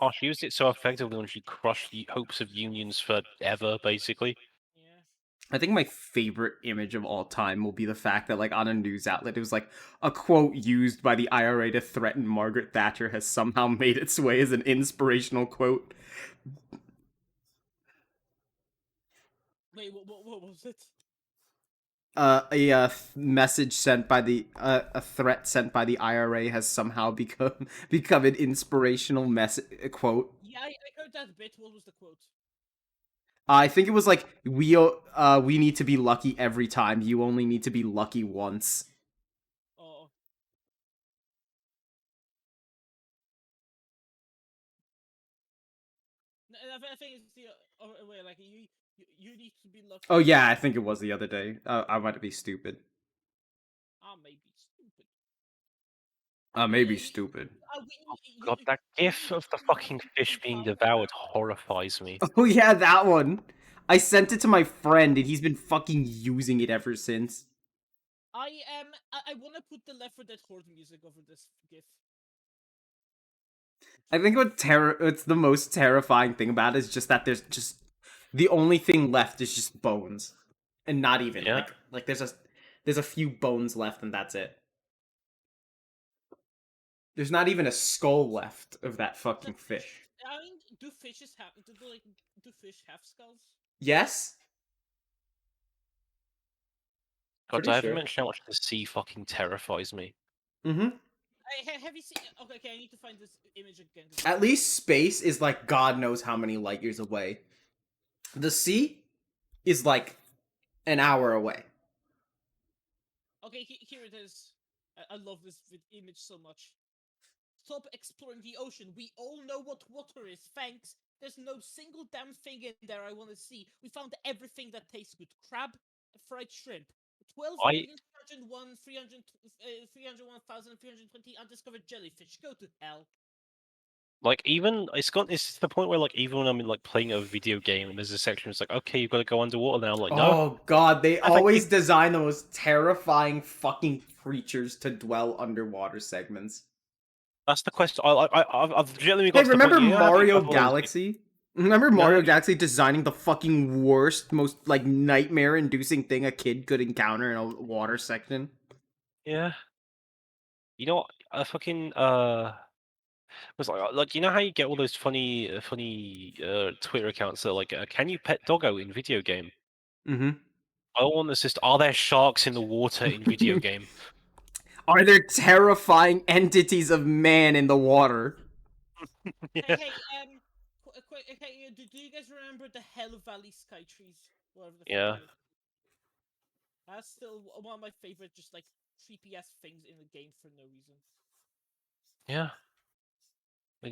Speaker 4: Oh, she used it so effectively when she crushed the hopes of unions forever, basically.
Speaker 5: Yeah.
Speaker 3: I think my favorite image of all time will be the fact that, like, on a news outlet, it was like a quote used by the IRA to threaten Margaret Thatcher has somehow made its way as an inspirational quote.
Speaker 5: Wait, what was it?
Speaker 3: Message sent by a threat sent by the IRA has somehow become an inspirational quote.
Speaker 5: Yeah, I heard that bit. What was the quote?
Speaker 3: I think it was like we need to be lucky every time. You only need to be lucky once.
Speaker 5: Oh. No, I think it's the other way. Like you need to be lucky.
Speaker 3: Oh yeah, I think it was the other day. I might be stupid.
Speaker 5: Maybe stupid.
Speaker 3: Maybe stupid.
Speaker 4: God, that gif of the fucking fish being devoured horrifies me.
Speaker 3: Oh yeah, that one. I sent it to my friend, and he's been fucking using it ever since.
Speaker 5: I want to put the Left 4 Dead horde music over this gif.
Speaker 3: I think what's the most terrifying thing about it is just that there's just the only thing left is just bones, and not even
Speaker 4: Yeah.
Speaker 3: like there's a few bones left, and that's it. There's not even a skull left of that fucking fish.
Speaker 5: I mean, do fish have skulls?
Speaker 3: Yes.
Speaker 4: God,
Speaker 3: Pretty
Speaker 4: I haven't
Speaker 3: sure.
Speaker 4: mentioned how much the sea fucking terrifies me.
Speaker 3: Mm-hmm.
Speaker 5: Have you seen? Okay, I need to find this image again.
Speaker 3: At least space is like God knows how many light years away. The sea is like an hour away.
Speaker 5: Okay, here it is. I love this image so much. Stop exploring the ocean. We all know what water is. Thanks. There's no single damn thing in there I want to see. We found everything that tastes good. Crab, fried shrimp. 12,301,320 undiscovered jellyfish. Go to hell.
Speaker 4: Like, even it's to the point where, like, even when I'm like playing a video game and there's a section that's like, okay, you've got to go underwater now. I'm like, no.
Speaker 3: Oh God, they
Speaker 4: I think
Speaker 3: always design the most terrifying fucking creatures to dwell underwater segments.
Speaker 4: That's the question. I've legitimately got
Speaker 3: Hey,
Speaker 4: to the
Speaker 3: remember
Speaker 4: point,
Speaker 3: Mario Galaxy? Remember
Speaker 4: No.
Speaker 3: Mario Galaxy designing the fucking worst, most like nightmare-inducing thing a kid could encounter in a water section?
Speaker 4: Yeah. You know what? I fucking was like you know how you get all those funny Twitter accounts that are like, can you pet doggo in video game?
Speaker 3: Mm-hmm.
Speaker 4: I want this just, are there sharks in the water in video game?
Speaker 3: Are there terrifying entities of man in the water?
Speaker 4: Yeah.
Speaker 5: Hey, do you guys remember the Hell Valley Sky Trees? Whatever the fuck
Speaker 4: Yeah.
Speaker 5: they were? That's still one of my favorite, just like creepy ass things in the game for no reason.
Speaker 4: Yeah. They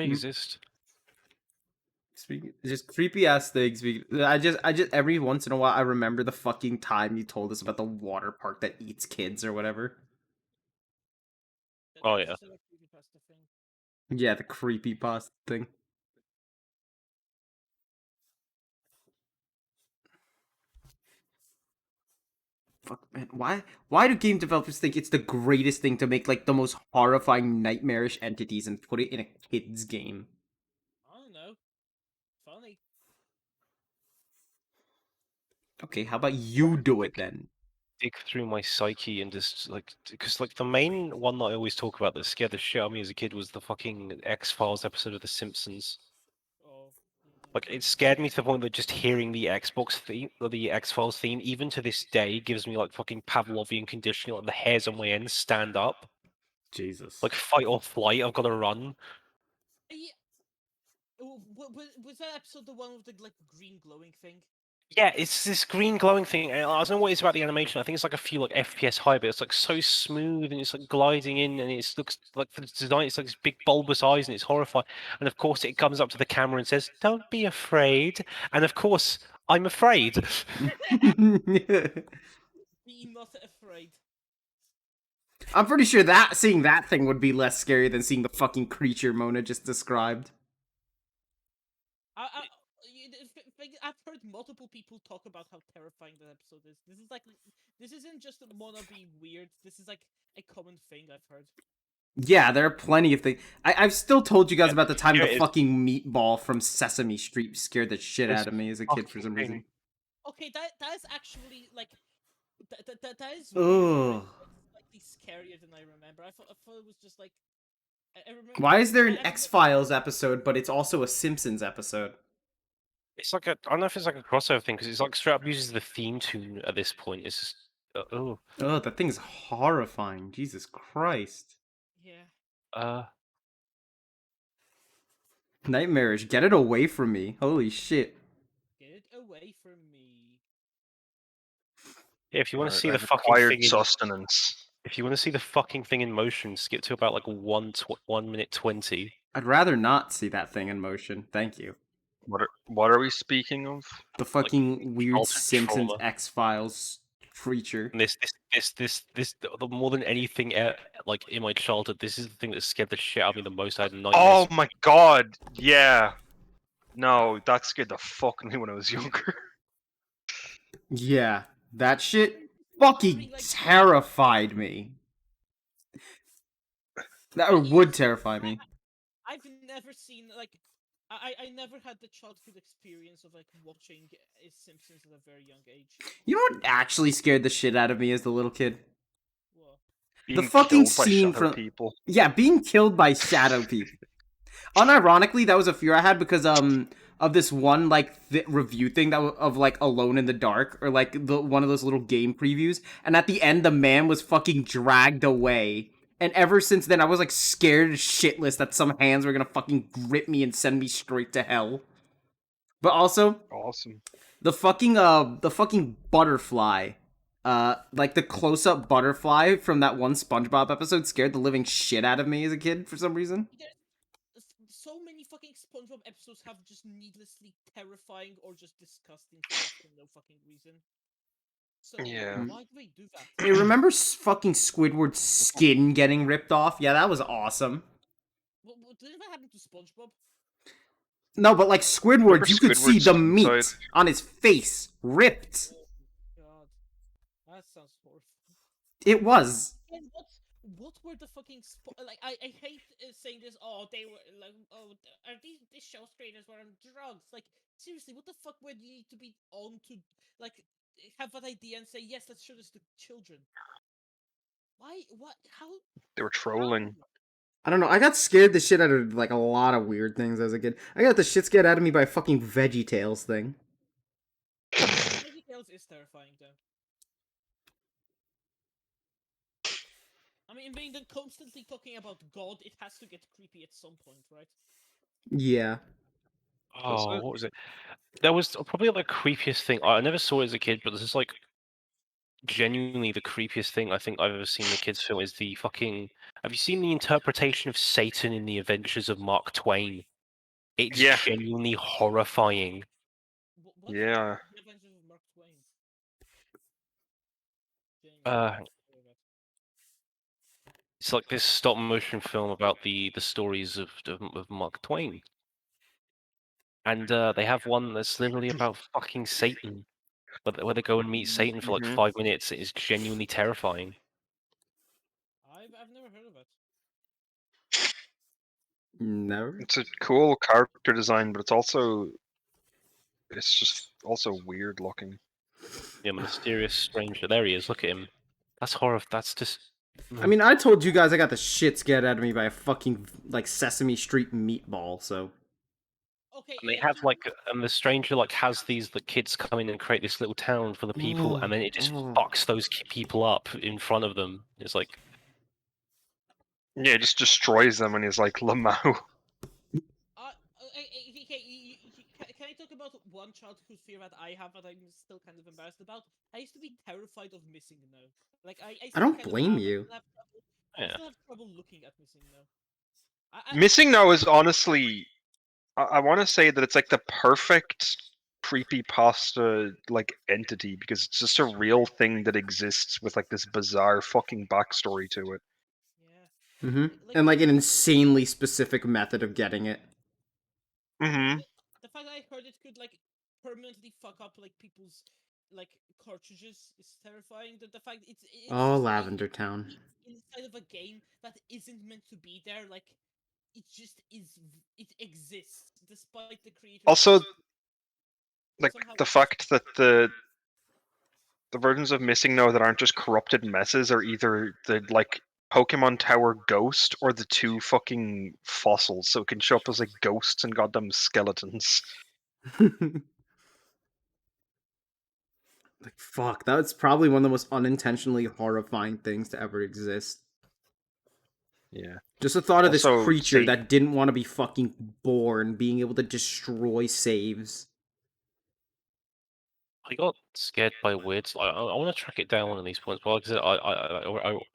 Speaker 4: exist.
Speaker 3: Just creepy ass things. I just every once in a while I remember the fucking time you told us about the water park that eats kids or whatever.
Speaker 4: Oh,
Speaker 5: That's
Speaker 4: yeah.
Speaker 5: still a creepypasta thing.
Speaker 3: Yeah, the creepy pasta thing. Fuck man, why do game developers think it's the greatest thing to make like the most horrifying nightmarish entities and put it in a kid's game?
Speaker 5: I don't know. Funny.
Speaker 3: Okay, how about you do it then?
Speaker 4: Dig through my psyche and just like, because like the main one that I always talk about that scared the shit out of me as a kid was the fucking X-Files episode of The Simpsons.
Speaker 5: Oh.
Speaker 4: Like, it scared me to the point that just hearing the Xbox theme, or the X-Files theme, even to this day, gives me like fucking Pavlovian conditioning, like the hairs on my end stand up.
Speaker 3: Jesus.
Speaker 4: Like, fight or flight, I've got to run.
Speaker 5: Was that episode the one with the like green glowing thing?
Speaker 4: Yeah, it's this green glowing thing. And I don't know what it's about the animation. I think it's like a few like FPS high, but it's like so smooth and it's like gliding in, and it looks like for the design, it's like this big bulbous eyes, and it's horrifying. And of course, it comes up to the camera and says, "Don't be afraid." And of course, I'm afraid.
Speaker 5: Be not afraid.
Speaker 3: I'm pretty sure that seeing that thing would be less scary than seeing the fucking creature Mona just described.
Speaker 5: I've heard multiple people talk about how terrifying that episode is. This isn't just Mona being weird. This is like a common thing I've heard.
Speaker 3: Yeah, there are plenty of things. I've still told you guys about the time
Speaker 4: Yeah,
Speaker 3: the
Speaker 4: it's-
Speaker 3: fucking meatball from Sesame Street scared the shit
Speaker 4: It's
Speaker 3: out of me as a kid for some reason.
Speaker 5: Okay, that is actually like that is
Speaker 3: Ugh.
Speaker 5: weird. Slightly scarier than I remember. I thought it was just like I remember.
Speaker 3: Why is there an
Speaker 5: I remember-
Speaker 3: X-Files episode, but it's also a Simpsons episode?
Speaker 4: It's like I don't know if it's like a crossover thing because it's like straight up uses the theme tune at this point. It's just oh
Speaker 3: Oh, that thing's horrifying. Jesus Christ.
Speaker 5: Yeah.
Speaker 3: Nightmarish. Get it away from me. Holy shit.
Speaker 5: Get it away from me.
Speaker 4: Yeah, if you want to see the
Speaker 1: I've
Speaker 4: fucking
Speaker 1: acquired
Speaker 4: thing,
Speaker 1: sustenance.
Speaker 4: if you want to see the fucking thing in motion, skip to about like 1 minute 20.
Speaker 3: I'd rather not see that thing in motion. Thank you.
Speaker 1: What are we speaking of?
Speaker 3: The fucking weird
Speaker 4: childhood
Speaker 3: Simpsons
Speaker 4: trauma.
Speaker 3: X-Files creature.
Speaker 4: And the more than anything, like in my childhood, this is the thing that scared the shit out of me the most. I had nightmares.
Speaker 1: Oh my god, yeah. No, that scared the fuck out of me when I was younger.
Speaker 3: Yeah, that shit fucking terrified me. That would terrify me.
Speaker 5: I've never seen like I never had the childhood experience of like watching Simpsons at a very young age.
Speaker 3: You know what actually scared the shit out of me as a little kid?
Speaker 5: What?
Speaker 1: Being
Speaker 3: fucking
Speaker 1: killed by
Speaker 3: scene
Speaker 1: shadow
Speaker 3: from-
Speaker 1: people.
Speaker 3: Yeah, being killed by shadow people. Unironically, that was a fear I had because of this one like review thing that of like Alone in the Dark or like one of those little game previews, and at the end the man was fucking dragged away. And ever since then, I was like scared shitless that some hands were gonna fucking grip me and send me straight to hell. But also,
Speaker 1: Awesome.
Speaker 3: the fucking butterfly, like the close-up butterfly from that one SpongeBob episode scared the living shit out of me as a kid for some reason.
Speaker 5: So many fucking SpongeBob episodes have just needlessly terrifying or just disgusting stuff for no fucking reason. So
Speaker 1: Yeah.
Speaker 5: why do they do that?
Speaker 3: Hey, remember fucking Squidward's skin getting ripped off? Yeah, that was awesome.
Speaker 5: Did that happen to SpongeBob?
Speaker 3: No, but like Squidward,
Speaker 1: Remember
Speaker 3: you could see
Speaker 1: Squidward's
Speaker 3: the meat
Speaker 1: inside?
Speaker 3: on his face ripped.
Speaker 5: God, that sounds horrible.
Speaker 3: It was.
Speaker 5: And what were the fucking like? I hate saying this. Oh, they were like, oh, are these show creators were on drugs? Like, seriously, what the fuck would you need to be on to like have that idea and say yes, let's show this to children? Why? What? How?
Speaker 1: They were trolling.
Speaker 3: I don't know. I got scared the shit out of like a lot of weird things as a kid. I got the shit scared out of me by a fucking VeggieTales thing.
Speaker 5: VeggieTales is terrifying, though. I mean, being constantly talking about God, it has to get creepy at some point, right?
Speaker 3: Yeah.
Speaker 4: Oh, what was it? That was probably like the creepiest thing. I never saw it as a kid, but this is like genuinely the creepiest thing I think I've ever seen in a kids' film is the fucking. Have you seen the interpretation of Satan in the Adventures of Mark Twain? It's
Speaker 1: Yeah.
Speaker 4: genuinely horrifying.
Speaker 5: What's
Speaker 1: Yeah.
Speaker 5: the Adventures of Mark Twain?
Speaker 4: It's like this stop motion film about the stories of Mark Twain, and they have one that's literally about fucking Satan, where they go and meet Satan for like
Speaker 1: Mhm.
Speaker 4: 5 minutes. It is genuinely terrifying.
Speaker 5: I've never heard of it.
Speaker 3: Never.
Speaker 1: It's a cool character design, but it's just also weird looking.
Speaker 4: Yeah, mysterious stranger. There he is. Look at him. That's horror. That's just.
Speaker 3: I mean, I told you guys I got the shit scared out of me by a fucking like Sesame Street meatball. So
Speaker 5: Okay.
Speaker 4: And they have like, and the stranger like has the kids come in and create this little town for the people, and then it just fucks those people up in front of them. It's like,
Speaker 1: Yeah, it just destroys them, and he's like, Lamau.
Speaker 5: okay. Can I talk about one childhood fear that I have that I'm still kind of embarrassed about? I used to be terrified of missing no. Like I
Speaker 3: I
Speaker 5: still
Speaker 3: don't
Speaker 5: kind of
Speaker 3: blame
Speaker 5: am.
Speaker 3: you.
Speaker 5: I
Speaker 4: Yeah.
Speaker 5: still have trouble looking at missing no.
Speaker 1: Missing now is honestly, I want to say that it's like the perfect creepypasta like entity because it's just a real thing that exists with like this bizarre fucking backstory to it.
Speaker 5: Yeah.
Speaker 3: Mm-hmm. And like an insanely specific method of getting it.
Speaker 1: Mm-hmm.
Speaker 5: The fact that I heard it could like permanently fuck up like people's like cartridges is terrifying. The fact it's
Speaker 3: Oh,
Speaker 5: just
Speaker 3: Lavender Town.
Speaker 5: inside of a game that isn't meant to be there. Like it just is. It exists despite the creators.
Speaker 1: Also, like
Speaker 5: somehow
Speaker 1: the fact that the versions of Missing No that aren't just corrupted messes are either the like Pokemon Tower Ghost or the two fucking fossils, so it can show up as like ghosts and goddamn skeletons.
Speaker 3: Like, fuck, that's probably one of the most unintentionally horrifying things to ever exist.
Speaker 1: Yeah.
Speaker 3: Just the thought of this
Speaker 1: Also,
Speaker 3: creature that didn't want to be fucking born, being able to destroy saves.
Speaker 4: I got scared by weirds. I want to track it down one of these points. But like I said,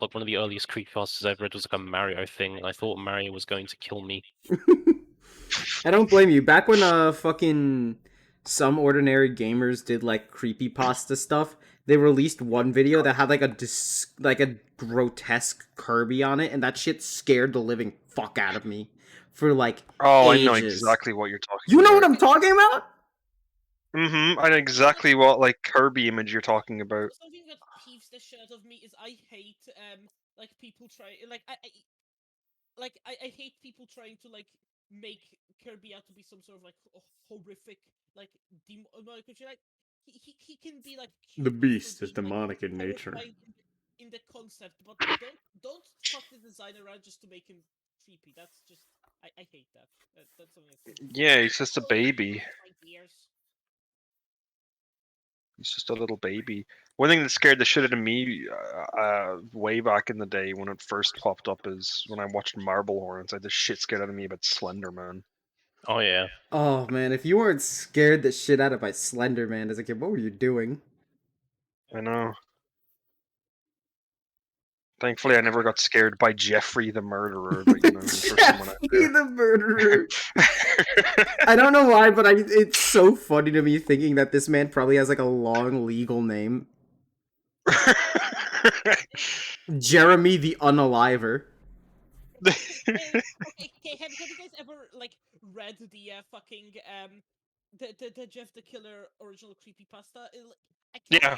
Speaker 4: like one of the earliest creepypastas I've read was like a Mario thing, and I thought Mario was going to kill me.
Speaker 3: I don't blame you. Back when fucking some ordinary gamers did like creepypasta stuff, they released one video that had like like a grotesque Kirby on it, and that shit scared the living fuck out of me for like
Speaker 1: oh,
Speaker 3: ages.
Speaker 1: I know exactly what you're talking
Speaker 3: You
Speaker 1: about.
Speaker 3: know what I'm talking about?
Speaker 1: Mm-hmm. I know exactly what like Kirby image you're talking about.
Speaker 5: Something that peeves the shit out of me is I hate like people try like I hate people trying to like make Kirby out to be some sort of like horrific like demonic creature. Like he can be like cute
Speaker 3: The
Speaker 5: for
Speaker 3: beast is
Speaker 5: being, like,
Speaker 3: demonic in nature.
Speaker 5: terrifying in the concept, but don't fuck the design around just to make him creepy. That's just I hate that. That's something.
Speaker 1: Yeah, he's just a baby.
Speaker 5: Ideas.
Speaker 1: He's just a little baby. One thing that scared the shit out of me way back in the day when it first popped up is when I watched Marble Horns. I had the shit scared out of me about Slender Man.
Speaker 4: Oh yeah.
Speaker 3: Oh man, if you weren't scared the shit out of by Slender Man as a kid, what were you doing?
Speaker 1: I know. Thankfully, I never got scared by Jeffrey the Murderer, but you know, for someone out
Speaker 3: Jeffrey
Speaker 1: there.
Speaker 3: the Murderer. I don't know why, but it's so funny to me thinking that this man probably has like a long legal name. Jeremy the Unaliver.
Speaker 5: Okay, have you guys ever like read the fucking the Jeff the Killer original creepypasta? I can't
Speaker 1: Yeah.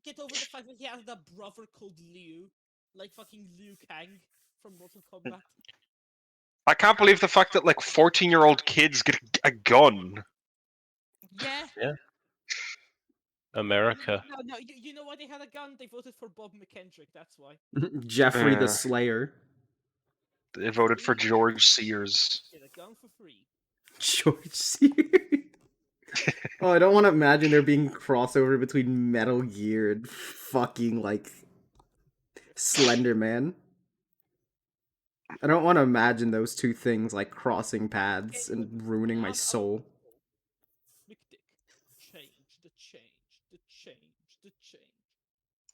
Speaker 5: get over the fact that he has a brother called Liu, like fucking Liu Kang from Mortal Kombat.
Speaker 1: I can't believe the fact that like 14-year-old kids get a gun.
Speaker 5: Yeah.
Speaker 4: Yeah. America.
Speaker 5: No, you know why they had a gun? They voted for Bob McKendrick. That's why.
Speaker 3: Jeffrey the Slayer.
Speaker 1: They voted for George Sears.
Speaker 5: Get a gun for free.
Speaker 3: George Sears. Oh, I don't want to imagine there being crossover between Metal Gear and fucking like Slender Man. I don't want to imagine those two things like crossing paths and ruining my soul.
Speaker 5: McDick. Change, the change, the change, the change.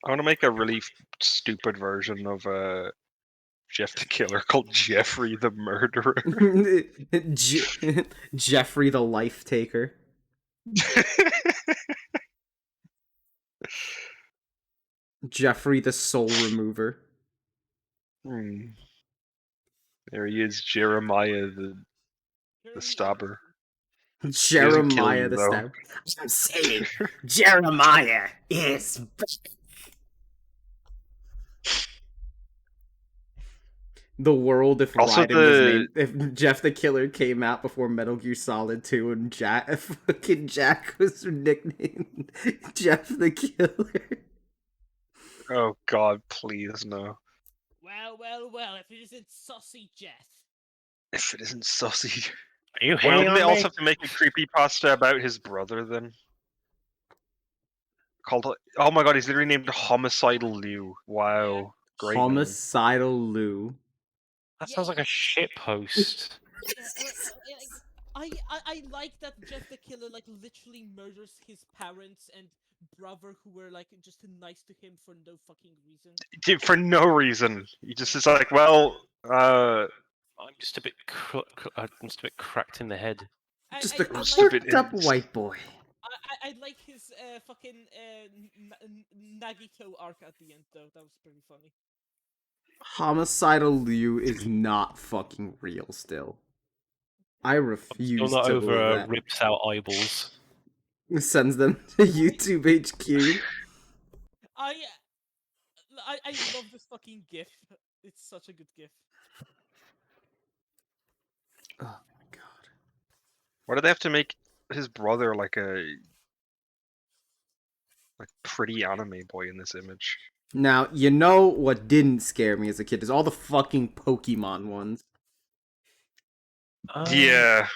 Speaker 1: I want to make a really stupid version of Jeff the Killer called Jeffrey the Murderer.
Speaker 3: Jeffrey the Life Taker. Jeffrey the Soul Remover.
Speaker 1: There he is, Jeremiah the Stabber.
Speaker 3: Jeremiah the
Speaker 1: though.
Speaker 3: Stabber. I'm saying, Jeremiah is back. The world if
Speaker 1: Also
Speaker 3: Raiden was named, if Jeff the Killer came out before Metal Gear Solid 2 and fucking Jack was nicknamed Jeff the Killer.
Speaker 1: Oh god, please no.
Speaker 5: Well, if it isn't Saucy Jeff.
Speaker 1: If it isn't Sussy.
Speaker 4: Are you
Speaker 1: Well,
Speaker 4: hitting
Speaker 1: didn't they
Speaker 4: on
Speaker 1: also
Speaker 4: me?
Speaker 1: have to make a creepypasta about his brother then? Called, oh my god, he's literally named Homicidal Liu. Wow. Great name.
Speaker 3: Homicidal Lou.
Speaker 4: That sounds like a shit post.
Speaker 5: Yeah, I like that Jeff the Killer like literally murders his parents and brother who were like just nice to him for no fucking reason.
Speaker 1: For no reason. He just
Speaker 5: Yeah.
Speaker 1: is like, well,
Speaker 4: I'm just a bit I'm just a bit cracked in the head.
Speaker 3: Just
Speaker 5: I
Speaker 3: a
Speaker 5: like
Speaker 3: quirked up white boy.
Speaker 5: I like his fucking Nagito arc at the end though. That was pretty funny.
Speaker 3: Homicidal Liu is not fucking real still. I
Speaker 4: Still
Speaker 3: refuse
Speaker 4: not
Speaker 3: to believe
Speaker 4: over
Speaker 3: that.
Speaker 4: rips out eyeballs.
Speaker 3: Sends them to YouTube HQ.
Speaker 5: I love this fucking gif. It's such a good gif.
Speaker 3: Oh my god.
Speaker 1: why did they have to make his brother like pretty anime boy in this image?
Speaker 3: Now, you know what didn't scare me as a kid is all the fucking Pokemon ones.
Speaker 1: Yeah.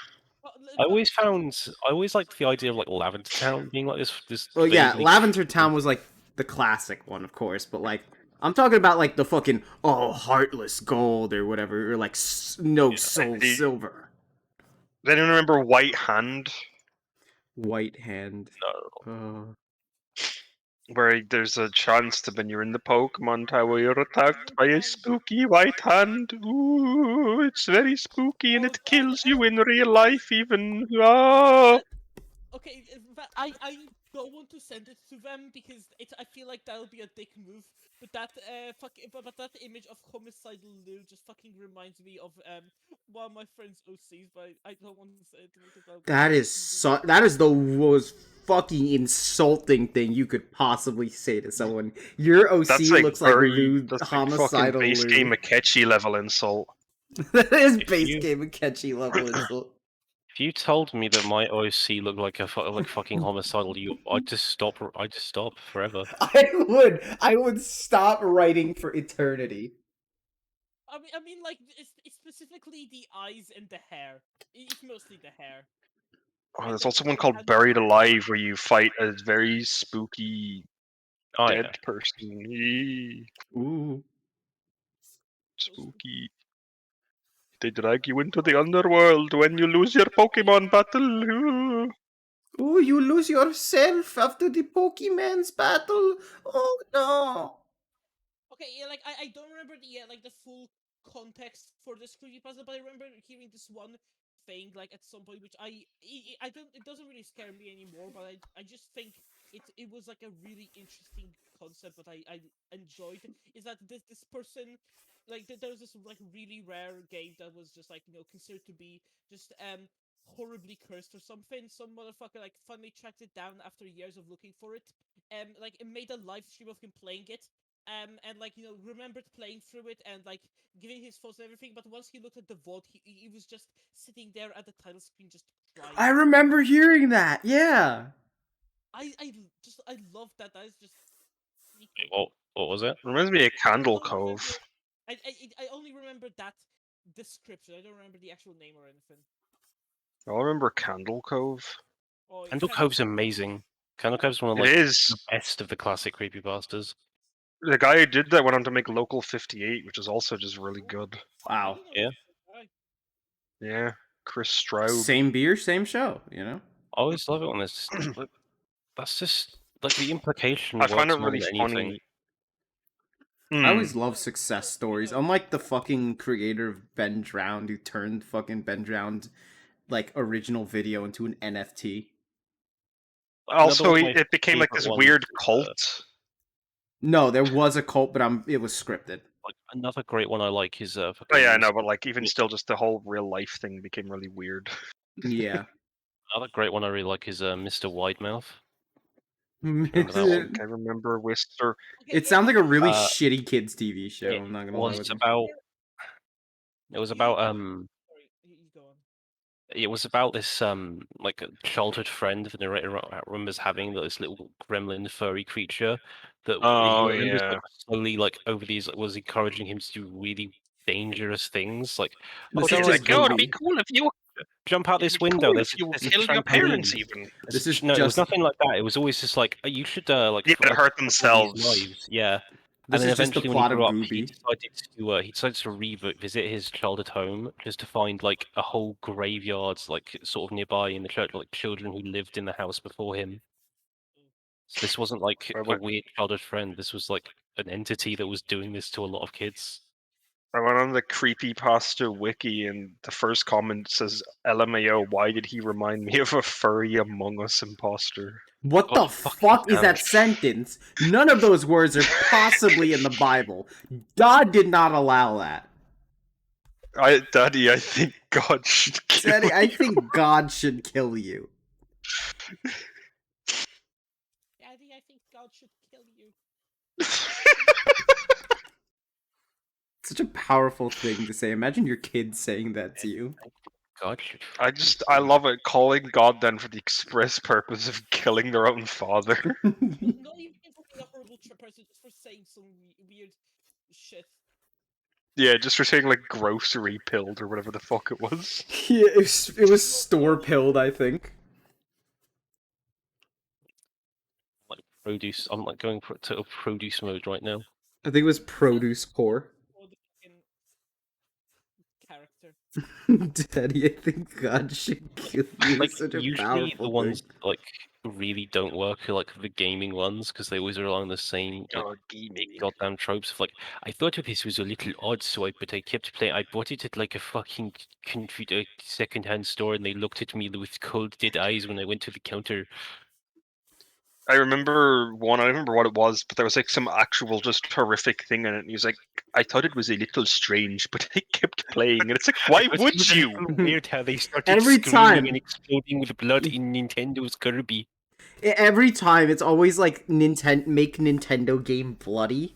Speaker 4: I always liked the idea of like Lavender Town being like this.
Speaker 3: Well, yeah,
Speaker 4: vaguely
Speaker 3: Lavender Town was like the classic one, of course, but like I'm talking about like the fucking Heartless Gold or whatever, or like No Soul
Speaker 1: the-
Speaker 3: Silver,
Speaker 1: Does anyone remember White Hand?
Speaker 3: White Hand.
Speaker 4: No.
Speaker 1: Where there's a chance to when you're in the Pokemon Tower, you're attacked by a spooky white hand. Ooh, it's very spooky and
Speaker 5: Oh,
Speaker 1: it kills you in real life even. Oh.
Speaker 5: Okay, I don't want to send it to them because I feel like that'll be a dick move. But that but that image of homicidal Lou just fucking reminds me of one of my friends' OCs. But I don't want to say it because
Speaker 3: That is the most fucking insulting thing you could possibly say to someone. Your OC
Speaker 1: That's like
Speaker 3: looks like Lou,
Speaker 1: that's like fucking
Speaker 3: homicidal
Speaker 1: base
Speaker 3: Lou.
Speaker 1: game Akechi level insult.
Speaker 3: That is
Speaker 4: If
Speaker 3: base
Speaker 4: you-
Speaker 3: game and catchy level insult.
Speaker 4: If you told me that my OC looked like like fucking homicidal, I'd just stop. I'd just stop forever.
Speaker 3: I would stop writing for eternity.
Speaker 5: I mean, like it's specifically the eyes and the hair. It's mostly the hair.
Speaker 1: Oh,
Speaker 5: And
Speaker 1: there's
Speaker 5: then
Speaker 1: also
Speaker 5: the
Speaker 1: one called
Speaker 5: hand-
Speaker 1: Buried Alive where you fight a very spooky
Speaker 4: Oh
Speaker 1: dead
Speaker 4: yeah.
Speaker 1: person. Eee,
Speaker 3: Ooh.
Speaker 1: spooky. They drag you into the underworld when you lose your Pokemon battle. Ooh.
Speaker 3: Ooh, you lose yourself after the Pokemon's battle. Oh no.
Speaker 5: Okay, yeah, like I don't remember the full context for this creepypasta, but I remember hearing this one thing like at some point, which I don't it doesn't really scare me anymore, but I just think it was like a really interesting concept that I enjoyed. Is that this person like there was this like really rare game that was just like considered to be just horribly cursed or something. Some motherfucker like finally tracked it down after years of looking for it. Like it made a live stream of him playing it and like remembered playing through it and like giving his thoughts and everything. But once he looked at the VOD, he was just sitting there at the title screen just crying.
Speaker 3: I remember hearing that. Yeah.
Speaker 5: I love that. That is just.
Speaker 4: Wait, what was it?
Speaker 1: Reminds me of
Speaker 5: I
Speaker 1: Candle
Speaker 5: only
Speaker 1: Cove.
Speaker 5: remember- I only remember that description. I don't remember the actual name or anything.
Speaker 1: I remember Candle Cove.
Speaker 5: Oh,
Speaker 4: Candle Cove's amazing. Candle Cove's one of
Speaker 1: It
Speaker 4: like
Speaker 1: is.
Speaker 4: the best of the classic creepypastas.
Speaker 1: The guy who did that went on to make Local 58, which is also just really good.
Speaker 3: Wow.
Speaker 4: Yeah.
Speaker 1: Yeah, Chris Straub.
Speaker 3: Same beer, same show, you know?
Speaker 4: I always love it when it's like, that's just like the implication
Speaker 1: I
Speaker 4: works
Speaker 1: find it
Speaker 4: more
Speaker 1: really
Speaker 4: than anything.
Speaker 1: funny.
Speaker 3: I always love success stories. Unlike the fucking creator of Ben Drowned who turned fucking Ben Drowned like original video into an NFT.
Speaker 1: Also,
Speaker 4: Another one of my
Speaker 1: it became like
Speaker 4: favorite
Speaker 1: this
Speaker 4: ones
Speaker 1: weird
Speaker 4: is,
Speaker 1: cult.
Speaker 3: No, there was a cult, but it was scripted.
Speaker 4: Like another great one I like is
Speaker 1: Oh
Speaker 4: fucking.
Speaker 1: yeah, I know, but like even still, just the whole real life thing became really weird.
Speaker 3: Yeah.
Speaker 4: Another great one I really like is Mr. Widemouth.
Speaker 1: I
Speaker 4: Remember that one?
Speaker 1: think I remember Whister.
Speaker 3: It sounds like a really
Speaker 4: Uh,
Speaker 3: shitty kids TV show.
Speaker 4: It
Speaker 3: I'm not gonna lie
Speaker 4: was
Speaker 3: with you.
Speaker 4: about. It was about
Speaker 5: Sorry, you go on.
Speaker 4: It was about this like a childhood friend the narrator remembers having this little gremlin furry creature that
Speaker 1: Oh,
Speaker 4: he remembers
Speaker 1: yeah.
Speaker 4: like, slowly like over these was encouraging him to do really dangerous things like
Speaker 3: This
Speaker 4: go
Speaker 3: is
Speaker 4: and
Speaker 3: just
Speaker 1: Oh, it'd be
Speaker 3: Boogie.
Speaker 1: cool if you
Speaker 4: jump out this window.
Speaker 1: cool
Speaker 4: There's
Speaker 1: if you
Speaker 4: there's a
Speaker 1: killed your parents
Speaker 4: trampoline.
Speaker 1: even.
Speaker 3: This is
Speaker 4: No, it was
Speaker 3: just
Speaker 4: nothing like that. It was always just like you should like
Speaker 1: Yeah, to hurt
Speaker 4: follow these
Speaker 1: themselves.
Speaker 4: lives. Yeah,
Speaker 3: This
Speaker 4: then
Speaker 3: is just the
Speaker 4: eventually, when he
Speaker 3: plot of
Speaker 4: grew up,
Speaker 3: Gooby.
Speaker 4: he decided to revisit his childhood home just to find like a whole graveyard, like sort of nearby in the church, like children who lived in the house before him. So this wasn't like
Speaker 1: I
Speaker 4: a
Speaker 1: went,
Speaker 4: weird childhood friend. This was like an entity that was doing this to a lot of kids.
Speaker 1: I went on the creepypasta wiki, and the first comment says, "LMAO, why did he remind me of a furry Among Us imposter?"
Speaker 3: What
Speaker 4: God
Speaker 3: the
Speaker 4: fucking
Speaker 3: fuck is
Speaker 4: damn
Speaker 3: that
Speaker 4: it.
Speaker 3: sentence? None of those words are possibly in the Bible. God did not allow that.
Speaker 1: Daddy, I think God should kill
Speaker 3: Daddy, I
Speaker 1: you.
Speaker 3: think God should kill you.
Speaker 5: Daddy, I think God should kill you.
Speaker 3: Such a powerful thing to say. Imagine your kid saying that to you.
Speaker 4: God.
Speaker 1: I love it, calling God then for the express purpose of killing their own father.
Speaker 5: Not even for being a horrible person, just for saying some weird shit.
Speaker 1: Yeah, just for saying like grocery pilled or whatever the fuck it was.
Speaker 3: Yeah, it was store pilled, I think.
Speaker 4: Like produce. I'm like going to a produce mode right now.
Speaker 3: I think it was produce core.
Speaker 5: Or the fucking character.
Speaker 3: Daddy, I think God should kill you.
Speaker 4: Like
Speaker 3: It's such a
Speaker 4: usually the
Speaker 3: powerful
Speaker 4: ones
Speaker 3: thing.
Speaker 4: that, like really don't work are like the gaming ones because they always rely on the same like,
Speaker 1: Gaming.
Speaker 4: goddamn tropes of like I thought this was a little odd, but I kept playing. I bought it at like a fucking second-hand store, and they looked at me with cold dead eyes when I went to the counter.
Speaker 1: I remember one. I don't remember what it was, but there was like some actual just horrific thing in it. And he was like, "I thought it was a little strange, but I kept playing." And it's like, why
Speaker 4: It
Speaker 1: would
Speaker 4: was a
Speaker 1: you?
Speaker 4: little weird how they started
Speaker 3: Every
Speaker 4: screaming and
Speaker 3: time.
Speaker 4: exploding with blood in Nintendo's Kirby.
Speaker 3: Every time, it's always like make Nintendo game bloody.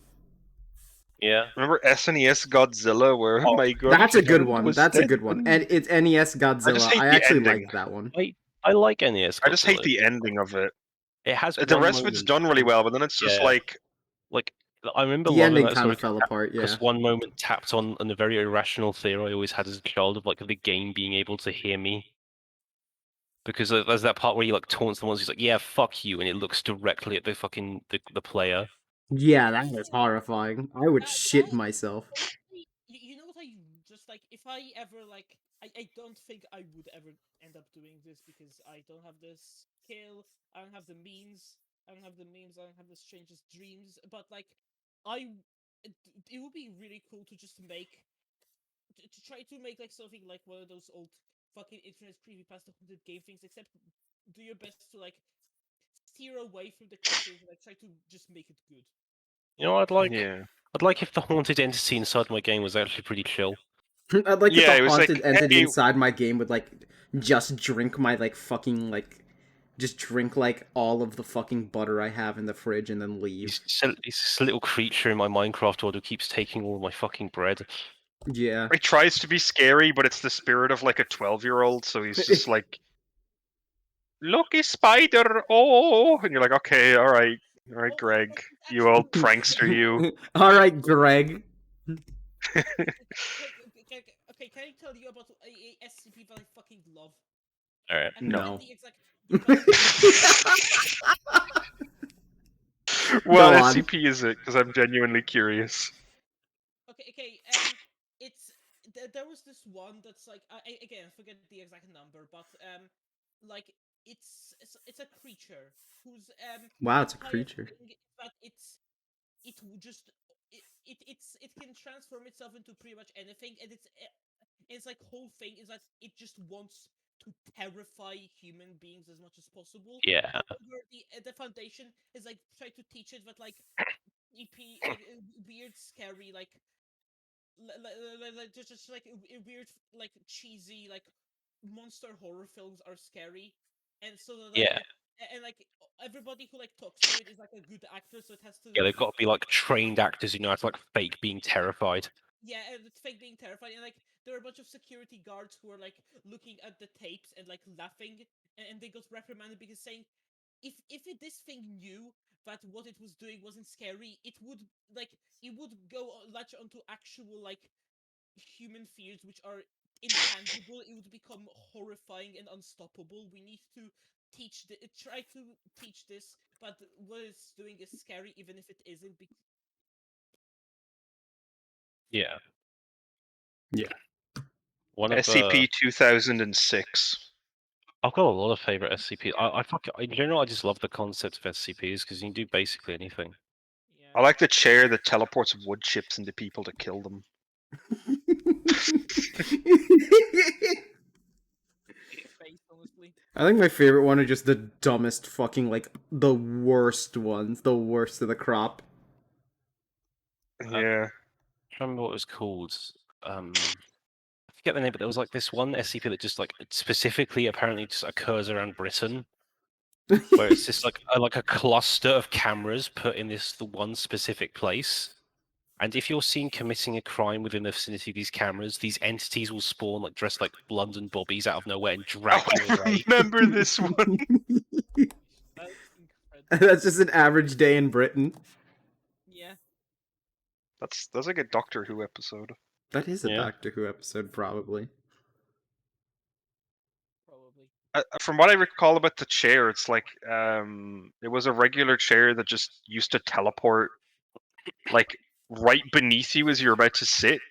Speaker 4: Yeah.
Speaker 1: Remember SNES Godzilla, where
Speaker 4: Oh,
Speaker 1: my
Speaker 3: That's a good
Speaker 1: girlfriend
Speaker 3: one.
Speaker 1: was
Speaker 3: That's a good one. And
Speaker 1: dead?
Speaker 3: it's NES
Speaker 1: I just
Speaker 3: Godzilla.
Speaker 1: hate
Speaker 3: I
Speaker 1: the
Speaker 3: actually
Speaker 1: ending.
Speaker 3: liked that one.
Speaker 4: I like NES
Speaker 1: I just hate
Speaker 4: Godzilla.
Speaker 1: the ending of it.
Speaker 4: It has
Speaker 1: The
Speaker 4: one
Speaker 1: rest of it's
Speaker 4: moment.
Speaker 1: done really well, but then it's just
Speaker 4: Yeah.
Speaker 1: like,
Speaker 4: Like I remember
Speaker 3: The
Speaker 4: loving
Speaker 3: ending
Speaker 4: that
Speaker 3: kind
Speaker 4: story
Speaker 3: of fell apart, yeah.
Speaker 4: because one moment tapped on a very irrational fear I always had as a child of like the game being able to hear me. Because there's that part where he like taunts the ones. He's like, "Yeah, fuck you," and it looks directly at the fucking the player.
Speaker 3: Yeah, that is horrifying. I would
Speaker 5: That
Speaker 3: shit myself.
Speaker 5: honestly, you know what I just like? If I ever like, I don't think I would ever end up doing this because I don't have the skill, I don't have the means, I don't have the means, I don't have the strangest dreams. But like, I, it, it would be really cool to just make, to try to make like something like one of those old fucking internet creepypasta haunted game things. Except do your best to like steer away from the cliches and like try to just make it good.
Speaker 4: You know,
Speaker 1: yeah,
Speaker 4: I'd like if the haunted entity inside my game was actually pretty chill.
Speaker 3: I'd like if
Speaker 1: yeah.
Speaker 3: the
Speaker 1: It was like,
Speaker 3: haunted entity
Speaker 1: hey,
Speaker 3: inside my game would like just drink my like fucking like just drink like all of the fucking butter I have in the fridge and then leave.
Speaker 4: He's this little creature in my Minecraft world who keeps taking all my fucking bread.
Speaker 3: Yeah.
Speaker 1: it tries to be scary, but it's the spirit of like a 12-year-old, so he's just like, "Lucky spider, oh!" And you're like, "Okay, all right,
Speaker 5: Oh,
Speaker 1: Greg,
Speaker 5: but it's
Speaker 1: you
Speaker 5: actually
Speaker 1: old prankster, you."
Speaker 3: All right, Greg.
Speaker 5: okay, can I tell you about a SCP that I fucking love?
Speaker 4: All right.
Speaker 5: And
Speaker 1: No.
Speaker 5: forget
Speaker 3: No.
Speaker 5: the exact.
Speaker 1: What
Speaker 3: Go on.
Speaker 1: SCP is it? Because I'm genuinely curious.
Speaker 5: Okay. It's there was this one that's like again forget the exact number, but like it's a creature whose
Speaker 3: Wow, it's a
Speaker 5: entire
Speaker 3: creature.
Speaker 5: thing is that it can transform itself into pretty much anything, and its like whole thing is that it just wants to terrify human beings as much as possible.
Speaker 4: Yeah.
Speaker 5: However, the foundation is like try to teach it that like EP like weird, scary, like just like weird, like cheesy, like monster horror films are scary, and so that, like
Speaker 4: Yeah.
Speaker 5: and like everybody who like talks to it is like a good actor, so it has to
Speaker 4: Yeah, they've got to be like trained actors who know how to like fake being terrified.
Speaker 5: yeah, and it's fake being terrified, and like there are a bunch of security guards who are like looking at the tapes and like laughing, and they got reprimanded because saying if this thing knew that what it was doing wasn't scary, it would go latch onto actual like human fears which are intangible. It would become horrifying and unstoppable. We need to try to teach this, but what it's doing is scary even if it isn't.
Speaker 4: Yeah.
Speaker 3: Yeah.
Speaker 4: One of
Speaker 1: SCP-2006.
Speaker 4: I've got a lot of favorite SCP. In general, I just love the concept of SCPs because you can do basically anything.
Speaker 5: Yeah.
Speaker 1: I like the chair that teleports wood chips into people to kill them.
Speaker 5: Face, honestly.
Speaker 3: I think my favorite one are just the dumbest fucking, like, the worst ones. The worst of the crop.
Speaker 1: Yeah.
Speaker 4: I remember what it was called. I forget the name, but there was like this one SCP that just like specifically apparently just occurs around Britain, where it's just like a cluster of cameras put in the one specific place. And if you're seen committing a crime within the vicinity of these cameras, these entities will spawn like dressed like London bobbies out of nowhere and drag
Speaker 1: Oh,
Speaker 4: you
Speaker 1: I
Speaker 4: away.
Speaker 1: remember this one.
Speaker 5: That's incredible.
Speaker 3: That's just an average day in Britain.
Speaker 5: Yeah.
Speaker 1: That's like a Doctor Who episode.
Speaker 3: That is a
Speaker 4: Yeah.
Speaker 3: Doctor Who episode, probably.
Speaker 5: Probably.
Speaker 1: From what I recall about the chair, it's like it was a regular chair that just used to teleport like right beneath you as you're about to sit.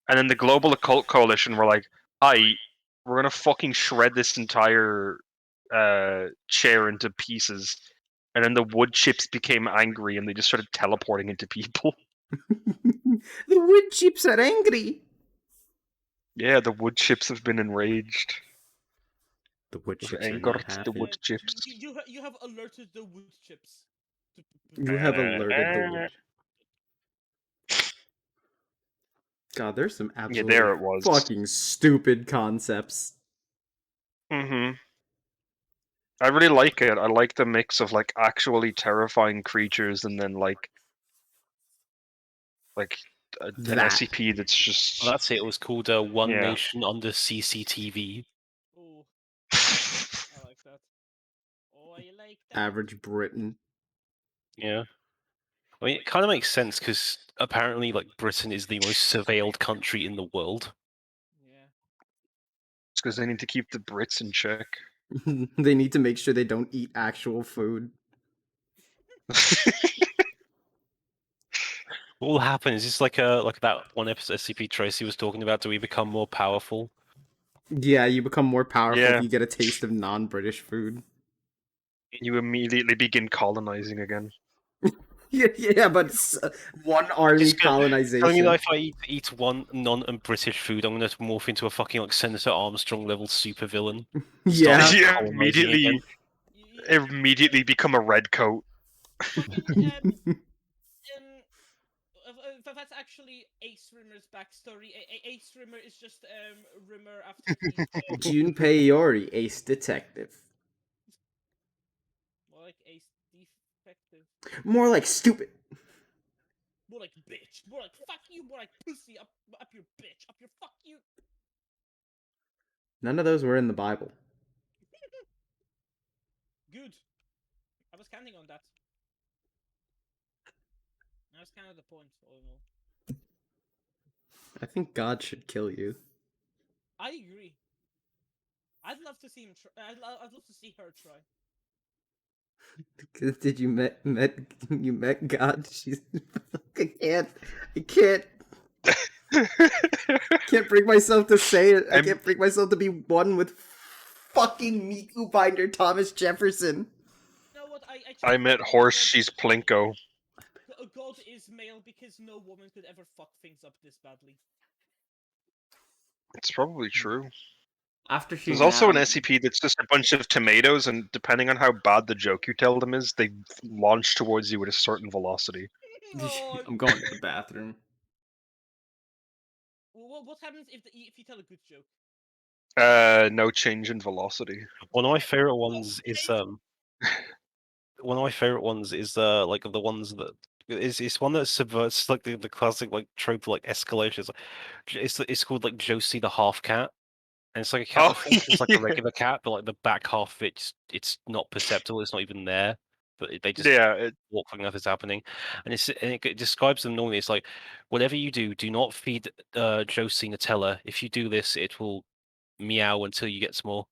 Speaker 1: And then the Global Occult Coalition were like, "Hi, we're gonna fucking shred this entire chair into pieces." And then the wood chips became angry and they just started teleporting into people.
Speaker 3: The wood chips are angry.
Speaker 1: Yeah, the wood chips have been enraged.
Speaker 3: The wood
Speaker 1: They've
Speaker 3: chips are not
Speaker 1: angered the
Speaker 3: happy.
Speaker 1: wood chips.
Speaker 5: You have alerted the wood chips.
Speaker 3: You have alerted the wood. God, there's some
Speaker 1: Yeah,
Speaker 3: absolutely
Speaker 1: there it was.
Speaker 3: fucking stupid concepts.
Speaker 1: Mm-hmm. I really like it. I like the mix of like actually terrifying creatures and then like an
Speaker 3: That.
Speaker 1: SCP that's just
Speaker 4: Well, that's it. It was called One
Speaker 1: Yeah.
Speaker 4: Nation Under CCTV.
Speaker 5: Oh, I like that. Oh, I like that.
Speaker 3: Average Britain.
Speaker 4: Yeah. I mean, it kind of makes sense because apparently, like, Britain is the most surveilled country in the world.
Speaker 5: Yeah.
Speaker 1: It's because they need to keep the Brits in check.
Speaker 3: They need to make sure they don't eat actual food.
Speaker 4: What will happen is it's like that one episode SCP Tracy was talking about. Do we become more powerful?
Speaker 3: Yeah, you become more powerful
Speaker 1: Yeah.
Speaker 3: if you get a taste of non-British food.
Speaker 1: You immediately begin colonizing again.
Speaker 3: Yeah, but one army
Speaker 4: Just telling me
Speaker 3: colonization.
Speaker 4: that if I eat one non-British food, I'm going to morph into a fucking like Senator Armstrong level supervillain.
Speaker 3: Yeah.
Speaker 4: Start
Speaker 1: Yeah,
Speaker 4: colonizing again.
Speaker 1: immediately become a redcoat.
Speaker 5: Fucking that's actually Ace Rimmer's backstory. Ace Rimmer is just Rimmer after the
Speaker 3: Junpei Iori, ace detective.
Speaker 5: more like Ace defective,
Speaker 3: More like stupid.
Speaker 5: more like bitch, more like fuck you, more like pussy up your bitch, up your fuck you.
Speaker 3: None of those were in the Bible.
Speaker 5: Good. I was counting on that. That's kind of the point, all in all.
Speaker 3: I think God should kill you.
Speaker 5: I agree. I'd love to see him try. I'd love to see her try.
Speaker 3: Did you met God? She's I can't bring myself to say it. I can't bring myself to be one with fucking Miku Binder Thomas Jefferson.
Speaker 5: You know what?
Speaker 1: I met horse, she's Plinko.
Speaker 5: God is male because no woman could ever fuck things up this badly.
Speaker 1: It's probably true.
Speaker 3: After she
Speaker 1: There's also an SCP that's just a bunch of tomatoes, and depending on how bad the joke you tell them is, they launch towards you at a certain velocity.
Speaker 5: Oh,
Speaker 3: I'm going to the bathroom.
Speaker 5: what happens if you tell a good joke?
Speaker 1: No change in velocity.
Speaker 4: One of my favorite ones is one of my favorite ones is like the ones that it's one that subverts like the classic like trope like escalation. It's called like Josie the half cat. And it's like a cat
Speaker 1: Oh,
Speaker 4: that functions like a
Speaker 1: yeah.
Speaker 4: regular cat, but like the back half of it's not perceptible. It's not even there. But they just
Speaker 1: Yeah,
Speaker 4: walk like nothing's happening. And it describes them normally. It's like whatever you do not feed Josie Nutella. If you do this, it will meow until you get some more.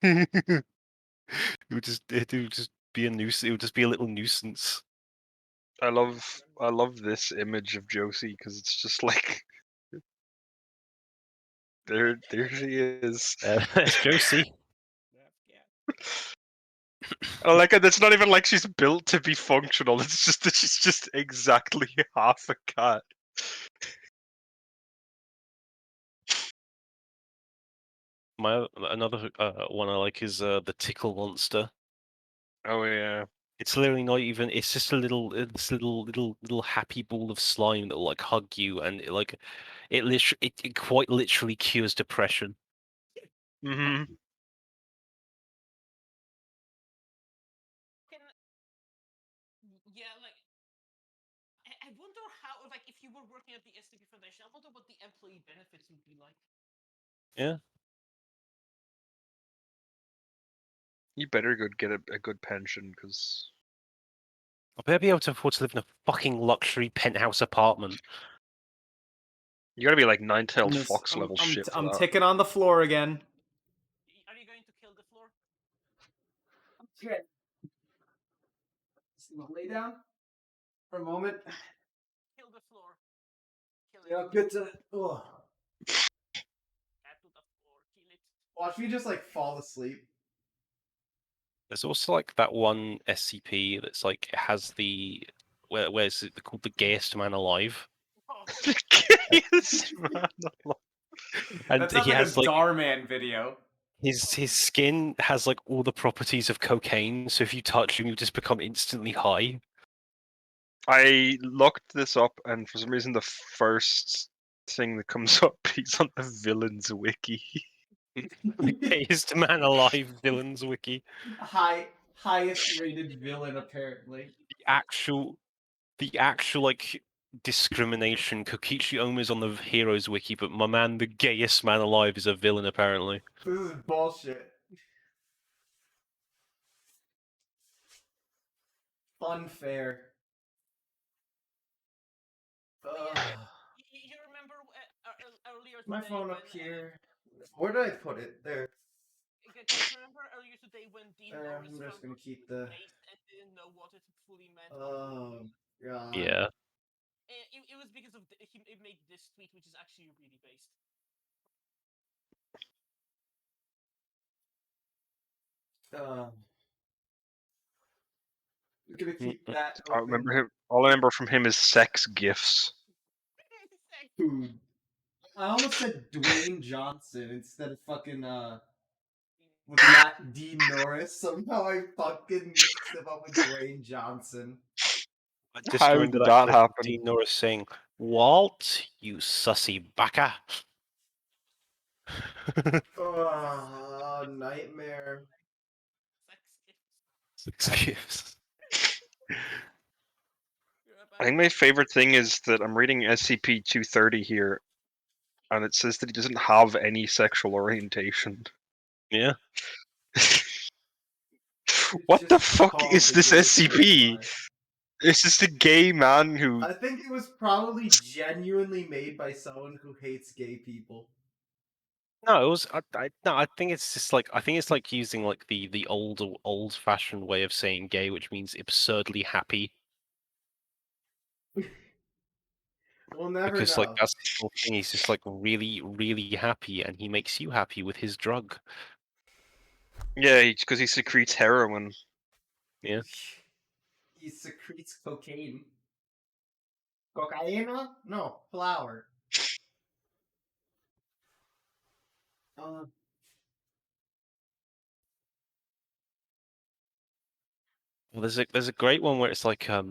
Speaker 4: It would just be a nuisance. It would just be a little nuisance.
Speaker 1: I love this image of Josie because it's just like there she is.
Speaker 4: That's Josie.
Speaker 1: I like it. It's not even like she's built to be functional. It's just that she's just exactly half a cat.
Speaker 4: Another one I like is the tickle monster.
Speaker 1: Oh yeah.
Speaker 4: It's literally not even. It's just a little, this little happy ball of slime that'll like hug you, and it quite literally cures depression.
Speaker 1: Mm-hmm.
Speaker 5: Yeah, like I wonder how, like, if you were working at the STP Foundation, I wonder what the employee benefits would be like.
Speaker 4: Yeah.
Speaker 1: You better go get a good pension because
Speaker 4: I better be able to afford to live in a fucking luxury penthouse apartment.
Speaker 1: you gotta be like Nine-Tailed
Speaker 3: Miss-
Speaker 1: Fox level shit for
Speaker 3: I'm
Speaker 1: that.
Speaker 3: ticking on the floor again.
Speaker 5: Are you going to kill the floor?
Speaker 3: Okay. Lay down for a moment.
Speaker 5: Kill the floor. Kill it.
Speaker 3: Yeah, good to. Oh.
Speaker 5: Add to the floor. Kill it.
Speaker 3: Watch me just like fall asleep.
Speaker 4: There's also like that one SCP that's like it has the where's it called the gayest man alive,
Speaker 5: Oh,
Speaker 1: Yes, man.
Speaker 4: and
Speaker 3: That sounds
Speaker 4: he
Speaker 3: like a
Speaker 4: has like
Speaker 3: Darman video.
Speaker 4: his skin has like all the properties of cocaine. So if you touch him, you just become instantly high.
Speaker 1: I looked this up, and for some reason, the first thing that comes up is on the villains wiki.
Speaker 4: The gayest man alive villains wiki.
Speaker 3: Highest rated villain apparently.
Speaker 4: Actual the actual like discrimination. Kokichi Oma's on the heroes wiki, but my man, the gayest man alive, is a villain apparently.
Speaker 3: This is bullshit. Unfair.
Speaker 5: you remember earlier today
Speaker 3: My phone
Speaker 5: when
Speaker 3: up here. Where did I put it? There.
Speaker 5: guys, remember earlier today when Dean
Speaker 3: There.
Speaker 5: Norris
Speaker 3: I'm just
Speaker 5: found
Speaker 3: gonna
Speaker 5: out
Speaker 3: keep
Speaker 5: the
Speaker 3: the.
Speaker 5: base and didn't know what it fully meant?
Speaker 3: Oh god.
Speaker 4: Yeah.
Speaker 5: It was because of he made this tweet, which is actually really based.
Speaker 3: We're gonna keep that
Speaker 1: I
Speaker 3: open.
Speaker 1: remember him. All I remember from him is sex gifs.
Speaker 3: Food. I almost said Dwayne Johnson instead of fucking with Matt Dean Norris. Somehow I fucking mixed him up with Dwayne Johnson.
Speaker 4: I just
Speaker 1: How
Speaker 4: remember
Speaker 1: did
Speaker 4: that
Speaker 1: that
Speaker 4: clip of
Speaker 1: happen?
Speaker 4: Dean Norris saying, "Walt, you sussy baka."
Speaker 3: Oh, nightmare.
Speaker 5: Sex
Speaker 4: Six gifts.
Speaker 1: I think my favorite thing is that I'm reading SCP-230 here, and it says that he doesn't have any sexual orientation.
Speaker 4: Yeah.
Speaker 1: What the
Speaker 3: Just
Speaker 1: fuck
Speaker 3: called
Speaker 1: is
Speaker 3: the
Speaker 1: this
Speaker 3: gayest man
Speaker 1: SCP?
Speaker 3: alive.
Speaker 1: It's just a gay man who.
Speaker 3: I think it was probably genuinely made by someone who hates gay people.
Speaker 4: No, it was. No, I think it's just like I think it's like using like the old fashioned way of saying gay, which means absurdly happy.
Speaker 3: We'll never
Speaker 4: Because like
Speaker 3: know.
Speaker 4: that's his whole thing. He's just like really happy, and he makes you happy with his drug.
Speaker 1: Yeah, because he secretes heroin.
Speaker 4: Yeah.
Speaker 3: He secretes cocaine. Cocaina? No, flour. Uh,
Speaker 4: Well, there's a great one where it's like a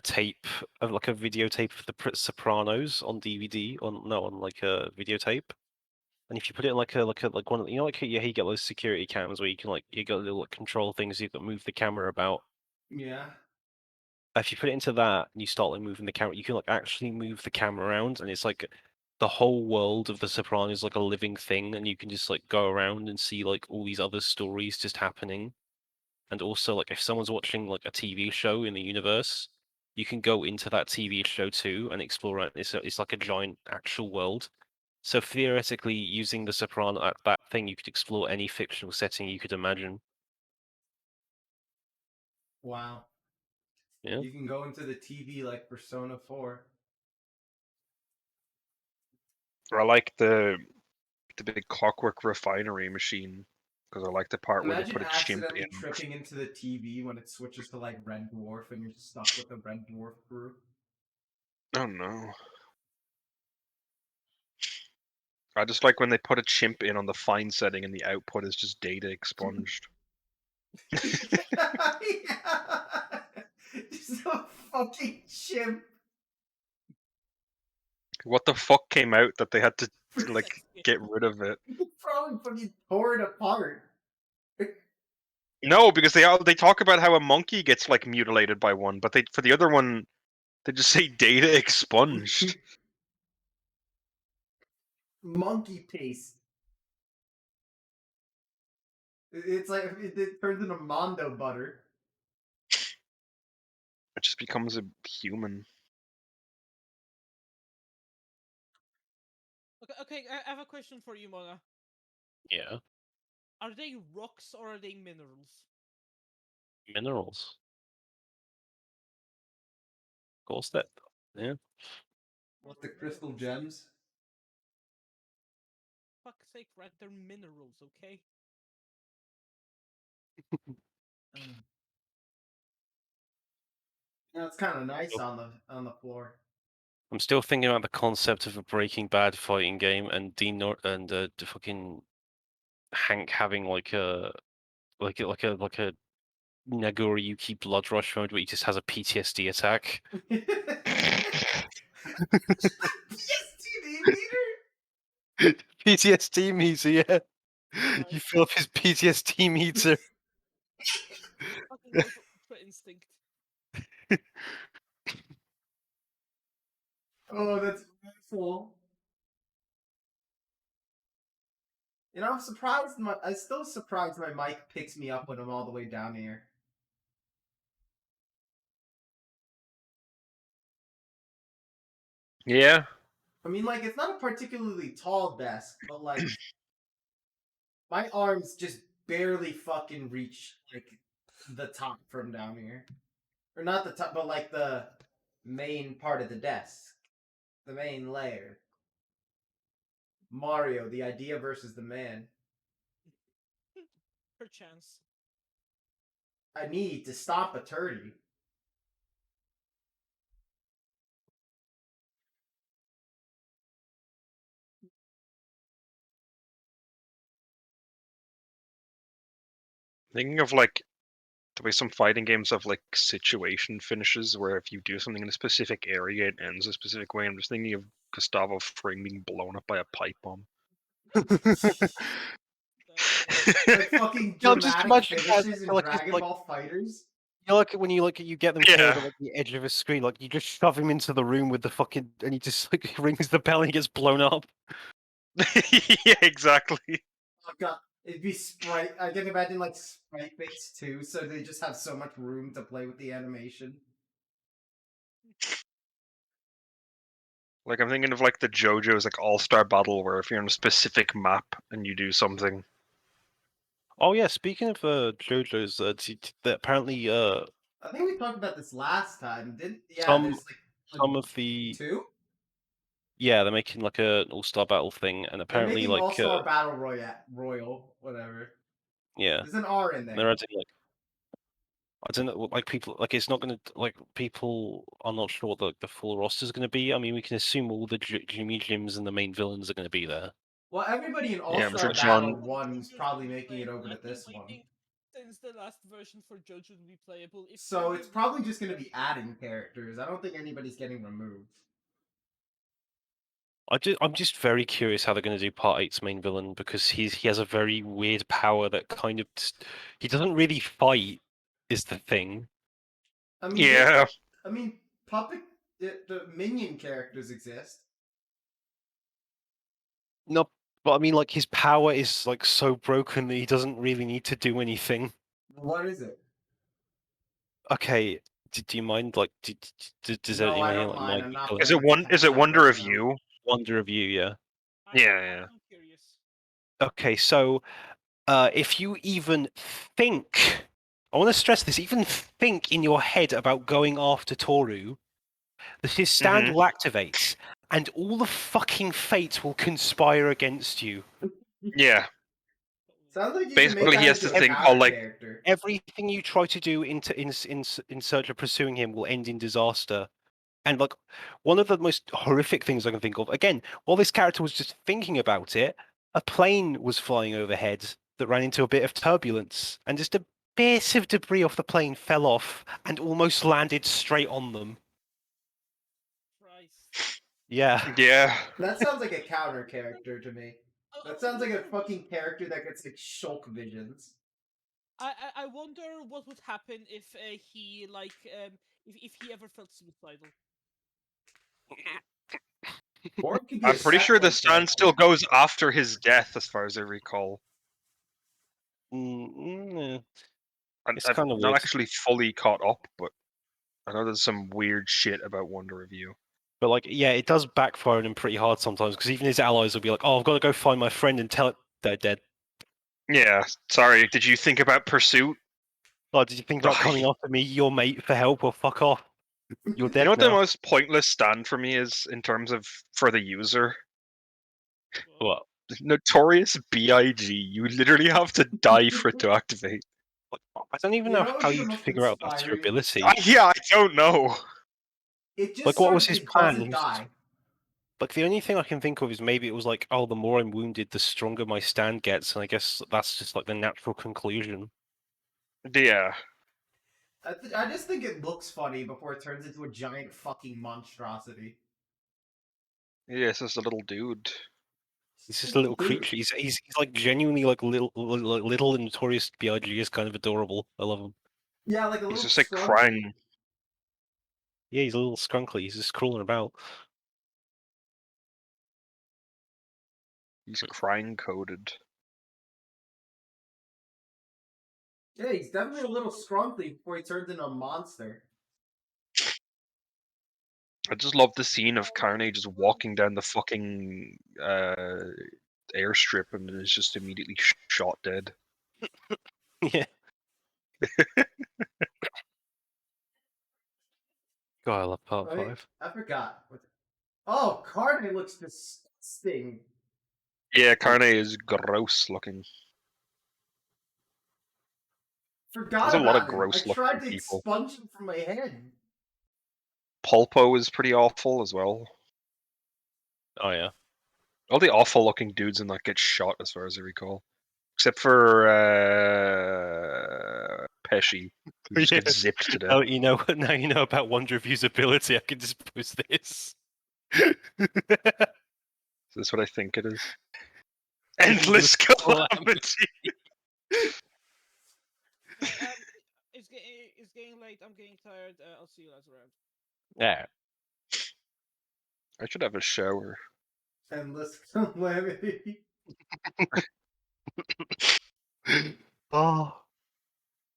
Speaker 4: tape of like a videotape of the Sopranos on DVD on like a videotape, and if you put it in like one of you know like you get those security cams where you can like you got little like, control things you can move the camera about.
Speaker 3: yeah.
Speaker 4: If you put it into that and you start like moving the camera, you can like actually move the camera around, and it's like the whole world of the Sopranos is like a living thing, and you can just like go around and see like all these other stories just happening. And also, like if someone's watching like a TV show in the universe, you can go into that TV show too and explore it. It's like a giant actual world. So theoretically, using the Soprano that thing, you could explore any fictional setting you could imagine.
Speaker 3: Wow.
Speaker 4: Yeah.
Speaker 3: You can go into the TV like Persona 4.
Speaker 1: Or I like the big clockwork refinery machine because I like the part where they
Speaker 3: Imagine
Speaker 1: put a chimp
Speaker 3: accidentally
Speaker 1: in.
Speaker 3: tripping into the TV when it switches to like Red Dwarf and you're stuck with the Red Dwarf crew.
Speaker 1: Oh no. I just like when they put a chimp in on the fine setting and the output is just data expunged.
Speaker 3: Yeah. Just a fucking chimp.
Speaker 1: What the fuck came out that they had to like
Speaker 5: Sex kid.
Speaker 1: get rid of it?
Speaker 3: You could probably fucking tore it apart.
Speaker 1: No, because they talk about how a monkey gets like mutilated by one, but for the other one they just say data expunged.
Speaker 3: Monkey paste. It's like it turns into Mondo butter.
Speaker 1: It just becomes a human.
Speaker 5: Okay, I have a question for you, Mona.
Speaker 4: Yeah.
Speaker 5: Are they rocks or are they minerals?
Speaker 4: Minerals. Of course that. Yeah.
Speaker 3: What, the crystal gems?
Speaker 5: Fuck's sake, right? They're minerals, okay?
Speaker 3: Yeah, it's kind of nice
Speaker 4: Oh.
Speaker 3: on the floor.
Speaker 4: I'm still thinking about the concept of a Breaking Bad fighting game and the fucking Hank having like a Nagoriyuki blood rush mode where he just has a PTSD attack.
Speaker 3: PSTD meter?
Speaker 4: PTSD meter, yeah.
Speaker 5: Nice.
Speaker 4: You fill up his PTSD meter.
Speaker 5: Fucking love Ultra Instinct.
Speaker 3: Oh, that's beautiful. You know, I'm still surprised my mic picks me up when I'm all the way down here.
Speaker 1: Yeah.
Speaker 3: I mean, like, it's not a particularly tall desk, but like, my arms just barely fucking reach like the top from down here, or not the top, but like the main part of the desk, the main layer. Mario, the idea versus the man.
Speaker 5: Perchance.
Speaker 3: I need to stop a turdy.
Speaker 1: Thinking of like the way some fighting games have like situation finishes where if you do something in a specific area it ends a specific way. I'm just thinking of Gustavo Fring being blown up by a pipe bomb.
Speaker 3: Like fucking
Speaker 4: Yeah, I'm just
Speaker 3: dramatic
Speaker 4: imagining as
Speaker 3: finishes in
Speaker 4: like it's
Speaker 3: Dragon
Speaker 4: like
Speaker 3: Ball Fighters.
Speaker 4: you know, like when you get them killed
Speaker 1: Yeah.
Speaker 4: at like the edge of a screen, like you just shove him into the room with the fucking and he just like rings the bell and he gets blown up.
Speaker 1: Yeah, exactly.
Speaker 3: Oh god, it'd be sprite. I can imagine like sprite bits too, so they just have so much room to play with the animation.
Speaker 1: Like I'm thinking of like the JoJo's like All-Star Battle where if you're on a specific map and you do something.
Speaker 4: Oh yeah, speaking of JoJo's, apparently
Speaker 3: I think we talked about this last time, didn't? Yeah,
Speaker 4: some
Speaker 3: there's like
Speaker 4: some of the
Speaker 3: two.
Speaker 4: yeah they're making like an all-star battle thing, and
Speaker 3: They're
Speaker 4: apparently
Speaker 3: making All
Speaker 4: like
Speaker 3: Star Battle Royal, whatever.
Speaker 4: yeah
Speaker 3: There's an R in
Speaker 4: they're
Speaker 3: there.
Speaker 4: adding like I don't know like people like it's not gonna like people are not sure what the full roster is gonna be. I mean we can assume all the Jimmy Jims and the main villains are gonna be there.
Speaker 3: Well, everybody in All
Speaker 1: Yeah, I'm sure
Speaker 3: Star
Speaker 5: I've
Speaker 3: Battle
Speaker 1: John.
Speaker 5: been
Speaker 3: One's
Speaker 5: waiting
Speaker 3: probably
Speaker 5: to be
Speaker 3: making it over
Speaker 5: playable.
Speaker 3: to
Speaker 5: I've been
Speaker 3: this one.
Speaker 5: waiting since the last version for JoJo to be playable. If
Speaker 3: So
Speaker 5: only
Speaker 3: it's probably just going to be adding characters. I don't think anybody's getting removed.
Speaker 4: I'm just very curious how they're going to do Part 8's main villain because he has a very weird power that kind of he doesn't really fight is the thing.
Speaker 3: I mean,
Speaker 1: Yeah.
Speaker 3: puppet the minion characters exist.
Speaker 4: No, but I mean like his power is like so broken that he doesn't really need to do anything.
Speaker 3: What is it?
Speaker 4: Okay, do you mind like does
Speaker 3: No, I
Speaker 4: anyone here
Speaker 3: don't
Speaker 4: like
Speaker 3: mind.
Speaker 4: mind
Speaker 3: I'm
Speaker 4: me
Speaker 3: not
Speaker 4: telling
Speaker 1: Is
Speaker 4: you?
Speaker 1: it
Speaker 3: planning to
Speaker 1: one? Is
Speaker 3: catch
Speaker 1: it
Speaker 3: up
Speaker 1: Wonder
Speaker 3: right
Speaker 1: of
Speaker 3: now.
Speaker 1: You?
Speaker 4: Wonder of you, yeah.
Speaker 1: Yeah.
Speaker 5: I'm curious.
Speaker 4: Okay, so if you even think I want to stress this. Even think in your head about going after Toru, that his stand will activate, and all the fucking fates will conspire against you.
Speaker 1: Yeah.
Speaker 3: Sounds like you can make
Speaker 1: Basically,
Speaker 3: that
Speaker 1: he has
Speaker 3: into
Speaker 1: to
Speaker 3: a
Speaker 1: think,
Speaker 3: counter
Speaker 1: like,
Speaker 3: character.
Speaker 4: Everything you try to do in search of pursuing him will end in disaster. And like one of the most horrific things I can think of, again, while this character was just thinking about it, a plane was flying overhead that ran into a bit of turbulence, and just a bit of debris off the plane fell off and almost landed straight on them.
Speaker 5: Christ.
Speaker 4: Yeah.
Speaker 1: yeah.
Speaker 3: That sounds like a counter character to me.
Speaker 5: I
Speaker 3: That sounds like a
Speaker 5: wonder what-
Speaker 3: fucking character that gets like shulk visions.
Speaker 5: I wonder what would happen if he like if he ever felt suicidal.
Speaker 3: Or it could be a
Speaker 1: I'm pretty sure the
Speaker 3: set-point
Speaker 1: stand
Speaker 3: character.
Speaker 1: still goes after his death, as far as I recall.
Speaker 4: Mm, It's
Speaker 1: I'm
Speaker 4: kind of
Speaker 1: not
Speaker 4: weird.
Speaker 1: actually fully caught up, but I know there's some weird shit about Wonder Review.
Speaker 4: But like, yeah, it does backfire on him pretty hard sometimes because even his allies will be like, "Oh, I've got to go find my friend and tell it they're dead."
Speaker 1: Yeah, sorry. Did you think about Pursuit?
Speaker 4: Oh, did you think about coming
Speaker 1: Die.
Speaker 4: after me, your mate, for help? Well, fuck off. You're
Speaker 1: You
Speaker 4: dead
Speaker 1: know what the
Speaker 4: now.
Speaker 1: most pointless stand for me is in terms of for the user?
Speaker 4: What?
Speaker 1: Notorious BIG. You literally have to die for it to activate.
Speaker 4: Like, I don't even
Speaker 3: You
Speaker 4: know
Speaker 3: know what would
Speaker 4: how
Speaker 3: be the
Speaker 4: you'd
Speaker 3: most
Speaker 4: figure out that's your
Speaker 3: inspiring?
Speaker 4: ability.
Speaker 1: Yeah, I don't know.
Speaker 3: It just
Speaker 4: Like, what
Speaker 3: sort
Speaker 4: was
Speaker 3: of
Speaker 4: his
Speaker 3: it
Speaker 4: plan?
Speaker 3: doesn't die.
Speaker 4: Like, the only thing I can think of is maybe it was like, oh, the more I'm wounded, the stronger my stand gets, and I guess that's just like the natural conclusion.
Speaker 1: Yeah.
Speaker 3: I just think it looks funny before it turns into a giant fucking monstrosity.
Speaker 1: Yeah, it's just a little dude.
Speaker 4: He's just a little
Speaker 3: Dude.
Speaker 4: creature. He's like genuinely like little and notorious BIG is kind of adorable. I love him.
Speaker 3: Yeah, like a
Speaker 1: He's
Speaker 3: little
Speaker 1: just like
Speaker 3: scrunk.
Speaker 1: crying.
Speaker 4: Yeah, he's a little scrunkly. He's just crawling about.
Speaker 1: He's crying coded.
Speaker 3: Yeah, he's definitely a little scrunkly before he turns into a monster.
Speaker 1: I just love the scene of Carney just walking down the fucking airstrip and is just immediately shot dead.
Speaker 4: Yeah. God, I love part
Speaker 3: Wait,
Speaker 4: 5.
Speaker 3: I forgot. Oh, Carney looks disgusting.
Speaker 1: Yeah, Carney is gross looking.
Speaker 3: Forgot
Speaker 1: There's a lot of
Speaker 3: about him. I
Speaker 1: gross
Speaker 3: tried
Speaker 1: looking
Speaker 3: to
Speaker 1: people.
Speaker 3: expunge him from my head.
Speaker 1: Pulpo is pretty awful as well.
Speaker 4: Oh yeah.
Speaker 1: All the awful looking dudes in that get shot, as far as I recall. Except for Pesci, who just gets zipped to death.
Speaker 4: Oh, you know now you know about Wonder Review's ability. I can just post this.
Speaker 1: That's what I think it is.
Speaker 4: Endless
Speaker 1: Endless calamity.
Speaker 5: It's getting late. I'm getting tired. I'll see you guys around.
Speaker 4: Yeah.
Speaker 1: I should have a shower.
Speaker 3: Endless calamity.
Speaker 4: Oh.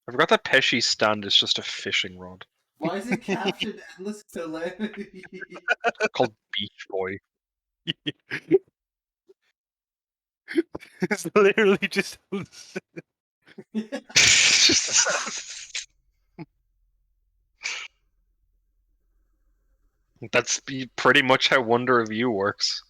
Speaker 1: I forgot that Pesci's stand is just a fishing rod
Speaker 3: Why is it captioned endless calamity?
Speaker 1: called Beach Boy.
Speaker 4: It's literally just
Speaker 1: That's pretty much how Wonder Review works.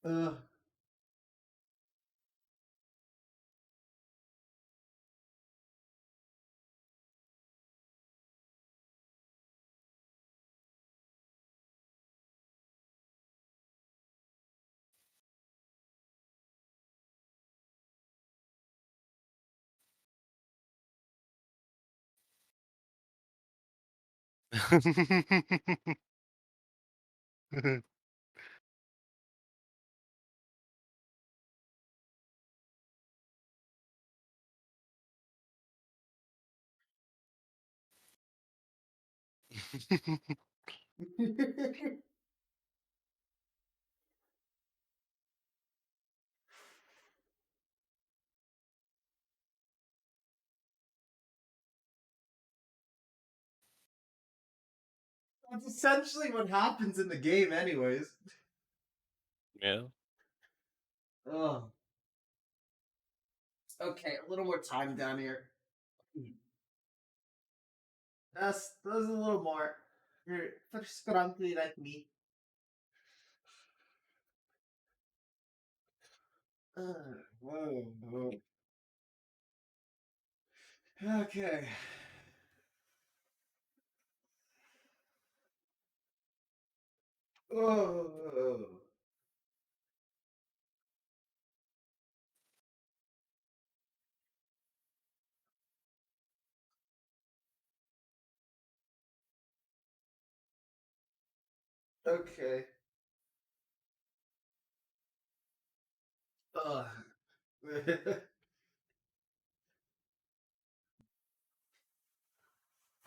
Speaker 3: Ugh. That's essentially what happens in the game, anyways.
Speaker 4: Yeah.
Speaker 3: Oh. Okay, a little more time down here. That's a little more. You're scrumpy like me. Whoa, whoa. Okay. Oh. Okay. Ugh.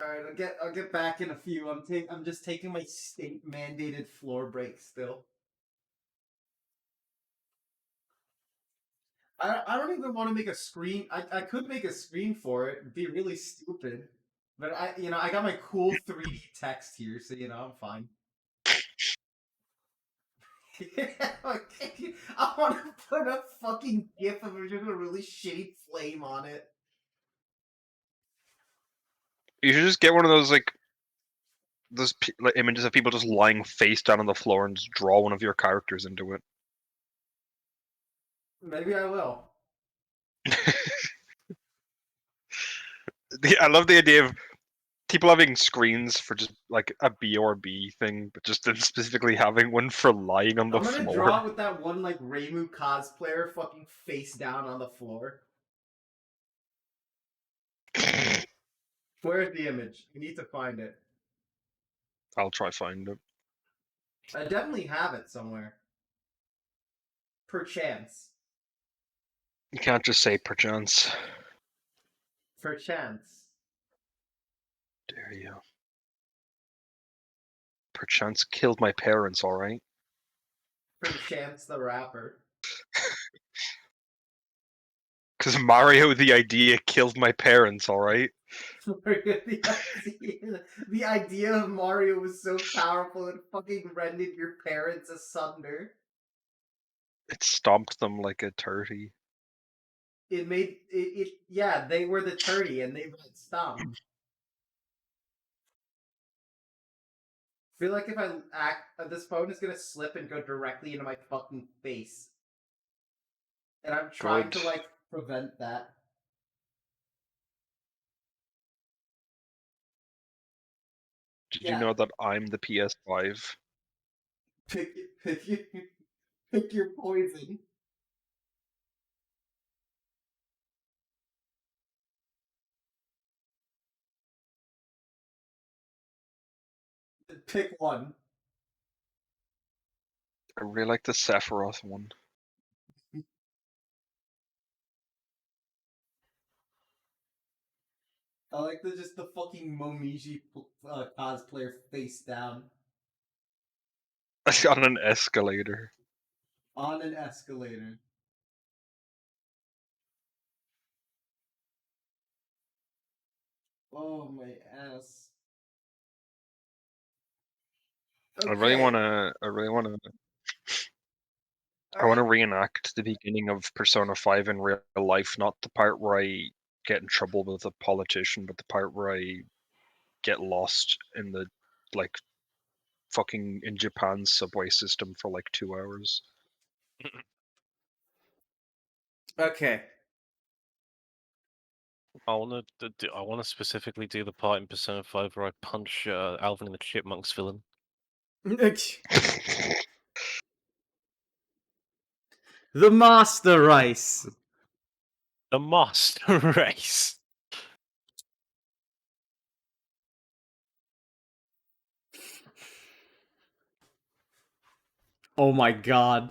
Speaker 3: All right, I'll get back in a few. I'm just taking my state mandated floor break still. I don't even want to make a screen. I could make a screen for it. It'd be really stupid. But I got my cool 3D text here, so I'm fine. I want to put a fucking gif of just a really shitty flame on it.
Speaker 1: You should just get one of those like images of people just lying face down on the floor and just draw one of your characters into it.
Speaker 3: Maybe I will.
Speaker 1: I love the idea of people having screens for just like a B thing, but just then specifically having one for lying on the
Speaker 3: I'm gonna draw it
Speaker 1: floor.
Speaker 3: with that one like Reimu cosplayer fucking face down on the floor. Where's the image? We need to find it.
Speaker 1: I'll try find it.
Speaker 3: I definitely have it somewhere. Perchance.
Speaker 1: You can't just say perchance.
Speaker 3: Perchance.
Speaker 1: Dare you? Perchance killed my parents. All right.
Speaker 3: Perchance the rapper.
Speaker 1: Because Mario, the idea, killed my parents. All right.
Speaker 3: The idea of Mario was so powerful it fucking rendered your parents asunder.
Speaker 1: It stomped them like a turkey.
Speaker 3: It made it yeah, they were the turdy and they got stomped. I feel like if I act, this phone is gonna slip and go directly into my fucking face. And I'm trying
Speaker 1: Good.
Speaker 3: to like prevent that.
Speaker 1: Did you
Speaker 3: Yeah.
Speaker 1: know that I'm the PS5?
Speaker 3: Pick pick your poison. Pick one.
Speaker 1: I really like the Sephiroth one.
Speaker 3: I like the fucking Momiji cosplayer face down
Speaker 1: On an escalator.
Speaker 3: on an escalator. Oh my ass.
Speaker 1: I really
Speaker 3: Okay.
Speaker 1: wanna. I really wanna.
Speaker 3: All
Speaker 1: I want to
Speaker 3: right.
Speaker 1: reenact the beginning of Persona 5 in real life, not the part where I get in trouble with a politician, but the part where I get lost in the like fucking in Japan's subway system for like 2 hours.
Speaker 3: Okay.
Speaker 4: I want to. I want to specifically do the part in Persona 5 where I punch Alvin and the Chipmunks villain.
Speaker 3: The Master Rice.
Speaker 4: The Master Race.
Speaker 3: Oh my god.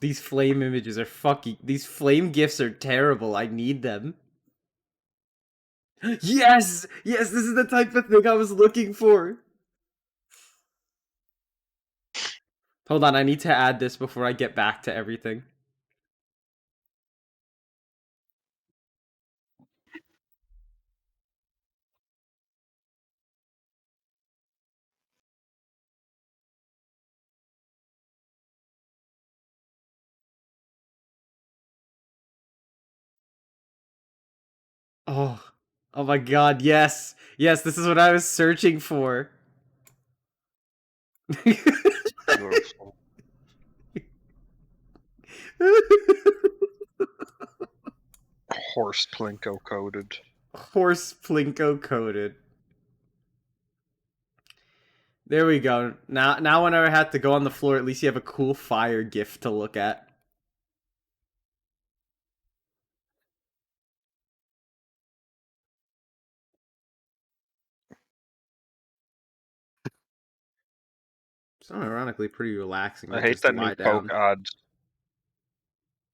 Speaker 3: These flame images are fucking. These flame gifs are terrible. I need them. Yes! Yes, this is the type of thing I was looking for. Hold on, I need to add this before I get back to everything. Oh, oh my god, yes. Yes, this is what I was searching for.
Speaker 1: Beautiful. Horse plinko coated.
Speaker 3: Horse plinko coated. There we go. Now whenever I have to go on the floor, at least you have a cool fire gif to look at. So ironically pretty relaxing
Speaker 1: I
Speaker 3: to
Speaker 1: hate
Speaker 3: just
Speaker 1: that new
Speaker 3: lie
Speaker 1: Coke
Speaker 3: down.
Speaker 1: ad.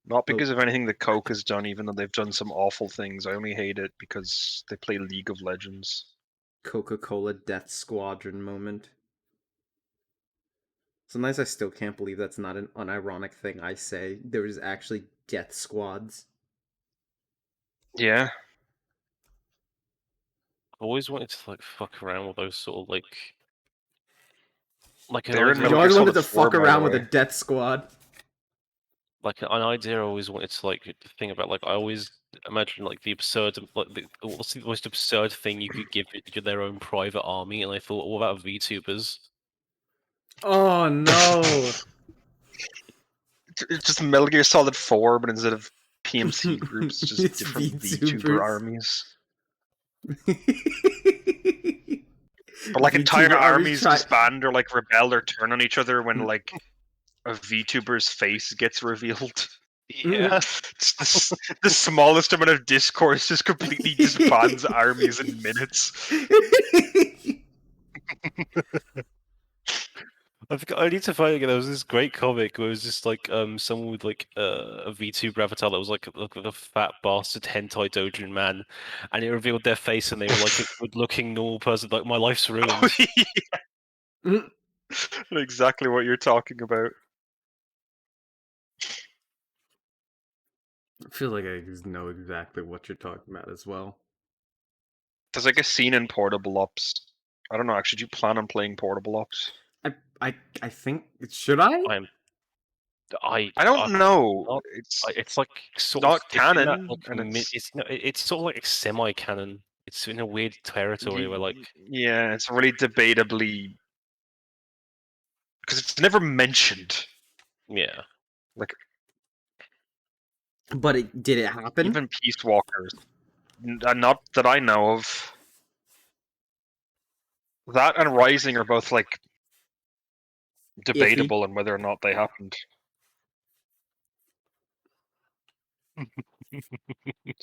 Speaker 1: Not
Speaker 3: Oh.
Speaker 1: because of anything that Coke has done, even though they've done some awful things. I only hate it because they play League of Legends.
Speaker 3: Coca-Cola Death Squadron moment. Sometimes I still can't believe that's not an unironic thing I say. There was actually death squads.
Speaker 1: Yeah.
Speaker 4: I've always wanted to like fuck around with those sort of like an
Speaker 1: They're in
Speaker 4: idea,
Speaker 3: You
Speaker 1: Metal Gear
Speaker 3: always wanted
Speaker 1: Solid
Speaker 3: to
Speaker 1: 4,
Speaker 3: fuck
Speaker 1: by the
Speaker 3: around with a
Speaker 1: way.
Speaker 3: death squad.
Speaker 4: like an idea I always wanted to like think about. Like I always imagine like the absurd, like what's the most absurd thing you could give it their own private army, and I thought, what about VTubers?
Speaker 3: Oh no.
Speaker 1: It's just Metal Gear Solid 4, but instead of PMC groups, just
Speaker 3: It's
Speaker 1: different VTuber
Speaker 3: VTubers.
Speaker 1: armies. But like entire
Speaker 3: VTuber armies
Speaker 1: armies
Speaker 3: try.
Speaker 1: disband or like rebel or turn on each other when like a VTuber's face gets revealed.
Speaker 4: Yeah,
Speaker 1: The smallest amount of discourse just completely disbands armies in minutes.
Speaker 4: I need to find it again. There was this great comic where it was just like someone with like a VTuber avatar that was like a fat bastard hentai dojin man, and it revealed their face, and they were like a good-looking normal person. Like my life's ruined.
Speaker 1: Yeah. Exactly what you're talking about.
Speaker 3: I feel like I know exactly what you're talking about as well.
Speaker 1: There's like a scene in Portable Ops. I don't know. Actually, do you plan on playing Portable Ops?
Speaker 3: I think should I?
Speaker 4: I'm I
Speaker 1: I don't know.
Speaker 4: not.
Speaker 1: It's
Speaker 4: It's like sort of
Speaker 1: not
Speaker 4: it's in that
Speaker 1: canon,
Speaker 4: like
Speaker 1: and
Speaker 4: it's no, it's sort of like semi-canon. It's in a weird territory where like
Speaker 1: yeah, it's really debatably because it's never mentioned.
Speaker 4: yeah.
Speaker 1: Like
Speaker 3: But did it happen?
Speaker 1: even Peace Walkers, not that I know of. That and Rising are both like debatable on whether or not they happened.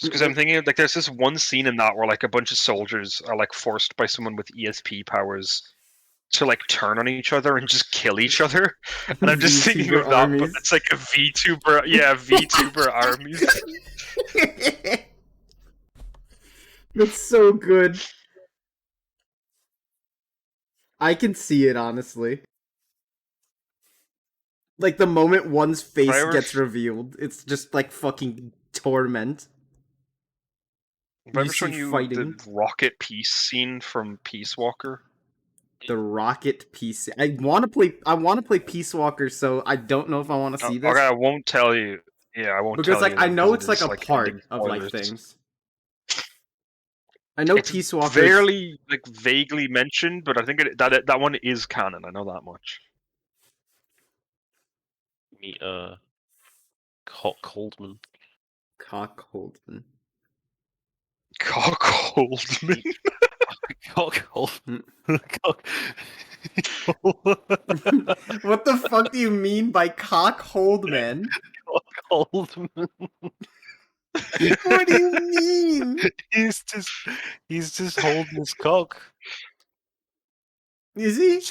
Speaker 1: Because I'm thinking like there's this one scene in that where like a bunch of soldiers are like forced by someone with ESP powers to like turn on each other and just kill each other. And I'm just thinking
Speaker 3: VTuber
Speaker 1: of that, but
Speaker 3: armies.
Speaker 1: it's like a VTuber, yeah, VTuber armies.
Speaker 3: That's so good. I can see it honestly. Like the moment one's face
Speaker 1: ever
Speaker 3: gets
Speaker 1: f-
Speaker 3: revealed, it's just like fucking torment.
Speaker 1: Have I ever
Speaker 3: You see
Speaker 1: shown you
Speaker 3: fighting.
Speaker 1: the rocket peace scene from Peace Walker?
Speaker 3: The rocket piece. I want to play. I want to play Peace Walker, so I don't know if I want to see this
Speaker 1: Okay, I won't tell you. Yeah, I won't
Speaker 3: because,
Speaker 1: tell
Speaker 3: like,
Speaker 1: you
Speaker 3: I
Speaker 1: because
Speaker 3: know
Speaker 1: it
Speaker 3: it's like
Speaker 1: is
Speaker 3: a
Speaker 1: like
Speaker 3: part
Speaker 1: ending
Speaker 3: of like
Speaker 1: spoilers.
Speaker 3: things. I know
Speaker 1: It's
Speaker 3: Peace Walker.
Speaker 1: barely like vaguely mentioned, but I think that one is canon. I know that much.
Speaker 4: Meet Coldman.
Speaker 3: Cock Holden.
Speaker 1: Cock Holdman.
Speaker 4: Cock Coldman. Cock.
Speaker 3: What the fuck do you mean by Cock Holdman?
Speaker 4: Cock Coldman.
Speaker 3: What do you mean?
Speaker 4: He's just holding his cock.
Speaker 3: Is he?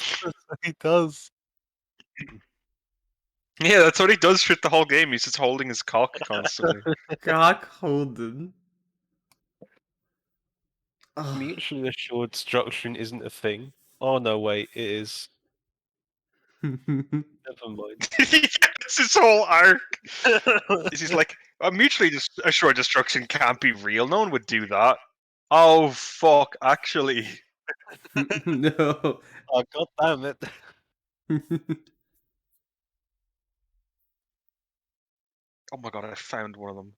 Speaker 4: He does.
Speaker 1: Yeah, that's what he does for the whole game. He's just holding his cock constantly.
Speaker 3: Cock Holden. Ugh.
Speaker 4: Mutually assured destruction isn't a thing. Oh no, wait, it is. Never mind.
Speaker 1: It's his whole arc. He's like, mutually assured destruction can't be real. No one would do that. Oh fuck! Actually,
Speaker 3: No.
Speaker 4: Oh god damn it.
Speaker 1: oh my god, I found one of them.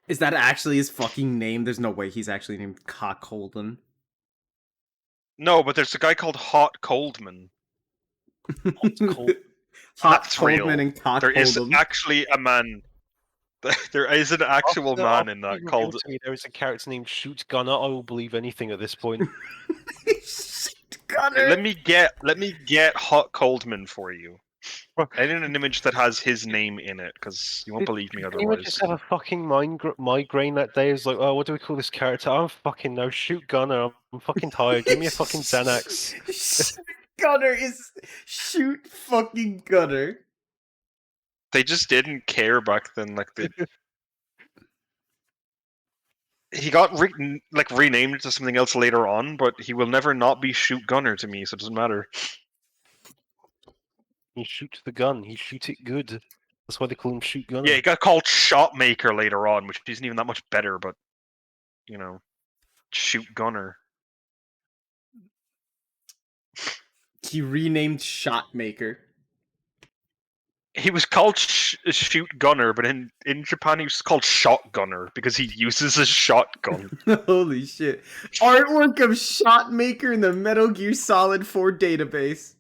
Speaker 3: Is that actually his fucking name? There's no way he's actually named Cockholden.
Speaker 1: No, but there's a guy called Hot Coldman.
Speaker 4: Cold.
Speaker 3: Hot
Speaker 1: That's
Speaker 3: Coldman
Speaker 1: real.
Speaker 3: and
Speaker 1: There is
Speaker 3: Cockholdem.
Speaker 1: actually a man. There is an actual man in that called.
Speaker 4: There is a character named Shoot Gunner. I will believe anything at this point.
Speaker 3: Shit, Gunner.
Speaker 1: Let me get Hot Coldman for you. I need an image that has his name in it because you won't believe me
Speaker 4: Can you
Speaker 1: otherwise.
Speaker 4: just have a fucking migraine that day? It's like, oh, what do we call this character? I'm fucking no Shoot Gunner. I'm fucking tired. Give me a fucking Xanax.
Speaker 3: Gunner is shoot fucking Gunner.
Speaker 1: They just didn't care back then. Like he got renamed to something else later on, but he will never not be Shoot Gunner to me, so it doesn't matter.
Speaker 4: He shoots the gun. He shoots it good. That's why they call him Shoot Gunner.
Speaker 1: Yeah, he got called Shot Maker later on, which isn't even that much better, but you know, Shoot Gunner.
Speaker 3: He renamed Shotmaker.
Speaker 1: He was called Shoot Gunner, but in Japan he was called Shotgunner because he uses a shotgun.
Speaker 3: Holy shit. Artwork of Shotmaker in the Metal Gear Solid 4 database.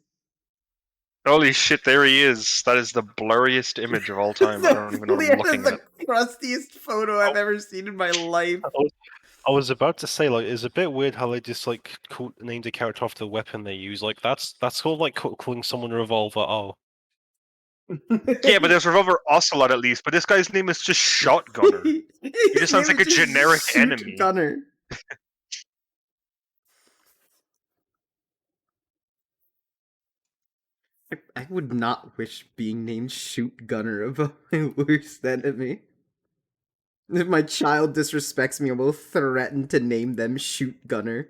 Speaker 1: Holy shit, there he is. That is the blurriest image of all time. I don't even know what I'm looking
Speaker 3: the
Speaker 1: at.
Speaker 3: crustiest photo I've ever seen in my life.
Speaker 4: I was about to say, like, it's a bit weird how they just like named a character after the weapon they use. Like, that's sort of like calling someone a revolver. Oh,
Speaker 1: Yeah, but there's Revolver Ocelot at least, but this guy's name is just Shotgunner.
Speaker 3: He
Speaker 1: just sounds like a generic enemy.
Speaker 3: Gunner. I would not wish being named Shoot Gunner of my worst enemy. If my child disrespects me, I will threaten to name them Shoot Gunner.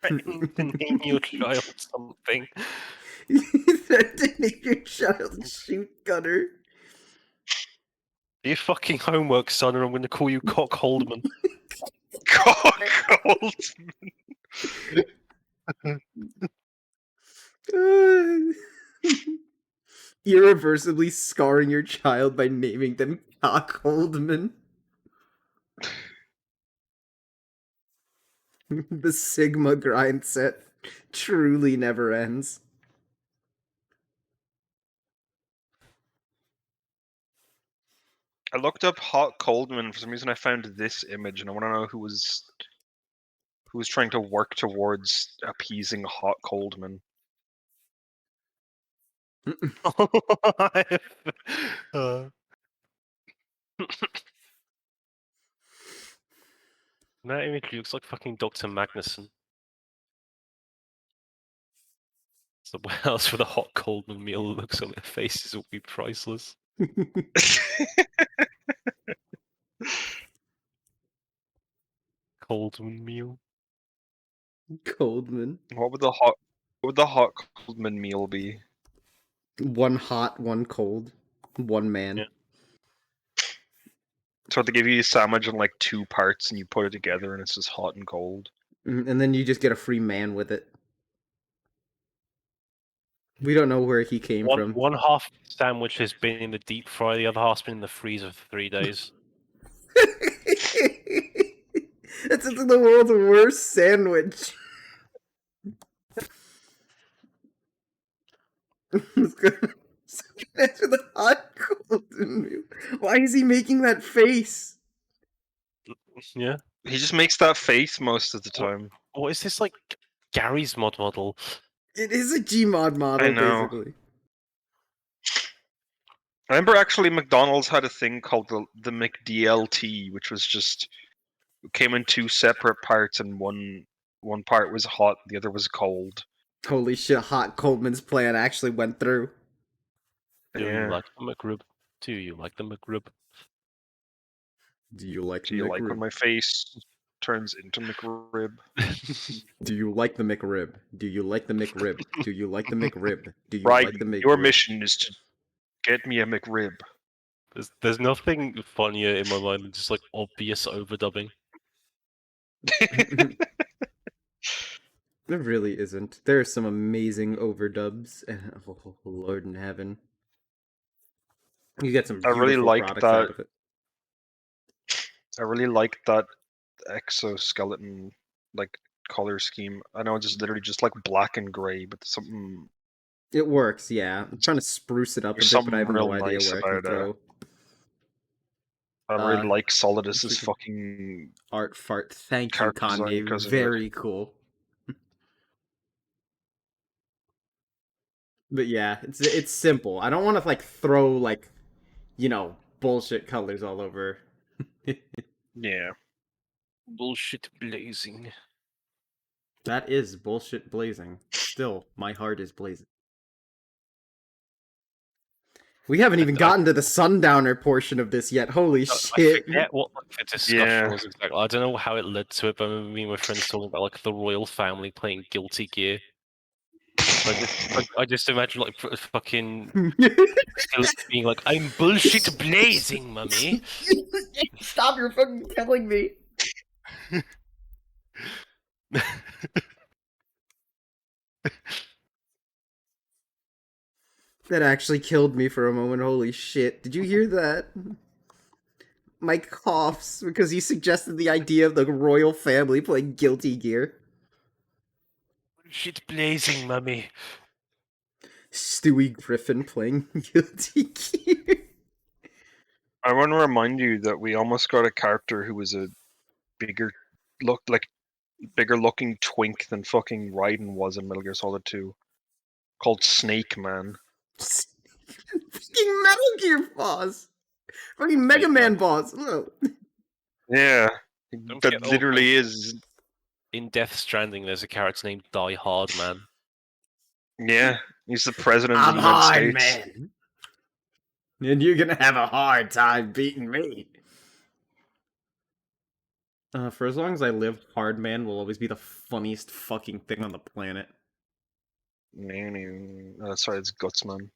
Speaker 4: threatening to name your child something.
Speaker 3: Threaten to name your child Shoot Gunner.
Speaker 4: Do your fucking homework, son, or I'm going to call you Cock Holdman.
Speaker 1: Cold.
Speaker 3: Irreversibly scarring your child by naming them Cockholdman. The Sigma grind set truly never ends.
Speaker 1: I looked up Hot Coldman for some reason. I found this image, and I want to know who was trying to work towards appeasing Hot Coldman.
Speaker 4: That image looks like fucking Dr. Magnuson. So what else with a hot Coldman meal looks on their faces will be priceless. Coldman meal.
Speaker 3: Coldman.
Speaker 1: What would the Hot Coldman meal be?
Speaker 3: One hot, one cold. One man.
Speaker 4: Yeah.
Speaker 1: So they give you a sandwich in like 2 parts, and you put it together, and it's just hot and cold.
Speaker 3: And then you just get a free man with it. We don't know where he came from.
Speaker 4: One half sandwich has been in the deep fry, the other half's been in the freezer for 3 days.
Speaker 3: That's the world's worst sandwich. That's with the hot golden meal. Why is he making that face?
Speaker 4: Yeah.
Speaker 1: He just makes that face most of the time.
Speaker 4: What is this, like, Gary's mod model?
Speaker 3: It is a Gmod model,
Speaker 1: I know.
Speaker 3: basically.
Speaker 1: I remember actually McDonald's had a thing called the McDLT, which was just came in 2 separate parts, and one part was hot, the other was cold.
Speaker 3: Holy shit, Hot Coldman's plan actually went through.
Speaker 4: Do
Speaker 1: Yeah.
Speaker 4: you like the McRib? Do you like the McRib?
Speaker 3: Do you like
Speaker 1: Do you like when my face turns into McRib?
Speaker 3: Do you like the McRib? Do you like the McRib? Do you like the McRib? Do you
Speaker 1: Right,
Speaker 3: like the McRib?
Speaker 1: your mission is to get me a McRib.
Speaker 4: There's nothing funnier in my mind than just like obvious overdubbing.
Speaker 3: There really isn't. There are some amazing overdubs. Oh, Lord in heaven. You get some
Speaker 1: I really
Speaker 3: beautiful
Speaker 1: like
Speaker 3: products
Speaker 1: that.
Speaker 3: out of it.
Speaker 1: I really like that exoskeleton like color scheme. I know it's literally just like black and gray, but
Speaker 3: It works, yeah. I'm trying to spruce it up a
Speaker 1: there's
Speaker 3: bit, but I
Speaker 1: something
Speaker 3: have no
Speaker 1: real
Speaker 3: idea
Speaker 1: nice
Speaker 3: where I can
Speaker 1: about it.
Speaker 3: throw
Speaker 1: I really like
Speaker 3: this
Speaker 1: Solidus's
Speaker 3: is
Speaker 1: fucking
Speaker 3: art fart. Thank you,
Speaker 1: character design
Speaker 3: Kanye.
Speaker 1: because of it.
Speaker 3: Very cool. But yeah, it's simple. I don't want to like throw like, bullshit colors all over.
Speaker 1: Yeah.
Speaker 4: Bullshit blazing.
Speaker 3: That is bullshit blazing. Still, my heart is blazing. We haven't even gotten to the Sundowner portion of this yet. Holy
Speaker 4: I
Speaker 3: shit.
Speaker 4: forget what like, the discussion
Speaker 1: Yeah.
Speaker 4: was exactly. I don't know how it led to it, but I remember me and my friends talking about like the royal family playing Guilty Gear. I just imagine like fucking Philip being like, "I'm bullshit blazing, mummy."
Speaker 3: Stop, you're fucking killing me. That actually killed me for a moment. Holy shit. Did you hear that? Mike coughs because he suggested the idea of the royal family playing Guilty Gear.
Speaker 4: Bullshit blazing, mummy.
Speaker 3: Stewie Griffin playing Guilty Gear.
Speaker 1: I want to remind you that we almost got a character who was a bigger bigger looking twink than fucking Raiden was in Metal Gear Solid 2. Called Snake Man.
Speaker 3: Fucking Metal Gear boss. Fucking Mega Man boss. Look.
Speaker 1: Yeah.
Speaker 4: Don't
Speaker 1: That
Speaker 4: forget
Speaker 1: literally is.
Speaker 4: in Death Stranding, there's a character named Die Hard Man.
Speaker 1: Yeah. He's the president of
Speaker 3: I'm
Speaker 1: the United
Speaker 3: hard,
Speaker 1: States.
Speaker 3: man. And you're gonna have a hard time beating me. For as long as I live, Hard Man will always be the funniest fucking thing on the planet.
Speaker 1: Sorry, it's Gutsman.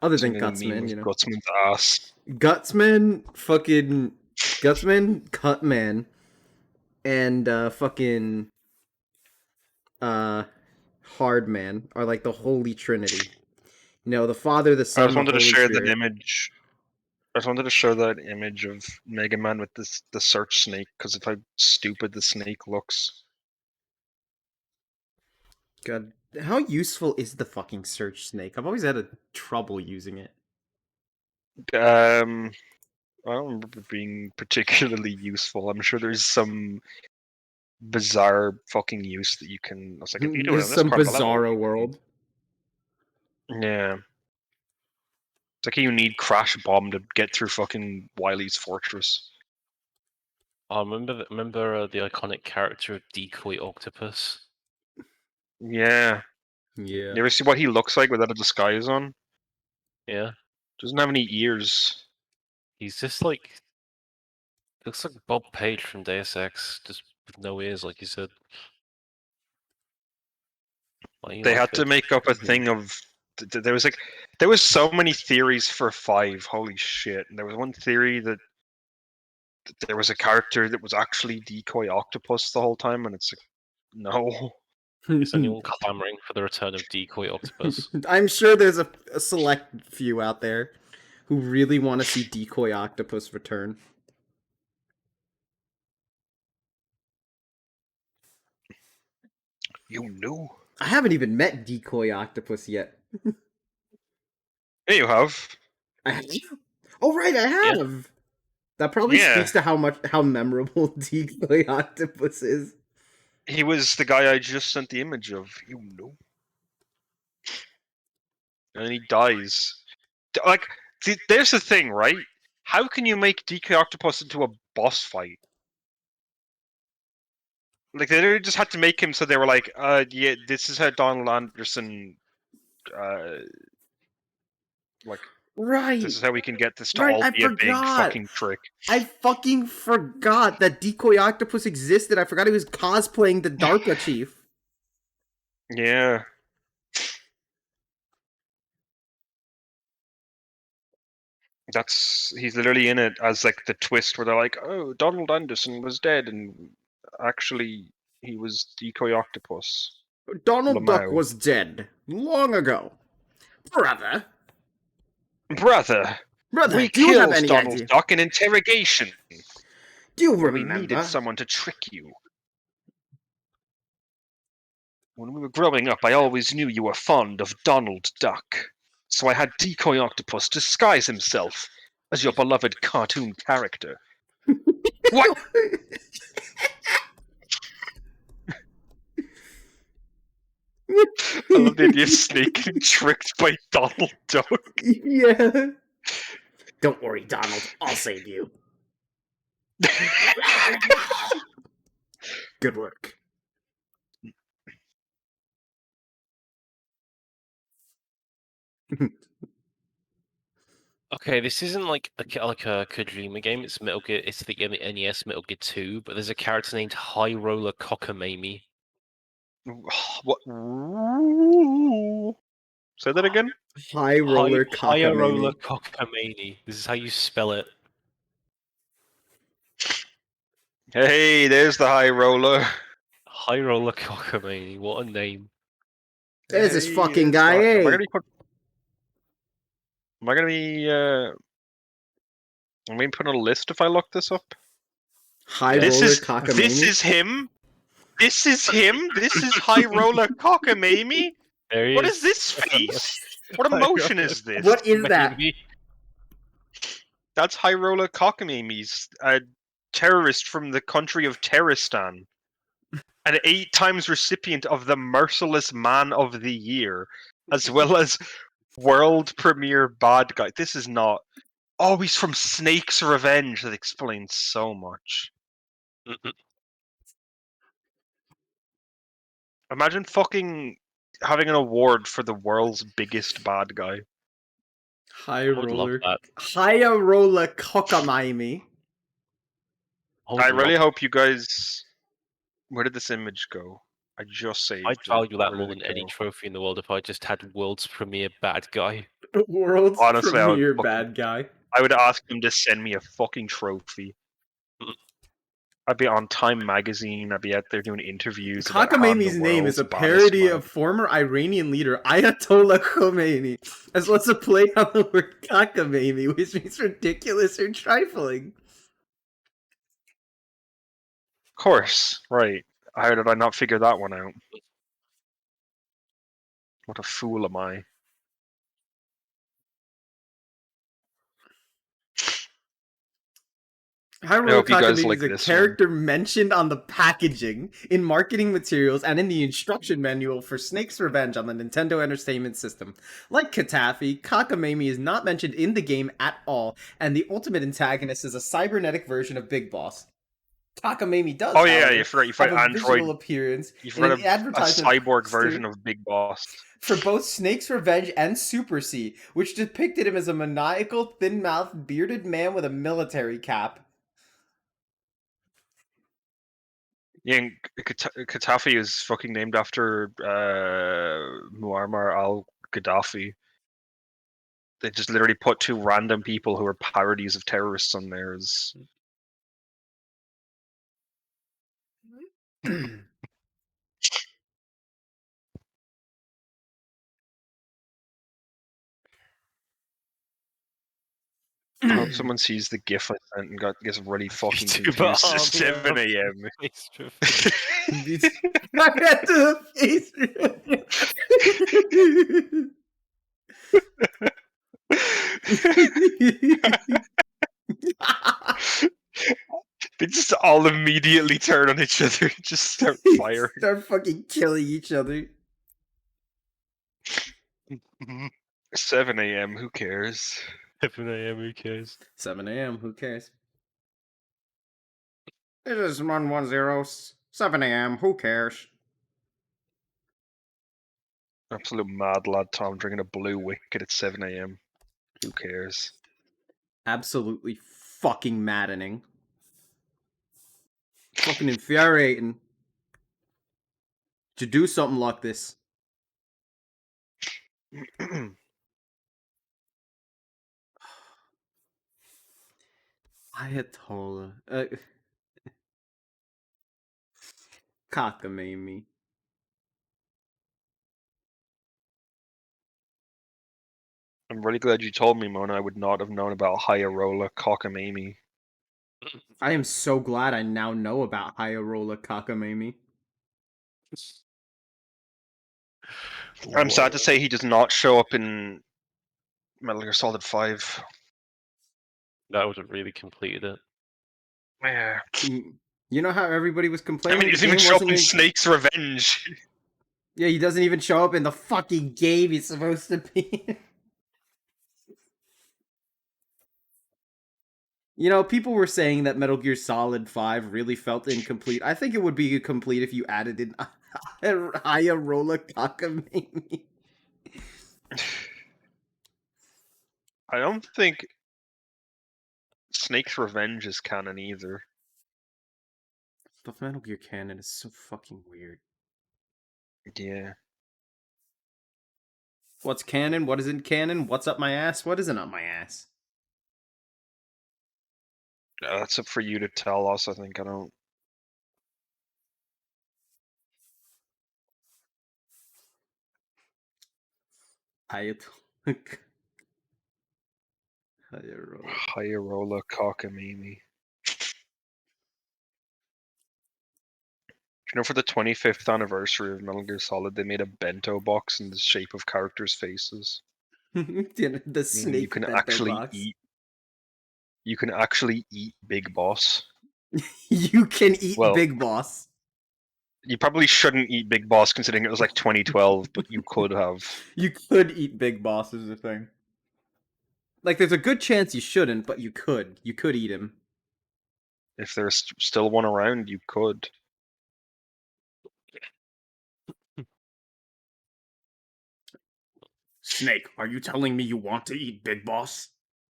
Speaker 3: Other than
Speaker 1: Singing a meme
Speaker 3: Gutsman,
Speaker 1: of Gutsman's ass.
Speaker 3: Gutsman, Cutman, and fucking Hard Man are like the holy trinity. The Father, the
Speaker 1: I
Speaker 3: Son,
Speaker 1: just
Speaker 3: the
Speaker 1: wanted to
Speaker 3: Holy
Speaker 1: share
Speaker 3: Spirit.
Speaker 1: that image. I just wanted to show that image of Mega Man with the search snake because of how stupid the snake looks.
Speaker 3: God, how useful is the fucking search snake? I've always had trouble using it.
Speaker 1: I don't remember it being particularly useful. I'm sure there's some bizarre fucking use that you can. I was like, if you do it
Speaker 3: There's
Speaker 1: on this
Speaker 3: some
Speaker 1: part of the level,
Speaker 3: bizarro world.
Speaker 1: yeah. It's like you need Crash Bomb to get through fucking Wily's fortress.
Speaker 4: I remember the iconic character of Decoy Octopus.
Speaker 1: Yeah.
Speaker 3: Yeah.
Speaker 1: You ever see what he looks like without a disguise on?
Speaker 4: Yeah,
Speaker 1: Doesn't have any ears.
Speaker 4: he's just like looks like Bob Page from Deus Ex, just with no ears, like you said. Why you
Speaker 1: They had
Speaker 4: like
Speaker 1: to
Speaker 4: it?
Speaker 1: make up a thing of. There was so many theories for 5. Holy shit! And there was one theory that there was a character that was actually Decoy Octopus the whole time, and it's like, no.
Speaker 4: Is anyone clamoring for the return of Decoy Octopus?
Speaker 3: I'm sure there's a select few out there who really want to see Decoy Octopus return.
Speaker 1: You knew.
Speaker 3: I haven't even met Decoy Octopus yet.
Speaker 1: Yeah, you have.
Speaker 3: I have? Oh right, I
Speaker 4: Yeah.
Speaker 3: have. That probably
Speaker 1: Yeah.
Speaker 3: speaks to how memorable Decoy Octopus is.
Speaker 1: He was the guy I just sent the image of. You know. And he dies. Like, there's the thing, right? How can you make DK Octopus into a boss fight? Like, they literally just had to make him so they were like, yeah, this is how Donald Anderson,
Speaker 3: Right.
Speaker 1: this is how we can get this to
Speaker 3: Right,
Speaker 1: all
Speaker 3: I
Speaker 1: be a big
Speaker 3: forgot.
Speaker 1: fucking trick.
Speaker 3: I fucking forgot that Decoy Octopus existed. I forgot he was cosplaying the DARPA chief.
Speaker 1: Yeah. He's literally in it as like the twist where they're like, oh, Donald Anderson was dead, and actually he was Decoy Octopus.
Speaker 3: Donald Duck
Speaker 1: Lamau.
Speaker 3: was dead long ago. Brother.
Speaker 1: Brother,
Speaker 3: Brother,
Speaker 1: We
Speaker 3: do you have
Speaker 1: killed
Speaker 3: any
Speaker 1: Donald
Speaker 3: idea?
Speaker 1: Duck in interrogation.
Speaker 3: Do you
Speaker 1: We needed
Speaker 3: remember?
Speaker 1: someone to trick you. When we were growing up, I always knew you were fond of Donald Duck. So I had Decoy Octopus disguise himself as your beloved cartoon character. What? I love the idea of Snake getting tricked by Donald Duck.
Speaker 3: Yeah. Don't worry, Donald. I'll save you. Good work.
Speaker 4: Okay, this isn't like a Kojima game. It's Metal Gear. It's the NES Metal Gear 2, but there's a character named High Roller Cockamamie.
Speaker 1: What? Say that again?
Speaker 3: High roller
Speaker 4: High Roller
Speaker 3: cockamamie.
Speaker 4: Cockamamie. This is how you spell it.
Speaker 1: Hey, there's the high roller.
Speaker 4: High Roller Cockamamie. What a name.
Speaker 3: There's this
Speaker 1: Hey,
Speaker 3: fucking
Speaker 1: there's
Speaker 3: guy,
Speaker 1: the-
Speaker 3: hey.
Speaker 1: Am I gonna be am I putting a list if I look this up?
Speaker 3: High
Speaker 1: This
Speaker 3: roller
Speaker 1: is
Speaker 3: cockamamie.
Speaker 1: this is him. This is him. This is high roller cockamamie.
Speaker 4: There he
Speaker 1: What
Speaker 4: is.
Speaker 1: is this face? What
Speaker 4: High
Speaker 1: emotion
Speaker 4: Roller
Speaker 1: is this?
Speaker 3: What is that?
Speaker 4: Cockamamie.
Speaker 1: That's high roller cockamamie's a terrorist from the country of Terroristan. An 8 times recipient of the Merciless Man of the Year, as well as world premiere bad guy. This is not. Oh, he's from Snake's Revenge. That explains so much. Imagine fucking having an award for the world's biggest bad guy.
Speaker 3: High
Speaker 4: I would love
Speaker 3: roller.
Speaker 4: that.
Speaker 3: High roller cockamamie.
Speaker 4: I would
Speaker 1: I
Speaker 4: love
Speaker 1: really
Speaker 4: that.
Speaker 1: hope you guys. Where did this image go? I just saved
Speaker 4: I'd
Speaker 1: it.
Speaker 4: value that
Speaker 1: Where
Speaker 4: more
Speaker 1: did
Speaker 4: than
Speaker 1: it
Speaker 4: any
Speaker 1: go?
Speaker 4: trophy in the world if I just had world's premier bad guy.
Speaker 3: World's
Speaker 1: Honestly, I would
Speaker 3: premier
Speaker 1: fucking-
Speaker 3: bad guy.
Speaker 1: I would ask them to send me a fucking trophy. I'd be on Time Magazine. I'd be out there doing interviews. about how I'm the
Speaker 3: Cockamamie's name is
Speaker 1: world's
Speaker 3: a
Speaker 1: baddest
Speaker 3: parody
Speaker 1: man.
Speaker 3: of former Iranian leader Ayatollah Khomeini, as well as a play on the word cockamamie, which means ridiculous or trifling.
Speaker 1: Of course, right. How did I not figure that one out? What a fool am I?
Speaker 3: High
Speaker 1: I
Speaker 3: roller
Speaker 1: hope you guys
Speaker 3: cockamamie
Speaker 1: like
Speaker 3: is a
Speaker 1: this
Speaker 3: character mentioned on the packaging, in marketing materials, and in the instruction manual for Snake's Revenge on the Nintendo Entertainment System. Like Katafi, cockamamie is not mentioned in the game at all, and the ultimate antagonist is a cybernetic version of Big Boss. Cockamamie does,
Speaker 1: Oh yeah,
Speaker 3: however,
Speaker 1: you forgot. You
Speaker 3: have
Speaker 1: forgot
Speaker 3: a visual
Speaker 1: Android.
Speaker 3: appearance
Speaker 1: You
Speaker 3: in
Speaker 1: forgot
Speaker 3: an
Speaker 1: a
Speaker 3: advertisement
Speaker 1: cyborg
Speaker 3: poster
Speaker 1: version of Big Boss.
Speaker 3: for both Snake's Revenge and Super C, which depicted him as a maniacal, thin-mouthed, bearded man with a military cap.
Speaker 1: Yeah, and Katafi is fucking named after Muammar al-Gaddafi. They just literally put 2 random people who are parodies of terrorists on there. As... I hope someone sees the GIF I sent and gets really fucking
Speaker 4: YouTuber
Speaker 1: confused. It's
Speaker 4: army
Speaker 1: 7
Speaker 4: of
Speaker 1: a.m.
Speaker 4: face trophy.
Speaker 3: I had to face.
Speaker 1: They just all immediately turn on each other and just start firing.
Speaker 3: Start fucking killing each other.
Speaker 1: 7 a.m. Who cares?
Speaker 4: 7 a.m. Who cares?
Speaker 3: 7 a.m. Who cares? It is 110. 7 a.m. Who cares?
Speaker 1: Absolute mad lad Tom drinking a blue wicket at 7 a.m. Who cares?
Speaker 3: Absolutely fucking maddening. Fucking infuriating. To do something like this. Ayatollah. Cockamamie.
Speaker 1: I'm really glad you told me, Mona. I would not have known about Hyarola cockamamie.
Speaker 3: I am so glad I now know about Hyarola cockamamie.
Speaker 1: I'm sad to say he does not show up in Metal Gear Solid 5.
Speaker 4: That would have really completed it.
Speaker 1: Yeah.
Speaker 3: You know how everybody was
Speaker 1: I
Speaker 3: complaining
Speaker 1: mean, he
Speaker 3: the
Speaker 1: doesn't even
Speaker 3: game
Speaker 1: show up
Speaker 3: wasn't
Speaker 1: in
Speaker 3: gonna...
Speaker 1: Snake's Revenge.
Speaker 3: Yeah, he doesn't even show up in the fucking game he's supposed to be. You know, people were saying that Metal Gear Solid 5 really felt incomplete. I think it would be complete if you added in Hyarola cockamamie.
Speaker 1: I don't think Snake's Revenge is canon either.
Speaker 3: The Metal Gear canon is so fucking weird.
Speaker 1: Yeah.
Speaker 3: What's canon? What isn't canon? What's up my ass? What isn't up my ass?
Speaker 1: That's up for you to tell us, I think. I don't...
Speaker 3: Hyarola.
Speaker 1: Hyarola cockamamie. You know, for the 25th anniversary of Metal Gear Solid, they made a bento box in the shape of characters' faces.
Speaker 3: The
Speaker 1: Meaning
Speaker 3: snake bento box.
Speaker 1: You can actually eat Big Boss.
Speaker 3: You can eat
Speaker 1: Well,
Speaker 3: Big Boss.
Speaker 1: you probably shouldn't eat Big Boss considering it was like 2012, but you could have.
Speaker 3: You could eat Big Boss is the thing. Like, there's a good chance you shouldn't, but you could. You could eat him.
Speaker 1: If there's still one around, you could.
Speaker 3: Snake, are you telling me you want to eat Big Boss?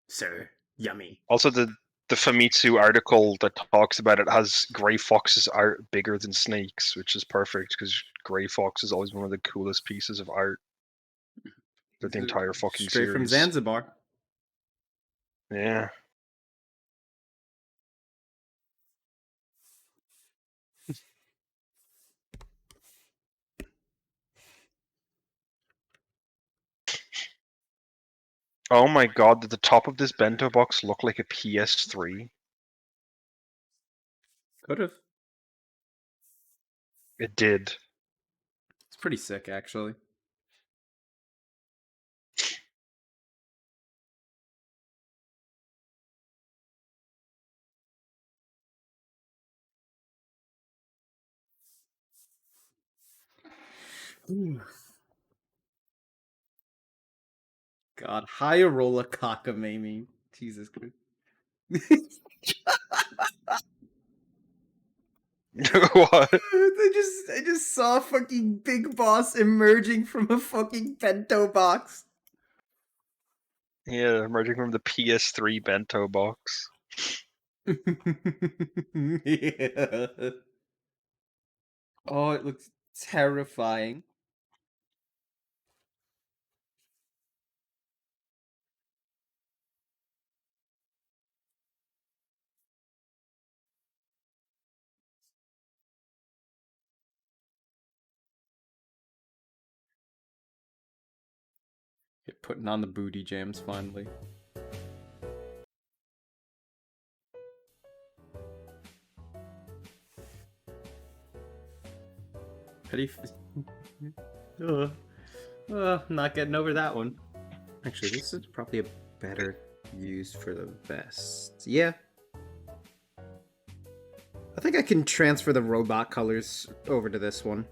Speaker 3: Sir, yummy.
Speaker 1: Also, the Famitsu article that talks about it has Gray Fox's art bigger than Snake's, which is perfect because Gray Fox is always one of the coolest pieces of art that the entire fucking
Speaker 3: Straight
Speaker 1: series.
Speaker 3: from Zanzibar.
Speaker 1: Yeah. Oh my god, did the top of this bento box look like a PS3?
Speaker 3: Could have.
Speaker 1: It did.
Speaker 3: It's pretty sick, actually. God, Hyarola cockamamie. Jesus Christ.
Speaker 1: What?
Speaker 3: I just saw a fucking Big Boss emerging from a fucking bento box.
Speaker 1: Yeah, emerging from the PS3 bento box.
Speaker 3: Yeah. Oh, it looks terrifying. You're putting on the booty jams finally. How do you... not getting over that one. Actually, this is probably a better use for the vest. Yeah. I think I can transfer the robot colors over to this one.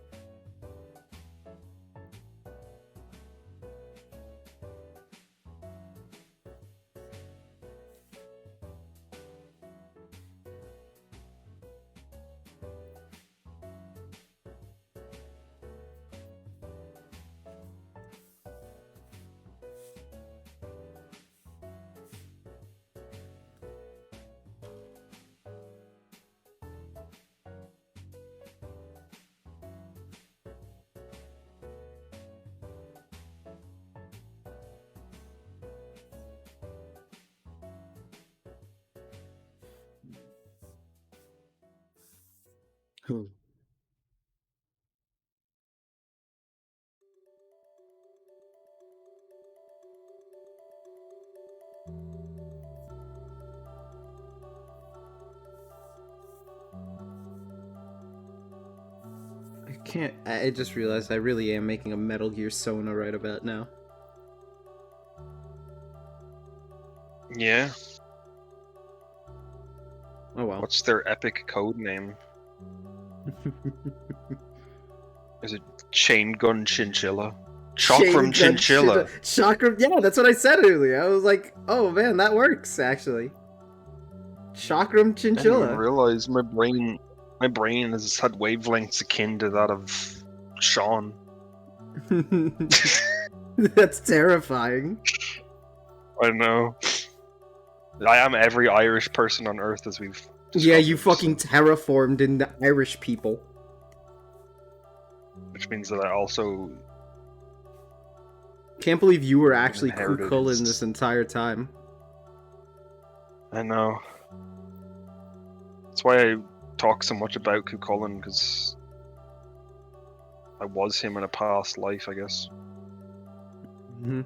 Speaker 3: can't. I just realized I really am making a Metal Gear Sona right about now.
Speaker 1: Yeah.
Speaker 3: Oh well.
Speaker 1: What's their epic code name? Is it Chain Gun Chinchilla? Chakram Chinchilla.
Speaker 3: Chakram. Yeah, that's what I said earlier. I was like, oh man, that works actually. Chakram
Speaker 1: I didn't even
Speaker 3: Chinchilla.
Speaker 1: realize my brain has had wavelengths akin to that of Sean.
Speaker 3: That's terrifying.
Speaker 1: I know. I am every Irish person on Earth, as we've
Speaker 3: Yeah, you
Speaker 1: discovered,
Speaker 3: fucking terraformed into Irish people.
Speaker 1: which means that I also
Speaker 3: Can't believe you were actually
Speaker 1: inherited
Speaker 3: Kukulin
Speaker 1: his-
Speaker 3: this entire time.
Speaker 1: I know. That's why I talk so much about Cuchulainn, because I was him in a past life, I guess.
Speaker 3: Mm-hmm.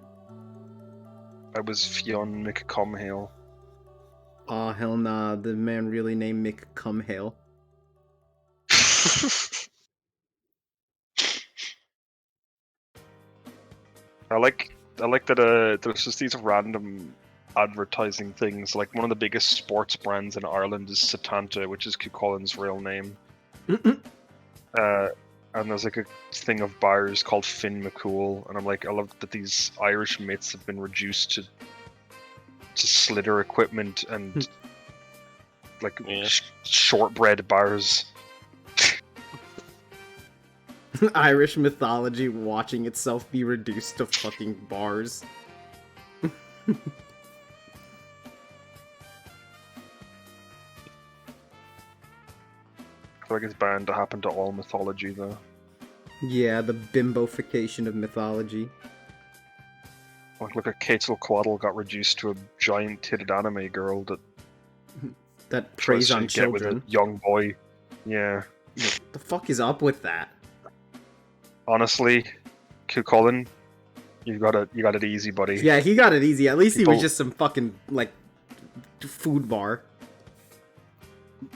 Speaker 1: I was Fionn McComhale.
Speaker 3: Aw, hell nah. The man really named Mick Cumhale.
Speaker 1: I like that there's just these random advertising things. Like one of the biggest sports brands in Ireland is Setanta, which is Cuchulainn's real name. And there's like a thing of bars called Finn McCool, and I'm like, I love that these Irish myths have been reduced to slither equipment and like
Speaker 4: Yeah.
Speaker 1: shortbread bars.
Speaker 3: Irish mythology watching itself be reduced to fucking bars.
Speaker 1: I feel like it's bound to happen to all mythology, though.
Speaker 3: Yeah, the bimbofication of mythology.
Speaker 1: Like, look at Quetzalcoatl got reduced to a giant-titted anime girl that
Speaker 3: That
Speaker 1: tries
Speaker 3: preys
Speaker 1: to
Speaker 3: on
Speaker 1: get with
Speaker 3: children.
Speaker 1: a young boy. Yeah.
Speaker 3: What the fuck is up with that?
Speaker 1: Honestly, Cuchulainn, you got it easy, buddy.
Speaker 3: Yeah, he got it easy. At least he was
Speaker 1: People-
Speaker 3: just some fucking, like, food bar.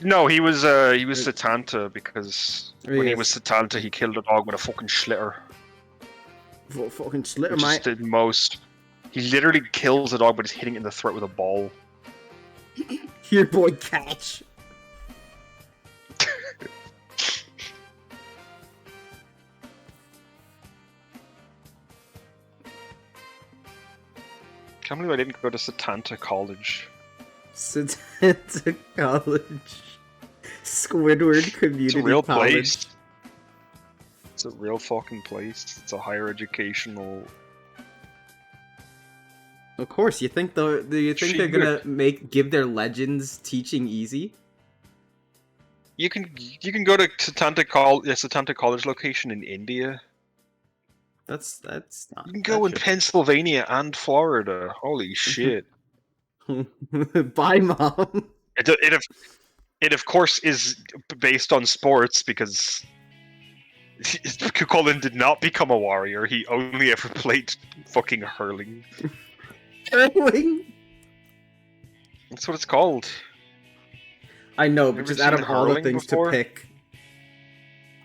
Speaker 1: No, he was Setanta because when he
Speaker 3: Yes.
Speaker 1: was Setanta, he killed a dog with a fucking schlitter.
Speaker 3: Fucking slitter
Speaker 1: Which
Speaker 3: my...
Speaker 1: is the most. He literally kills a dog by just hitting it in the throat with a ball.
Speaker 3: Here, boy, catch.
Speaker 1: Can't believe I didn't go to Setanta College.
Speaker 3: Satanta College. Squidward Community
Speaker 1: It's a real
Speaker 3: College.
Speaker 1: place. It's a real fucking place. It's a higher educational.
Speaker 3: Of course, you think do you think they're gonna give their legends teaching easy?
Speaker 1: You can go to Setanta College location in India.
Speaker 3: That's not.
Speaker 1: You can go in Pennsylvania and Florida. Holy shit!
Speaker 3: Bye, mom.
Speaker 1: It of course is based on sports because Cuchulainn did not become a warrior. He only ever played fucking hurling.
Speaker 3: Hurling?
Speaker 1: That's what it's called.
Speaker 3: I know, but
Speaker 1: Ever
Speaker 3: just out
Speaker 1: seen
Speaker 3: of all the
Speaker 1: hurling
Speaker 3: things
Speaker 1: before?
Speaker 3: to pick.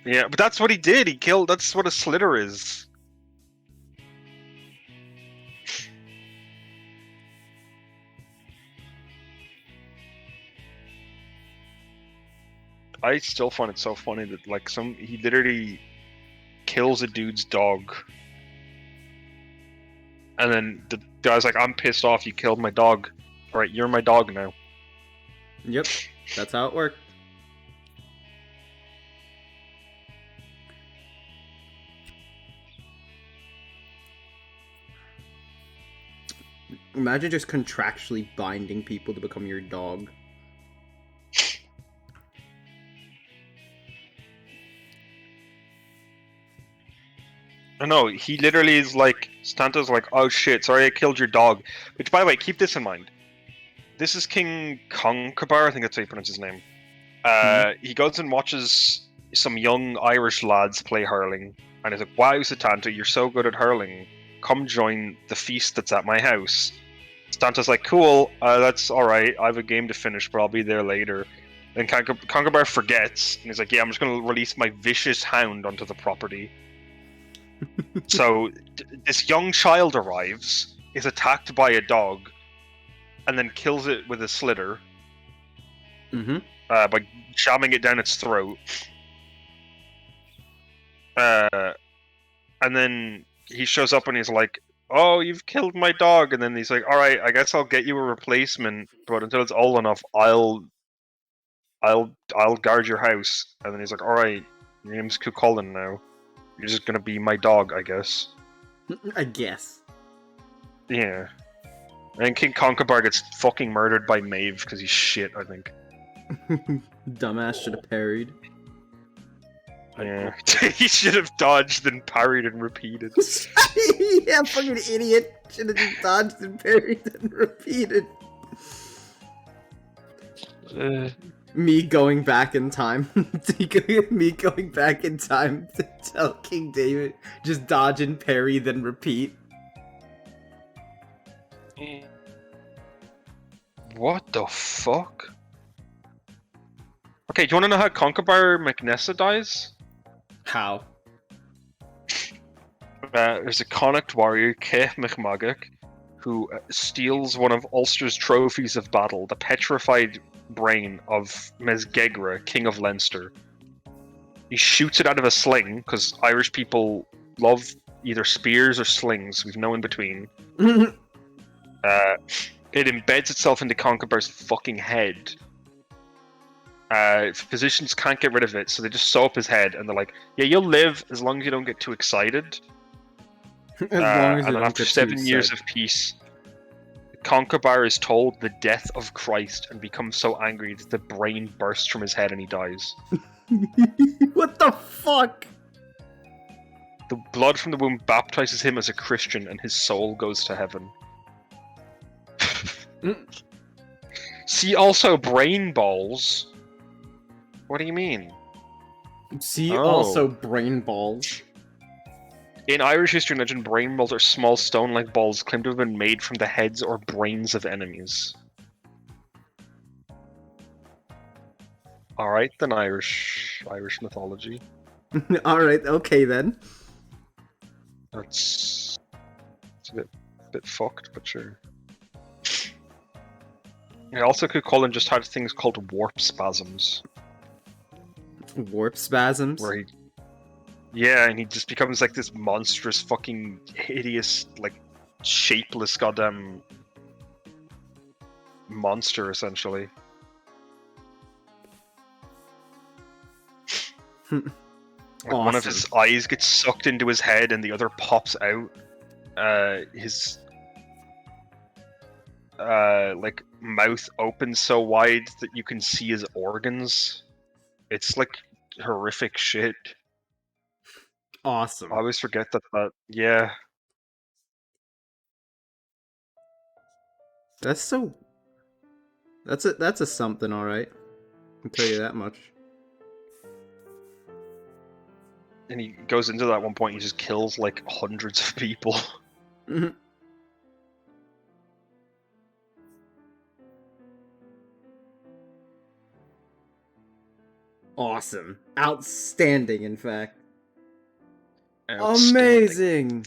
Speaker 1: Yeah, but that's what he did. He killed. That's what a slither is. I still find it so funny that like he literally kills a dude's dog, and then the guy's like, "I'm pissed off. You killed my dog. All right, you're my dog now."
Speaker 3: Yep, that's how it worked. Imagine just contractually binding people to become your dog.
Speaker 1: I know, he literally is like, Stanta's like, "Oh shit, sorry I killed your dog." Which, by the way, keep this in mind. This is King Concabar, I think that's how you pronounce his name. He goes and watches some young Irish lads play hurling, and he's like, "Wow, Setanta, you're so good at hurling. Come join the feast that's at my house." Stanta's like, "Cool, that's alright. I have a game to finish, but I'll be there later." And Conkerbar forgets, and he's like, "Yeah, I'm just going to release my vicious hound onto the property." So this young child arrives, is attacked by a dog, and then kills it with a slitter
Speaker 3: Mm-hmm.
Speaker 1: by jamming it down its throat. And then he shows up and he's like, "Oh, you've killed my dog." And then he's like, "All right, I guess I'll get you a replacement, but until it's old enough, I'll guard your house." And then he's like, "All right, your name's Cucullin now. You're just gonna be my dog, I guess."
Speaker 3: I guess.
Speaker 1: Yeah. And King Conkerbar gets fucking murdered by Maeve because he's shit, I think.
Speaker 3: Dumbass should have parried.
Speaker 1: Yeah. He should have dodged and parried and repeated.
Speaker 3: Yeah, fucking idiot. Should have just dodged and parried and repeated. Me going back in time. Me going back in time to tell King David, just dodge and parry, then repeat.
Speaker 1: What the fuck? Okay, do you want to know how Conkerbar McNessa dies?
Speaker 3: How?
Speaker 1: There's a Connacht warrior, Keith McMagach, who steals one of Ulster's trophies of battle, the petrified brain of Mesgegra, King of Leinster. He shoots it out of a sling, because Irish people love either spears or slings, we've no in between. It embeds itself into Conkerbar's fucking head. Physicians can't get rid of it, so they just sew up his head, and they're like, "Yeah, you'll live as long as you don't get too excited."
Speaker 3: As long as
Speaker 1: And
Speaker 3: you
Speaker 1: then
Speaker 3: don't
Speaker 1: after
Speaker 3: get
Speaker 1: 7
Speaker 3: too
Speaker 1: years
Speaker 3: sad.
Speaker 1: of peace, Conkerbar is told the death of Christ and becomes so angry that the brain bursts from his head and he dies.
Speaker 3: What the fuck?
Speaker 1: The blood from the womb baptizes him as a Christian, and his soul goes to heaven. See also brain balls. What do you mean?
Speaker 3: See,
Speaker 1: Oh.
Speaker 3: also brain balls.
Speaker 1: In Irish history and legend, brain balls are small stone-like balls claimed to have been made from the heads or brains of enemies. Alright, then Irish mythology.
Speaker 3: Alright, okay then.
Speaker 1: It's a bit fucked, but sure. Yeah, also Cucullin just had things called warp spasms.
Speaker 3: Warp spasms?
Speaker 1: Where and he just becomes like this monstrous fucking hideous, like shapeless goddamn monster, essentially. Like one of his eyes gets sucked into his head and the other pops out. His like mouth opens so wide that you can see his organs. It's like horrific shit.
Speaker 3: Awesome.
Speaker 1: I always forget that yeah.
Speaker 3: That's a something, alright. I'll tell you that much.
Speaker 1: And he goes into that at one point, he just kills like hundreds of people.
Speaker 3: Mhm. Awesome. Outstanding, in fact.
Speaker 1: Outstanding.
Speaker 3: Amazing!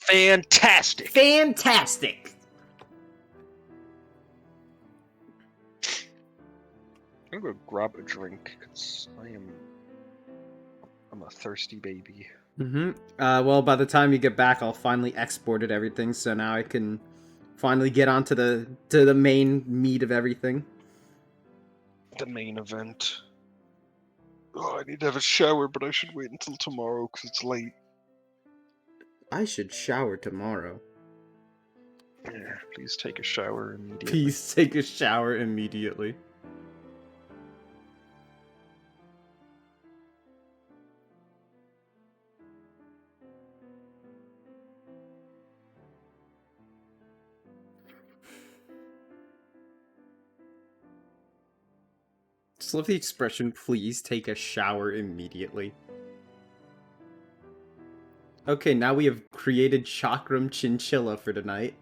Speaker 1: Fantastic!
Speaker 3: Fantastic!
Speaker 1: I'm gonna go grab a drink, because I'm a thirsty baby.
Speaker 3: Mm-hmm. Well, by the time you get back, I'll finally exported everything, so now I can finally get onto the main meat of everything.
Speaker 1: The main event. Oh, I need to have a shower, but I should wait until tomorrow, because it's late.
Speaker 3: I should shower tomorrow.
Speaker 1: Yeah, please take a shower immediately.
Speaker 3: Please take a shower immediately. Just love the expression, please take a shower immediately. Okay, now we have created Chakram Chinchilla for tonight.